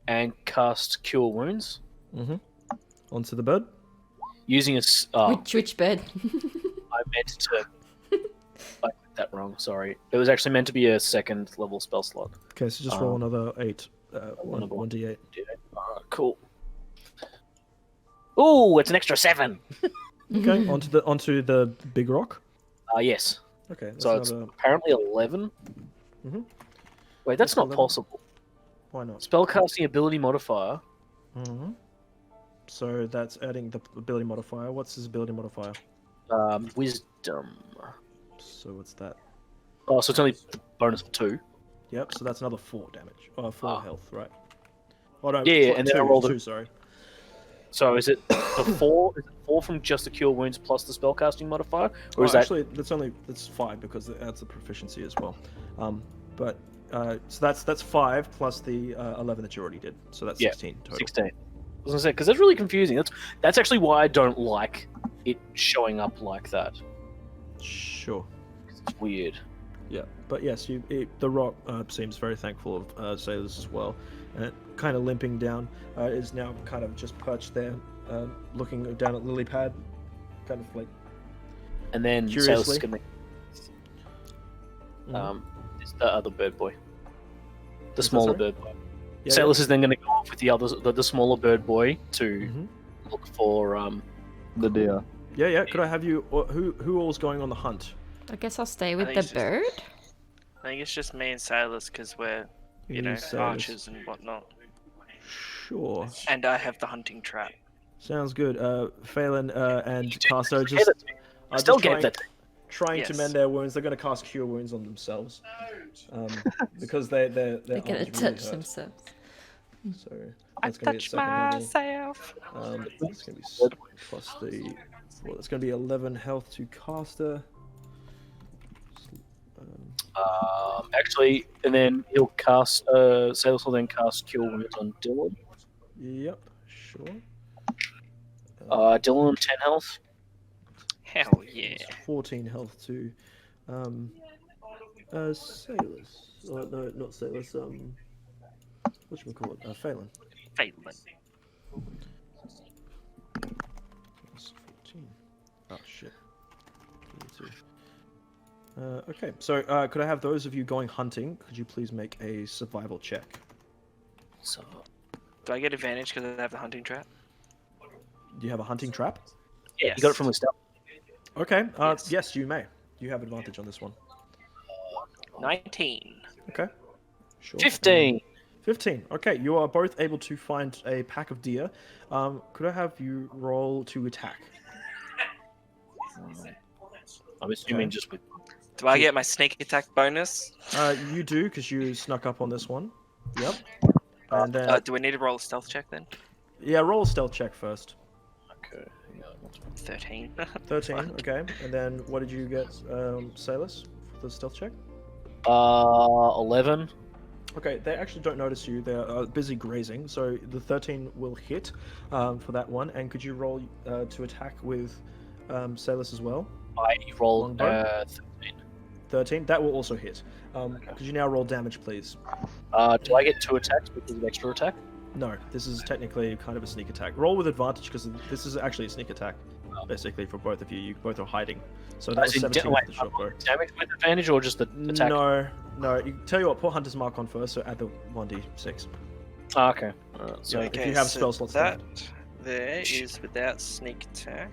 and cast Cure Wounds Onto the bird. using a. Which bird? I meant to. I got that wrong. Sorry. It was actually meant to be a second level spell slot. Okay, so just roll another 8. Another 1d8. Alright, cool. Ooh, it's an extra 7. Okay, onto the big rock. Yes. Okay, that's So it's another. apparently 11. Mhm. Wait, that's That's not 11. possible. Why not? Spellcasting ability modifier. So that's adding the ability modifier. What's his ability modifier? Wisdom. So what's that? Oh, so it's only the bonus of 2. Yep. So that's another 4 damage. 4 health, right? Oh no. Yeah, four- and then I two, rolled a- 2. Sorry. So is it the 4? Is it 4 from just the cure wounds plus the spellcasting modifier, or is that actually that's 5 because it adds the proficiency as well. But so that's 5 plus the 11 that you already did. So that's 16 total. 16? I was gonna say because that's really confusing. That's actually why I don't like it showing up like that. Sure. It's weird. Yeah, but yes, the rock seems very thankful of Sailors as well, and it kind of limping down is now kind of just perched there, looking down at Lilypad, kind of like. And then Curiously. Salus is gonna. It's the other bird boy. The smaller sorry? bird boy. Yeah, Salus is then going to go off with the smaller bird boy to look for The deer. yeah. Could I have you? Who all's going on the hunt? I guess I'll stay with think the it's just- bird. I think it's just me and Sailors because we're, You and Sailors. archers and whatnot. Sure. And I have the hunting trap. Sounds good. Phelan and Casto I just are still just gave that. trying to Yes. mend their wounds. They're going to cast cure wounds on themselves, because they're They're gonna arms really touch hurt. themselves. So that's going to be a second level. myself. It's going to be plus the. Well, it's going to be 11 health to caster. Actually, and then he'll cast. Salus will then cast Cure Wounds on Dylan. Yep, sure. Dylan 10 health. Hell yeah. It's 14 health to Sailors. Oh, no, not Sailors. Whatchamacallit? Phelan. Phelan. Plus 14. Oh, shit. 22. Okay, so could I have those of you going hunting? Could you please make a survival check? So Do I get advantage because I have the hunting trap? Do you have a hunting trap? Yeah, you got it from the start. Okay. Yes, you may. You have advantage on this one. 19. Okay. Sure. 15. 15. Okay, you are both able to find a pack of deer. Could I have you roll to attack? I'm assuming just with. Do I get my sneak attack bonus? You do, because you snuck up on this one. Yep. And then... do we need to roll a stealth check then? yeah, roll a stealth check first. Okay. 13. 13, okay. And then what did you get, Salus, for the stealth check? 11. Okay, they actually don't notice you. They're busy grazing, so the 13 will hit for that one. And could you roll to attack with Salus as well? I rolled Longbow? 13. 13, that will also hit. Could you now roll damage, please? Do I get 2 attacks because of extra attack? No, this is technically kind of a sneak attack. Roll with advantage because this is actually a sneak attack, basically, for both of you. You both are hiding. So that was 17 with the shot bow. Damage with advantage or just the attack? No. Tell you what, put Hunter's Mark on first, so add the 1d6. Oh, okay. So if you have spell slots that left. there is without sneak attack.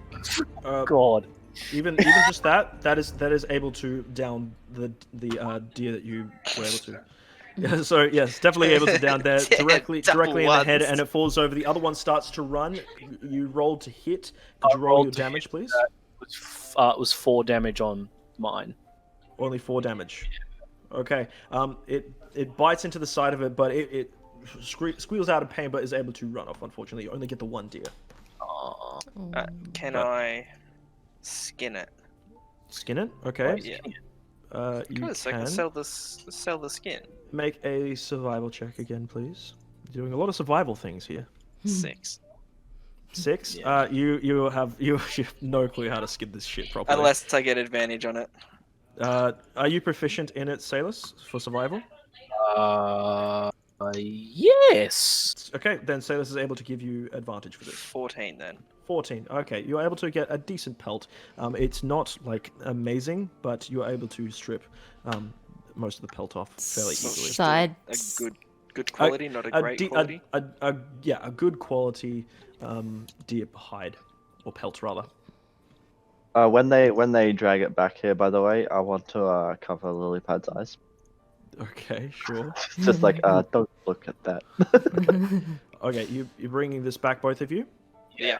God. Even just that is able to down the deer that you were able to. Yeah, so yes, definitely able to down there directly in the head, and it falls over. The other one starts to run. You rolled to hit. Could you roll your damage, please? It was 4 damage on mine. Only 4 damage. Okay. It bites into the side of it, but it squeals out of pain, but is able to run off. Unfortunately, you only get the 1 deer. Can I skin it? Skin it? Okay. Yeah. You So I can can sell the skin. make a survival check again, please. You're doing a lot of survival things here. 6. 6. Yeah. You have no clue how to skin this shit properly. Unless I get advantage on it. Are you proficient in it, Salus, for survival? Yes. Okay, then Salus is able to give you advantage for this. 14 then. 14. Okay, you're able to get a decent pelt. It's not like amazing, but you're able to strip most of the pelt off fairly easily. Side. A good quality, not a great quality. A good quality deer hide or pelt rather. When they drag it back here, by the way, I want to cover Lilypad's eyes. Okay, sure. Just like, don't look at that. Okay, you're bringing this back, both of you? Yeah.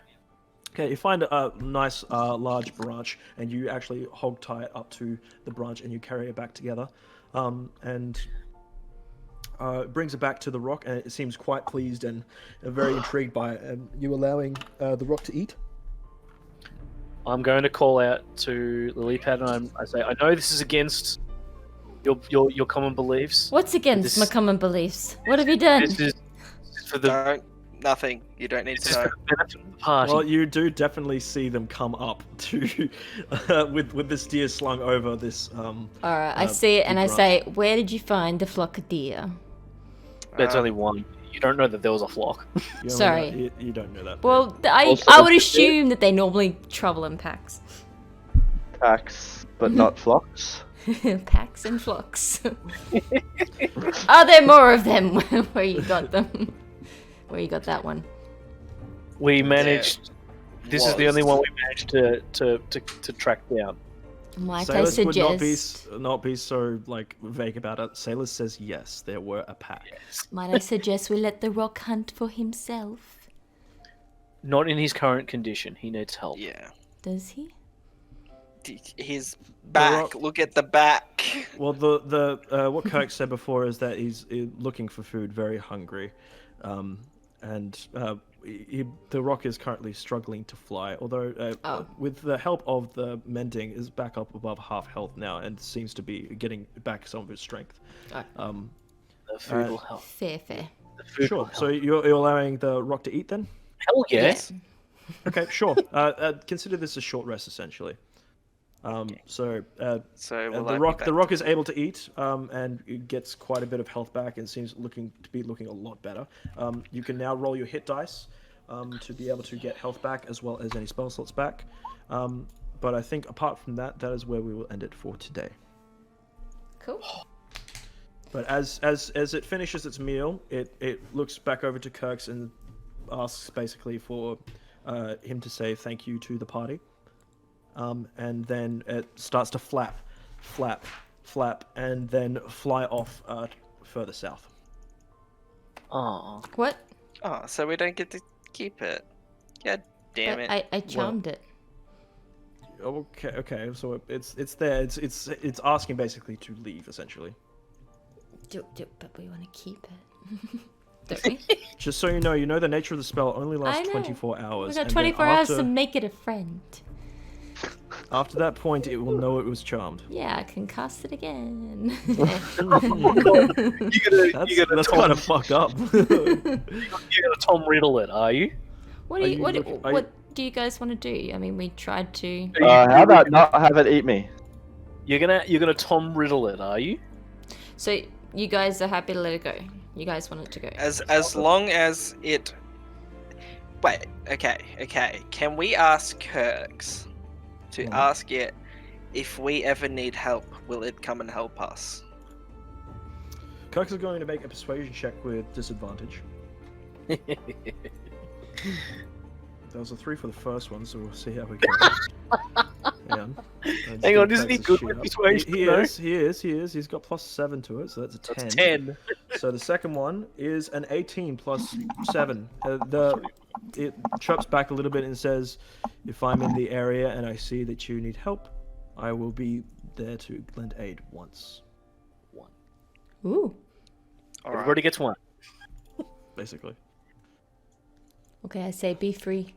Okay, you find a nice large branch, and you actually hog tie it up to the branch, and you carry it back together, and it brings it back to the rock, and it seems quite pleased and very intrigued by it. And you allowing the rock to eat? I'm going to call out to Lilypad, and I say, I know this is against your common beliefs. What's against my common beliefs? What have you done? This is for the Nothing. You don't need to know. for the benefit of the party. Well, you do definitely see them come up to with this deer slung over this. Alright, I see it and I say, where did you find the flock of deer? There's only one. You don't know that there was a flock. You Sorry. know you don't know that. Well, I would assume that they normally travel in packs. Packs, but not flocks. Packs and flocks. Are there more of them? Where you got them? Where you got that one? We managed. This is the only one we managed to track down. Might Salus I would suggest? not be so like vague about it. Salus says yes, there were a pack. Might I suggest we let the rock hunt for himself? Not in his current condition. He needs help. Yeah. Does he? His back. Look at the back. Well, the what Kirk said before is that he's looking for food, very hungry, and the rock is currently struggling to fly. Although with the help of the mending, is back up above half health now and seems to be getting back some of his strength. The food will help. Fair. Sure. So you're allowing the rock to eat then? Hell yes. Okay, sure. Consider this a short rest essentially. So the rock is able to eat, and it gets quite a bit of health back, and seems looking a lot better. You can now roll your hit dice to be able to get health back as well as any spell slots back. But I think apart from that, that is where we will end it for today. Cool. But as it finishes its meal, it looks back over to Kirk's and asks basically for him to say thank you to the party. And then it starts to flap, and then fly off further south. Oh. What? Oh, so we don't get to keep it. God damn But it. I charmed it. Okay. So it's there. It's asking basically to leave essentially. But we want to keep it. Don't we? Just so you know the nature of the spell only I lasts know. 24 hours. We got and 24 then hours to after- make it a friend. After that point, it will know it was charmed. Yeah, I can cast it again. That's Tom, kind of fucked up. you're gonna Tom Riddle it, are you? What do you guys want to do? I mean, we tried to. How about not have it eat me? You're gonna Tom Riddle it, are you? So you guys are happy to let it go. You guys want it to go. As long as it. Wait. Okay. Can we ask Kirks to ask it if we ever need help? Will it come and help us? Kirk is going to make a persuasion check with disadvantage. That was a 3 for the first one, so we'll see how we go. Hang on, isn't he good with persuasion? He is. He's got +7 to it, so that's a 10. That's 10. So the second one is an 18 plus 7. It chirps back a little bit and says, if I'm in the area and I see that you need help, I will be there to lend aid once. Ooh. Everybody gets one. Basically. Okay, I say be free.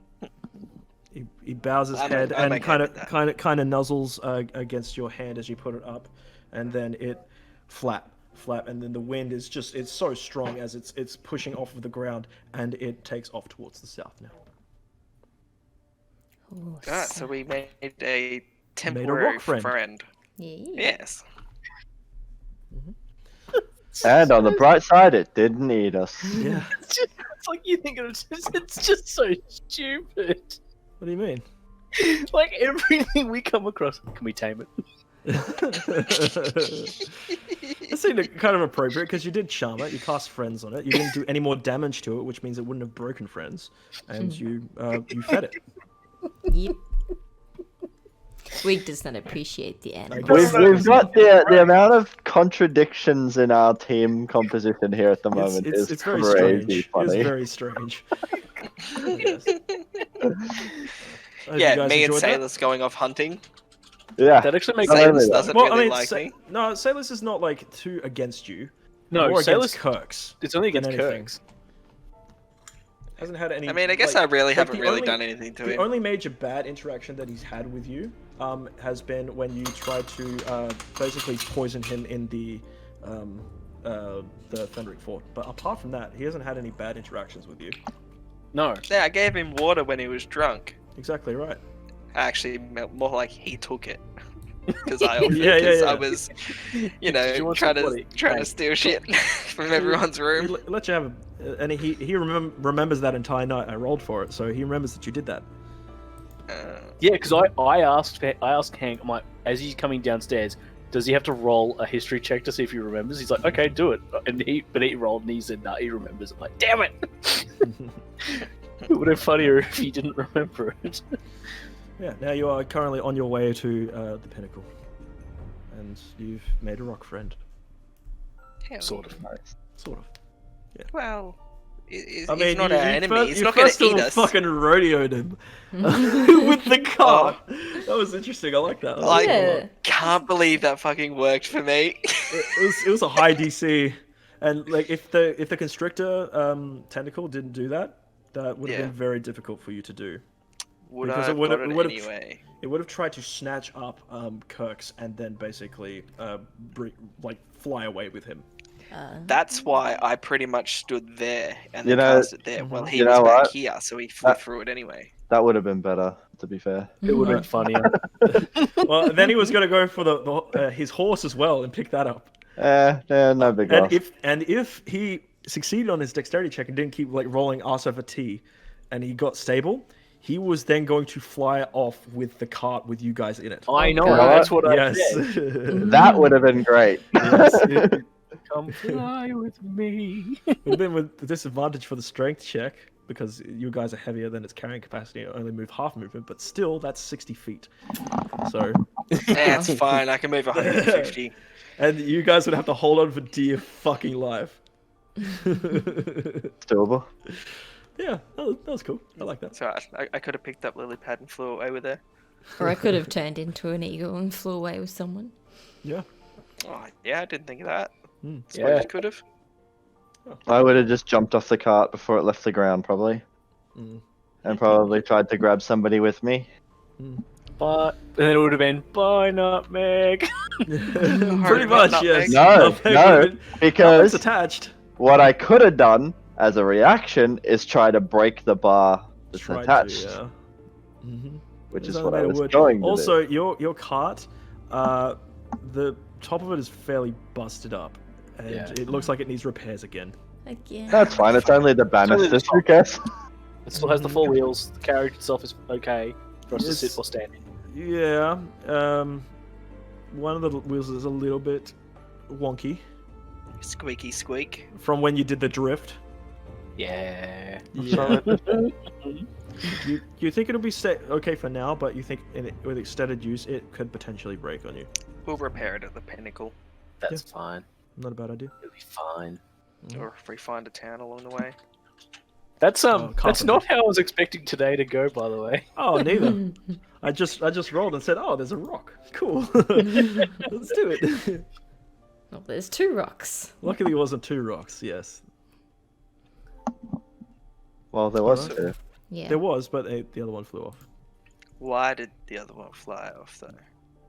He bows his head and kind of nuzzles against your hand as you put it up, and then it flap, and then the wind is it's so strong as it's pushing off of the ground, and it takes off towards the south now. Ooh, So we made a rock temporary friend. friend. Yeah. Yes. And on the bright side, it didn't eat us. Yeah. It's like you think it's just so stupid. What do you mean? Like everything we come across, can we tame it? That seemed kind of appropriate because you did charm it. You cast friends on it. You didn't do any more damage to it, which means it wouldn't have broken friends, and you fed it. Yep. Wig does not appreciate the animal. We've got the amount of contradictions in our team composition here at the moment It's very crazy strange. funny. It's very strange. Yes. Hope you Yeah, guys me and enjoyed that. Sailor's going off hunting. Yeah. That actually makes Not sense. only Sailor's that. doesn't Well, really I mean, like me. no, Sailor's is not like too against you. No, More Sailor's against Kirk's. It's only than against anything. Kirk's. Hasn't had any. I mean, I guess like, I really haven't the really only- done anything to The him. only major bad interaction that he's had with you has been when you tried to basically poison him in the Fenric Fort. But apart from that, he hasn't had any bad interactions with you. No. Yeah, I gave him water when he was drunk. Exactly right. Actually, more like he took it. Because I, Yeah. I was, Did you want trying somebody? to steal shit from everyone's He room. let you have, and he remembers that entire night. I rolled for it, so he remembers that you did that. Yeah, because I asked Hank, as he's coming downstairs, does he have to roll a history check to see if he remembers? He's like, okay, do it. But he rolled and he said, no, he remembers. I'm like, damn it! It would have been funnier if he didn't remember it. Yeah. Now you are currently on your way to the pinnacle, and you've made a rock friend. Hell, Sort of. Sort of. Well, he's I mean, not you, our you enemy. fir- He's you not going first to eat of all us. fucking rodeoed him with the cart. That was interesting. I like that. I like that a lot. Yeah. Can't believe that fucking worked for me. It was a high DC, and like if the constrictor tentacle didn't do that, that would have Yeah. been very difficult for you to do. Would Because I it have would've- got it it would've- anyway? It would have tried to snatch up Kirk's and then basically fly away with him. That's why I pretty much stood there and You then know- cast it there. Well, he You was know back what? here, so he flew That- through it anyway. That would have been better, to be fair. It would have been funnier. Well, then he was going to go for his horse as well and pick that up. No big loss. And if he succeeded on his dexterity check and didn't keep rolling arse over T, and he got stable, he was then going to fly off with the cart with you guys in it. I know, God. that's what I Yes. said. That would have been great. Yes. It Come fly with me. would have been with disadvantage for the strength check. because you guys are heavier than its carrying capacity. It only move half movement, but still, that's 60 feet. So, That's fine. I can move 150. and you guys would have to hold on for dear fucking life. It's doable. Yeah, that was cool. I like that. It's alright. I could have picked up lily pad and flew away with her. Or I could have turned into an eagle and flew away with someone. Yeah. Oh, yeah, I didn't think of that. Yeah. You could have. I would have just jumped off the cart before it left the ground, probably. And probably tried to grab somebody with me. But then it would have been bye nutmeg. Pretty much, yes. No, no, because it's attached. what I could have done as a reaction is try to break the bar that's attached, which is what I was going to Also, do. your cart, the top of it is fairly busted up, and it looks like it needs repairs again. Again. That's fine. It's only the banisters, who cares? It still has the 4 wheels. The carriage itself is okay for us to sit or stand in. Yeah. One of the wheels is a little bit wonky Squeaky squeak. from when you did the drift. Yeah. Yeah. you think it'll be okay for now, but you think with extended use, it could potentially break on you. We'll repair it at the pinnacle. That's fine. Not a bad idea. It'll be fine. Or if we find a town along the way. That's that's carpenter. not how I was expecting today to go, by the way. Oh, neither. I just rolled and said, "Oh, there's a rock. Cool. Let's do it." Oh, there's 2 rocks. Luckily, it wasn't 2 rocks. Yes, Well, there was Alright. two. Yeah. there was, but the other one flew off. Why did the other one fly off, though?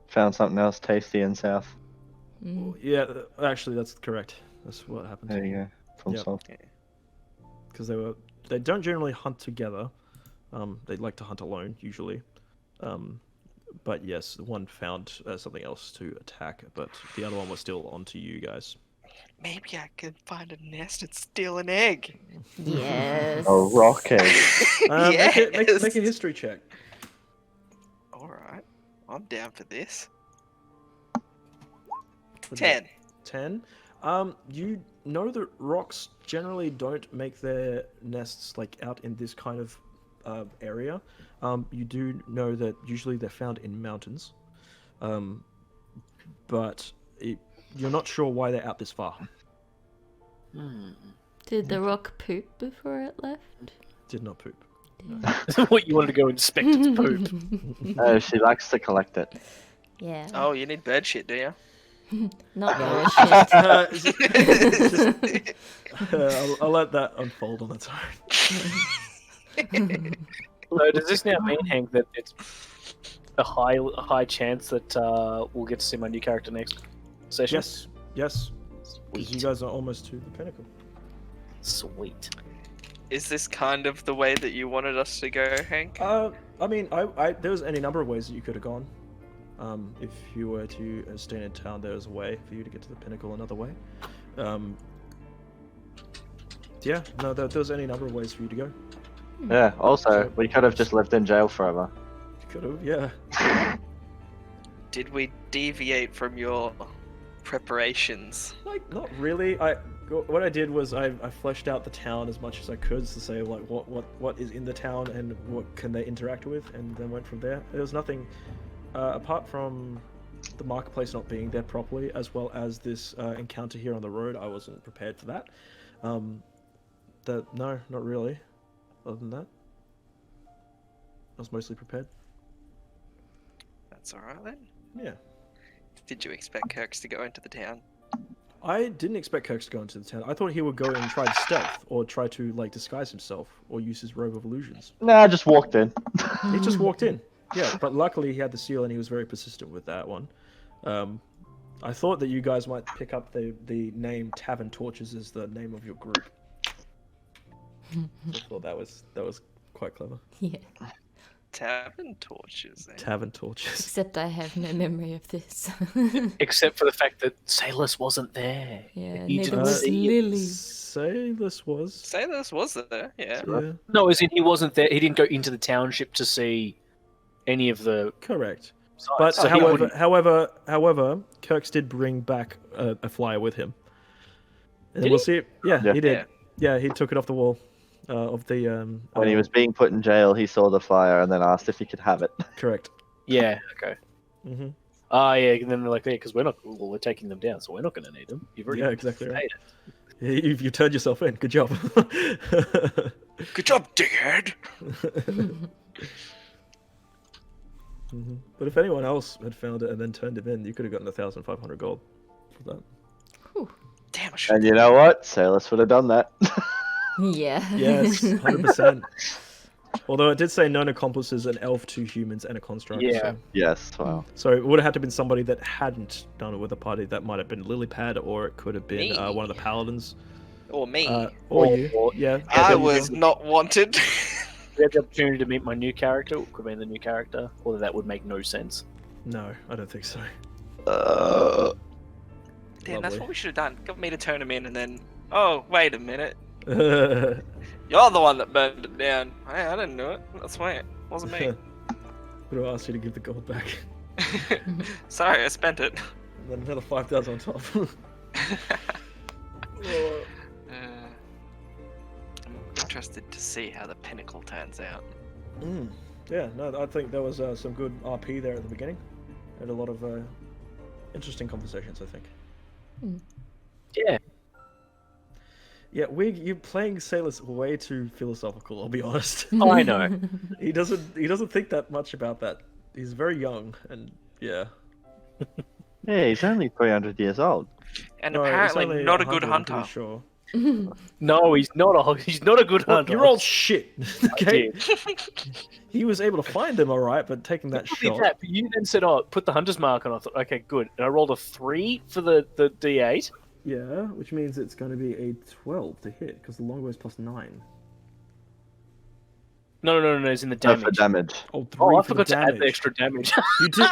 Found something else tasty in south. Yeah, actually, that's correct. That's what happened. There you go. From Yep. south. Because they don't generally hunt together. They like to hunt alone usually. But yes, one found something else to attack, but the other one was still onto you guys. Maybe I can find a nest and steal an egg. Yes. A rocket. Make a history check. Alright. I'm down for this. What is 10. it? 10. You know that rocks generally don't make their nests like out in this kind of area. You do know that usually they're found in mountains, but you're not sure why they're out this far. Did the rock poop before it left? Did not poop. What, you wanted to go inspect its poop? Oh, she likes to collect it. Yeah. Oh, you need bird shit, do you? Not your shit. I'll let that unfold on its own. So does this now mean, Hank, that it's a high chance that we'll get to see my new character next session? Yes. Because you guys are almost to the pinnacle. Sweet. Is this kind of the way that you wanted us to go, Hank? I mean, there's any number of ways that you could have gone. If you were to stay in town, there's a way for you to get to the pinnacle another way. Yeah, no, there's any number of ways for you to go. Yeah, also, we could have just lived in jail forever. You could have, yeah. Did we deviate from your preparations? Like, not really. What I did was I fleshed out the town as much as I could to say like what is in the town and what can they interact with, and then went from there. There was nothing apart from the marketplace not being there properly, as well as this encounter here on the road. I wasn't prepared for that. No, not really. Other than that, I was mostly prepared. That's alright then. Yeah. Did you expect Kirks to go into the town? I didn't expect Kirks to go into the town. I thought he would go and try to stealth, or try to like disguise himself, or use his robe of illusions. Nah, I just walked in. He just walked in. Yeah, but luckily he had the seal and he was very persistent with that one. I thought that you guys might pick up the name Tavern Torches as the name of your group. I thought that was quite clever. Yeah. Tavern torches. Eh? Tavern Torches. Except I have no memory of this. Except for the fact that Salus wasn't there. Yeah, He neither didn't was see it. Lily. Sailus was. Sailors was there, yeah. Yeah, No, as in he wasn't there. He didn't go into the township to see any of the correct. sites. But So he wouldn't- however, Kirks did bring back a flyer with him. And Did we'll he? see. Yeah, Yeah. he did. Yeah, he took it off the wall. of the When he was being put in jail, he saw the fire and then asked if he could have it. correct. Yeah. Okay. Hmm. Ah, yeah. And then they're like, yeah, because we're taking them down, so we're not going to need them. You've already Yeah, exactly right. paid it. Yeah, you turned yourself in. Good job. Good job, dickhead. But if anyone else had found it and then turned him in, you could have gotten 1,500 gold for that. Damn, I should. And you know what? Sailors would have done that. Yeah. Yes, 100%. Although it did say known accomplices, an elf, 2 humans, and a construct. Yeah. Yes, wow. So it would have had to been somebody that hadn't done it with a party. That might have been Lilypad, or it could have been Me. one of the paladins. Or me. Or you. Yeah. I was not wanted. We had the opportunity to meet my new character. It could have been the new character, or that would make no sense. No, I don't think so. Damn, that's Lovely. what we should have done. Got me to turn him in and then... Oh, wait a minute. Would You're the one that burned it down. Hey, I didn't do it. That's why it wasn't me. have asked you to give the gold back. Sorry, I spent it. And then another 5,000 on top. I'm interested to see how the pinnacle turns out. Yeah, no, I think there was some good RP there at the beginning. And a lot of interesting conversations, I think. Yeah. Yeah, you're playing Sailor's way too philosophical, I'll be honest. I know. He doesn't think that much about that. He's very young, and yeah. Yeah, he's only 300 years old. And No, it's apparently only not a good 100, I'm pretty hunter. Sure. No, he's not a good Well, hunter. you're all shit. Okay. did. He was able to find them, all right, but taking that Not only shot. that, but you then said, "Oh, put the hunter's mark on." I thought, okay, good. And I rolled a 3 for the D8. Yeah, which means it's going to be a 12 to hit because the longbow is plus 9. No, it's in the No, for damage. damage. Oh, 3 Oh, I for forgot to add the damage. extra damage. You did.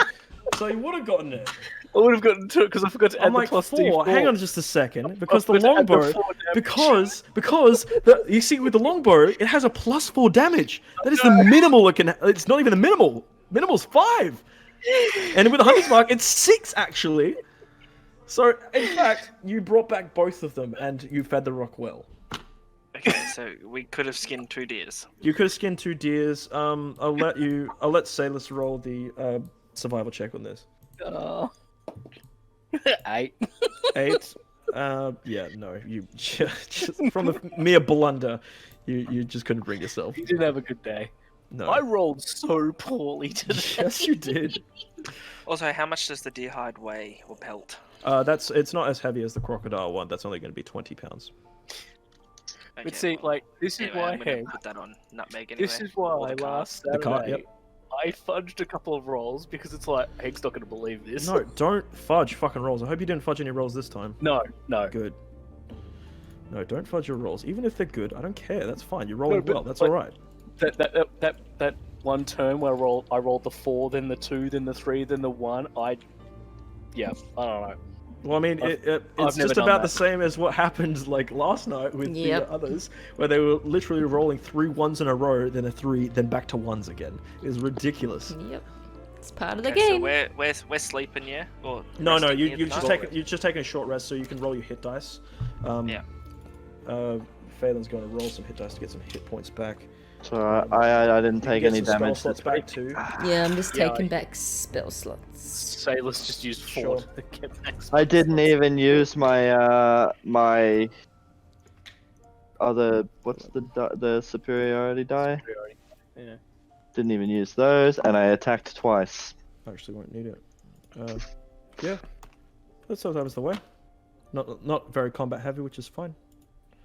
So you would have gotten it. I would have gotten 2 because I forgot to add I'm the like plus 4. D4. Hang on just a second, because the I forgot to add the longbow, 4 damage. because you see with the longbow, it has a plus 4 damage. That is the minimal it can. It's not even the minimal. Minimal's 5. And with the hunter's mark, it's 6 actually. So in fact, you brought back both of them, and you fed the rock well. Okay, so we could have skinned 2 deers. You could have skinned 2 deers. I'll let Sailus roll the survival check on this. 8. 8. Yeah, no, you just from a mere blunder, you just couldn't bring yourself. You didn't have a good day. No. I rolled so poorly today. Yes, you did. Also, how much does the deer hide weigh or pelt? It's not as heavy as the crocodile one. That's only going to be 20 pounds. Okay, But see, well, like, this is anyway, why, I'm gonna Hank, put that on nutmeg anyway. this is why or the card. last The card, Saturday, I fudged a couple of rolls because it's like, Hank's not going to believe this. No, don't fudge fucking rolls. I hope you didn't fudge any rolls this time. No. Good. No, don't fudge your rolls. Even if they're good, I don't care. That's fine. You're rolling but, well. That's like, all right. That one turn where I rolled the 4, then the 2, then the 3, then the 1. I don't know. Well, I mean, I've it's never just done about that. the same as what happened like last night with Yep. the others, where they were literally rolling 3 1s in a row, then a 3, then back to 1s again. It was ridiculous. Yep. It's part of the Okay, so game. we're sleeping, yeah? Or No, resting you're here just tonight? taking a short rest so you can roll your hit dice. Yeah. Phelan's going to roll some hit dice to get some hit points back. So I didn't You can take get any some spell damage slots this back week. too. Yeah, I'm just Yeah, taking I- back spell slots. Say, let's just use 4 Sure. to get back I didn't spots. even use my my other the superiority die. Yeah. Didn't even use those, and I attacked twice. I actually won't need it. Yeah, that sometimes the way. Not very combat heavy, which is fine.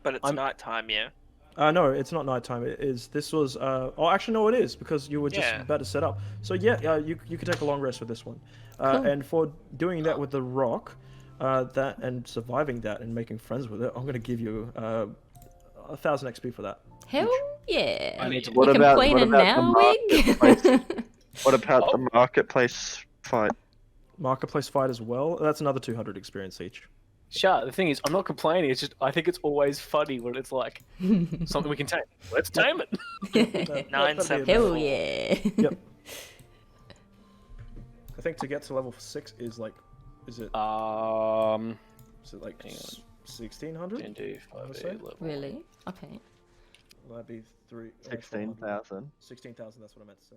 But it's nighttime, yeah? No, it's not nighttime. It is. This was. Oh, actually, no, it is because you were just Yeah. about to set up. So yeah, you could take a long rest with this one, Cool. and for doing that with the rock, that and surviving that and making friends with it, I'm gonna give you 1,000 XP for that. Hell yeah. I need to- What You about complaining the now, marketplace? Wig? What about the marketplace fight? Marketplace fight as well. That's another 200 experience each. Sure, the thing is, I'm not complaining. It's just I think it's always funny when it's like something we can tame. Let's tame it. That'd 9, be 7, about- Hell yeah. Yep. I think to get to level 6 is like, is it Um, like hang on. 1600? D&D I would 5e say. level. Really? Okay. That'd be 16,000. 16,000. That's what I meant to say.